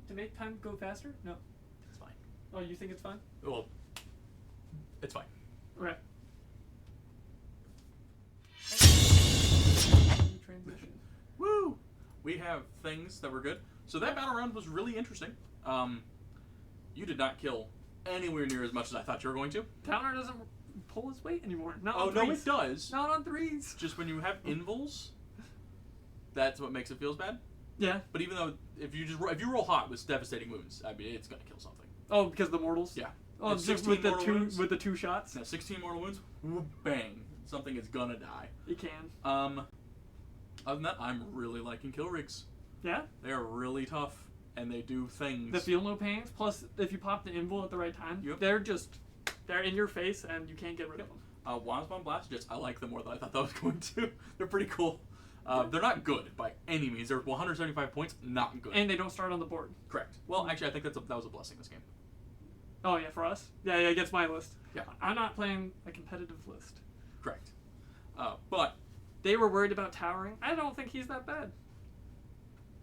B: To make time go faster? No.
A: It's fine.
B: Oh, you think it's fine?
A: Well, it's fine.
B: Okay. Transition.
A: Woo! We have things that were good. So that battle round was really interesting. You did not kill anywhere near as much as I thought you were going to.
B: Towner doesn't pull his weight anymore. Not
A: Oh,
B: on
A: no,
B: threes.
A: it does.
B: Not on threes.
A: Just when you have invuls, that's what makes it feels bad.
B: Yeah.
A: But even though if you roll hot with devastating wounds, I mean it's gonna kill something.
B: Oh, because of the mortals?
A: Yeah.
B: Oh,
A: It's
B: just
A: 16
B: with the two shots?
A: Now 16 mortal wounds, bang, something is gonna die.
B: You can.
A: Other than that, I'm really liking kill rigs.
B: Yeah?
A: They are really tough and they do things.
B: They feel no pains. Plus, if you pop the invul at the right time,
A: Yep.
B: they're in your face and you can't get rid of them.
A: Wandsbomb Blastogists, I like them more than I thought that was going to. They're pretty cool. They're not good by any means. They're 175 points, not good.
B: And they don't start on the board.
A: Correct. Well, actually, I think that was a blessing this game.
B: Oh, yeah, for us? Yeah, against my list.
A: Yeah.
B: I'm not playing a competitive list.
A: Correct. But
B: They were worried about towering. I don't think he's that bad.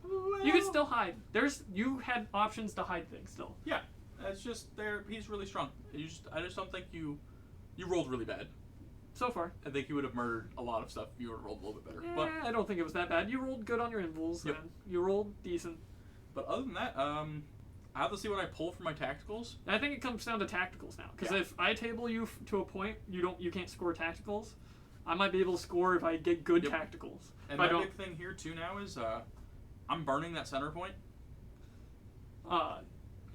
A: well,
B: You could still hide. You had options to hide things still.
A: Yeah, it's just he's really strong. I just don't think you rolled really bad.
B: So far.
A: I think you would have murdered a lot of stuff if you would have rolled a little bit better.
B: Yeah, I don't think it was that bad. You rolled good on your invuls.
A: Yep.
B: And you rolled decent.
A: But other than that, I have to see what I pull for my tacticals.
B: I think it comes down to tacticals now. Because
A: Yeah.
B: if I table you to a point, you can't score tacticals. I might be able to score if I get good
A: Yep.
B: tacticals.
A: And
B: if
A: my
B: I don't,
A: big thing here too now is I'm burning that center point.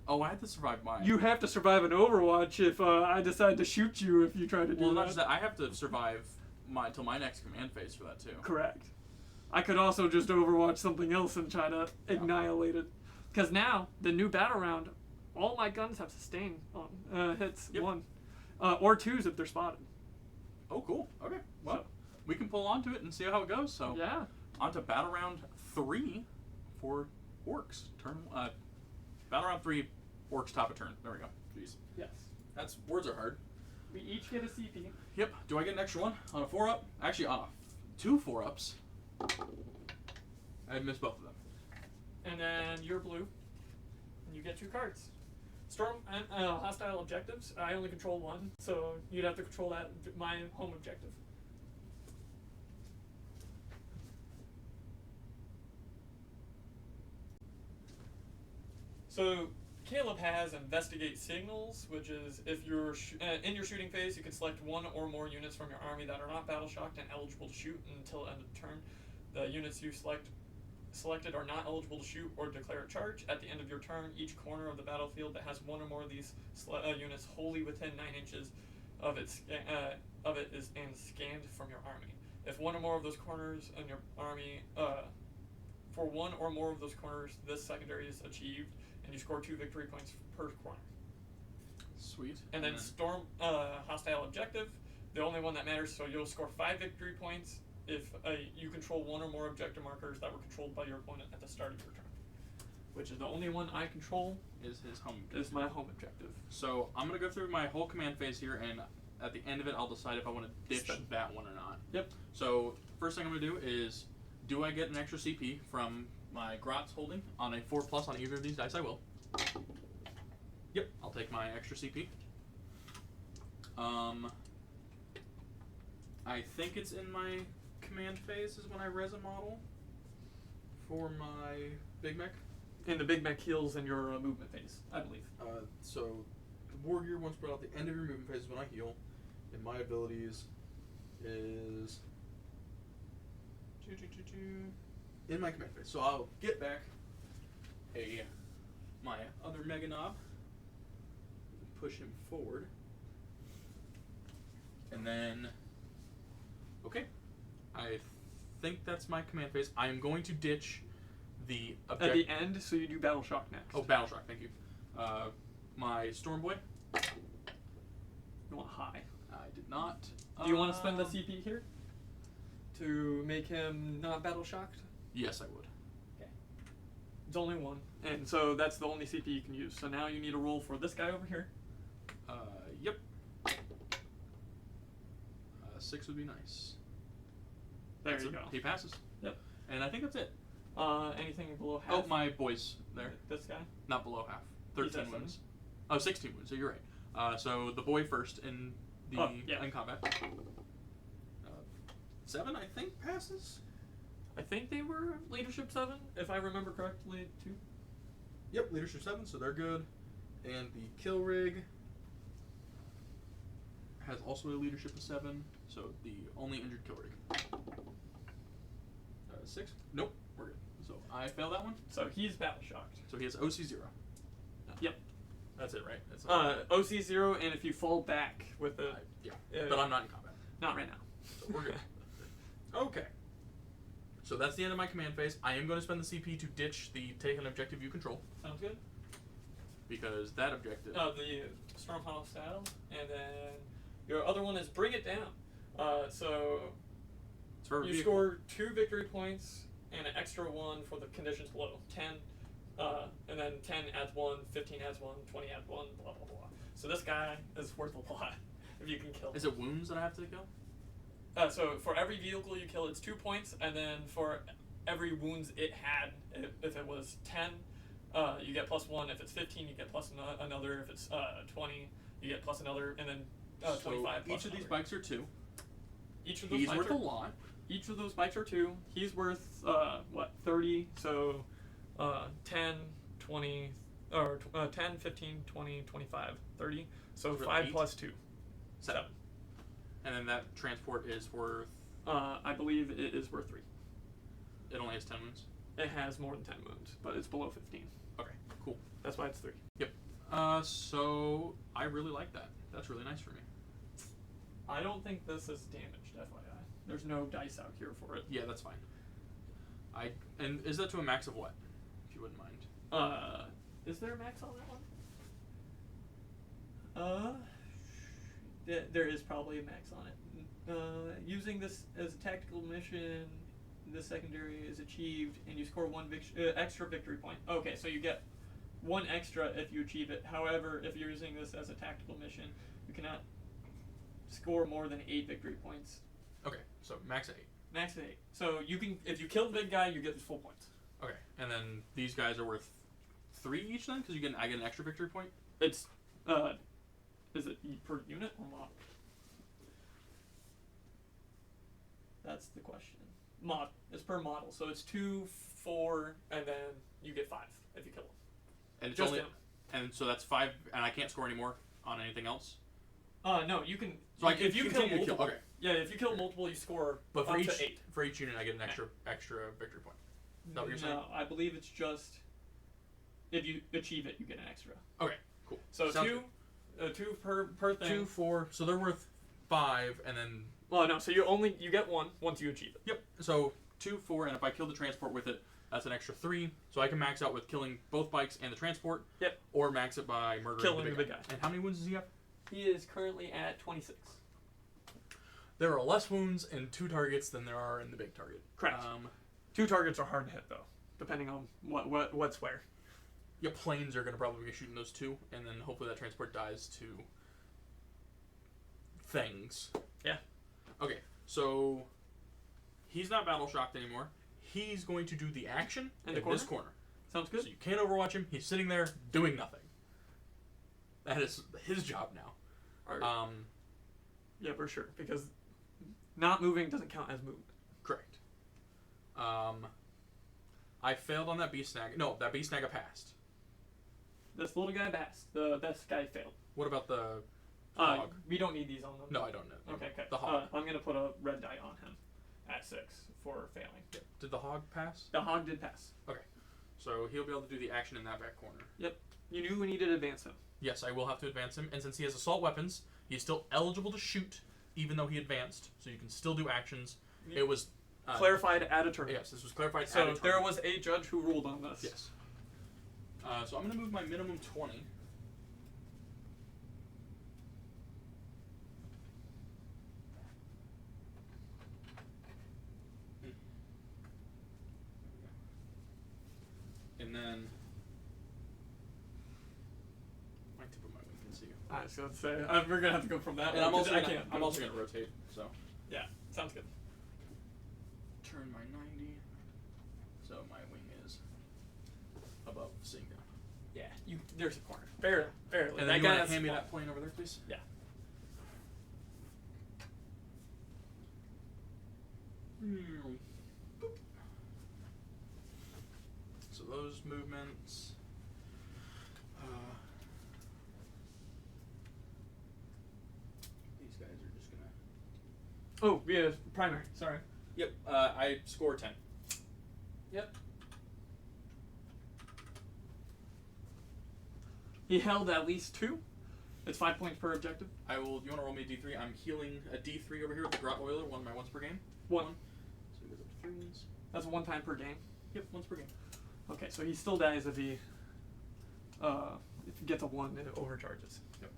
A: Oh, I had to survive mine.
B: you have to survive an Overwatch if I decide to shoot you if you try to do
A: well,
B: that.
A: not just that. I have to survive till my next command phase for that too.
B: Correct. I could also just Overwatch something else and try to annihilate it. Because now, the new battle round, all my guns have sustain on hits.
A: Yep.
B: 1. Or 2s if they're spotted.
A: Oh, cool. Okay. Well,
B: So-
A: we can pull onto it and see how it goes. So
B: Yeah.
A: on to battle round 3 for Orks. Battle round 3, Orks top of turn. There we go. Jeez.
B: Yes.
A: Words are hard.
B: We each get a CP.
A: Yep. Do I get an extra one on a 4-up? Actually, on 2 4-ups. I missed both of them.
B: And then you're blue. And you get 2 cards. Storm and hostile objectives. I only control 1, so you'd have to control my home objective. So Caleb has investigate signals, which is if you're in your shooting phase, you can select 1 or more units from your army that are not battle shocked and eligible to shoot until end of turn. The units you selected are not eligible to shoot or declare a charge. At the end of your turn, each corner of the battlefield that has 1 or more of these units wholly within 9 inches of it is scanned from your army. If 1 or more of those corners in your army, for 1 or more of those corners, this secondary is achieved, and you score 2 victory points per corner.
A: Sweet.
B: And then storm hostile objective, the only one that matters. So you'll score 5 victory points if you control 1 or more objective markers that were controlled by your opponent at the start of your turn. Which is the only one I control.
A: Is his home.
B: Is my home objective.
A: So I'm gonna go through my whole command phase here, and at the end of it, I'll decide if I want to ditch that one or not.
B: Yep.
A: So first thing I'm gonna do is, do I get an extra CP from my Grot's holding on a 4+ on either of these dice? I will. Yep. I'll take my extra CP. I think it's in my command phase is when I res a model for my Big Mech.
B: And the Big Mech heals in your movement phase, I believe.
A: So the War Gear once brought out the end of your movement phase is when I heal, and my abilities is in my command phase. So I'll get back my other Mega Knob, push him forward, and then I think that's my command phase. I am going to ditch the
B: At the end, so you do Battle Shock next.
A: Oh, Battle Shock, thank you. My Storm Boy.
B: You want high.
A: I did not.
B: Do you want to spend the CP here? To make him not Battle Shocked?
A: Yes, I would.
B: Okay. It's only 1. And so that's the only CP you can use. So now you need a roll for this guy over here.
A: Yep. 6 would be nice.
B: There
A: That's
B: you
A: it.
B: go.
A: He passes.
B: Yep.
A: And I think that's it.
B: Anything below half?
A: Oh, my boys there.
B: This guy?
A: Not below half.
B: He's
A: 13
B: at
A: wounds. Oh, 16 wounds, so you're right. So the boy first in the in combat. 7, I think, passes?
B: I think they were leadership 7, if I remember correctly, too.
A: Yep, leadership 7, so they're good. And the kill rig has also a leadership of 7, so the only injured kill rig. 6? Nope, we're good. So I failed that one.
B: So he's battle shocked.
A: So he has OC 0.
B: Yep.
A: That's it, right? That's
B: OC 0, and if you fall back with the...
A: yeah, but I'm not in combat.
B: Not right now.
A: So we're good. Okay. So that's the end of my command phase. I am going to spend the CP to ditch the take an objective you control.
B: Sounds good.
A: Because that objective...
B: the Storm Hollow Saddle, and then your other one is Bring It Down. So you score 2 victory points and an extra 1 for the conditions below. 10, and then 10 adds 1, 15 adds 1, 20 adds 1, blah, blah, blah. So this guy is worth a lot if you can kill him.
A: Is it wounds that I have to kill?
B: So for every vehicle you kill, it's 2 points, and then for every wounds it had, if it was 10, you get +1. If it's 15, you get plus another. If it's 20, you get plus another, and then 25 plus
A: each of these
B: another.
A: bikes are 2.
B: Each of those
A: He's
B: bikes
A: worth a lot.
B: Each of those bikes are 2. He's worth 30. So 10, 20, or 10, 15, 20, 25, 30. So
A: Really
B: 5
A: 8?
B: plus 2, 7.
A: And then that transport is worth...
B: I believe it is worth 3.
A: It only has 10 wounds?
B: It has more than 10 wounds, but it's below 15.
A: Okay, cool.
B: That's why it's 3.
A: Yep. So I really like that. That's really nice for me.
B: I don't think this is damaged, FYI. There's no dice out here for it.
A: Yeah, that's fine. And is that to a max of what? If you wouldn't mind.
B: Is there a max on that one? There is probably a max on it. Using this as a tactical mission, the secondary is achieved, and you score 1 extra victory point. Okay, so you get 1 extra if you achieve it. However, if you're using this as a tactical mission, you cannot score more than 8 victory points.
A: Okay, so max 8.
B: Max 8. So you can, if you kill the big guy, you get full points.
A: Okay, and then these guys are worth 3 each then, because I get an extra victory point.
B: It's is it per unit or mod? That's the question. Mod. It's per model, so it's 2, 4, and then you get 5 if you kill them.
A: And it's
B: Just
A: only,
B: him.
A: and so that's 5, and I can't score any more on anything else.
B: No, you can.
A: So
B: if you kill
A: continue to
B: multiple,
A: okay.
B: yeah, if you kill multiple, you score
A: But for
B: up
A: each
B: to 8.
A: for each unit, I get an extra victory point. Is that what you're saying?
B: No, I believe it's just if you achieve it, you get an extra.
A: Okay, cool.
B: So
A: Sounds
B: 2 per thing.
A: 2, 4. So they're worth 5, and then.
B: Well, no. So you get 1 once you achieve it.
A: Yep. So 2, 4, and if I kill the transport with it, that's an extra 3. So I can max out with killing both bikes and the transport.
B: Yep.
A: Or max it by murdering
B: Killing
A: the big guy. And how many wounds does he have?
B: He is currently at 26.
A: There are less wounds in 2 targets than there are in the big target.
B: Correct. 2 targets are hard to hit though, depending on what's where.
A: Your planes are going to probably be shooting those 2, and then hopefully that transport dies to things.
B: Yeah.
A: Okay, so he's not battle shocked anymore. He's going to do the action in this corner.
B: Sounds good.
A: So you can't overwatch him. He's sitting there doing nothing. That is his job now.
B: Right. Yeah, for sure, because not moving doesn't count as movement.
A: Correct. I failed on that beast snag. No, that beast snag I passed.
B: This little guy passed. This guy failed.
A: What about the hog?
B: We don't need these on them.
A: No, I don't know.
B: Okay.
A: The hog.
B: I'm going to put a red die on him at 6 for failing.
A: Yeah. Did the hog pass?
B: The hog did pass.
A: Okay. So he'll be able to do the action in that back corner.
B: Yep. You knew we needed to advance him.
A: Yes, I will have to advance him. And since he has assault weapons, he's still eligible to shoot, even though he advanced. So you can still do actions. It was...
B: clarified at a tournament.
A: Yes, this was clarified at a
B: So
A: tournament.
B: there was a judge who ruled on this.
A: Yes. So I'm going to move my minimum 20. And then... my tip of my wing can see you.
B: I was going to say, we're going to have to go from that
A: And
B: one,
A: I'm also
B: 'cause
A: gonna,
B: I can't.
A: I'm also going to rotate, so...
B: Yeah, sounds good.
A: Turn my 90.
C: above seeing down.
B: Yeah, there's a corner. Barely.
C: And then
B: that
C: you
B: guy
C: want
B: has
C: to hand me
B: small.
C: that plane over there, please?
B: Yeah.
C: Boop. So those movements. These guys are just gonna.
B: Oh, yeah, primary. Sorry.
C: Yep. I score 10.
B: Yep. He held at least 2. It's 5 points per objective.
C: I will. You want to roll me a D3? I'm healing a D3 over here with the Grot Oiler. 1 my once per game.
B: 1.
C: So it goes up to 3s.
B: That's 1 time per game.
C: Yep, once per game.
B: Okay, so he still dies if he gets a 1 and it overcharges.
C: Yep.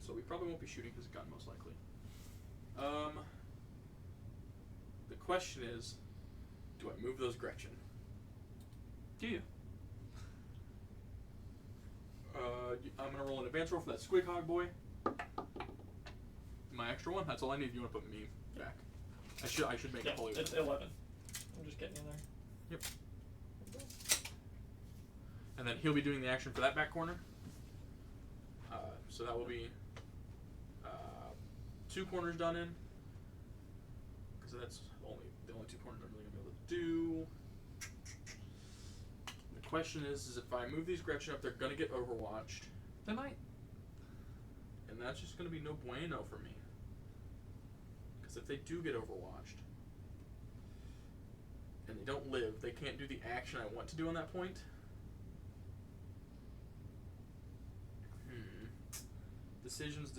C: So we probably won't be shooting his gun most likely. The question is, do I move those Gretchen?
B: Do you?
C: I'm gonna roll an advance roll for that Squig Hog boy. My extra one. That's all I need. You want to put me back? I should make
B: Yeah,
C: it fully.
B: it's 11. I'm just getting in there.
C: Yep. And then he'll be doing the action for that back corner. So that will be 2 corners done in. Because that's the only 2 corners I'm really gonna be able to do. The question is if I move these Gretchen up, they're gonna get overwatched,
B: They might.
C: and that's just gonna be no bueno for me. Because if they do get overwatched, and they don't live, they can't do the action I want to do on that point. Decisions.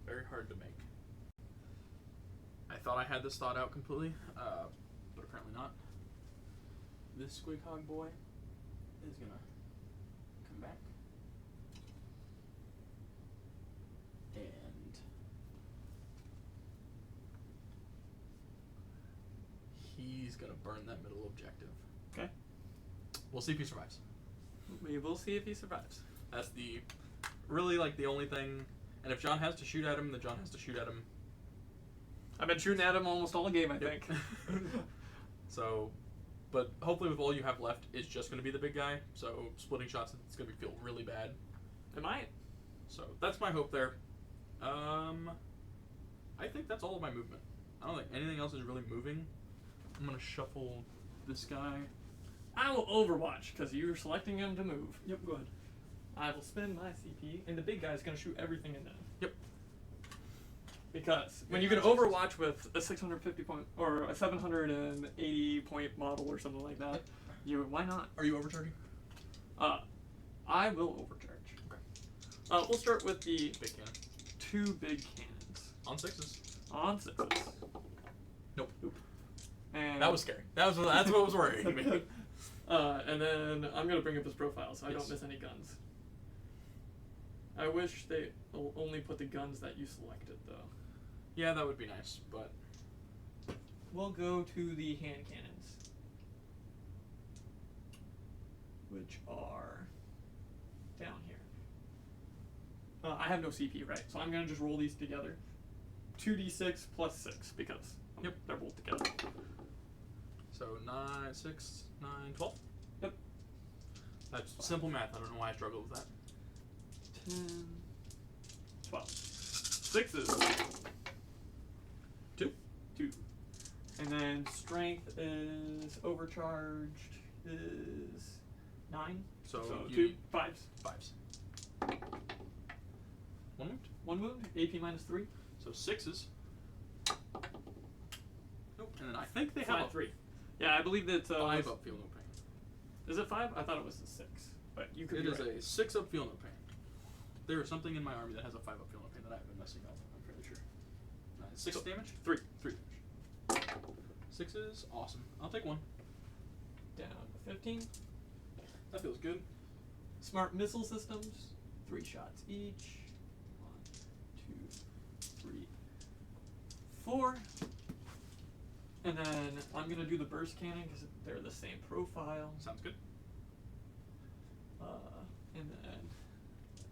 C: Very hard to make. I thought I had this thought out completely, but apparently not. This Squig Hog boy is gonna come back. And he's gonna burn that middle objective.
B: Okay.
C: We'll see if he survives.
B: We will see if he survives.
C: That's the really like the only thing. And if John has to shoot at him, then John has to shoot at him.
B: I've been shooting at him almost all game, I think.
C: So, but hopefully with all you have left, it's just going to be the big guy. So splitting shots, it's going to feel really bad.
B: It might.
C: So that's my hope there. I think that's all of my movement. I don't think anything else is really moving. I'm going to shuffle this guy.
B: I will overwatch because you're selecting him to move.
C: Yep, go ahead.
B: I will spend my CP, and the big guy's going to shoot everything in them.
C: Yep.
B: Because when you can overwatch with a 650 point or a 780 point model or something like that, why not?
C: Are you overcharging?
B: I will overcharge.
C: Okay.
B: We'll start with the
C: Big cannon.
B: 2 big cannons.
C: On 6s.
B: On 6s.
C: Nope.
B: And
C: That was scary. That's what was worrying me.
B: and then I'm going to bring up his profile so I
C: Yes.
B: don't miss any guns. I wish they only put the guns that you selected, though.
C: Yeah, that would be nice, but
B: We'll go to the hand cannons, which are down here. I have no CP, right? So I'm going to just roll these together. 2d6 plus 6, because they're both together.
C: so 9, 6, 9, 12.
B: Yep.
C: That's simple math. I don't know why I struggled with that.
B: 10, 12. 6s.
C: 2.
B: 2. And then strength is overcharged is 9.
C: So you
B: 2
C: need
B: 5s.
C: 5s. 1 wound.
B: 1 wound. AP minus 3.
C: So 6s. Nope. And then I think they have
B: 3. Yeah, I believe that
C: 5 up, feel no pain.
B: Is it 5? I thought it was a 6, but you could
C: It
B: be
C: is
B: right.
C: a 6 up, feel no pain. There is something in my army that has a 5 up, feel no pain that I've been messing up. I'm fairly sure. 6 damage.
B: 3.
C: 3 damage. 6s. Awesome. I'll take 1.
B: Down to 15.
C: That feels good.
B: Smart missile systems. 3 shots each. 1, 2, 3, 4. And then I'm going to do the burst cannon because they're the same profile.
C: Sounds good.
B: And then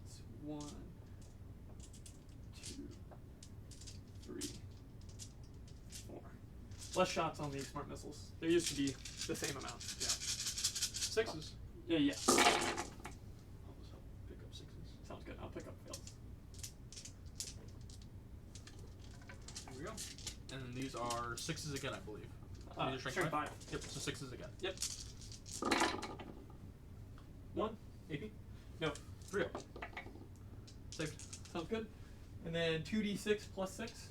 B: it's 1, 2, 3, 4. Less shots on the smart missiles. There used to be the same amount.
C: Yeah. sixes.
B: Yeah, yeah.
C: I'll just help pick up sixes.
B: Sounds good. I'll pick up fails.
C: There we go. And then these are sixes again, I believe. These are
B: Strength 5.
C: Yep, so sixes again.
B: Yep. 1.
C: AP?
B: No.
C: 3 up. Saved.
B: Sounds good. And then 2d6 plus 6.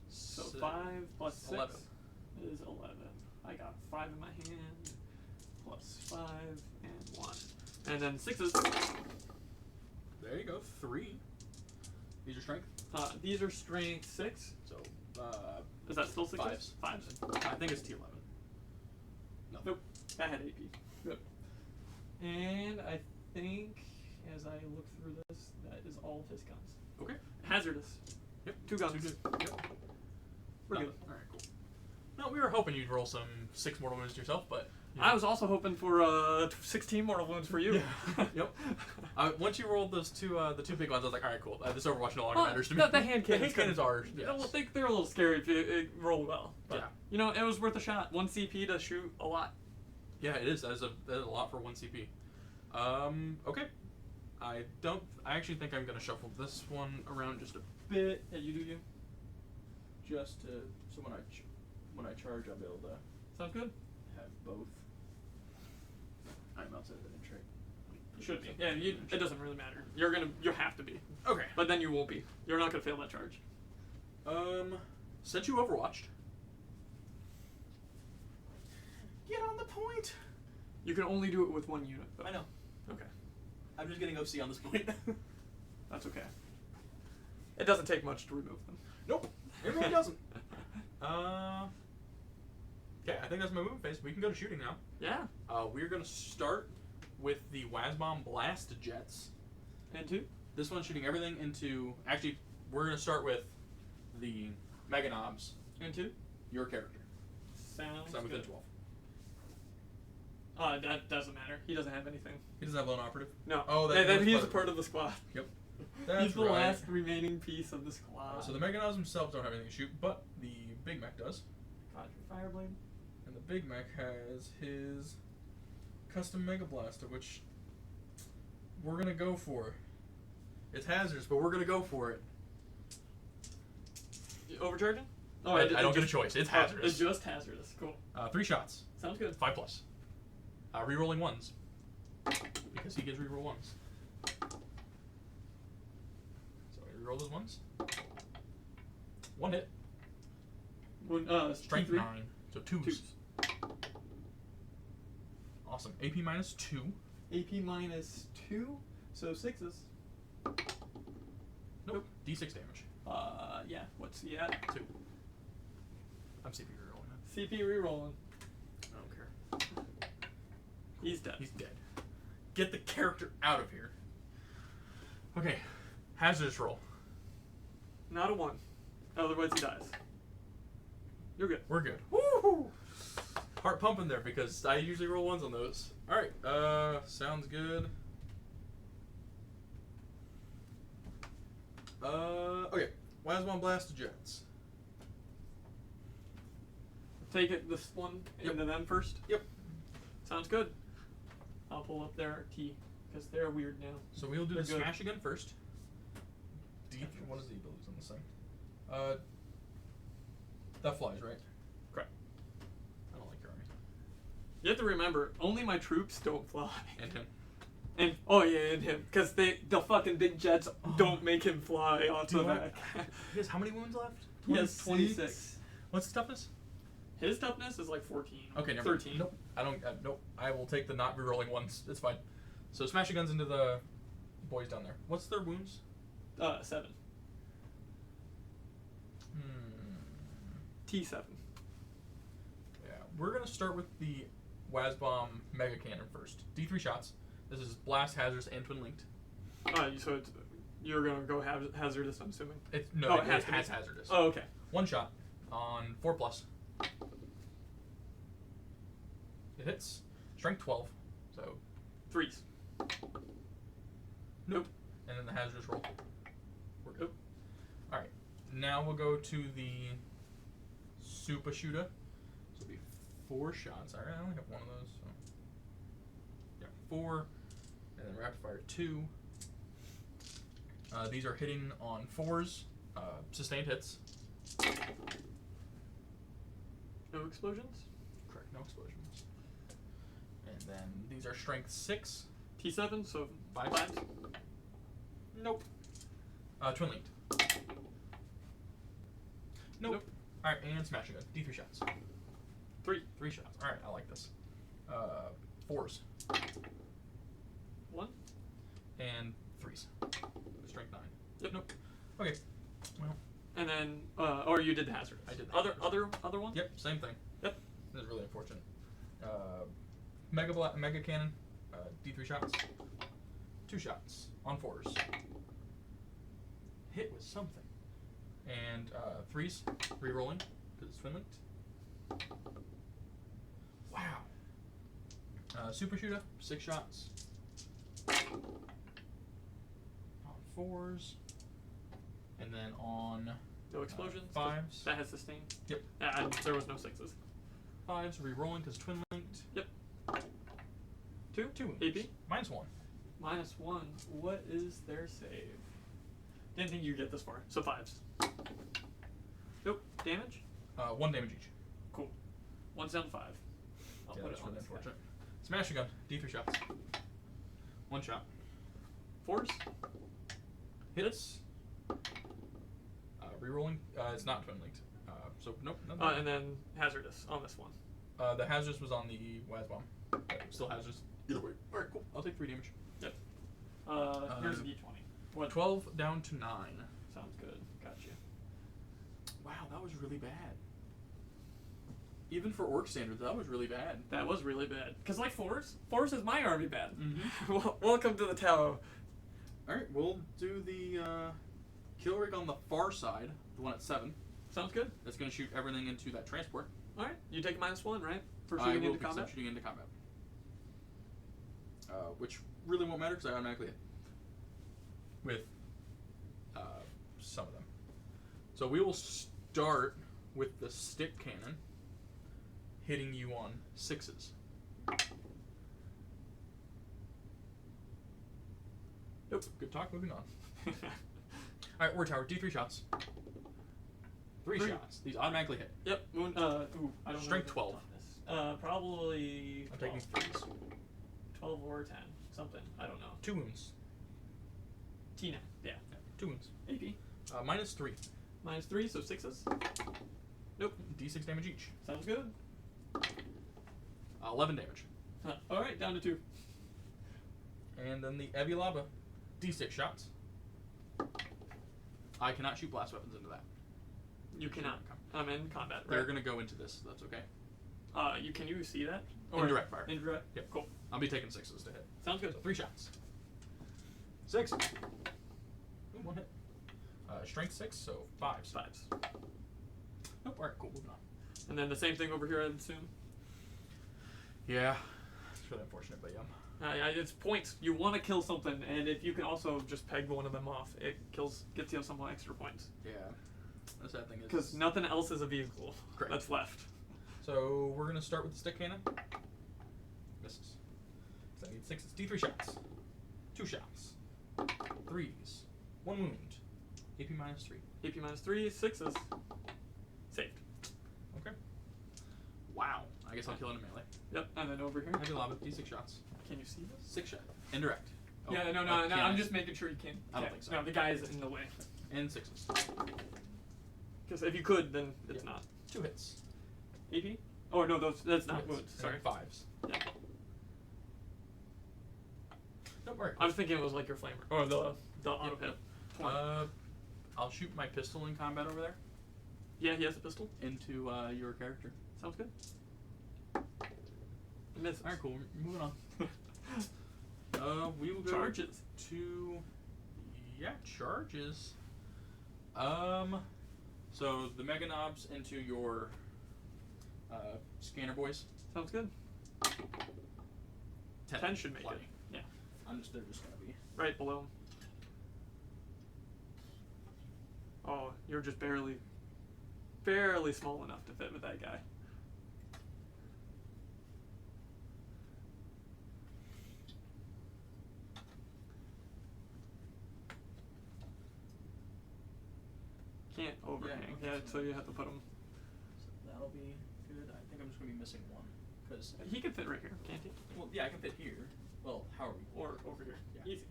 B: So 5 plus 6
C: 11.
B: is 11. I got 5 in my hand. Plus 5 and 1. And then 6s.
C: There you go. 3. These are strength.
B: These are strength 6.
C: So,
B: Is that still 6s?
C: Fives.
B: 5s.
C: I think it's T11. No.
B: Nope. I had AP. Good. And I think, as I look through this, that is all of his guns.
C: Okay.
B: Hazardous.
C: Yep.
B: 2 guns.
C: Yep.
B: We're
C: Nothing.
B: good.
C: All right, cool. No, we were hoping you'd roll some 6 mortal wounds yourself, but
B: I was also hoping for 16 mortal wounds for you.
C: Yeah. Yep. Once you rolled those two, the 2 big ones, I was like, all right, cool. This Overwatch no longer
B: Well,
C: matters to me.
B: the hand
C: The
B: cannons
C: hand cannons are.
B: They're
C: Yes.
B: a little scary if you roll well. But,
C: Yeah.
B: you know, it was worth a shot. 1 CP to shoot a lot.
C: Yeah, it is. That is a lot for 1 CP. Okay. I actually think I'm gonna shuffle this one around just a bit.
B: Yeah, you do you.
C: Just to, so when I charge, I'll be able to
B: Sounds good?
C: have both. I'm outside of the trait.
B: Should be. Yeah, it doesn't really matter. You have to be.
C: Okay.
B: But then you won't be. You're not gonna fail that charge.
C: Since you overwatched, get on the point.
B: You can only do it with 1 unit, though.
C: I know.
B: Okay.
C: I'm just getting OC on this point.
B: That's okay. It doesn't take much to remove them.
C: Nope. It really doesn't. Okay, I think that's my movement phase. We can go to shooting now.
B: Yeah.
C: We're gonna start with the Wazbomb Blast Jets.
B: And 2?
C: This one's shooting everything into. Actually, we're gonna start with the Mega Knobs.
B: And 2?
C: Your character.
B: Sounds
C: So I'm within
B: good.
C: 12.
B: That doesn't matter. He doesn't have anything.
C: He doesn't have lone operative.
B: No.
C: Oh,
B: then he's a part of the squad.
C: Yep.
B: He's the last remaining piece of the squad.
C: So the Mega Knobs themselves don't have anything to shoot, but the Big Mech does.
B: Fireblade.
C: And the Big Mech has his custom Mega Blaster, which we're gonna go for. It's hazardous, but we're gonna go for it.
B: You overcharging? Oh,
C: I don't get a choice. It's hazardous.
B: It's just hazardous. Cool.
C: 3 shots.
B: Sounds good.
C: 5 plus. Rerolling 1s. Because he gets reroll 1s. So I reroll those 1s. 1 hit. Strength
B: 3.
C: 9. So 2s. Awesome. AP minus 2.
B: AP minus 2, so 6s.
C: Nope. D6 damage.
B: Yeah. What's he at?
C: 2. I'm CP rerolling that.
B: CP rerolling.
C: I don't care.
B: He's dead.
C: He's dead. Get the character out of here. Okay. Hazardous roll.
B: Not a 1. Otherwise he dies. You're good.
C: We're good. Woo! Heart pumping there because I usually roll 1s on those. Alright, sounds good. Okay. Wazbomb Blast Jets.
B: Take it this one
C: Yep.
B: into them first.
C: Yep.
B: Sounds good. I'll pull up their T because they're weird now.
C: So we'll do
B: They're
C: the
B: good.
C: Smash again first. What is the abilities on this thing? That flies, right?
B: Correct.
C: I don't like your army.
B: You have to remember, only my troops don't fly.
C: And him.
B: And oh yeah, and him, because the fucking big jets don't make him fly onto the
C: Do I-
B: back.
C: He has how many wounds left?
B: He has 26.
C: What's his toughness?
B: His toughness is like 14.
C: Okay, never
B: 13.
C: Nope. I don't. Nope. I will take the not rerolling 1s. It's fine. So smash your guns into the boys down there. What's their wounds?
B: 7. T7.
C: Yeah, we're gonna start with the Wazbomb Mega Cannon first. D3 shots. This is blast, hazardous, and twin linked.
B: So you're gonna go hazardous, I'm assuming.
C: It has hazardous.
B: Oh, okay.
C: 1 shot on 4 plus. It hits. Strength 12. So
B: 3s. Nope.
C: and then the hazardous roll. We're good.
B: Nope.
C: All right. Now we'll go to the Super Shooter. So it'll be 4 shots. Alright, I only have 1 of those. So. Yeah, 4. And then rapid fire 2. These are hitting on 4s. Sustained hits.
B: No explosions.
C: Correct, no explosions. And then these are strength 6.
B: T7, so
C: 5.
B: 5s.
C: Nope. Twin linked. Nope. Alright, and smashing gun. D3 shots.
B: 3.
C: 3 shots. Alright, I like this. 4s.
B: 1.
C: And 3s. Strength 9.
B: Yep.
C: Nope. Okay. Well.
B: And then, or you did the hazard.
C: I did the
B: Other one?
C: Yep, same thing.
B: Yep.
C: This is really unfortunate. Mega cannon. D3 shots. 2 shots on 4s. Hit with something. And 3s. Rerolling because it's twin linked. Wow. Super shooter. 6 shots. On 4s. And then on
B: No explosions.
C: 5s.
B: That has sustained.
C: Yep.
B: There was no 6s.
C: 5s. Rerolling because twin linked.
B: Yep. 2.
C: 2 wounds.
B: AP.
C: -1.
B: -1. What is their save? Didn't think you'd get this far. So 5s. Nope. Damage?
C: 1 damage each.
B: Cool. 1's down to 5. I'll
C: Yeah,
B: put
C: that's
B: it on
C: really
B: this guy.
C: unfortunate. Smashing gun. D3 shots. 1 shot.
B: 4s?
C: Hits. Rerolling. It's not twin linked. So nope. Nothing.
B: And then hazardous on this one.
C: The hazardous was on the Waz bomb. Still hazardous. Either way. Alright, cool. I'll take 3 damage.
B: Yep. Here's a d20. What?
C: 12 down to 9.
B: Sounds good. Gotcha.
C: Wow, that was really bad. Even for orc standards, that was really bad.
B: That was really bad. Because like Force is my army bad.
C: Mm-hmm.
B: Welcome to the tower.
C: Alright, we'll do the kill rig on the far side, the one at 7.
B: Sounds good.
C: That's going to shoot everything into that transport.
B: Alright. You take -1, right? For
C: I
B: shooting
C: will
B: into
C: be
B: combat?
C: shooting into combat. Which really won't matter because I automatically hit. With some of them. So we will start with the stick cannon hitting you on 6s. Nope. Good talk. Moving on. Alright, war tower. D3 shots. 3
B: 3.
C: shots. These automatically hit.
B: Yep. Moon. I don't
C: Strength
B: know.
C: 12.
B: Probably.
C: I'm taking 3s.
B: 12 or 10. Something. I don't know.
C: 2 wounds.
B: T9. Yeah.
C: 2 wounds.
B: AP.
C: -3.
B: -3, so 6s. Nope.
C: D6 damage each.
B: Sounds good.
C: 11 damage.
B: Alright, down to 2.
C: And then the Evilaba. D6 shots. I cannot shoot blast weapons into that.
B: You cannot. I'm in combat, right?
C: They're going to go into this. That's okay.
B: Can you see that?
C: Indirect fire.
B: Indirect?
C: Yep.
B: Cool.
C: I'll be taking 6s to hit.
B: Sounds good.
C: So 3 shots. 6. Ooh, 1 hit. Strength 6, so 5s.
B: 5s.
C: Nope. Alright, cool. Moving on.
B: And then the same thing over here, I'd assume.
C: Yeah. It's really unfortunate, but yeah.
B: It's points. You want to kill something, and if you can also just peg one of them off, it gets you some extra points.
C: Yeah. The sad thing is...
B: Because nothing else is a vehicle
C: Correct.
B: that's left.
C: So we're going to start with the stick cannon. Misses. So I need 6s. D3 shots. 2 shots. 3s. 1 wound. AP -3.
B: AP -3, 6s. Saved.
C: Okay. Wow. I guess I'll kill it in melee.
B: Yep, and then over here.
C: Evilaba. D6 shots.
B: Can you see this?
C: 6 shot. Indirect. Oh,
B: Yeah, no,
C: can
B: I'm
C: I?
B: just making sure you can.
C: I don't think so.
B: No, the guy is in the way.
C: And 6s.
B: Because if you could, then it's
C: Yeah.
B: not.
C: 2 hits.
B: AP? Oh, no, that's not
C: Hits.
B: wounds. Sorry.
C: And 5s.
B: Yeah.
C: Don't worry.
B: I was thinking it was like your flamer. Or the auto hit. 20.
C: I'll shoot my pistol in combat over there
B: Yeah, he has a pistol.
C: into your character.
B: Sounds good. Misses.
C: Alright, cool. Moving on. We will go
B: Charges.
C: to... Yeah, charges. So the Mega Knobs into your scanner boys.
B: Sounds good. 10 should make
C: Plenty.
B: it. Yeah.
C: They're just gonna be...
B: Right below him. Oh, you're just barely small enough to fit with that guy. Can't overhang. Yeah, so you have to put him.
C: So that'll be good. I think I'm just gonna be missing one because
B: He can fit right here, can't he?
C: well, yeah, I can fit here. Well, how are we?
B: Or over here.
C: Yeah.
B: Easy.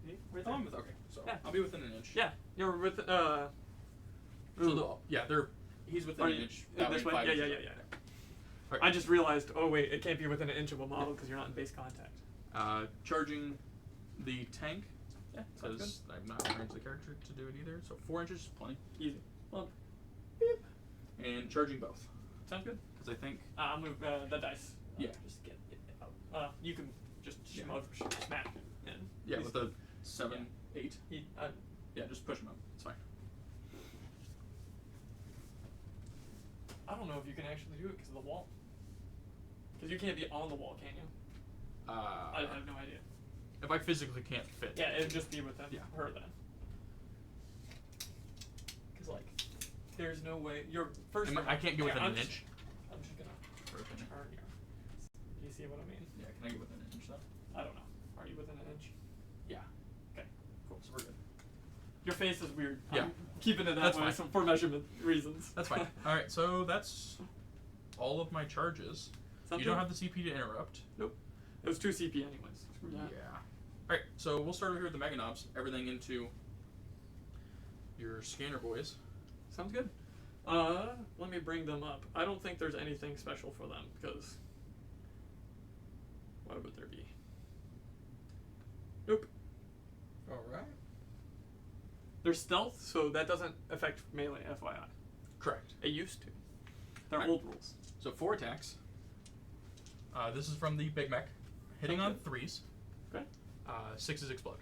B: See? Right
C: Oh,
B: there.
C: I'm with, okay, so
B: Yeah.
C: I'll be within an inch.
B: Yeah, you're with
C: So he's within
B: Are
C: an
B: you-
C: inch.
B: this way?
C: 5
B: Yeah,
C: inches
B: yeah,
C: up.
B: yeah, yeah.
C: Alright.
B: I just realized. Oh wait, it can't be within an inch of a model because you're not in base contact.
A: Charging the tank
B: Yeah, sounds
A: because I'm not arranged the character to do it either. So 4 inches is plenty.
B: good. Easy. Bump. Beep.
A: And charging both
B: Sounds good.
A: because I think
B: I'll move the dice.
A: Yeah.
B: Just get it out. You can just smack it. And
A: yeah
B: he's-
A: with the 7, 8.
B: he,
A: Yeah, just push him up. It's fine.
B: I don't know if you can actually do it because of the wall. Because you can't be on the wall, can you? I have no idea.
A: If I physically can't fit.
B: Yeah, it'd just be with them.
A: Yeah.
B: Her then. Because like, there's no way. Your first.
A: I can't get within
B: I'm
A: an
B: just-
A: inch.
B: I'm just gonna
A: For a pin.
B: turn here. You see what I mean?
A: Yeah, can I get within an inch though?
B: I don't know. Are you within an inch?
A: Yeah.
B: Okay.
A: Cool. So we're good.
B: Your face is weird.
A: Yeah.
B: I'm keeping it that
A: That's
B: way
A: fine.
B: so for measurement reasons.
A: That's fine. All right, so that's all of my charges.
B: Sounds
A: You don't
B: good.
A: have the CP to interrupt.
B: Nope. It was 2 CP anyways. Screw that.
A: Yeah. All right, so we'll start over here with the Mega Knobs. Everything into your scanner boys.
B: Sounds good. Let me bring them up. I don't think there's anything special for them because why would there be? Nope.
A: All right.
B: They're stealth, so that doesn't affect melee. FYI,
A: Correct.
B: it used to. They're
A: Right.
B: old rules.
A: So 4 attacks. This is from the Big Mech. Hitting on
B: Okay.
A: 3s.
B: Okay.
A: 6s explode.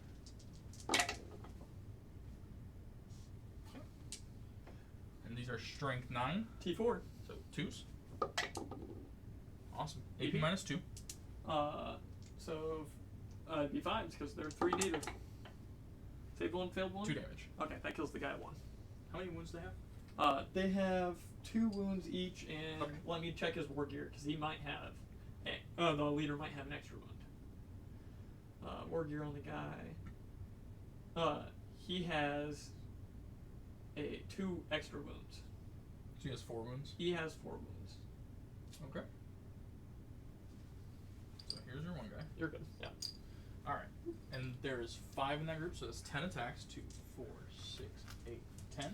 A: And these are strength 9,
B: T4.
A: so 2s. Awesome. AP
B: AP?
A: minus 2.
B: So it'd be 5s because they're 3 needed. Save 1, failed 1.
A: 2 damage.
B: Okay, that kills the guy at 1.
A: How many wounds do they have?
B: They have 2 wounds each, and
A: Okay.
B: let me check his war gear because he might have. The leader might have an extra wound. War gear on the guy. He has 2 extra wounds.
A: So he has 4 wounds.
B: He has 4 wounds.
A: Okay. So here's your one guy.
B: You're good. Yeah.
A: All right. And there's 5 in that group, so that's 10 attacks. 2, 4, 6, 8, 10.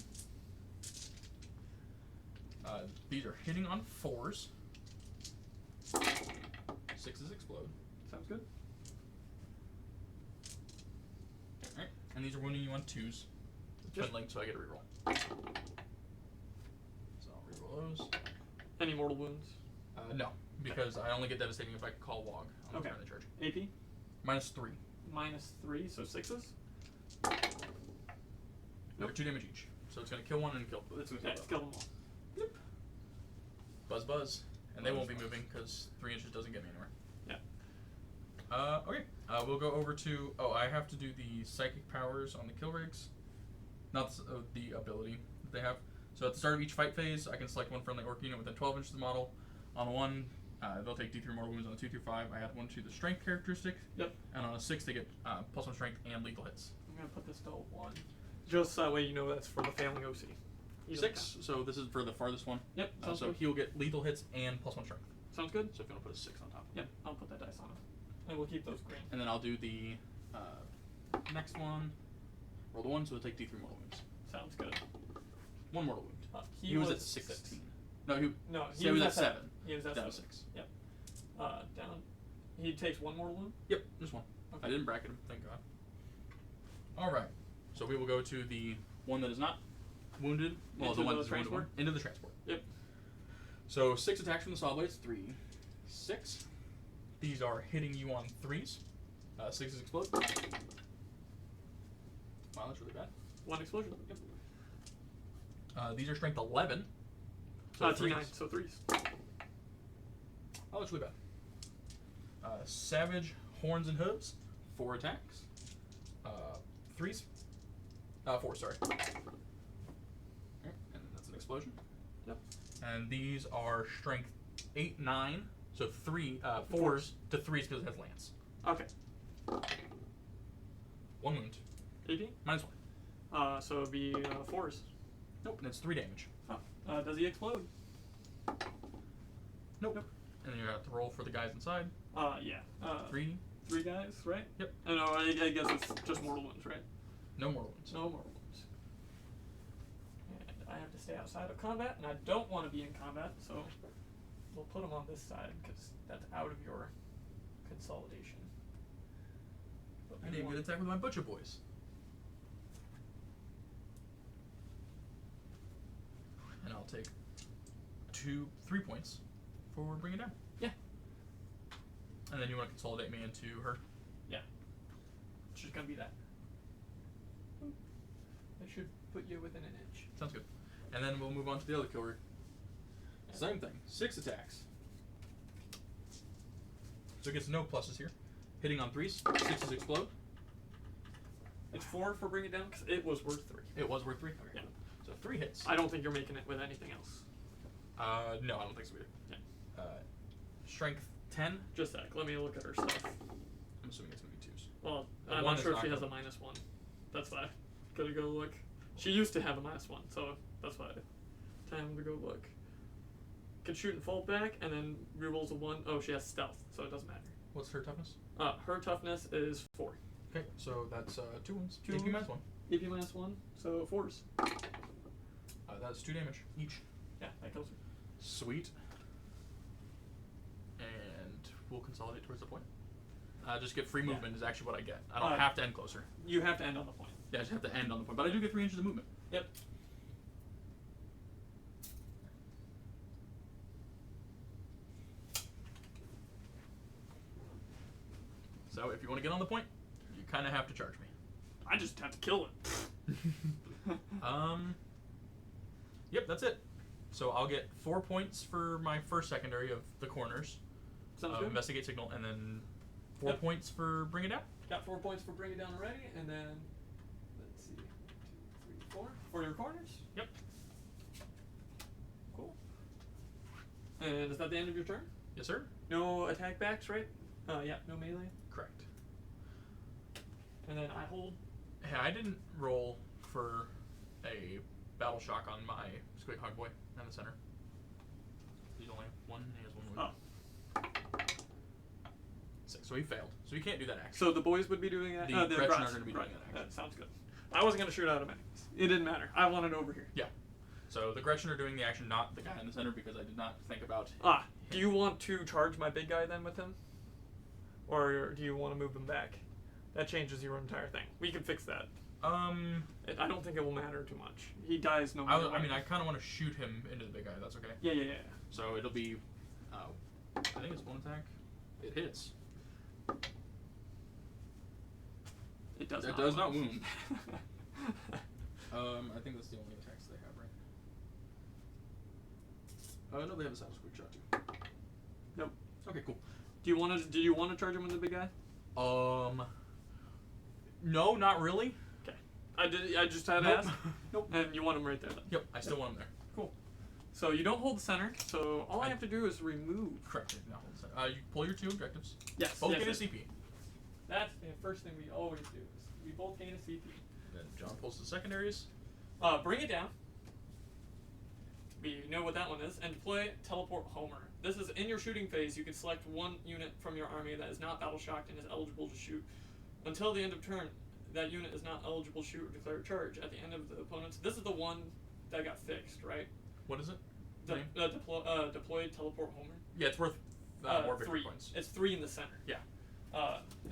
A: These are hitting on 4s. 6s explode.
B: Sounds good.
A: Alright. And these are wounding you on 2s.
B: Just-
A: Twin link, so I get a reroll. So I'll reroll those.
B: Any mortal wounds?
A: No, because I only get devastating if I call log on
B: Okay.
A: the turn they charge.
B: AP
A: Minus 3.
B: minus 3, so 6s.
A: They're 2 damage each. So it's gonna kill one and kill. It's gonna
B: Yeah,
A: kill both.
B: kill them all.
A: Buzz buzz. And they
B: Buzz,
A: won't be
B: buzz.
A: moving because 3 inches doesn't get me anywhere.
B: Yeah.
A: Okay. We'll go over to. Oh, I have to do the psychic powers on the kill rigs. Not the ability that they have. So at the start of each fight phase, I can select one friendly orc unit within 12 inches of the model. On a 1, they'll take D3 mortal wounds. On a 2 through 5, I add 1 to the strength characteristic.
B: Yep.
A: And on a 6, they get +1 strength and lethal hits.
B: I'm gonna put this to 1, just that way you know that's for the failing OC. You don't
A: 6. So this is for the farthest one.
B: Yep. Sounds
A: So
B: good.
A: he'll get lethal hits and +1 strength.
B: Sounds good.
A: So if you want to put a 6 on top.
B: Yep. I'll put that dice on him, and we'll keep those green.
A: And then I'll do the next one. Roll the 1, so it'll take D3 mortal wounds.
B: Sounds good.
A: 1 mortal wound.
B: He
A: was at 16. No, he
B: No,
A: so was at 7.
B: He was at
A: Down
B: 7.
A: to 6.
B: Yep. Down. He takes 1 mortal wound.
A: Yep, just 1.
B: Okay.
A: I didn't bracket him, thank God. Alright, so we will go to the one that is not wounded. Well,
B: Into
A: the one
B: the
A: that's wounded one.
B: transport?
A: Into the transport.
B: Yep.
A: So 6 attacks from the saw blades. 3, 6. These are hitting you on 3s. 6s explode. Wow, that's really bad.
B: 1 explosion. Yep.
A: These are strength 11.
B: T9,
A: threes.
B: so 3s.
A: Oh, that's really bad. Savage horns and hooves. 4 attacks. 3s. 4, sorry. Alright, and that's an explosion.
B: Yep.
A: And these are strength 8, 9. So 4s to 3s because it has lance.
B: Okay.
A: 1 wound.
B: AP.
A: Minus 1.
B: So it'd be 4s.
C: Nope, and it's 3 damage.
B: Oh. Does he explode?
C: Nope. And then you have to roll for the guys inside.
B: Yeah.
C: 3.
B: 3 guys, right?
C: Yep.
B: I know. I guess it's just mortal wounds, right?
C: No more wounds.
B: No mortal wounds. And I have to stay outside of combat, and I don't want to be in combat, so we'll put him on this side because that's out of your consolidation. But
C: I
B: we
C: need a
B: want-
C: good attack with my butcher boys. And I'll take 3 points for bring it down.
B: Yeah.
C: And then you want to consolidate me into her.
B: Yeah. It's just gonna be that. I should put you within an inch.
C: Sounds good. And then we'll move on to the other killer. Same thing. 6 attacks. So it gets no pluses here. Hitting on 3s. 6s explode.
B: It's 4 for bring it down because it was worth 3.
C: It was worth 3? Okay.
B: Yeah.
C: So 3 hits.
B: I don't think you're making it with anything else.
C: No, I don't think so either.
B: Yeah.
C: Strength 10.
B: Just a sec. Let me look at her stuff.
C: I'm assuming it's going to be 2s.
B: Well,
C: The
B: I'm
C: one
B: not
C: is
B: sure if
C: not
B: she has a
C: gonna-
B: -1. That's why. Gotta go look. She used to have a -1, so that's why. Time to go look. Can shoot and fall back, and then rerolls a 1. Oh, she has stealth, so it doesn't matter.
C: What's her toughness?
B: Her toughness is 4.
C: Okay, so that's 2 wounds.
B: 2
C: AP
B: wounds.
C: minus 1.
B: AP -1, so 4s.
C: That's 2 damage each.
B: Yeah, that kills her.
C: Sweet. And we'll consolidate towards the point. Just get free movement is actually what I get. I don't have to end closer.
B: You have to end on the point.
C: Yeah, I just have to end on the point. But I do get 3 inches of movement.
B: Yep.
C: So if you want to get on the point, you kind of have to charge me.
B: I just have to kill it.
C: Yep, that's it. So I'll get 4 points for my first secondary of the corners.
B: Sounds good.
C: Investigate signal, and then 4
B: Yep.
C: points for bring it down.
B: Got 4 points for bring it down already, and then let's see, 1, 2, 3, 4 for your corners.
C: Yep.
B: Cool. And is that the end of your turn?
C: Yes, sir.
B: No attack backs, right? Yeah, no melee.
C: Correct.
B: And then I hold.
C: Hey, I didn't roll for a battle shock on my Squig Hog Boy in the center. He's only one. He has 1 wound.
B: Oh.
C: 6. So he failed. So he can't do that action.
B: So the boys would be doing that.
C: The
B: the
C: Gretchen
B: Grots.
C: are gonna be doing that action.
B: That sounds good. I wasn't gonna shoot out of enemies. It didn't matter. I wanted over here.
C: Yeah. So the Gretchen are doing the action, not the guy in the center, because I did not think about.
B: Do you want to charge my big guy then with him? Or do you want to move him back? That changes your entire thing. We can fix that. I don't think it will matter too much. He dies no matter what.
C: I mean, I kind of want to shoot him into the big guy. That's okay.
B: Yeah.
C: So it'll be, I think it's 1 attack. It hits.
B: It does
C: It
B: not
C: does not
B: wound.
C: I think that's the only attacks they have, right? No, they have a saddle squeak shot too.
B: Nope.
C: Okay, cool.
B: Do you want to charge him with the big guy?
C: No, not really.
B: Okay. I just had to
C: Nope.
B: ask.
C: Nope.
B: And you want him right there then.
C: Yep, I still want him there.
B: Cool. So you don't hold the center. So all I have to do is remove.
C: Correct. No, hold the center. You pull your 2 objectives.
B: Yes.
C: Both
B: yes,
C: gain a
B: yes.
C: CP.
B: That's the first thing we always do. Is we both gain a CP.
C: Then John pulls the secondaries.
B: Bring it down. We know what that one is. And deploy Teleport Homer. This is in your shooting phase. You can select 1 unit from your army that is not battle shocked and is eligible to shoot. Until the end of turn, that unit is not eligible to shoot or declare a charge. At the end of the opponent's. This is the one that got fixed, right?
C: What is it?
B: Deploy Teleport Homer.
C: Yeah, it's worth more victory
B: 3.
C: points.
B: It's 3 in the center.
C: Yeah.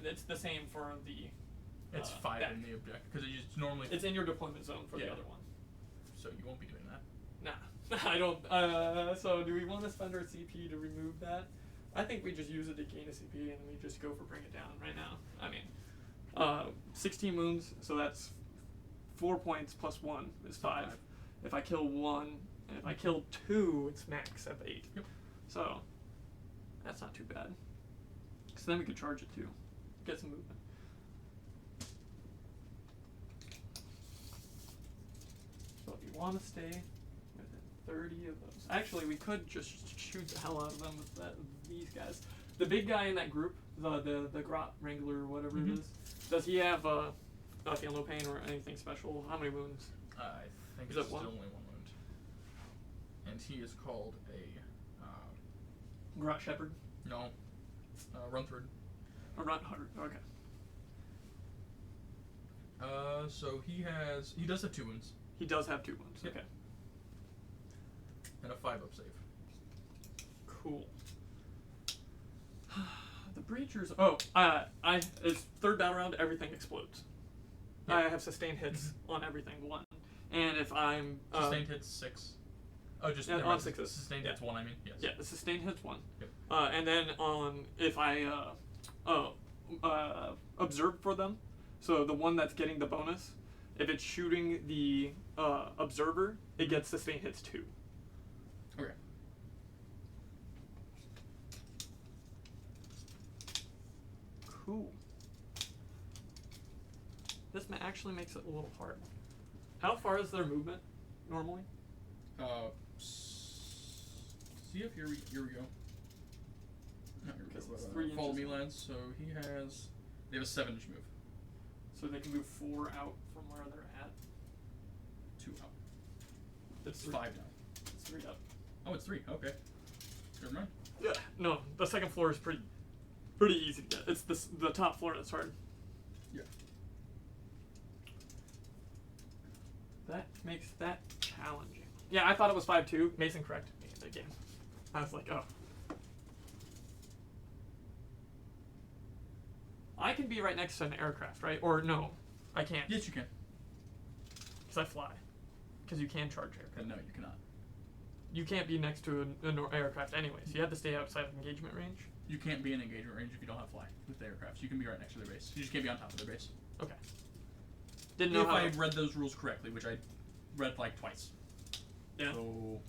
B: It's the same for the.
C: It's 5
B: back.
C: in the objective because it's normally.
B: It's in your deployment zone for the
C: Yeah.
B: other one.
C: So you won't be doing that.
B: Nah, I don't. So do we want to spend our CP to remove that? I think we just use it to gain a CP and we just go for bring it down right now. I mean, 16 wounds, so that's 4 points plus 1 is 5. If I kill 1, and if I kill 2, it's max of 8.
C: Yep.
B: So that's not too bad. So then we could charge it too, get some movement. So if you want to stay within 30 of those, actually we could just shoot the hell out of them with these guys. The big guy in that group, the Grot Wrangler or whatever it is, does he have feel no pain or anything special? How many wounds?
C: I think
B: Is
C: it's
B: that one?
C: still only 1 wound. And he is called a
B: Grot Shepherd.
C: no, run through.
B: A Runt Hunter. Okay.
C: So he does have 2 wounds
B: He does have 2 wounds.
C: Yep.
B: Okay.
C: and a 5-up save.
B: Cool. The breachers. Oh, it's third battle round. Everything explodes.
C: Yeah.
B: I have sustained hits on everything 1, and if I'm
C: Sustained hits 6. Oh, just
B: Yeah,
C: never
B: on
C: mind.
B: 6s.
C: Sustained
B: Yeah.
C: hits 1. I mean, yes.
B: yeah, the sustained hits 1.
C: Yep.
B: And then on if I observe for them, so the one that's getting the bonus, if it's shooting the observer, it gets sustained hits 2.
C: Okay.
B: Cool. This actually makes it a little hard. How far is their movement normally?
C: See if here we go. Not here we
B: Because
C: go.
B: it's 3
C: Follow
B: inches.
C: me, lads. So they have a 7-inch move.
B: So they can move 4 out from where they're at.
C: 2 out.
B: It's
C: It's
B: 3.
C: 5 now.
B: It's 3 up.
C: Oh, it's 3. Okay. Never mind.
B: Yeah. No, the second floor is pretty easy to get. It's the top floor that's hard.
C: Yeah.
B: That makes that challenging. Yeah, I thought it was 5-2. Mason corrected me in the game. I was like, oh. I can be right next to an aircraft, right? Or no, I can't.
C: Yes, you can.
B: Because I fly. Because you can charge aircraft.
C: No, you cannot.
B: You can't be next to an aircraft anyways. You have to stay outside of engagement range.
C: You can't be in engagement range if you don't have fly with the aircraft. You can be right next to their base. You just can't be on top of their base.
B: Okay. Didn't know
C: If
B: how.
C: I read those rules correctly, which I read like twice.
B: Yeah.
C: So,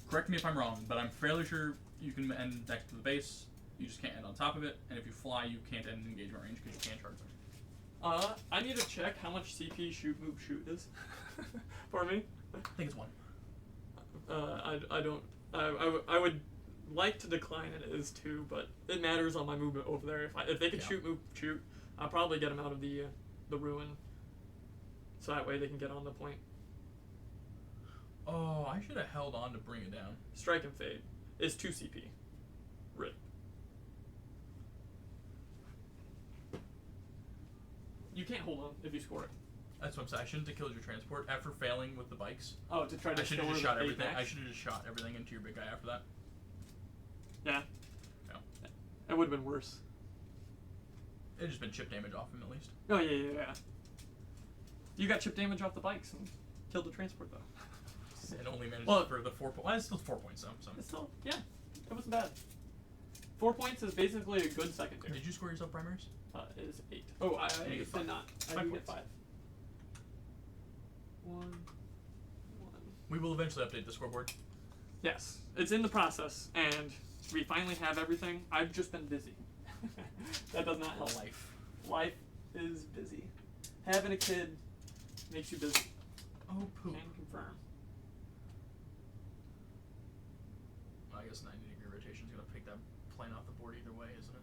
C: correct me if I'm wrong, but I'm fairly sure you can end next to the base. You just can't end on top of it, and if you fly, you can't end in engagement range because you can't charge them.
B: I need to check how much CP shoot move shoot is for me.
C: I think it's 1.
B: I don't. I would like to decline it as 2, but it matters on my movement over there. If they can
C: Yeah.
B: shoot, move, shoot, I'll probably get them out of the ruin, so that way they can get on the point.
C: Oh, I should have held on to bring it down.
B: Strike and fade is 2 CP. Rip. You can't hold on if you score it.
C: That's what I'm saying. I shouldn't have killed your transport after failing with the bikes.
B: Oh, to try to
C: I should have
B: score
C: just
B: the
C: shot
B: fade
C: everything.
B: back.
C: I should have just shot everything into your big guy after that.
B: Yeah.
C: No.
B: It would have been worse.
C: It'd just been chip damage off him at least.
B: Oh yeah. You got chip damage off the bikes and killed the transport though.
C: And only managed
B: Well-
C: for the 4 points. Well, it's still 4 points though. So.
B: It's still, yeah, it wasn't bad. 4 points is basically a good secondary.
C: Did you score yourself primaries?
B: It is 8. Oh, I
C: You get
B: did
C: 5.
B: not. I
C: 5
B: did get
C: points.
B: 5. 1.
C: We will eventually update the scoreboard.
B: Yes, it's in the process, and we finally have everything. I've just been busy. That does not help.
C: Life.
B: Life is busy. Having a kid makes you busy.
C: Oh, poop.
B: Can confirm.
C: I guess 90-degree rotation is going to pick that plane off the board either way, isn't it?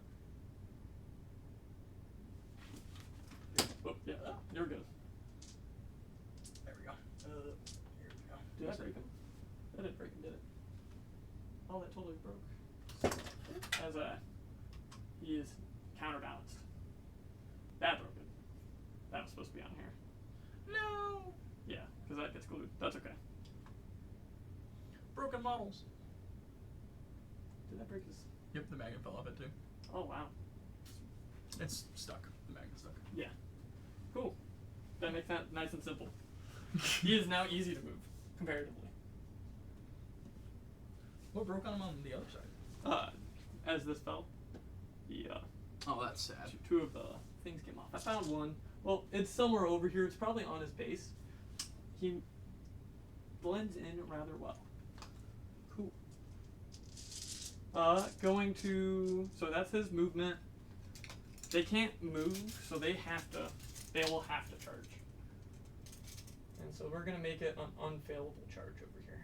B: Oh, yeah, you're good.
C: There we go. Here we go.
B: Did I break him? That didn't break him, did it? Oh, that totally broke. As he is counterbalanced. That broke it. That was supposed to be on here.
C: No!
B: Yeah, because that gets glued. That's okay.
C: Broken models.
B: Did that break his?
C: Yep, the magnet fell off it too.
B: Oh wow.
C: It's stuck. The magnet's stuck.
B: Yeah. Cool. That makes that nice and simple. He is now easy to move, comparatively.
C: What broke on him on the other side?
B: As this fell, the
C: Oh, that's sad.
B: two of the things came off. I found one. Well, it's somewhere over here. It's probably on his base. He blends in rather well. Cool. Going to, so that's his movement. They can't move, so they will have to charge. And so we're gonna make it an unfailable charge over here.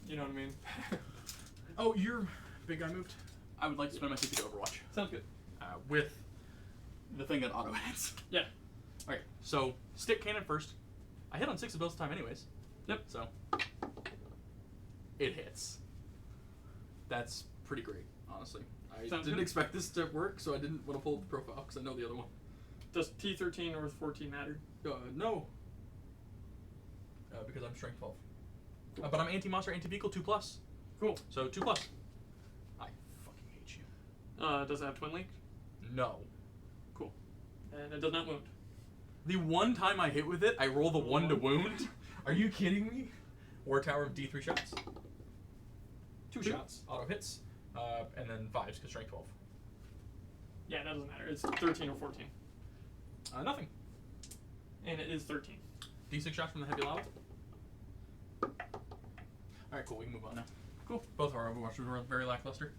B: You know what I mean?
C: Oh, your big guy moved? I would like to spend my CP to Overwatch.
B: Sounds good.
C: With the thing that auto hits.
B: Yeah.
C: Okay, so stick cannon first. I hit on 6 of most of the time anyways.
B: Yep.
C: So it hits. That's pretty great, honestly. I
B: Sounds
C: didn't
B: good.
C: expect this to work, so I didn't want to pull up the profile because I know the other one.
B: Does T13 or 14 matter?
C: No. Because I'm strength 12. But I'm anti-monster, anti-vehicle 2+.
B: Cool.
C: So 2+. I fucking hate you.
B: Does it have twin link?
C: No.
B: Cool. And it does not wound.
C: The one time I hit with it, I roll the 1 to wound. Are you kidding me? War Tower of D3 shots. 2 shots. Auto hits. And then 5s because strength 12.
B: Yeah, that doesn't matter. It's 13 or 14.
C: Nothing.
B: And it is 13.
C: D6 shots from the heavy lava. Alright, cool. We can move on now.
B: Cool.
C: Both our Overwatchers were very lackluster.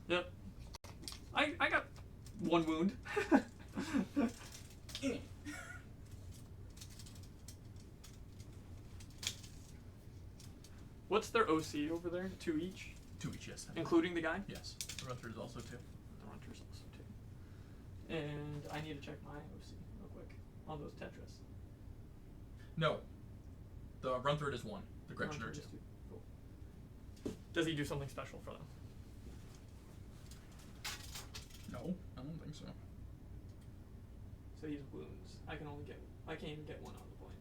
B: Yep. I got 1 wound. What's their OC over there? 2 each?
C: 2 each, yes.
B: Including the guy?
C: Yes. The Ruther is also 2.
B: The Runter's also 2. And I need to check my OC real quick on those Tetris.
C: No. The Runthrid is 1. The Gretchen are 2.
B: Cool. Does he do something special for them?
C: No, I don't think so.
B: So he's wounds. I can't even get 1 on the point.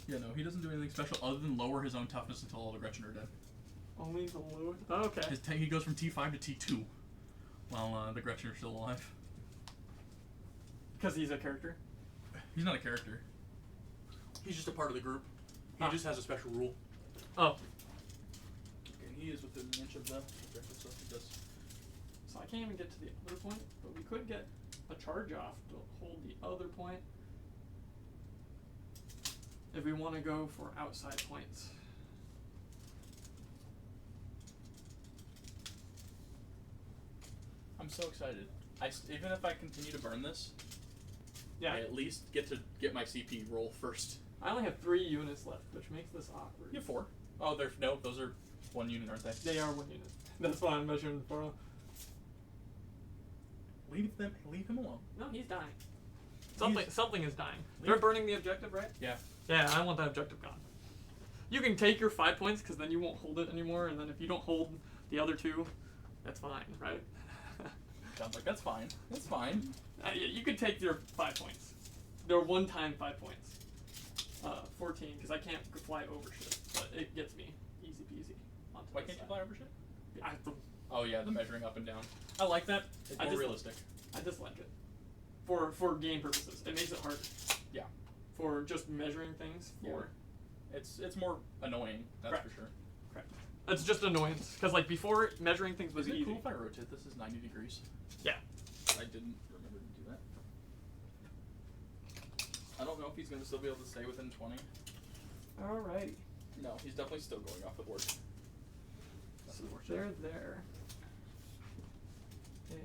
C: Yeah, no, he doesn't do anything special other than lower his own toughness until all the Gretchen are dead.
B: Only the lower? Oh, okay.
C: He goes from T5 to T2 while the Gretchen are still alive.
B: Because he's a character?
C: He's not a character.
A: He's just a part of the group. He just has a special rule.
B: Oh.
C: And he is within an inch of the objective, so he does.
B: So I can't even get to the other point, but we could get a charge off to hold the other point. If we want to go for outside points.
C: I'm so excited. Even if I continue to burn this,
B: Yeah.
C: I at least get to get my CP roll first.
B: I only have 3 units left, which makes this awkward.
C: You have 4. Oh, those are 1 unit, aren't they?
B: They are 1 unit. That's why I'm measuring for.
C: Leave him alone.
B: No, he's dying.
C: He's-
B: Something is dying. They're burning the objective, right?
C: Yeah.
B: Yeah, I want that objective gone. You can take your 5 points because then you won't hold it anymore, and then if you don't hold the other 2, that's fine, right?
C: Sounds like that's fine. That's fine.
B: Yeah, you could take your 5 points. They're one-time 5 points. 14 because I can't fly over shit, but it gets me easy peasy. Onto
C: Why
B: this
C: can't you
B: side.
C: fly over shit?
B: I,
C: Oh yeah, the measuring up and down. I like that. It's
B: I
C: more
B: just-
C: realistic.
B: I dislike it. For game purposes, it makes it harder.
C: Yeah.
B: For just measuring things. For
C: It's more annoying. That's
B: Correct.
C: for sure.
B: correct. It's just annoyance because like before measuring things was
C: Is it
B: easy.
C: cool if I rotate this is 90 degrees?
B: Yeah.
C: I didn't remember to do that. I don't know if he's gonna still be able to stay within 20.
B: Alrighty.
C: No, he's definitely still going off the board.
B: So they're there. And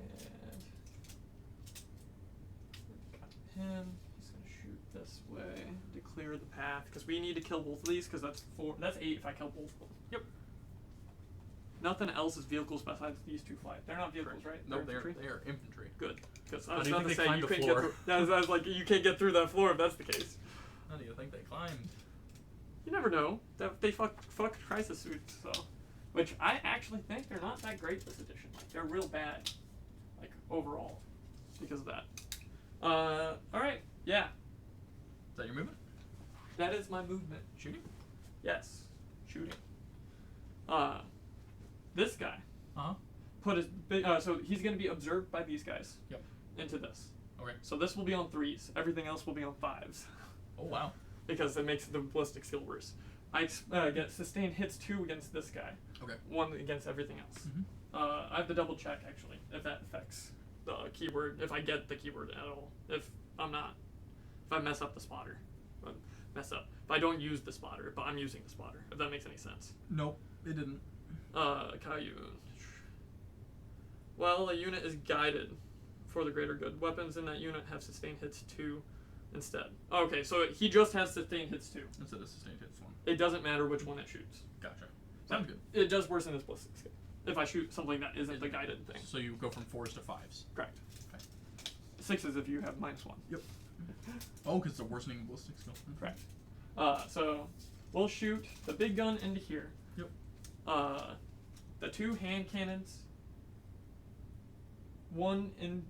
B: got him. He's gonna shoot this way to clear the path because we need to kill both of these because that's 4. That's 8 if I kill both of them.
C: Yep.
B: Nothing else is vehicles besides these 2 fly. They're not vehicles, right?
C: No,
B: infantry?
C: they are infantry.
B: Good. Because I
C: How
B: was
C: do you
B: about to
C: think they
B: say
C: climbed
B: you
C: the
B: can't
C: floor?
B: get through. I was like, you can't get through that floor if that's the case.
C: How do you think they climbed?
B: You never know. They fuck crisis suits, so. Which I actually think they're not that great this edition. Like, they're real bad. Like, overall. Because of that. Alright. Yeah.
C: Is that your movement?
B: That is my movement.
C: Shooting?
B: Yes. Shooting. This guy
C: Uh-huh.
B: put his so he's gonna be observed by these guys.
C: Yep.
B: Into this.
C: Okay.
B: So this will be on 3s. Everything else will be on 5s.
C: Oh wow.
B: Because it makes the ballistic skill worse. I get sustained hits 2 against this guy.
C: Okay.
B: 1 against everything else.
C: Mhm.
B: I have to double check actually if that affects the keyword, if I get the keyword at all. If I mess up the spotter. If I don't use the spotter, but I'm using the spotter, if that makes any sense.
C: Nope, it didn't.
B: Caillou. Well, a unit is guided for the greater good. Weapons in that unit have sustained hits 2 instead. Okay, so he just has sustained hits 2.
C: Instead of sustained hits 1.
B: It doesn't matter which one it shoots.
C: Gotcha. Sounds good.
B: It does worsen his ballistic skill. if I shoot something that isn't the guided thing.
C: So you go from 4s to 5s.
B: Correct.
C: Okay.
B: 6s if you have -1.
C: Yep. Oh, because it's a worsening ballistic skill.
B: Correct. So we'll shoot the big gun into here.
C: Yep.
B: The 2 hand cannons. One in,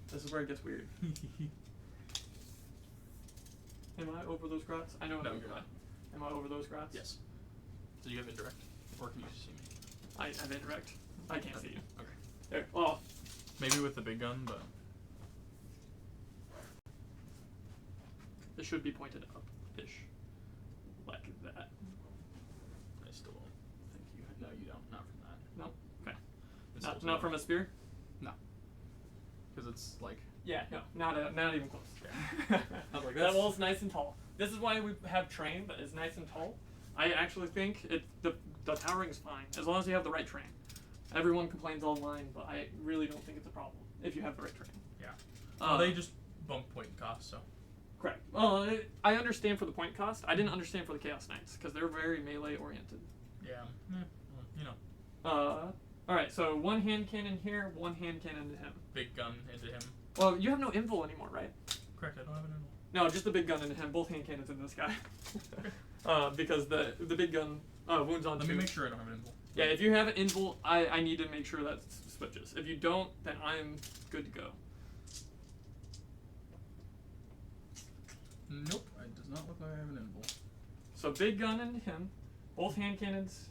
B: this is where it gets weird. Am I over those grots? I know I'm
C: No,
B: over
C: you're not.
B: Am I over those grots?
C: Yes. So you have indirect, or can you see me?
B: I have indirect. I can't see you.
C: Okay.
B: There. Oh,
C: Maybe with the big gun, but
B: it should be pointed up-ish. Like that.
C: I still don't think you. No, you don't. Not from that.
B: No? Okay.
C: It's
B: Not,
C: still
B: not
C: too
B: from
C: low.
B: a spear?
C: Because it's like.
B: Yeah, no, not even close.
C: I was like,
B: That
C: that's-
B: wall's nice and tall. This is why we have terrain that is nice and tall. I actually think the towering is fine as long as you have the right terrain. Everyone complains online, but I really don't think it's a problem if you have the right terrain.
C: Yeah. They just bump point cost, so.
B: Correct. Well, I understand for the point cost. I didn't understand for the Chaos Knights because they're very melee oriented.
C: Yeah. Well, you know.
B: All right. So 1 hand cannon here, 1 hand cannon to him.
C: Big gun into him.
B: Well, you have no invul anymore, right?
C: Correct. I don't have an invul.
B: No, just the big gun into him. Both hand cannons into this guy. Because the big gun wounds on
C: Let me
B: 2.
C: make sure I don't have an invul.
B: Yeah, if you have an invul, I need to make sure that switches. If you don't, then I'm good to go.
C: Nope. It does not look like I have an invul.
B: So big gun into him. Both hand cannons.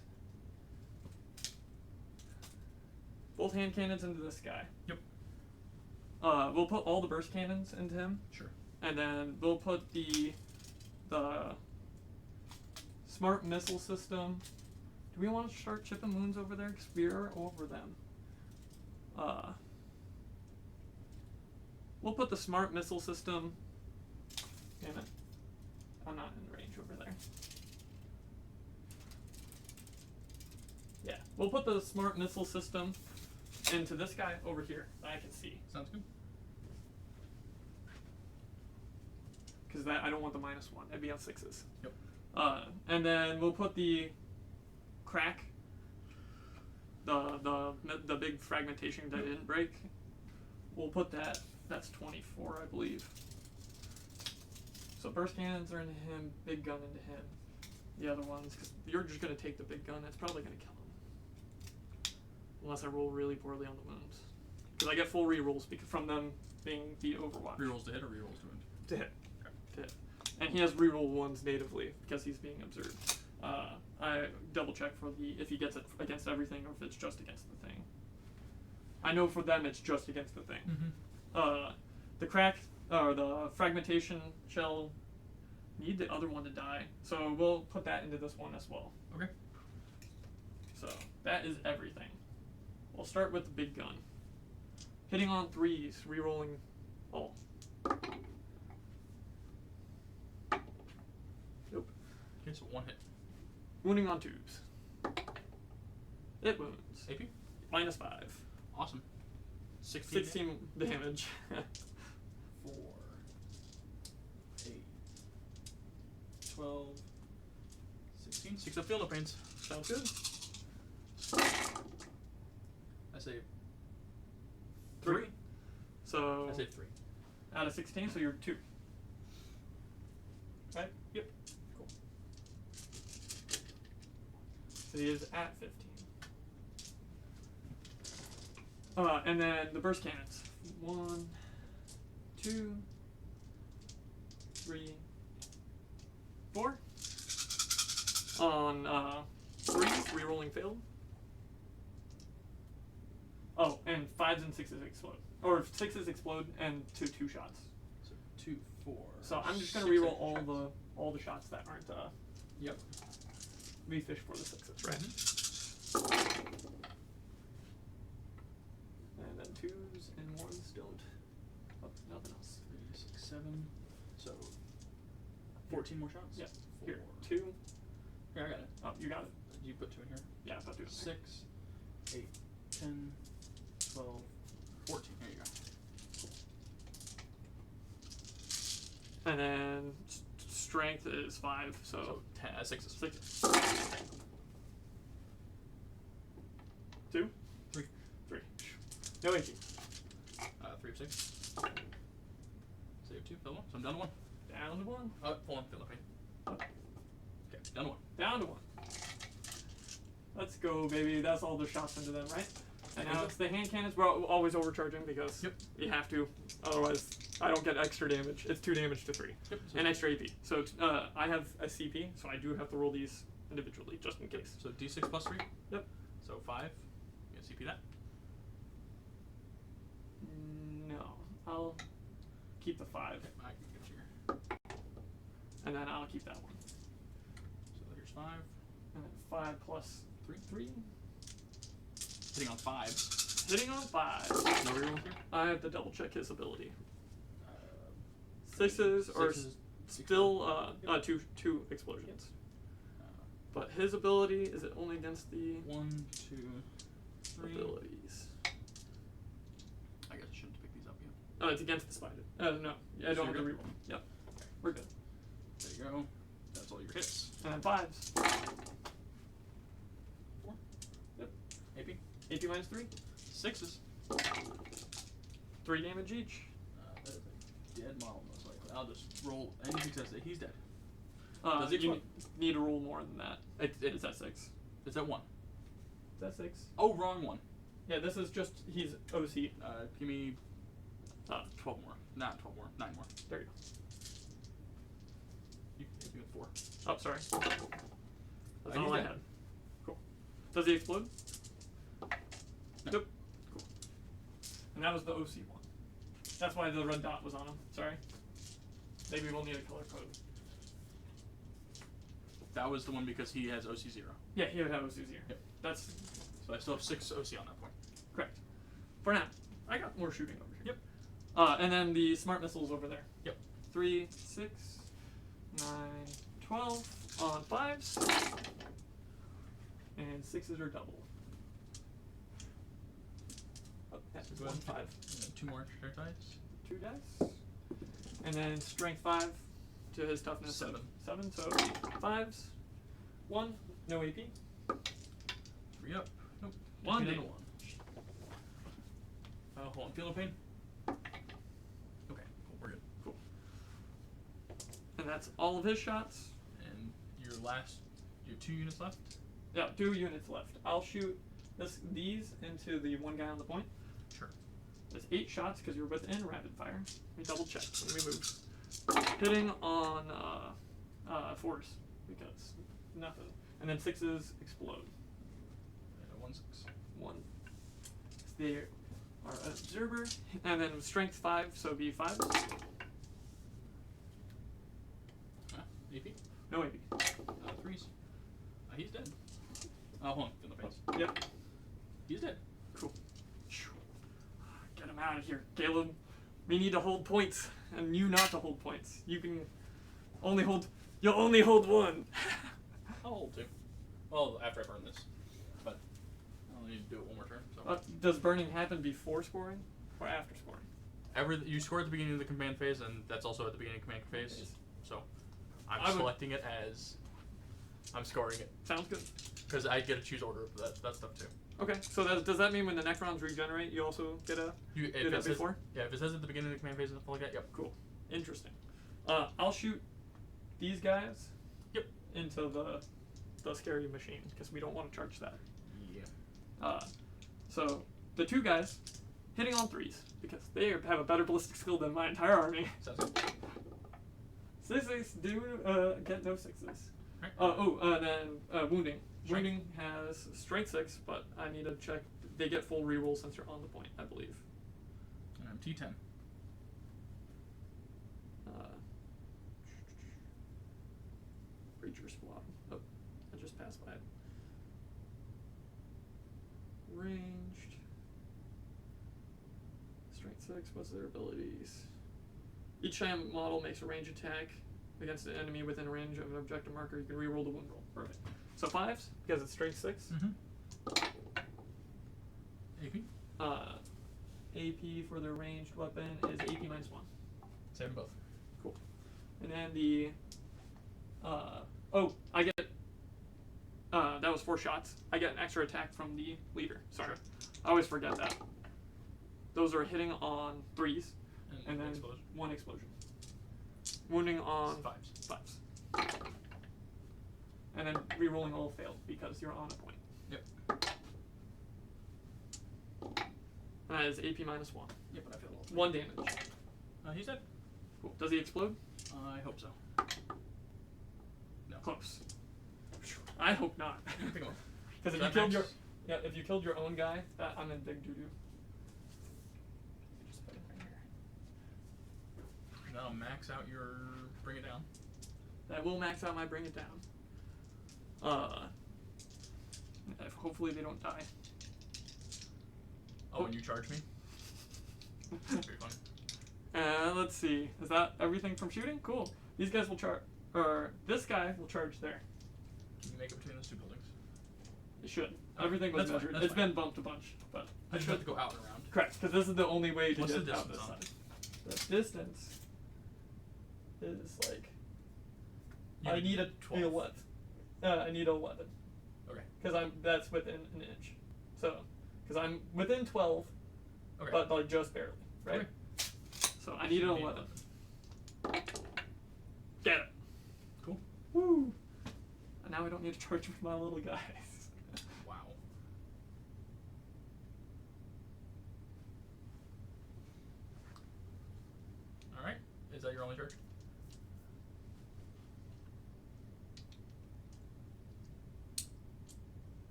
B: Both hand cannons into this guy.
C: Yep.
B: We'll put all the burst cannons into him.
C: Sure.
B: And then we'll put the smart missile system. Do we want to start chipping wounds over there? Because we are over them. We'll put the smart missile system. Damn it. I'm not in range over there. Yeah, we'll put the smart missile system into this guy over here that I can see.
C: Sounds good.
B: Because I don't want the -1. That'd be on 6s.
C: Yep.
B: And then we'll put the crack, the big fragmentation that didn't break. We'll put that. That's 24, I believe. So burst cannons are into him, big gun into him. The other ones, because you're just gonna take the big gun. That's probably gonna kill him, unless I roll really poorly on the wounds. Because I get full rerolls from them being the Overwatch.
C: Rerolls to hit or rerolls to wound?
B: To hit.
C: Okay.
B: To hit. And he has reroll 1s natively because he's being observed. I double check for if he gets it against everything or if it's just against the thing. I know for them it's just against the thing.
C: Mm-hmm.
B: The crack or the fragmentation shall need the other one to die, so we'll put that into this one as well.
C: Okay.
B: So that is everything. We'll start with the big gun. Hitting on 3s, rerolling all. Nope.
C: Okay, so 1 hit.
B: Wounding on 2s. It wounds.
C: AP?
B: -5.
C: Awesome. 16.
B: 16 damage.
C: 4, 8, 12, 16. 6 up field pains.
B: Sounds good.
C: I say
B: 3. So
C: I say 3.
B: out of 16, so you're 2. Right?
C: Yep.
B: Cool. So he is at 15. And then the burst cannons. 1, 2, 3, 4. On 3, rerolling failed. Oh, and 5s and 6s explode. Or 6s explode and 2 shots.
C: So 2, 4.
B: So I'm just gonna
C: 6
B: reroll
C: shots.
B: all the shots that aren't
C: Yep.
B: we fish for the 6s, right?
C: Mhm.
B: And then 2s and 1s don't. Oh, nothing else.
C: 3, 6, 7. So 14 more shots?
B: Yeah.
C: 4.
B: Here, 2.
C: Here, I got it.
B: Oh, you got it.
C: Did you put 2 in here?
B: Yeah, I'll do it.
C: 6, 8, 10, 12, 14. Here you go.
B: And then strength is 5, so,
C: So 10, 6s.
B: 6. 2?
C: 3.
B: 3. No AP.
C: 3 of 6. Save 2. Fill 1. So I'm down to 1.
B: Down to 1.
C: Full on. Feel no pain. Okay. Down to 1.
B: Down to 1. Let's go, baby. That's all the shots into them, right? And now it's the hand cannons. We're always overcharging because you have to. Otherwise, I don't get extra damage. It's 2 damage to 3.
C: Yep.
B: And extra AP. So I have a CP, so I do have to roll these individually just in case.
C: So D6 plus 3?
B: Yep.
C: So 5. You gonna CP that?
B: No. I'll keep the 5.
C: Okay, I can get you here.
B: And then I'll keep that one.
C: So here's 5.
B: And then 5 plus 3.
C: Hitting on 5s.
B: Hitting on 5.
C: No rerolls here?
B: I have to double check his ability. Sixes are
C: Sixes,
B: still two explosions. But his ability, is it only against the
C: 1, 2, 3.
B: abilities?
C: I guess I shouldn't pick these up yet.
B: It's against the spider. No, I don't have to reroll. Yep. We're good.
C: There you go. That's all your hits.
B: And then 5s.
C: 4.
B: Yep.
C: AP.
B: AP minus 3.
C: 6s.
B: 3 damage each.
C: That is a dead model, most likely. I'll just roll any success that he's dead.
B: Does he need to roll more than that? It's at 6.
C: It's at 1.
B: Is that 6?
C: Oh, wrong one.
B: Yeah, this is just, he's OC.
C: Give me 12 more. Not 12 more. 9 more.
B: There you go.
C: You hit me with 4.
B: Oh, sorry. That's
C: he's
B: all I
C: dead.
B: had. Cool. Does he explode?
C: No.
B: Nope. Cool. And that was the OC one. That's why the red dot was on him. Sorry. Maybe we'll need a color code.
C: That was the one because he has OC 0.
B: Yeah, he would have OC 0.
C: Yep.
B: That's
C: So I still have 6 OC on that point.
B: correct. For now. I got more shooting over here.
C: Yep.
B: And then the smart missiles over there.
C: Yep.
B: 3, 6, 9, 12 on 5s. And 6s are double. Oh, that's
C: So go
B: 1,
C: ahead and
B: 5.
C: And 2 more straight dice.
B: 2 dice. And then strength 5 to his toughness.
C: 7.
B: 7, so 5s. 1, no AP.
C: 3 up. Nope.
B: 1
C: Hit
B: down.
C: 1. Hold on. Feel no pain? Okay. Cool. We're good.
B: Cool. And that's all of his shots.
C: And your last, you have 2 units left?
B: Yeah, 2 units left. I'll shoot these into the one guy on the point.
C: Sure.
B: That's 8 shots because you're within rapid fire. Let me double check when we move. Hitting on 4s because nothing. And then 6s explode.
C: 1 6.
B: 1. There are observer. And then strength 5, so be 5.
C: AP?
B: No AP.
C: 3s. He's dead. Hold on. Feel no pains.
B: Yep.
C: He's dead.
B: Cool. Get him out of here, Caleb. We need to hold points, and you not to hold points. You can only hold. You'll only hold 1.
C: I'll hold 2. Well, after I burn this. But I'll need to do it one more turn. So.
B: Does burning happen before scoring or after scoring?
C: You score at the beginning of the command phase, and that's also at the beginning of command phase.
B: Yes.
C: So
B: I
C: I'm
B: would-
C: selecting it as I'm scoring it
B: Sounds good.
C: because I get to choose order for that stuff too.
B: Okay, so does that mean when the Necrons regenerate, you also get a
C: You
B: do that before?
C: Yeah, if it says at the beginning of the command phase and stuff like that, yep.
B: Cool. Interesting. I'll shoot these guys.
C: Yep.
B: Into the scary machine because we don't want to charge that.
C: Yeah.
B: So the 2 guys hitting on 3s because they have a better ballistic skill than my entire army.
C: Sounds good.
B: 6s do get no 6s.
C: Right.
B: Then wounding.
C: Strength.
B: Wounding has strength 6, but I need to check. They get full reroll since you're on the point, I believe.
C: And I'm T10.
B: Breacher squad. Oh, I just passed by it. Ranged. Strength 6, what's their abilities? Each time model makes a range attack against an enemy within range of an objective marker, you can reroll the wound roll. Perfect. So 5s, because it's strength 6.
C: Mm-hmm. AP?
B: AP for the ranged weapon is AP minus 1.
C: Save them both.
B: Cool. And then the I get That was 4 shots. I get an extra attack from the leader. Sorry.
C: Sure.
B: I always forget that. Those are hitting on 3s, and then
C: explosion.
B: 1 explosion. Wounding on
C: 5s.
B: 5s. And then re-rolling all failed because you're on a point.
C: Yep.
B: And that is AP minus 1.
C: Yep, but I failed all 3.
B: 1 damage.
C: He's dead.
B: Cool. Does he explode?
C: I hope so. No.
B: Close. I hope not.
C: Pick him up.
B: Because if
C: That
B: you killed
C: max-
B: if you killed your own guy, I'm in big doo doo.
C: Just put it right here. That'll max out your bring it down.
B: That will max out my bring it down. Hopefully they don't die.
C: Oh, and you charge me? Very fun.
B: Let's see. Is that everything from shooting? Cool. These guys will charge, or this guy will charge there.
C: Can you make it between those 2 buildings?
B: It should.
C: Oh,
B: Everything was
C: that's fine,
B: measured.
C: that's
B: It's
C: fine.
B: been bumped a bunch, but
C: I just have to go out and around.
B: correct, because this is the only way to
C: What's
B: get
C: the
B: out this
C: distance
B: side. The distance is like
C: You
B: I need a
C: 12.
B: 11. I need 11.
C: Okay.
B: Because that's within an inch. So, because I'm within 12,
C: Okay.
B: but like just barely, right?
C: Okay.
B: So I need an 11. Get it.
C: Cool.
B: Woo. And now I don't need to charge with my little guys.
C: Wow. Alright. Is that your only charge?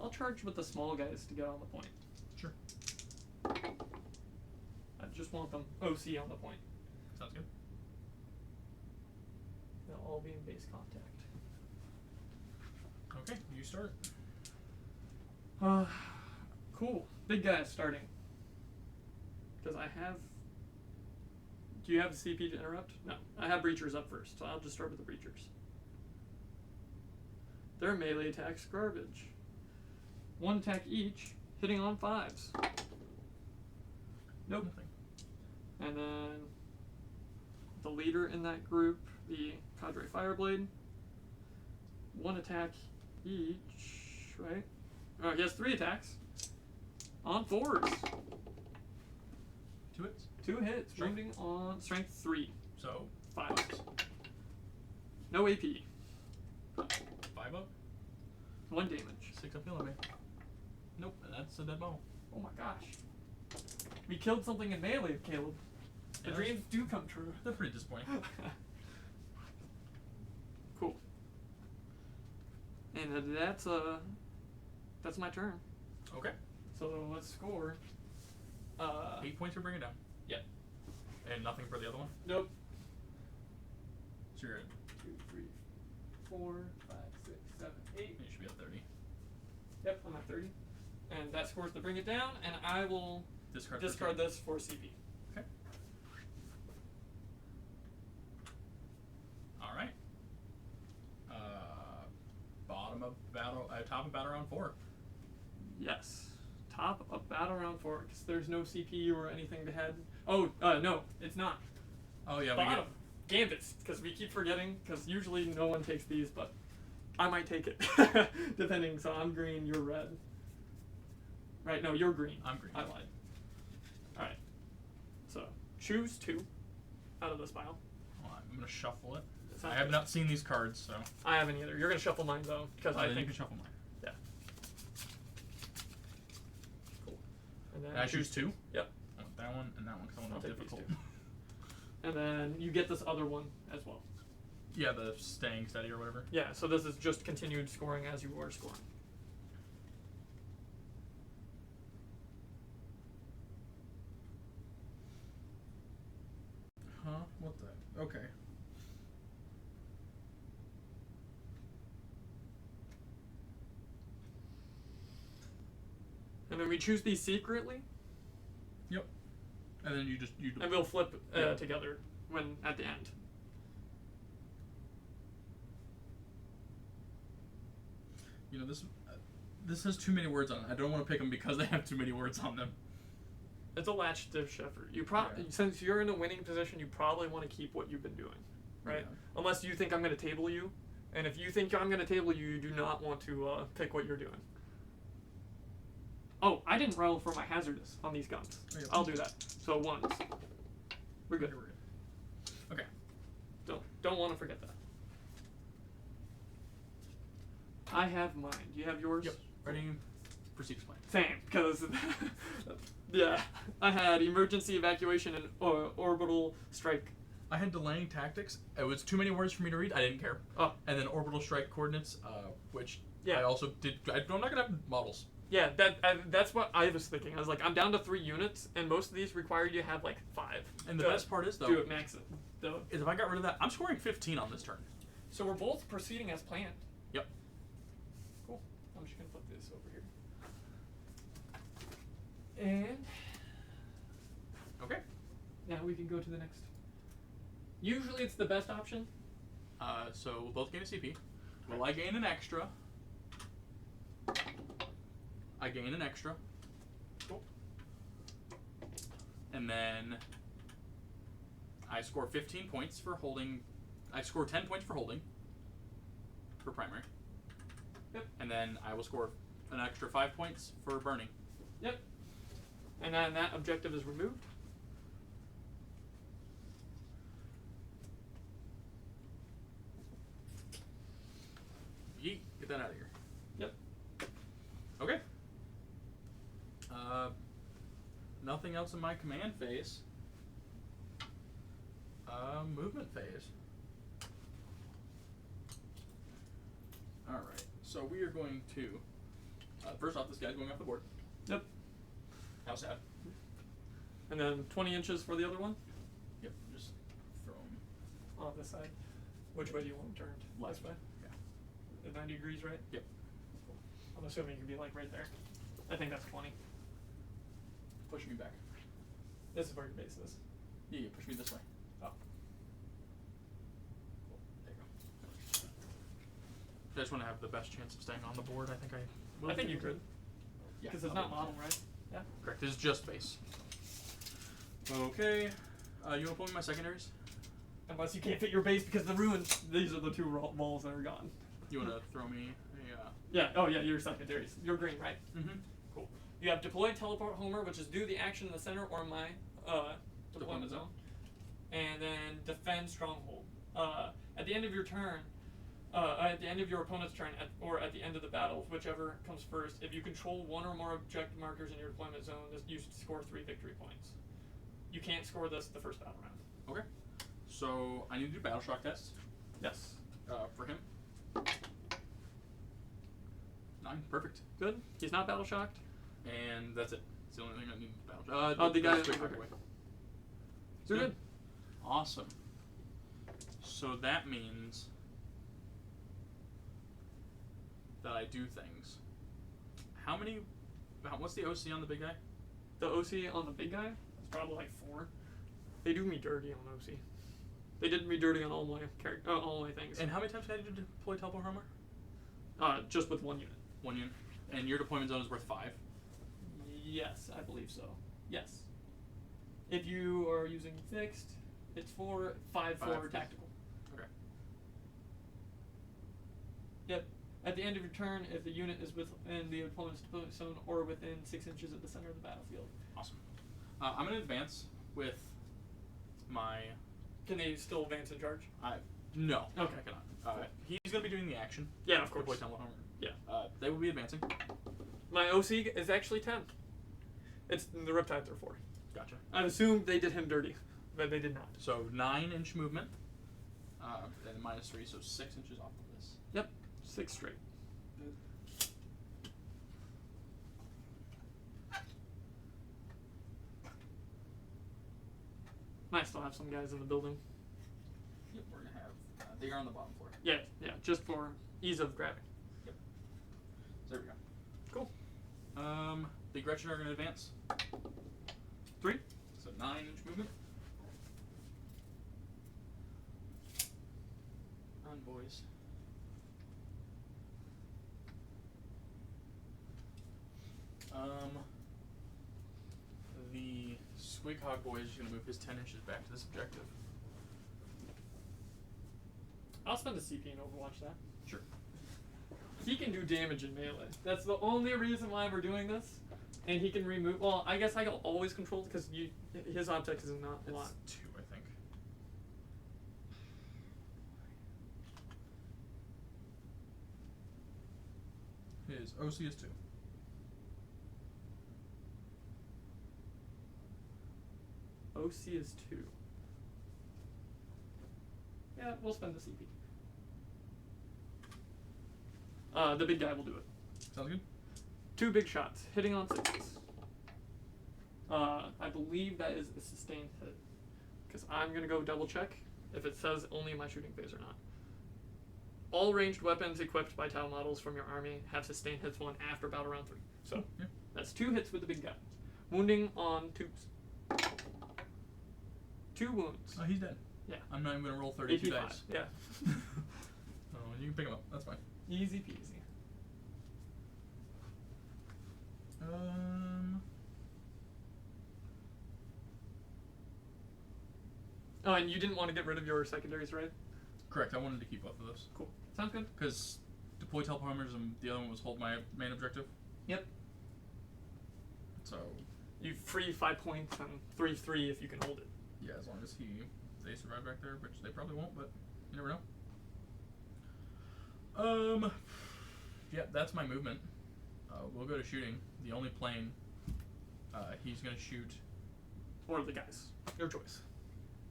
B: I'll charge with the small guys to get on the point.
C: Sure.
B: I just want them OC on the point.
C: Sounds good.
B: They'll all be in base contact.
C: Okay, you start.
B: Cool. Big guy starting. Because I have. Do you have CP to interrupt? No. I have breachers up first, so I'll just start with the breachers. Their melee attack's garbage. 1 attack each, hitting on 5s. Nope.
C: Nothing.
B: And then the leader in that group, the Cadre Fireblade, 1 attack each, right? Oh, he has 3 attacks on 4s.
C: 2 hits?
B: 2 hits,
C: Strength?
B: wounding on strength 3,
C: So
B: 5.
C: 5s.
B: No AP,
C: 5 up?
B: 1 damage.
C: 6 up the elevator. Nope, and that's a dead ball.
B: Oh my gosh. We killed something in melee, Caleb. The
C: Yeah,
B: dreams do come true.
C: They're pretty disappointing.
B: Cool. And that's my turn.
C: Okay.
B: So let's score.
C: 8 points for bring it down.
B: Yep.
C: And nothing for the other one?
B: Nope.
C: So you're at
B: 2, 3, 4, 5, 6, 7, 8.
C: you should be at 30.
B: Yep, I'm at 30. And that scores to bring it down, and I will
C: Discard
B: this for CP.
C: Okay. Alright. Top of battle round 4.
B: Yes. Top of battle round 4, because there's no CPU or anything to head. Oh, no, it's not.
C: Oh yeah,
B: Bottom. Gambits, because we keep forgetting, because usually no one takes these, but I might take it. Depending, so I'm green, you're red. Right, no, you're green.
C: I'm green.
B: I lied. Alright. So, choose 2 out of this pile.
C: Well, I'm gonna shuffle it.
B: It's
C: I have
B: good.
C: not seen these cards, so.
B: I haven't either. You're gonna shuffle mine though, because I
C: then
B: think
C: you can shuffle mine.
B: yeah. Cool. And then
C: I choose 2.
B: Yep.
C: I want that one and that one because I want
B: I'll
C: to
B: take these
C: difficult.
B: 2. And then you get this other one as well.
C: Yeah, the staying steady or whatever.
B: Yeah. So this is just continued scoring as you are scoring.
C: Huh? What the? Okay.
B: And then we choose these secretly,
C: Yep. And then you.
B: and we'll flip
C: Yeah.
B: together when at the end.
C: You know this has too many words on it. I don't want to pick them because they have too many words on them.
B: It's a latch dish effort. You
C: Yeah.
B: since you're in a winning position, you probably want to keep what you've been doing. right?
C: Yeah.
B: Unless you think I'm going to table you. And if you think I'm going to table you, you do not want to pick what you're doing. Oh, I didn't roll for my hazardous on these guns.
C: Oh, yeah.
B: I'll do that. So ones. We're good.
C: We're good. Okay.
B: Don't want to forget that. I have mine. Do you have yours?
C: Yep. Ready? Proceed to plan.
B: Same, because yeah, I had emergency evacuation and orbital strike.
C: I had delaying tactics. It was too many words for me to read. I didn't care.
B: Oh.
C: And then orbital strike coordinates, which
B: Yeah.
C: I also did. I'm not gonna have models.
B: Yeah, that's what I was thinking. I was like, I'm down to 3 units, and most of these require you to have like 5.
C: And the best part is, though,
B: do it max it.
C: is if I got rid of that, I'm scoring 15 on this turn.
B: So we're both proceeding as planned.
C: Yep.
B: Cool. I'm just gonna put this over here. And
C: Okay.
B: now we can go to the next. Usually it's the best option.
C: So we'll both gain a CP. Will I gain an extra? I gain an extra.
B: Cool.
C: And then I score 15 points for holding. I score 10 points for holding. For primary.
B: Yep.
C: And then I will score an extra 5 points for burning.
B: Yep. And then that objective is removed.
C: Yeet. Get that out of here.
B: Yep.
C: Okay. Nothing else in my command phase. Movement phase. Alright, so we are going to... first off, this guy's going off the board.
B: Yep.
C: How sad.
B: And then 20 inches for the other one
C: Yep, just throw him.
B: on this side. Which way do you want them turned?
C: Left.
B: This way?
C: Yeah.
B: At 90 degrees, right?
C: Yep.
B: I'm assuming you could be like right there. I think that's 20.
C: Push me back.
B: This is where your base is.
C: Yeah, push me this way.
B: Oh.
C: There you go. I just want to have the best chance of staying on the board. I think I will.
B: I think you could.
C: Yeah.
B: Because it's not model, right? Yeah.
C: Correct. This is just base. Okay. You want to pull me my secondaries?
B: Unless you can't fit your base because the ruins. These are the 2 walls that are gone.
C: You want to throw me a...
B: Yeah. Oh yeah. Your secondaries. You're green, right?
C: Mm-hmm.
B: Cool. You have deploy teleport Homer, which is do the action in the center or my deployment zone, and then defend stronghold. At the end of your turn, at the end of your opponent's turn, or at the end of the battle, whichever comes first, if you control 1 or more objective markers in your deployment zone, you score 3 victory points. You can't score this the first battle round.
C: Okay. So I need to do battle shock tests.
B: Yes.
C: For him. 9. Perfect.
B: Good. He's not battle shocked.
C: And that's it. It's the only thing I need to battle.
B: The guy.
C: Quick away.
B: So good.
C: Awesome. So that means that I do things. What's the OC on the big guy?
B: The OC on the big guy is probably like 4. They do me dirty on OC. They did me dirty on all my things.
C: And how many times can I deploy teleport Homer?
B: Just with 1 unit.
C: 1 unit. And your deployment zone is worth 5.
B: Yes, I believe so. Yes. If you are using fixed, it's 4, 5 for
C: 5.
B: tactical.
C: Okay.
B: Yep. At the end of your turn, if the unit is within the opponent's deployment zone or within 6 inches of the center of the battlefield.
C: Awesome. I'm going to advance with my...
B: Can they still advance and charge?
C: No.
B: Okay.
C: I cannot. He's going to be doing the action.
B: Yeah, of course.
C: Deploy teleport Homer.
B: Yeah.
C: They will be advancing.
B: My OC is actually 10. It's the Riptides are 4.
C: Gotcha.
B: I assumed they did him dirty, but they did not.
C: So 9-inch movement, and -3, so 6 inches off of this.
B: Yep, 6 straight. Might still have some guys in the building.
C: Yep, we're gonna have. They are on the bottom floor.
B: Yeah, just for ease of grabbing.
C: Yep. So there we go.
B: Cool.
C: The Gretchen are gonna advance.
B: 3.
C: So 9-inch movement. Run, boys. The Squighog boy is going to move his 10 inches back to this objective.
B: spend a CP and Overwatch that.
C: Sure.
B: He can do damage in melee. That's the only reason why we're doing this. And he can remove. Well, I guess I can always control because his object is not a lot.
C: It's 2, I think. His OC is 2.
B: OC is 2. Yeah, we'll spend the CP. The big guy will do it.
C: Sounds good.
B: 2 big shots, hitting on 6s. I believe that is a sustained hit. Because I'm going to go double check if it says only in my shooting phase or not. All ranged weapons equipped by tile models from your army have sustained hits 1 after battle round 3. So,
C: yeah.
B: That's 2 hits with the big guy. Wounding on 2s. 2 wounds.
C: Oh, he's dead.
B: Yeah.
C: I'm not even going to roll 32
B: AP5.
C: dice.
B: Yeah.
C: Oh, you can pick him up. That's fine.
B: Easy peasy. Oh, and you didn't want to get rid of your secondaries, right?
C: Correct. I wanted to keep both of those.
B: Cool. Sounds good.
C: Because deploy teleporters and the other one was hold my main objective.
B: Yep.
C: So.
B: You free 5 points and 3/3 if you can hold it.
C: Yeah, as long as they survive back there, which they probably won't, but you never know. Yeah, that's my movement. We'll go to shooting. The only plane, he's gonna shoot.
B: Or the guys. Your choice.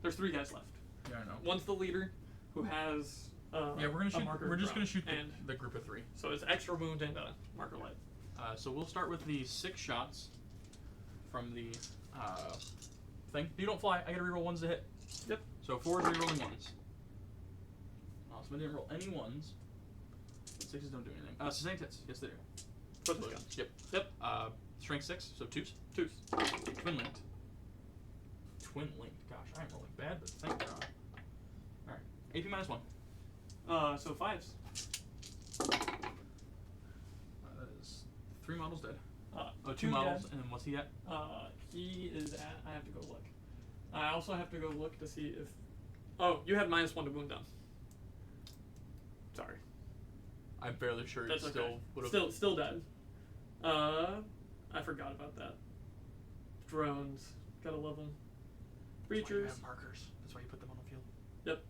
B: There's 3 guys left.
C: Yeah, I know.
B: One's the leader, who has
C: yeah, we're gonna shoot. We're just gonna shoot
B: and
C: the group of 3.
B: so it's extra wound and a marker light.
C: So we'll start with the 6 shots from the thing. You don't fly. I gotta reroll 1s to hit.
B: Yep.
C: So 4 is rerolling 1s. Awesome. I didn't roll any 1s. But 6s don't do anything. Sustained hits. Yes, they do.
B: For this gun.
C: Yep.
B: Yep.
C: Strength 6, so 2s.
B: 2s.
C: Twin linked. Twin linked. Gosh, I am rolling bad, but thank God. Alright. AP minus 1.
B: So 5s.
C: That is 3 models dead. 2
B: 2
C: models,
B: dead.
C: and then what's he at?
B: He is at. I have to go look. I also have to go look to see if. Oh, you had -1 to wound them. Sorry.
C: I'm fairly sure
B: That's
C: he
B: okay.
C: still would have.
B: Still dead. I forgot about that. Drones. Gotta love them.
C: That's why you
B: Breachers.
C: have markers. That's why you put them on the field.
B: Yep.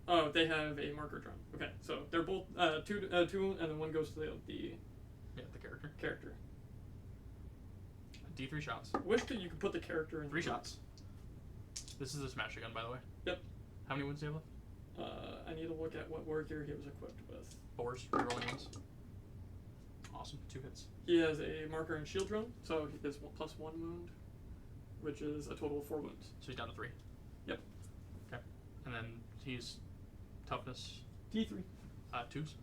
B: Oh, they have a marker drone. Okay, so they're both 2, and then 1 goes to the
C: Yeah, the character.
B: character.
C: D3 shots.
B: Wish that you could put the character in
C: 3
B: the
C: shots. This is a smash gun, by the way.
B: Yep.
C: How many wounds do you have left?
B: I need to look at what warrior he was equipped with.
C: 4s, rerolling 1s. Awesome. 2 hits.
B: He has a marker and shield drone, so he is +1 wound, which is a total of 4 wounds.
C: So he's down to 3.
B: Yep.
C: Okay. And then he's toughness.
B: D3.
C: 2s.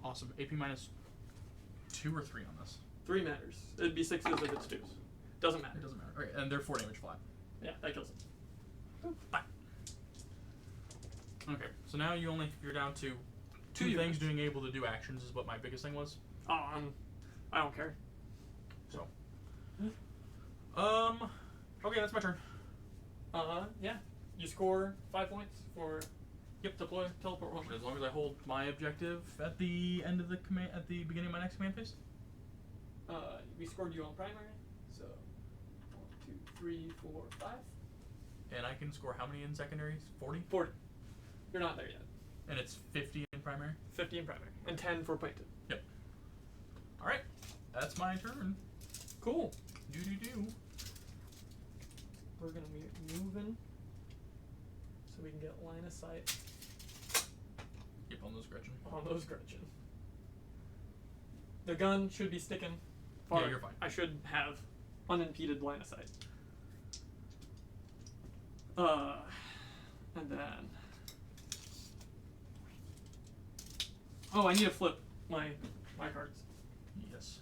C: Awesome. AP minus 2 or 3 on this.
B: 3 matters. It'd be 6s if it's 2s. Doesn't matter.
C: It doesn't matter. Okay, and they're 4 damage flat.
B: Yeah, that kills him.
C: Bye. Okay, so now you're down to 2
B: units.
C: things being able to do actions is what my biggest thing was.
B: Oh, I don't care.
C: So. Okay, that's my turn.
B: Yeah. You score 5 points for deploy teleport 1.
C: As long as I hold my objective at the end of the command, at the beginning of my next command phase.
B: We scored you on primary, so 1, 2, 3, 4, 5.
C: And I can score how many in secondaries? 40?
B: 40. You're not there yet.
C: And it's 50 in primary?
B: 50 in primary. And 10 for painted.
C: Yep. Alright, that's my turn.
B: Cool.
C: Do.
B: We're gonna be moving so we can get line of sight
C: Yep, on those Gretchen.
B: on those Gretchen. The gun should be sticking far.
C: Yeah, you're fine.
B: I should have unimpeded line of sight. And then. Oh, I need to flip my cards.
C: Yes.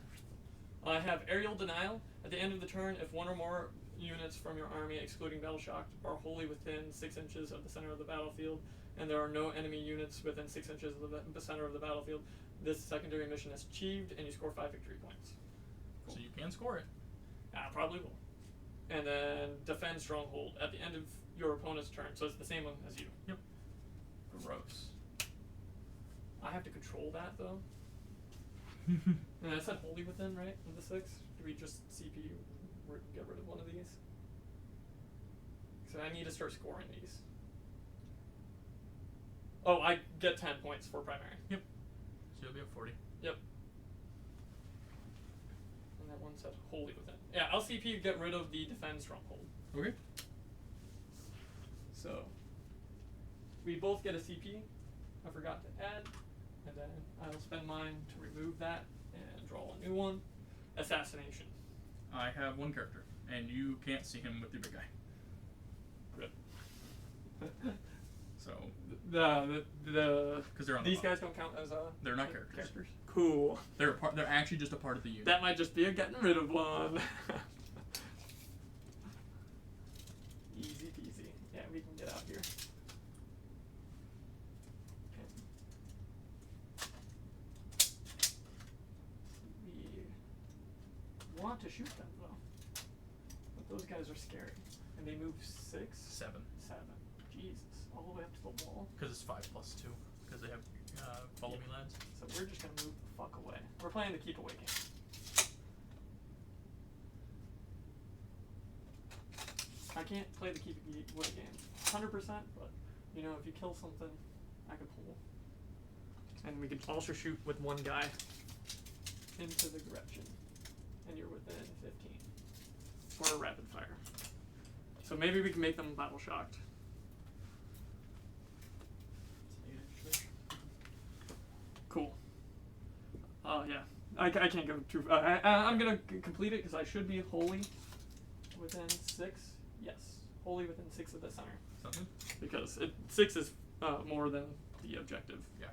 B: I have aerial denial. At the end of the turn, if 1 or more units from your army, excluding battle shocked, are wholly within 6 inches of the center of the battlefield, and there are no enemy units within 6 inches of the center of the battlefield, this secondary mission is achieved, and you score 5 victory points.
C: So you can score it.
B: I probably will. And then defend stronghold at the end of your opponent's turn, so it's the same one as you.
C: Yep.
B: Gross. I have to control that though. And I said wholly within, right? Of the 6. Do we just CP get rid of one of these? So I need to start scoring these. Oh, I get 10 points for primary.
C: Yep. So you'll be at 40.
B: Yep. And that one said wholly within. Yeah, I'll CP get rid of the defend stronghold.
C: Okay.
B: So we both get a CP. I forgot to add. And then I'll spend mine to remove that and draw a new one. Assassination.
C: I have one character, and you can't see him with your big guy.
B: Rip.
C: So
B: Because
C: they're on the
B: these
C: bottom.
B: guys don't count as
C: They're not characters.
B: Cool.
C: They're a part. They're actually just a part of the unit.
B: That might just be a getting rid of one. Easy peasy. Yeah, we can get out here. We want to shoot them though, but those guys are scary, and they move 6,
C: 7.
B: 7. Jesus, all the way up to the wall.
C: Because it's 5+2. Because they have follow me lads.
B: So we're just gonna move the fuck away. We're playing the keep away game. I can't play the keep away game 100%, but you know, if you kill something, I can pull. And we can also shoot with one guy into the Gretchen, and you're within 15 for a rapid fire. So maybe we can make them battle shocked. Cool. Yeah. I can't go too. I'm gonna complete it because I should be wholly within 6. Yes, wholly within 6 of the center.
C: Something?
B: Because 6 is more than the objective.
C: Yeah.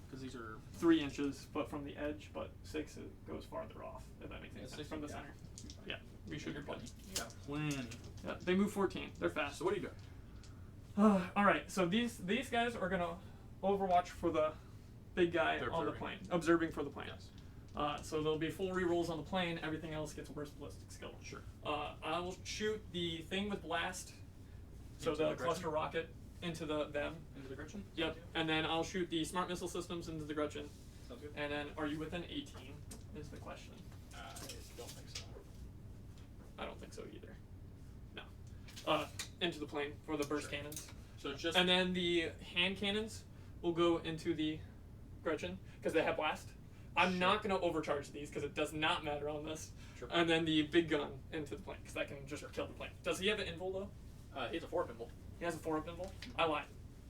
C: Because these are
B: 3 inches, but from the edge. But 6 it goes farther off. If that makes any sense.
C: 6
B: From the
C: yeah.
B: center. Yeah, we should be
C: You're
B: plenty.
C: Yeah, plenty.
B: Yeah, they move 14. They're fast.
C: So what do you do?
B: All right. So these guys are gonna overwatch for the big guy
C: They're
B: on the
C: observing.
B: plane, observing for the plane.
C: Yes.
B: So there'll be full rerolls on the plane. Everything else gets a worse ballistic skill.
C: Sure.
B: I will shoot the thing with blast, so
C: Into
B: the
C: the
B: cluster
C: Gretchen?
B: rocket into them.
C: Into the Gretchen?
B: Yep. And then I'll shoot the smart missile systems into the Gretchen.
C: Sounds good.
B: And then, are you within 18? Is the question.
C: I don't think so.
B: I don't think so either. No. Into the plane for the burst
C: Sure.
B: cannons.
C: So it's just.
B: And then the hand cannons will go into the Gretchen because they have blast. I'm
C: Sure.
B: not going to overcharge these because it does not matter on this.
C: Sure.
B: And then the big gun into the plane because that can just kill the plane. Does he have an invul though?
C: He's a 4 pinball.
B: He has a 4-up invul? I lied.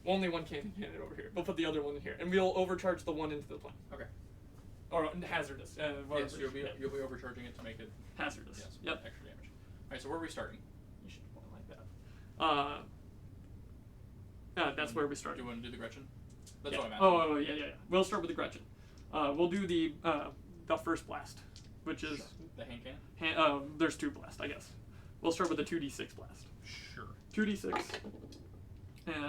B: Only one cannon over here. We'll put the other one in here. And we'll overcharge the one into the plane.
C: Okay.
B: Or hazardous. Whatever.
C: Yes, you'll be
B: Yeah.
C: overcharging it to make it
B: Hazardous.
C: yes,
B: Yep.
C: extra damage. Alright, so where are we starting?
B: You should put it like that. That's where we start.
C: Do you want to do the Gretchen? That's
B: Yeah.
C: what I'm asking.
B: Oh, yeah. We'll start with the Gretchen. We'll do the first blast, which is
C: Sure. The hand cannon?
B: there's 2 blasts, I guess. We'll start with the 2d6 blast.
C: Sure.
B: 2d6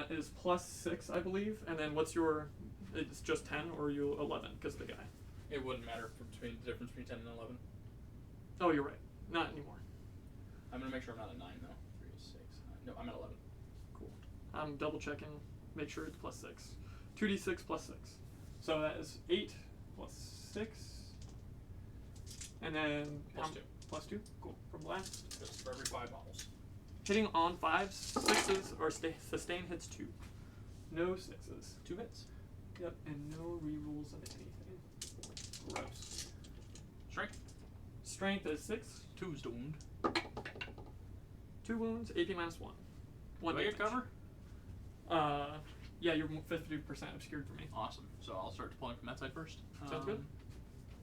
B: is +6, I believe. And then what's your? It's just 10, or are you 11 because of the guy?
C: It wouldn't matter between the difference between 10 and 11.
B: Oh, you're right. Not anymore.
C: I'm gonna make sure I'm not at 9 though. 3, 6, 9. No, I'm at 11.
B: Cool. I'm double checking. Make sure it's +6. 2d6 +6. So that is 8 +6. And then
C: +2.
B: +2. Cool. From blast.
C: Just for every 5 models.
B: Hitting on 5s, 6s, or sustain hits 2. No 6s.
C: 2 hits.
B: Yep. And no rerolls of anything. Gross.
C: Strength.
B: Strength is 6.
C: 2's to wound.
B: 2 wounds. AP -1. 1
C: Do I get
B: damage.
C: cover?
B: Yeah, you're 50% obscured for me.
C: Awesome. So I'll start deploying from that side first.
B: Sounds good.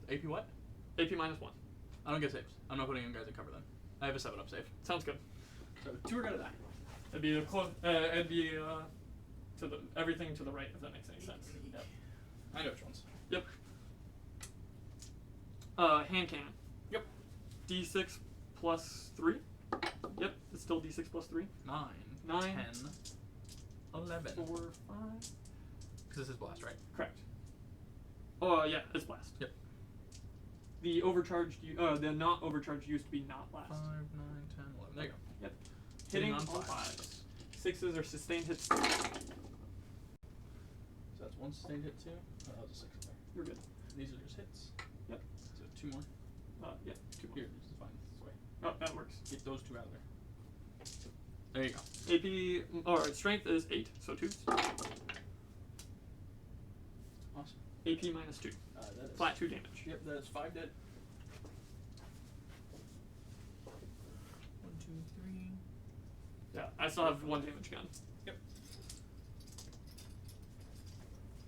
C: AP what?
B: AP -1.
C: I don't get saves. I'm not putting you guys in cover then. I have a 7-up save.
B: Sounds good.
C: So 2 are gonna die.
B: It'd be to the everything to the right, if that makes any sense. Yep.
C: I know which ones.
B: Yep. Hand cannon.
C: Yep.
B: D6 +3. Yep. It's still D6 +3.
C: 9,
B: 9,
C: 10, 11.
B: 4, 5.
C: Because this is blast, right?
B: Correct. Oh yeah, it's blast.
C: Yep.
B: The overcharged, the not overcharged used to be not blast.
C: 5, 9, 10, 11. There you go.
B: Yep.
C: Hitting
B: Hitting
C: on
B: on 5s. 6s are sustained hits.
C: one sustained hit too. Oh, that was a 6 in there.
B: You're good.
C: These are just hits.
B: Yep.
C: So 2 more.
B: Yeah, 2 more.
C: Here, this is fine. This way.
B: Oh, that works.
C: Get those 2 out of there. There you go.
B: AP, or strength is 8, so 2.
C: Awesome.
B: AP minus 2.
C: That is
B: Flat 2 damage.
C: Yep, that is 5 dead. 1, 2, 3.
B: Yeah, I still have 1 damage gun.
C: Yep.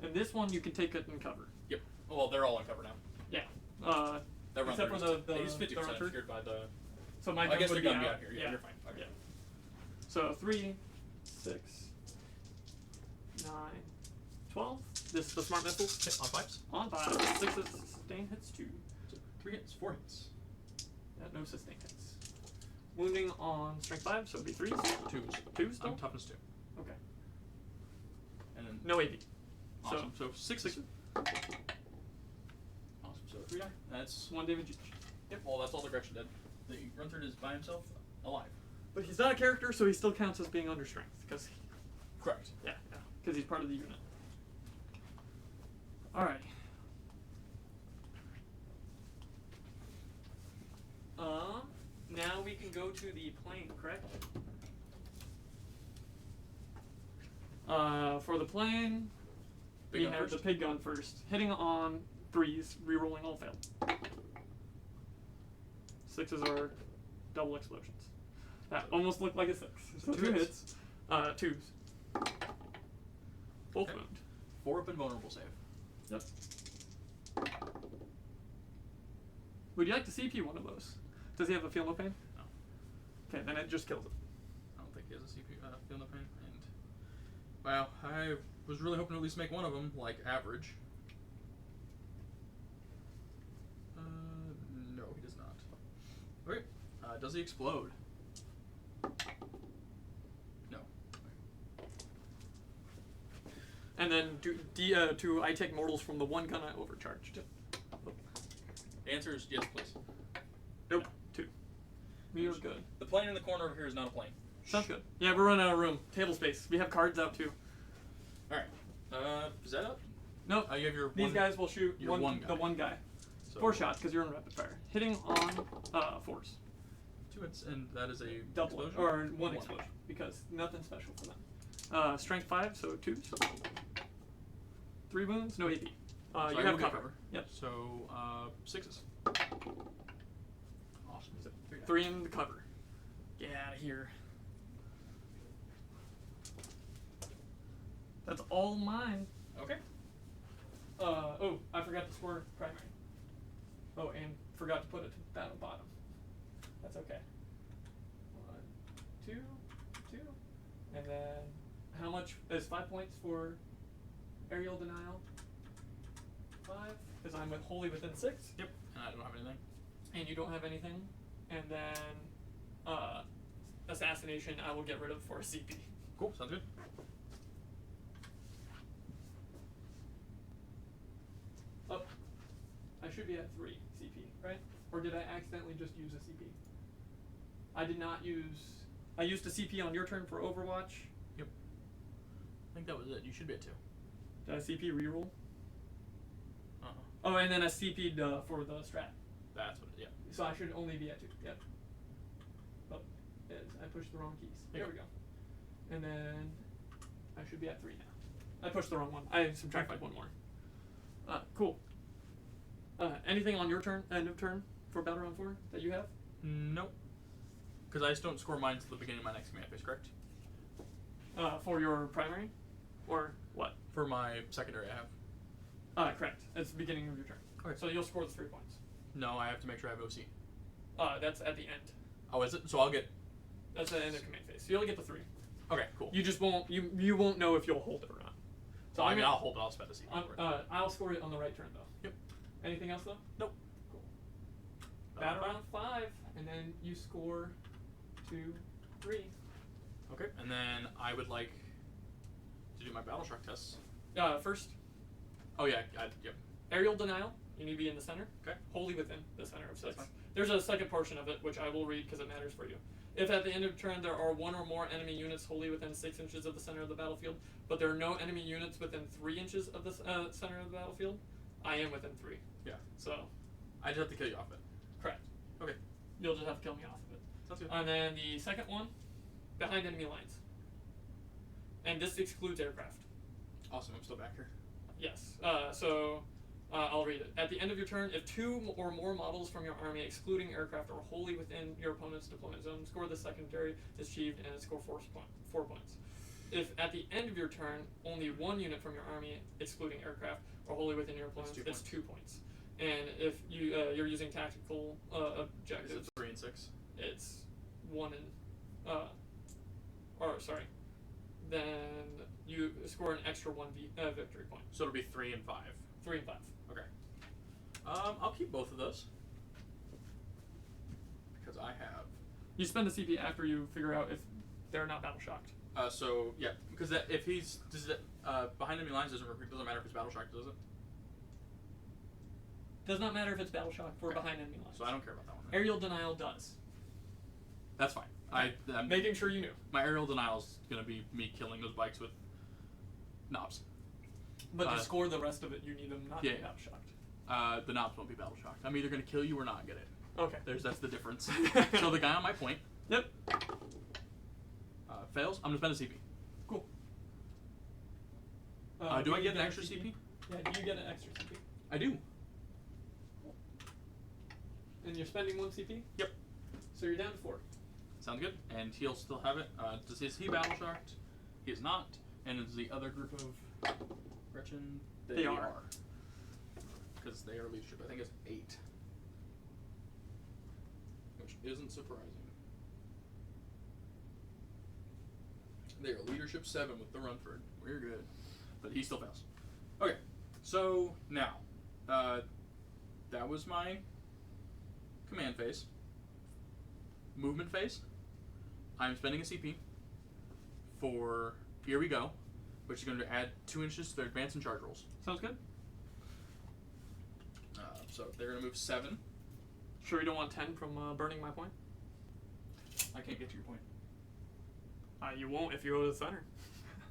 B: And this one you can take it and cover.
C: Yep. Well, they're all on cover now.
B: Yeah.
C: That run
B: Except for the
C: he's 50%
B: run through.
C: obscured by the.
B: So my
C: I guess
B: would
C: they're
B: be
C: gonna be
B: out.
C: out here. Yeah, you're fine. Okay.
B: Yeah. So 3, 6, 9, 12. This is the smart missile.
C: Hit on 5s.
B: On 5. 6 sustain hits 2.
C: So 3 hits, 4 hits.
B: Yeah, no sustain hits. Wounding on strength 5, so it'd be 3s.
C: 2s.
B: 2 still?
C: I'm toughness 2.
B: Okay.
C: And then
B: No AP.
C: awesome. So 6.
B: 6.
C: Awesome. So 3 die. That's
B: 1 damage each.
C: yep. Well, that's all the Gretchen did. The run through is by himself, alive.
B: But he's not a character, so he still counts as being under strength. Because
C: Correct.
B: because he's part of the unit. Alright. Now we can go to the plane, correct? For the plane,
C: Big
B: we
C: gun
B: have
C: first?
B: the pig gun first. Hitting on 3s, rerolling all failed. 6s are double explosions. That almost looked like a 6. So
C: 2
B: 2
C: hits.
B: hits. 2s. Both
C: Okay.
B: wound.
C: 4 up and vulnerable save.
B: Yep. Would you like to CP one of those? Does he have a feel no pain?
C: No.
B: Okay, then it just kills it.
C: I don't think he has a CP feel no pain. And wow, I was really hoping to at least make one of them like average. No, he does not. Okay. Does he explode? No.
B: And then I take mortals from the one gun I overcharged.
C: The answer is yes, please.
B: Nope. 2. You're good.
C: The plane in the corner over here is not a plane.
B: Sounds good. Yeah, we're running out of room. Table space. We have cards out too.
C: All right. Is that up?
B: Nope.
C: You have your
B: These
C: one,
B: guys will shoot
C: your one guy.
B: the one guy.
C: So
B: 4 shots because you're in rapid fire. Hitting on 4s.
C: 2 hits, and that is a
B: Double
C: explosion?
B: or one explosion because nothing special for them. Strength 5, so 2s. 3 wounds, no AP.
C: So
B: You
C: I
B: have
C: will get
B: cover. Yep.
C: So 6s. Awesome. So
B: 3 in the cover. Get out of here. That's all mine.
C: Okay.
B: Oh, I forgot to score primary. Oh, and forgot to put it down at bottom. That's okay. 1, 2, 2. And then, how much is 5 points for aerial denial? 5, because I'm wholly within 6.
C: Yep. And I don't have anything.
B: And you don't have anything. And then, assassination I will get rid of for a CP.
C: Cool. Sounds good.
B: Up. I should be at 3 CP, right? Or did I accidentally just use a CP? I did not use... I used a CP on your turn for Overwatch.
C: Yep. I think that was it. You should be at 2.
B: Did I CP reroll?
C: Uh-huh.
B: Oh, and then I CP'd for the strat.
C: That's what it is. Yeah.
B: So I should only be at 2. Yep. Oh, I pushed the wrong keys. There we go. And then I should be at 3 now. I pushed the wrong one. I subtracted 1 more. Cool. Anything on your turn, end of turn, for Battle Round 4 that you have?
C: Nope. Because I just don't score mine until the beginning of my next command phase, correct?
B: For your primary? Or what?
C: For my secondary, I have.
B: Correct. It's the beginning of your turn.
C: Okay.
B: So you'll score the 3 points.
C: No, I have to make sure I have OC.
B: That's at the end.
C: Oh, is it? So I'll get.
B: That's the end of command phase. So you'll get the 3.
C: Okay, cool.
B: You just won't. You won't know if you'll hold it or not. So
C: I mean, I'll hold it. I'll spend the C.
B: I'll score it on the right turn though.
C: Yep.
B: Anything else though?
C: Nope.
B: Cool. Battle round 5, and then you score 2, 3.
C: Okay, and then I would like to do my battle shock tests.
B: First,
C: Oh yeah, yep.
B: aerial denial. You need to be in the center.
C: Okay.
B: Wholly within the center of 6.
C: That's fine.
B: There's a second portion of it which I will read because it matters for you. If at the end of turn there are one or more enemy units wholly within 6 inches of the center of the battlefield, but there are no enemy units within 3 inches of the center of the battlefield, I am within 3.
A: Yeah.
B: So,
A: I just have to kill you off it.
B: correct.
A: Okay.
B: You'll just have to kill me off of it.
A: Sounds good.
B: And then the second one, behind enemy lines. And this excludes aircraft.
A: Awesome. I'm still back here.
B: Yes. I'll read it. At the end of your turn, if 2 or more models from your army, excluding aircraft, are wholly within your opponent's deployment zone, score the secondary is achieved and score 4 points. If at the end of your turn, only 1 unit from your army, excluding aircraft, are wholly within your opponent, it's 2 points. And if you're using tactical objectives,
A: It's 3 and 6.
B: it's 1 and then you score an extra 1 victory point.
A: So it'll be 3 and 5.
B: 3 and 5.
A: Okay. I'll keep both of those because I have.
B: You spend a CP after you figure out if they're not battle shocked.
A: So yeah, because if he's behind enemy lines doesn't matter if it's battle shocked, does it?
B: Does not matter if it's battle shocked or
A: Okay.
B: behind enemy lines.
A: So I don't care about that one.
B: Aerial denial does.
A: That's fine. I'm
B: Making sure you knew.
A: my aerial denial is gonna be me killing those bikes with knobs.
B: But to score the rest of it, you need them not to
A: yeah.
B: be battle shocked.
A: The knobs won't be battle shocked. I'm either gonna kill you or not get it.
B: Okay.
A: That's the difference. So the guy on my point
B: Yep.
A: fails. I'm gonna spend a CP.
B: Cool.
A: Do I
B: you
A: get an extra CP?
B: Yeah, do you get an extra CP?
A: I do.
B: And you're spending 1 CP?
A: Yep.
B: So you're down to 4.
A: Sounds good. And he'll still have it. Is he battle shocked? He is not. And is the other group of Gretchen?
B: They are.
A: Because they are leadership. I think it's 8. Which isn't surprising. They are leadership 7 with the Runford. We're good. But he still fails. Okay. So now, that was my command phase. Movement phase. I'm spending a CP for Here We Go, which is going to add 2 inches to their advance and charge rolls.
B: Sounds good.
A: So they're going to move 7.
B: Sure you don't want 10 from burning my point?
A: I can't get to your point.
B: You won't if you go to the center.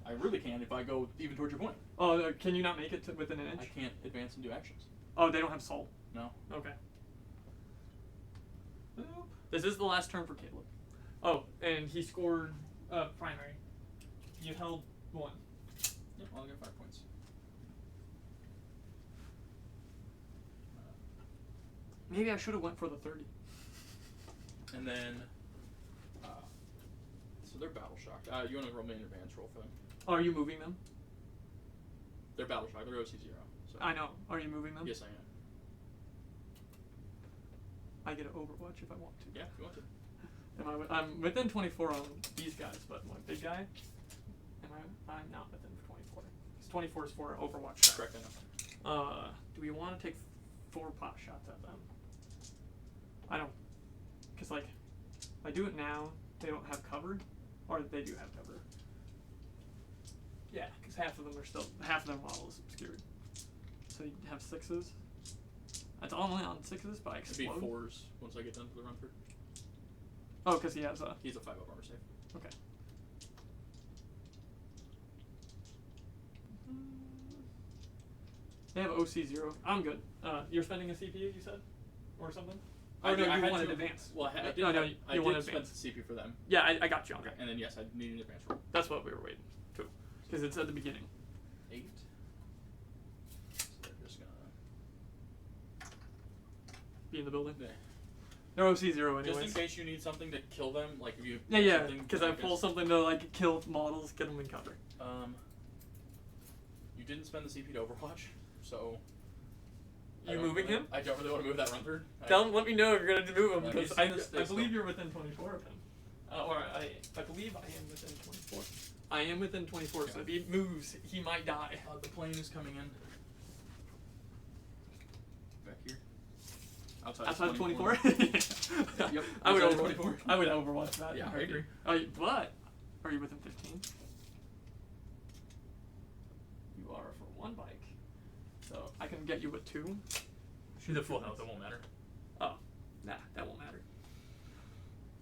A: I really can if I go even towards your point.
B: Oh, can you not make it to within an inch?
A: I can't advance and do actions.
B: Oh, they don't have salt.
A: No.
B: Okay. Boop. This is the last turn for Caleb. Oh, and he scored primary. You held 1.
A: Yep, I'll get 5 points.
B: Maybe I should have went for the 30.
A: And then, so they're battle shocked. You want to roll me an advance roll for them?
B: Oh, are you moving them?
A: They're battle shocked. They're OC0. So.
B: I know. Are you moving them?
A: Yes, I am.
B: I get an Overwatch if I want to.
A: Yeah, if you want to.
B: I'm within 24 on these guys, but my big guy, I'm not within 24. Because 24 is for Overwatch.
A: Correct, I know.
B: Do we want to take 4 pot shots at them? I don't, because like, if I do it now, they don't have cover, or they do have cover. Yeah, because half of their model is obscured. So you have 6s. That's only on 6s, but I
A: It'd be
B: explode.
A: 4s once I get done to the Runford.
B: Oh, because he has a.
A: He's a 5 up armor save.
B: Okay. They have OC0. I'm good. You're spending a CPU, you said? Or something? Oh, no, you wanted advance.
A: Well, I did,
B: No,
A: I
B: you wanted
A: did spend
B: advance.
A: the CP for them.
B: Yeah, I got you on that.
A: And then, yes, I need an advance roll.
B: That's what we were waiting to. Because it's at the beginning.
A: 8. So they're just gonna.
B: Be in the building.
A: Yeah.
B: They're OC0 anyways.
A: Just in case you need something to kill them, like if you.
B: Yeah, because I pull something to like kill models, get them in cover.
A: You didn't spend the CP to Overwatch, so.
B: You moving him?
A: I don't really want to move that Runford.
B: Let me know if you're gonna move him
A: Let me
B: because
A: see
B: I
A: this
B: believe
A: still.
B: you're within 24 of him. I believe I am within 24. I am within 24, so if he moves, he might die.
A: The plane is coming in. Back here.
B: Outside 24?
A: Yep.
B: I would
A: outside
B: Overwatch.
A: 24.
B: I would Overwatch that.
A: Yeah, I agree.
B: But are you within 15? You are for 1 bike. So I can get you with 2.
A: She's at full health. It won't matter.
B: Oh, nah, that won't matter.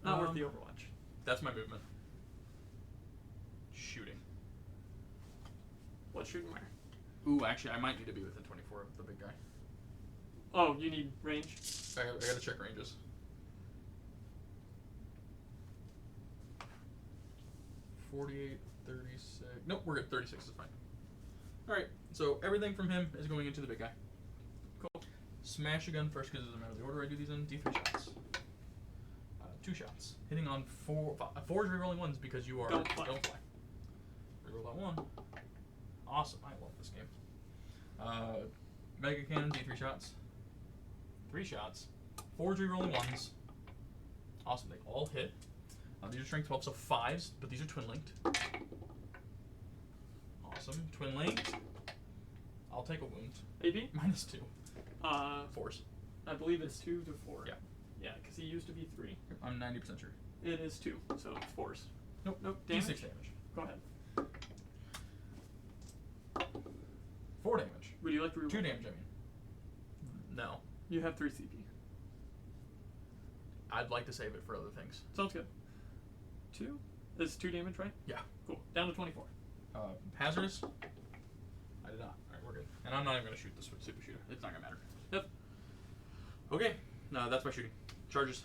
B: Not worth the Overwatch.
C: That's my movement. Shooting.
B: What shooting where?
C: Ooh, actually, I might need to be within 24 of the big guy.
B: Oh, you need range?
C: I gotta check ranges. $48, 36. Nope, we're good. 36 is fine. Alright, so everything from him is going into the big guy.
B: Cool.
C: Smash a gun first because it doesn't matter the order I do these in. D3 shots. 2 shots. Hitting on 4 is rerolling 1s because you are.
B: Don't fly.
C: Reroll that 1. Awesome. I love this game. Mega Cannon, D3 shots. 3 shots. 4 rerolling 1s. Awesome. They all hit. These are strength 12, so 5s, but these are twin linked. Awesome. Twin linked. I'll take a wound.
B: AP?
C: -2. 4s.
B: I believe it's 2 to 4.
C: Yeah.
B: Yeah, because he used to be 3.
C: I'm 90% sure.
B: It is 2, so it's 4s.
C: Nope.
B: Damage?
C: D6 damage.
B: Go ahead.
C: 4 damage.
B: Would you like to reroll?
C: 2 damage, I mean. No.
B: You have 3 CP.
C: I'd like to save it for other things.
B: Sounds good. 2? Is 2 damage, right?
C: Yeah.
B: Cool. Down to 24.
C: Hazardous? I did not. Alright, we're good. And I'm not even going to shoot the super shooter. It's not going to matter.
B: Yep.
C: Okay. No, that's my shooting. Charges.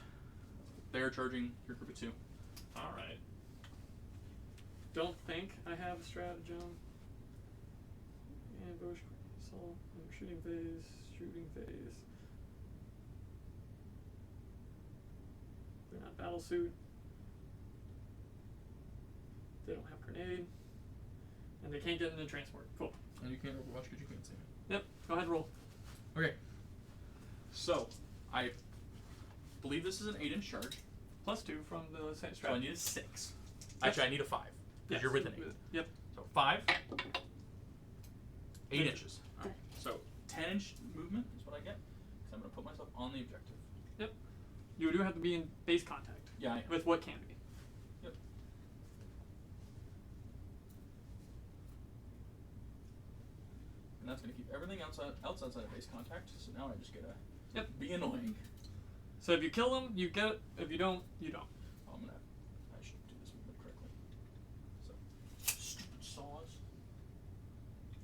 C: They are charging your group of 2.
B: Alright. Don't think I have a stratagem. Ambush, assault, shooting phase, shooting phase. They're not battle suit. They don't have grenade. And they can't get into transport. Cool.
C: And you can't overwatch because you can't see me.
B: Yep. Go ahead and roll.
C: Okay. So, I believe this is an 8-inch charge.
B: +2 from the
C: So I
B: stratagem.
C: need a 6. Actually, I need a 5. Because
B: Yes.
C: you're within 8.
B: Yep.
C: So 5. 8
B: Good.
C: inches. Alright. So 10-inch movement is what I get. Because I'm going to put myself on the objective.
B: Yep. You do have to be in base contact.
C: Yeah, I am.
B: With what can be.
C: Yep. And that's going to keep everything else outside of base contact. So now I just get to be annoying.
B: So if you kill them, you get it. If you don't, you don't.
C: I should do this movement correctly. So, stupid saws.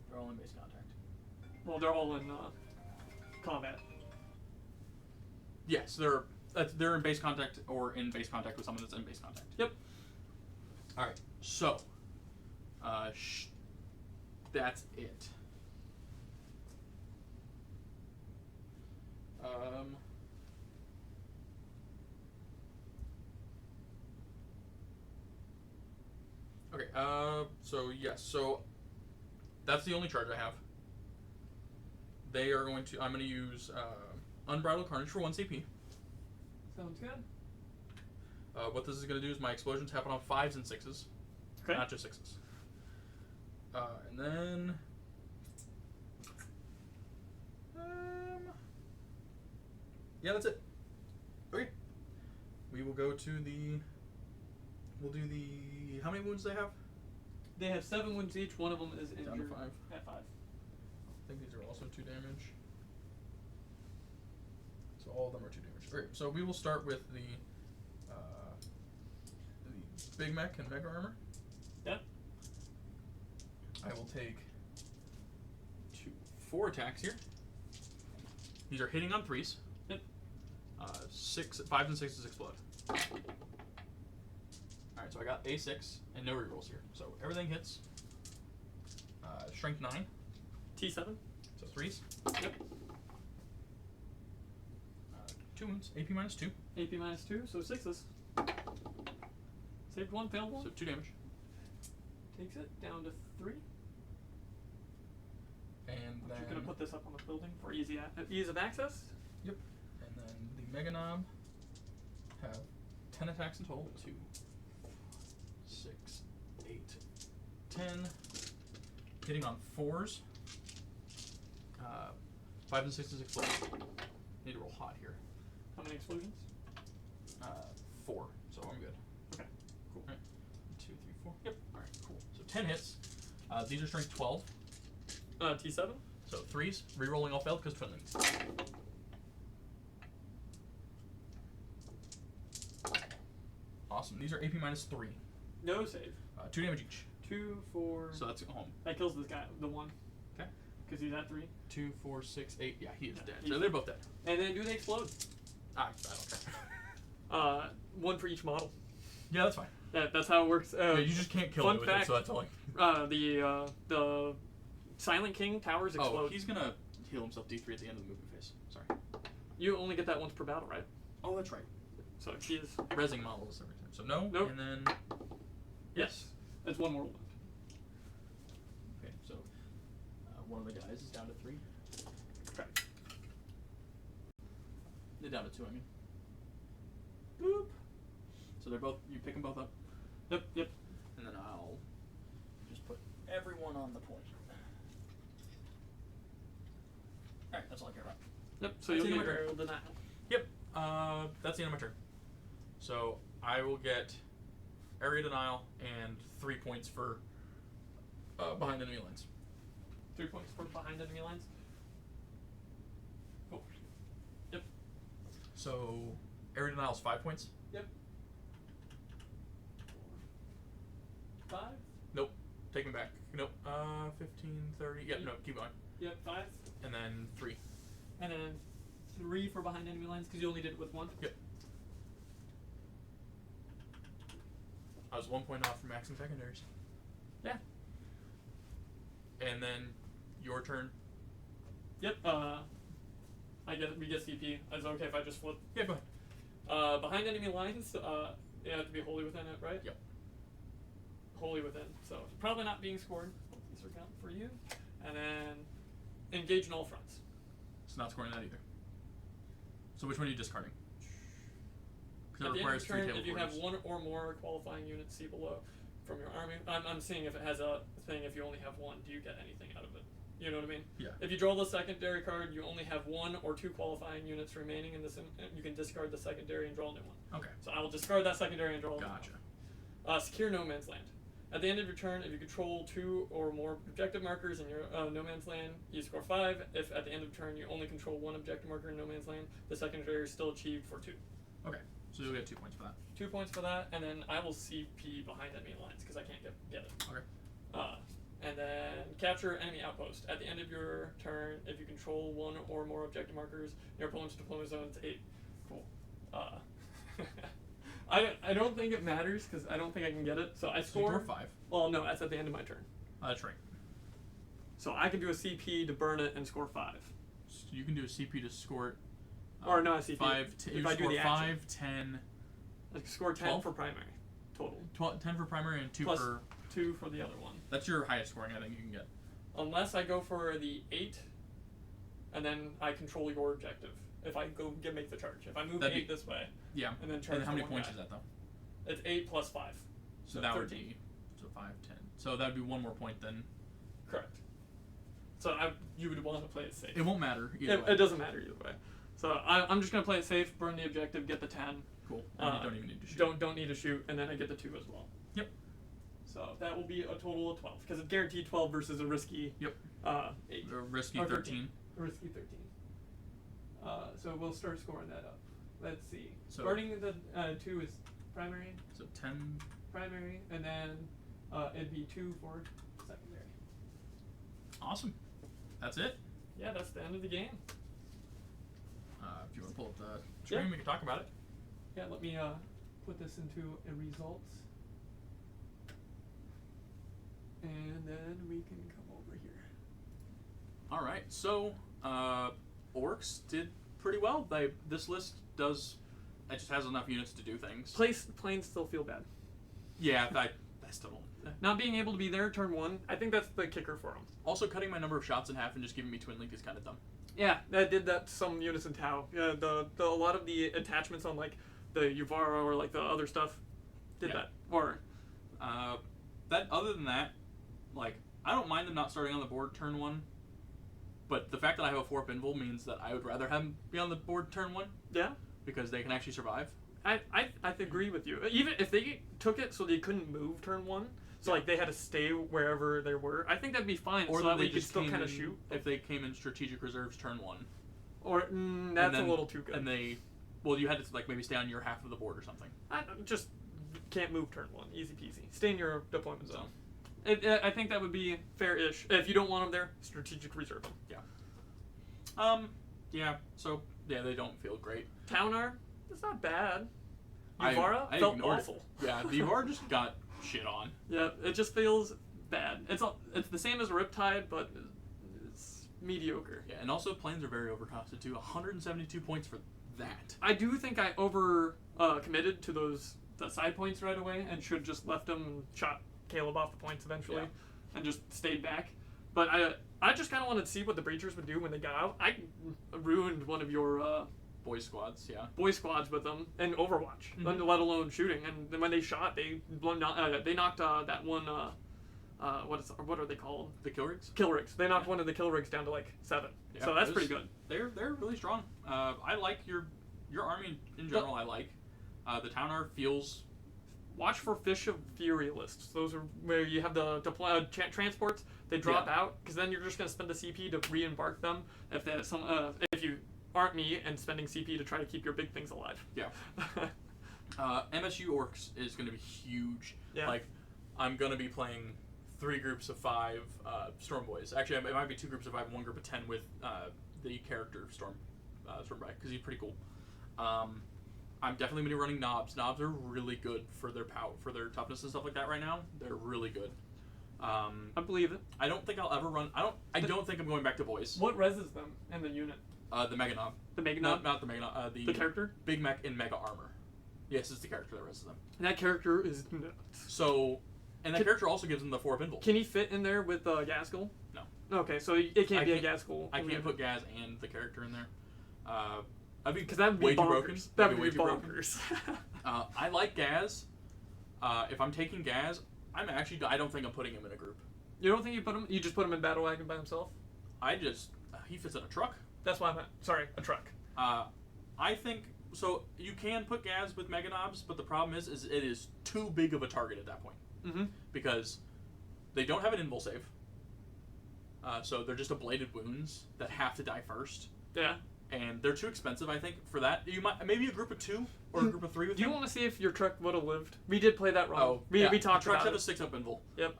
C: They're all in base contact.
B: Well, they're all in combat.
C: Yes, they're in base contact or in base contact with someone that's in base contact.
B: Yep.
C: All right. So, that's it. Okay. So yes. So that's the only charge I have. They are going to. I'm going to use Unbridled Carnage for 1 CP.
B: Sounds good.
C: What this is going to do is my explosions happen on 5s and 6s,
B: Okay.
C: not just 6s. And then. Yeah, that's it. Okay. We will go to the. We'll do the. How many wounds do they have?
B: They have 7 wounds each. One of them is injured.
C: Down to 5.
B: At 5.
C: I think these are also 2 damage. So all of them are 2 damage. Alright, so we will start with the Big Mech and Mega Armor.
B: Yep.
C: I will take 4 attacks here. These are hitting on 3s.
B: Yep.
C: 5s and 6s explode. Alright, so I got A6 and no rerolls here. So everything hits. Strength 9.
B: T7.
C: So 3s.
B: Yep.
C: 2 wounds. AP -2.
B: AP -2, so 6s. Saved 1, failed 1.
C: So 2 damage.
B: Takes it down to 3.
C: And
B: I'm
C: then.
B: just gonna put this up on the building for ease of access.
C: Yep. And then the Mega Knob have 10 attacks in total. 2, 6, 8, 10. Hitting on 4s. 5s and 6s explode. Need to roll hot here.
B: How many explosions?
C: 4. So I'm good.
B: Okay. Cool.
C: Alright. 2, 3, 4. Yep. Alright, cool. So 10 hits. These are strength 12.
B: T7.
C: So 3s. Rerolling all failed because twin links. Awesome. These are AP -3.
B: No save.
C: 2 damage each.
B: 2, 4.
C: So that's home.
B: That kills this guy, the one.
C: Okay.
B: Because he's at 3.
C: 2, 4, 6, 8. Yeah, he is
B: Yeah,
C: dead.
B: he's
C: So they're both dead.
B: And then do they explode?
C: I don't care.
B: 1 for each model.
C: Yeah, that's fine.
B: That's how it works.
C: Yeah, you just can't kill
B: fun
C: it with it,
B: fact,
C: so that's all.
B: The Silent King towers explode.
C: Oh, he's gonna heal himself D3 at the end of the movement phase. Sorry.
B: You only get that once per battle, right?
C: Oh, that's right.
B: So he is.
C: Resing models every time. So no.
B: Nope.
C: And then.
B: Yes. That's 1 more left.
C: Okay, so one of the guys is down to 3.
B: Correct.
C: They're down to 2, I mean.
B: Boop.
C: So they're both. You pick them both up.
B: Yep.
C: And then I'll just put everyone on the point. Alright, that's all I care about.
B: Yep. So
C: That's
B: you'll
C: the
B: get
C: end of my
B: your denial.
C: Yep. That's the end of my turn. So I will get area denial and 3 points for behind enemy lines.
B: 3 points for behind enemy lines. Cool. Yep.
C: So area denial is 5 points.
B: Yep. 5.
C: Nope. Take me back. Nope. 15, 30. Yep. No. Keep going.
B: Yep. 5.
C: And then 3.
B: And then 3 for behind enemy lines because you only did it with 1.
C: Yep. I was 1 point off from maxing secondaries.
B: Yeah.
C: And then your turn.
B: Yep. We get CP. Is it okay if I just flip?
C: Yeah, go ahead.
B: Behind enemy lines, you have to be wholly within it, right?
C: Yep.
B: Wholly within. So probably not being scored. These are counting for you. And then engage in all fronts.
C: It's not scoring that either. So which one are you discarding? Because
B: At
C: it
B: the end of
C: requires
B: turn,
C: 3
B: if you
C: table
B: have 1 or more qualifying units, see below from your army. I'm seeing if it has a thing. If you only have 1, do you get anything out of it? You know what I mean?
C: Yeah.
B: If you draw the secondary card, you only have 1 or 2 qualifying units remaining in this. You can discard the secondary and draw a new one.
C: Okay.
B: So I will discard that secondary and draw a new
C: Gotcha.
B: one. Secure no man's land. At the end of your turn, if you control 2 or more objective markers in your no man's land, you score 5. If at the end of turn you only control 1 objective marker in no man's land, the secondary is still achieved for 2.
C: Okay. So you'll get 2 points for that.
B: 2 points for that, and then I will CP behind enemy lines because I can't get it.
C: Okay.
B: And then capture enemy outpost. At the end of your turn, if you control 1 or more objective markers, your opponent's deployment zone is 8. Cool. I don't think it matters because I don't think I can get it. So I
C: So you
B: score.
C: draw 5.
B: Well, no, that's at the end of my turn.
C: That's right.
B: So I can do a CP to burn it and score 5.
C: So you can do a CP to score it.
B: Or not a CP.
C: 5.
B: If
C: You
B: I do
C: score
B: the
C: 5,
B: action.
C: 10,
B: I can score 10
C: 12?
B: for primary total.
C: 10 for primary and 2
B: Plus
C: for.
B: 2 for the other one.
C: That's your highest scoring I think you can get.
B: Unless I go for the 8, and then I control your objective. If I go make the charge. If I move
C: That'd
B: 8
C: be-
B: this way,
C: Yeah.
B: and then charge
C: And how
B: for
C: many
B: one
C: points
B: guy.
C: is that though?
B: It's 8 plus 5.
C: So that
B: 13.
C: would be 5, 10. So that would be 1 more point then.
B: Correct. So you would want to play it safe.
C: It won't matter either way.
B: It doesn't matter either way. So I'm just gonna play it safe, burn the objective, get the 10.
C: Cool. And you don't even need to shoot.
B: Don't need to shoot, and then I get the 2 as well.
C: Yep.
B: So that will be a total of 12 because it's guaranteed 12 versus a risky.
C: Yep.
B: 8.
C: A risky
B: Or
C: 13.
B: A risky 13. So we'll start scoring that up. Let's see.
C: So-
B: Burning the 2 is primary,
C: So 10.
B: and then it'd be 2 for secondary.
C: Awesome. That's it.
B: Yeah, that's the end of the game.
C: If you want to pull up the screen,
B: Yeah.
C: we can talk about it.
B: Yeah, let me put this into a results. And then we can come over here.
C: All right. So Orks did pretty well. This list does. It just has enough units to do things.
B: Planes still feel bad.
C: Yeah, I still don't.
B: Not being able to be there turn 1, I think that's the kicker for them.
C: Also, cutting my number of shots in half and just giving me Twin Link is kind of dumb.
B: Yeah, that did that to some units in Tau. Yeah, a lot of the attachments on like the Uvara or like the other stuff did
C: Yeah.
B: that. Or
C: Other than that, like I don't mind them not starting on the board turn 1, but the fact that I have a 4-up invul means that I would rather have them be on the board turn 1
B: yeah,
C: because they can actually survive.
B: I agree with you. Even if they took it so they couldn't move turn 1, so like they had to stay wherever they were, I think that'd be fine.
C: Or
B: so
C: that
B: that way
C: they
B: you could
C: just
B: still
C: came
B: kind of
C: in-
B: shoot.
C: if they came in strategic reserves turn 1.
B: Or that's
C: and then,
B: a little too good.
C: And you had to like maybe stay on your half of the board or something.
B: Just can't move turn 1. Easy peasy. Stay in your deployment zone. I think that would be fair-ish. If you don't want them there, strategic reserve them.
C: Yeah. So yeah, they don't feel great.
B: Townar, it's not bad.
C: I
B: felt
C: ignored it.
B: awful.
C: Yeah, the Yuvara just got shit on.
B: Yeah, it just feels bad. It's the same as a Riptide, but it's mediocre.
C: Yeah, and also planes are very overcosted too. 172 points for that.
B: I do think I committed to the side points right away and should just left them and shot Caleb off the points eventually, and just stayed back. But I just kind of wanted to see what the Breachers would do when they got out. I ruined one of your
C: Boys squads, yeah.
B: boy squads with them in Overwatch, let alone shooting. And then when they shot, they knocked that one. What are they called?
C: The kill rigs?
B: Kill rigs. They knocked one of the kill rigs down to like 7.
C: Yeah,
B: So that's pretty good.
C: They're really strong. I like your army in general. I like the Townar feels.
B: Watch for Fish of Fury lists. Those are where you have the transports. They drop out because then you're just gonna spend the CP to re-embark them if there's if you aren't me and spending CP to try to keep your big things alive.
C: Yeah. MSU Orks is going to be huge.
B: Yeah.
C: Like, I'm going to be playing 3 groups of 5 Storm Boys. Actually, it might be 2 groups of 5 and 1 group of 10 with the character Stormbright, because he's pretty cool. I'm definitely going to be running Knobs. Knobs are really good for their power, for their toughness and stuff like that right now. They're really good.
B: I believe it.
C: I don't think I'll ever run. I don't think I'm going back to Boys.
B: What reses them in the unit?
C: The Mega Knob.
B: The Mega Knob?
C: Not the Mega Knob.
B: The character?
C: Big Mech in Mega Armor. Yes, it's the character that reses them.
B: And that character is nuts.
C: So, and that character also gives them the 4 invul.
B: Can he fit in there with Gaskell?
C: No.
B: Okay, so it can't be a Gaskell.
C: I can't put Gaz and the character in there.
B: Because that would be
C: way too
B: bonkers.
C: broken.
B: That would
C: way
B: be
C: too broken.
B: bonkers.
C: I like Gaz. If I'm taking Gaz, I don't think I'm putting him in a group.
B: You don't think you just put him in Battle Wagon by himself?
C: He fits in a truck.
B: That's why I meant. Sorry, a truck.
C: I think so. You can put Gaz with Mega Knobs, but the problem is it is too big of a target at that point.
B: Mm-hmm.
C: Because they don't have an invul save. So they're just ablated wounds that have to die first.
B: Yeah.
C: And they're too expensive, I think, for that. You might maybe a group of 2 or a group of 3 with
B: Do you
C: him.
B: want to see if your truck would have lived? We did play that wrong.
C: Oh,
B: we talked
C: trucks
B: about
C: have
B: it.
C: a 6-up invul.
B: Yep.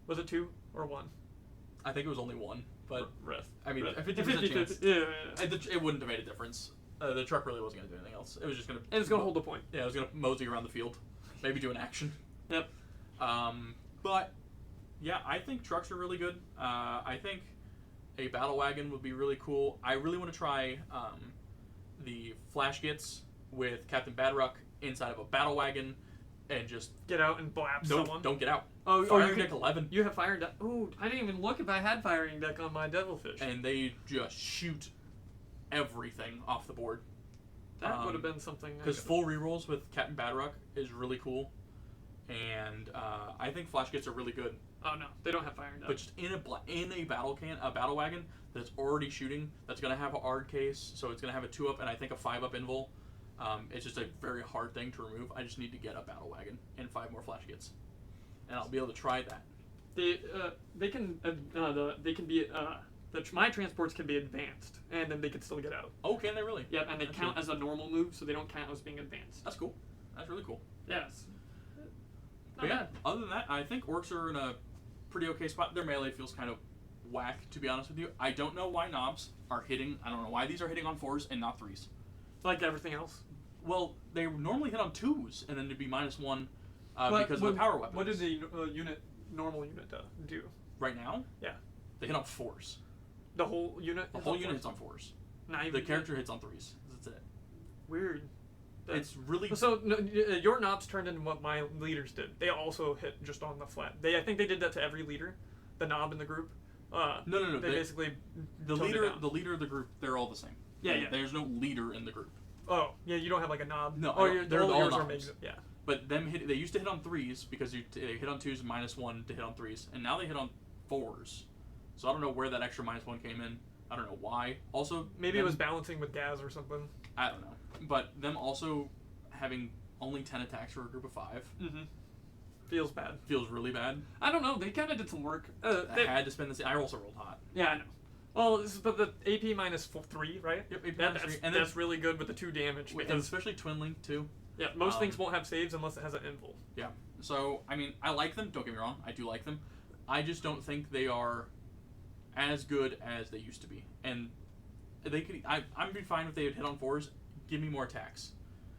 B: Was it 2 or 1?
C: I think it was only 1, but
B: Rest.
C: I mean,
B: Rest.
C: a 50% chance.
B: Yeah.
C: It wouldn't have made a difference. The truck really wasn't going to do anything else. It was just going to.
B: And it's gonna hold the point.
C: Yeah, it was going to mosey around the field, maybe do an action.
B: Yep.
C: But yeah, I think trucks are really good. I think a battle wagon would be really cool. I really want to try the flash gits with Captain Badrock inside of a battle wagon, and just
B: get out and blap someone.
C: Don't get out.
B: Firing
C: deck 11.
B: You have firing deck. Ooh, I didn't even look if I had firing deck on my Devilfish.
C: And they just shoot everything off the board.
B: That would have been something.
C: Because full rerolls with Captain Badrock is really cool, and I think flash kits are really good.
B: Oh no, they don't have firing deck.
C: But just in a battle wagon that's already shooting, that's gonna have an ARD case, so it's gonna have a 2-up and I think a 5-up invul. It's just a very hard thing to remove. I just need to get a battle wagon and 5 more flash kits, and I'll be able to try that.
B: My transports can be advanced, and then they can still get out.
C: Oh, can they really?
B: Yeah, and they
C: That's
B: count
C: cool.
B: as a normal move, so they don't count as being advanced.
C: That's cool. That's really cool.
B: Yes.
C: But yeah, other than that, I think Orks are in a pretty okay spot. Their melee feels kind of whack, to be honest with you. I don't know why knobs are hitting. I don't know why these are hitting on 4s and not 3s.
B: Like everything else.
C: Well, they normally hit on 2s, and then it'd be -1 because of the power weapons.
B: What did the normal unit do?
C: Right now?
B: Yeah.
C: They hit on 4s.
B: The whole unit?
C: The whole unit hits on 4s.
B: Not even
C: The character hits on 3s. That's it.
B: Weird.
C: It's really...
B: So your knobs turned into what my leaders did. They also hit just on the flat. I think they did that to every leader, the knob in the group.
C: No.
B: They basically
C: the leader of the group. They're all the same.
B: Yeah.
C: There's no leader in the group.
B: Oh yeah, you don't have like a knob.
C: No,
B: they're all yours
C: knobs.
B: yeah.
C: But they used to hit on 3s because they hit on 2s -1 to hit on 3s, and now they hit on 4s. So I don't know where that extra -1 came in. I don't know why. Also,
B: maybe it was balancing with Gaz or something.
C: I don't know. But them also having only 10 attacks for a group of 5
B: feels bad.
C: Feels really bad.
B: I don't know. They kind of did some work.
C: I had to spend this. I also rolled hot.
B: Yeah, I know. Well, but the AP -3, right?
C: Yep, AP
B: that's,
C: -3, and
B: that's really good with the 2 damage.
C: And especially Twin Link too.
B: Yeah, most things won't have saves unless it has an invul.
A: Yeah. So, I mean, I like them. Don't get me wrong. I do like them. I just don't think they are as good as they used to be. And they could. I'm be fine if they would hit on 4s. Give me more attacks.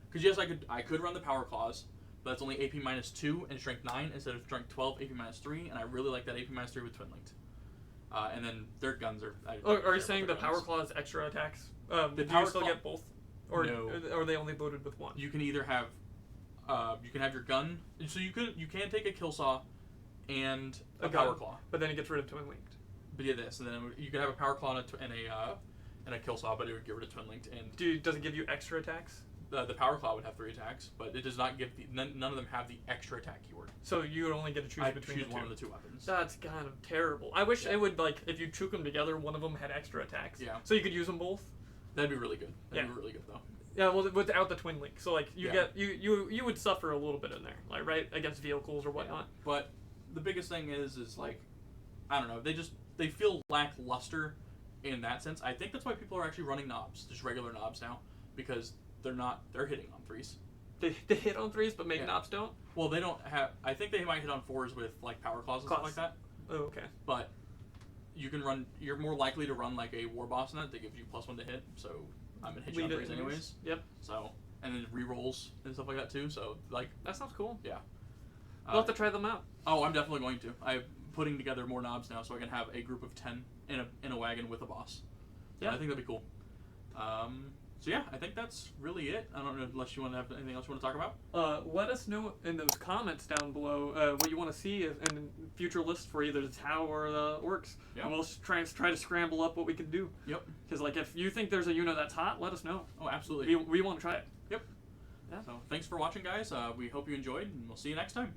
A: Because yes, I could run the Power Claws, but that's only AP -2 and Strength 9 instead of Strength 12, AP -3, and I really like that AP -3 with Twin Linked. And then their guns are.
B: Are you saying the Power Claws extra attacks? Do you still get both, or
A: No.
B: are they only loaded with one?
A: You can either have, you can have your gun. So you can take a Kill Saw, and a Power Claw.
B: But then it gets rid of Twin Linked.
A: But yeah, this, and then you can have a Power Claw and a Kill Saw, but it would get rid of Twin Linked. And
B: does it give you extra attacks?
A: The Power Claw would have 3 attacks, but it does not give none of them have the extra attack keyword.
B: So you would only get to choose
A: I
B: between
A: choose
B: the
A: one
B: two.
A: of the 2 weapons.
B: That's kind of terrible. I wish it would, like, if you choke them together, one of them had extra attacks.
A: Yeah.
B: So you could use them both.
A: That'd be really good. That'd
B: Yeah.
A: be really good though.
B: Yeah, well, without the Twin Link. So like you
A: Yeah.
B: get you would suffer a little bit in there, like right against vehicles or whatnot.
A: Yeah. But the biggest thing is like, I don't know. They feel lackluster in that sense. I think that's why people are actually running knobs, just regular knobs now, because they're hitting on 3s.
B: They hit on 3s, but maybe knobs don't.
A: Well, they don't have. I think they might hit on 4s with like Power Claws and stuff like that.
B: Oh, okay.
A: But you can run. You're more likely to run like a War Boss in that gives you +1 to hit. So I'm gonna hit you on 3s anyways.
B: Yep.
A: So and then re-rolls and stuff like that too. So like
B: that sounds cool.
A: Yeah.
B: We'll have to try them out.
A: Oh, I'm definitely going to. I'm putting together more knobs now, so I can have a group of 10 in a wagon with a boss.
B: Yeah.
A: I think that'd be cool. So yeah, I think that's really it. I don't know unless you want to have anything else you want to talk about.
B: Let us know in those comments down below what you want to see in future lists for either the Tau or the Orks.
A: Yeah.
B: And we'll try to scramble up what we can do.
A: Yep.
B: Because like if you think there's a unit that's hot, let us know.
A: Oh, absolutely.
B: We want to try it.
A: Yep.
B: Yeah.
A: So thanks for watching, guys. We hope you enjoyed, and we'll see you next time.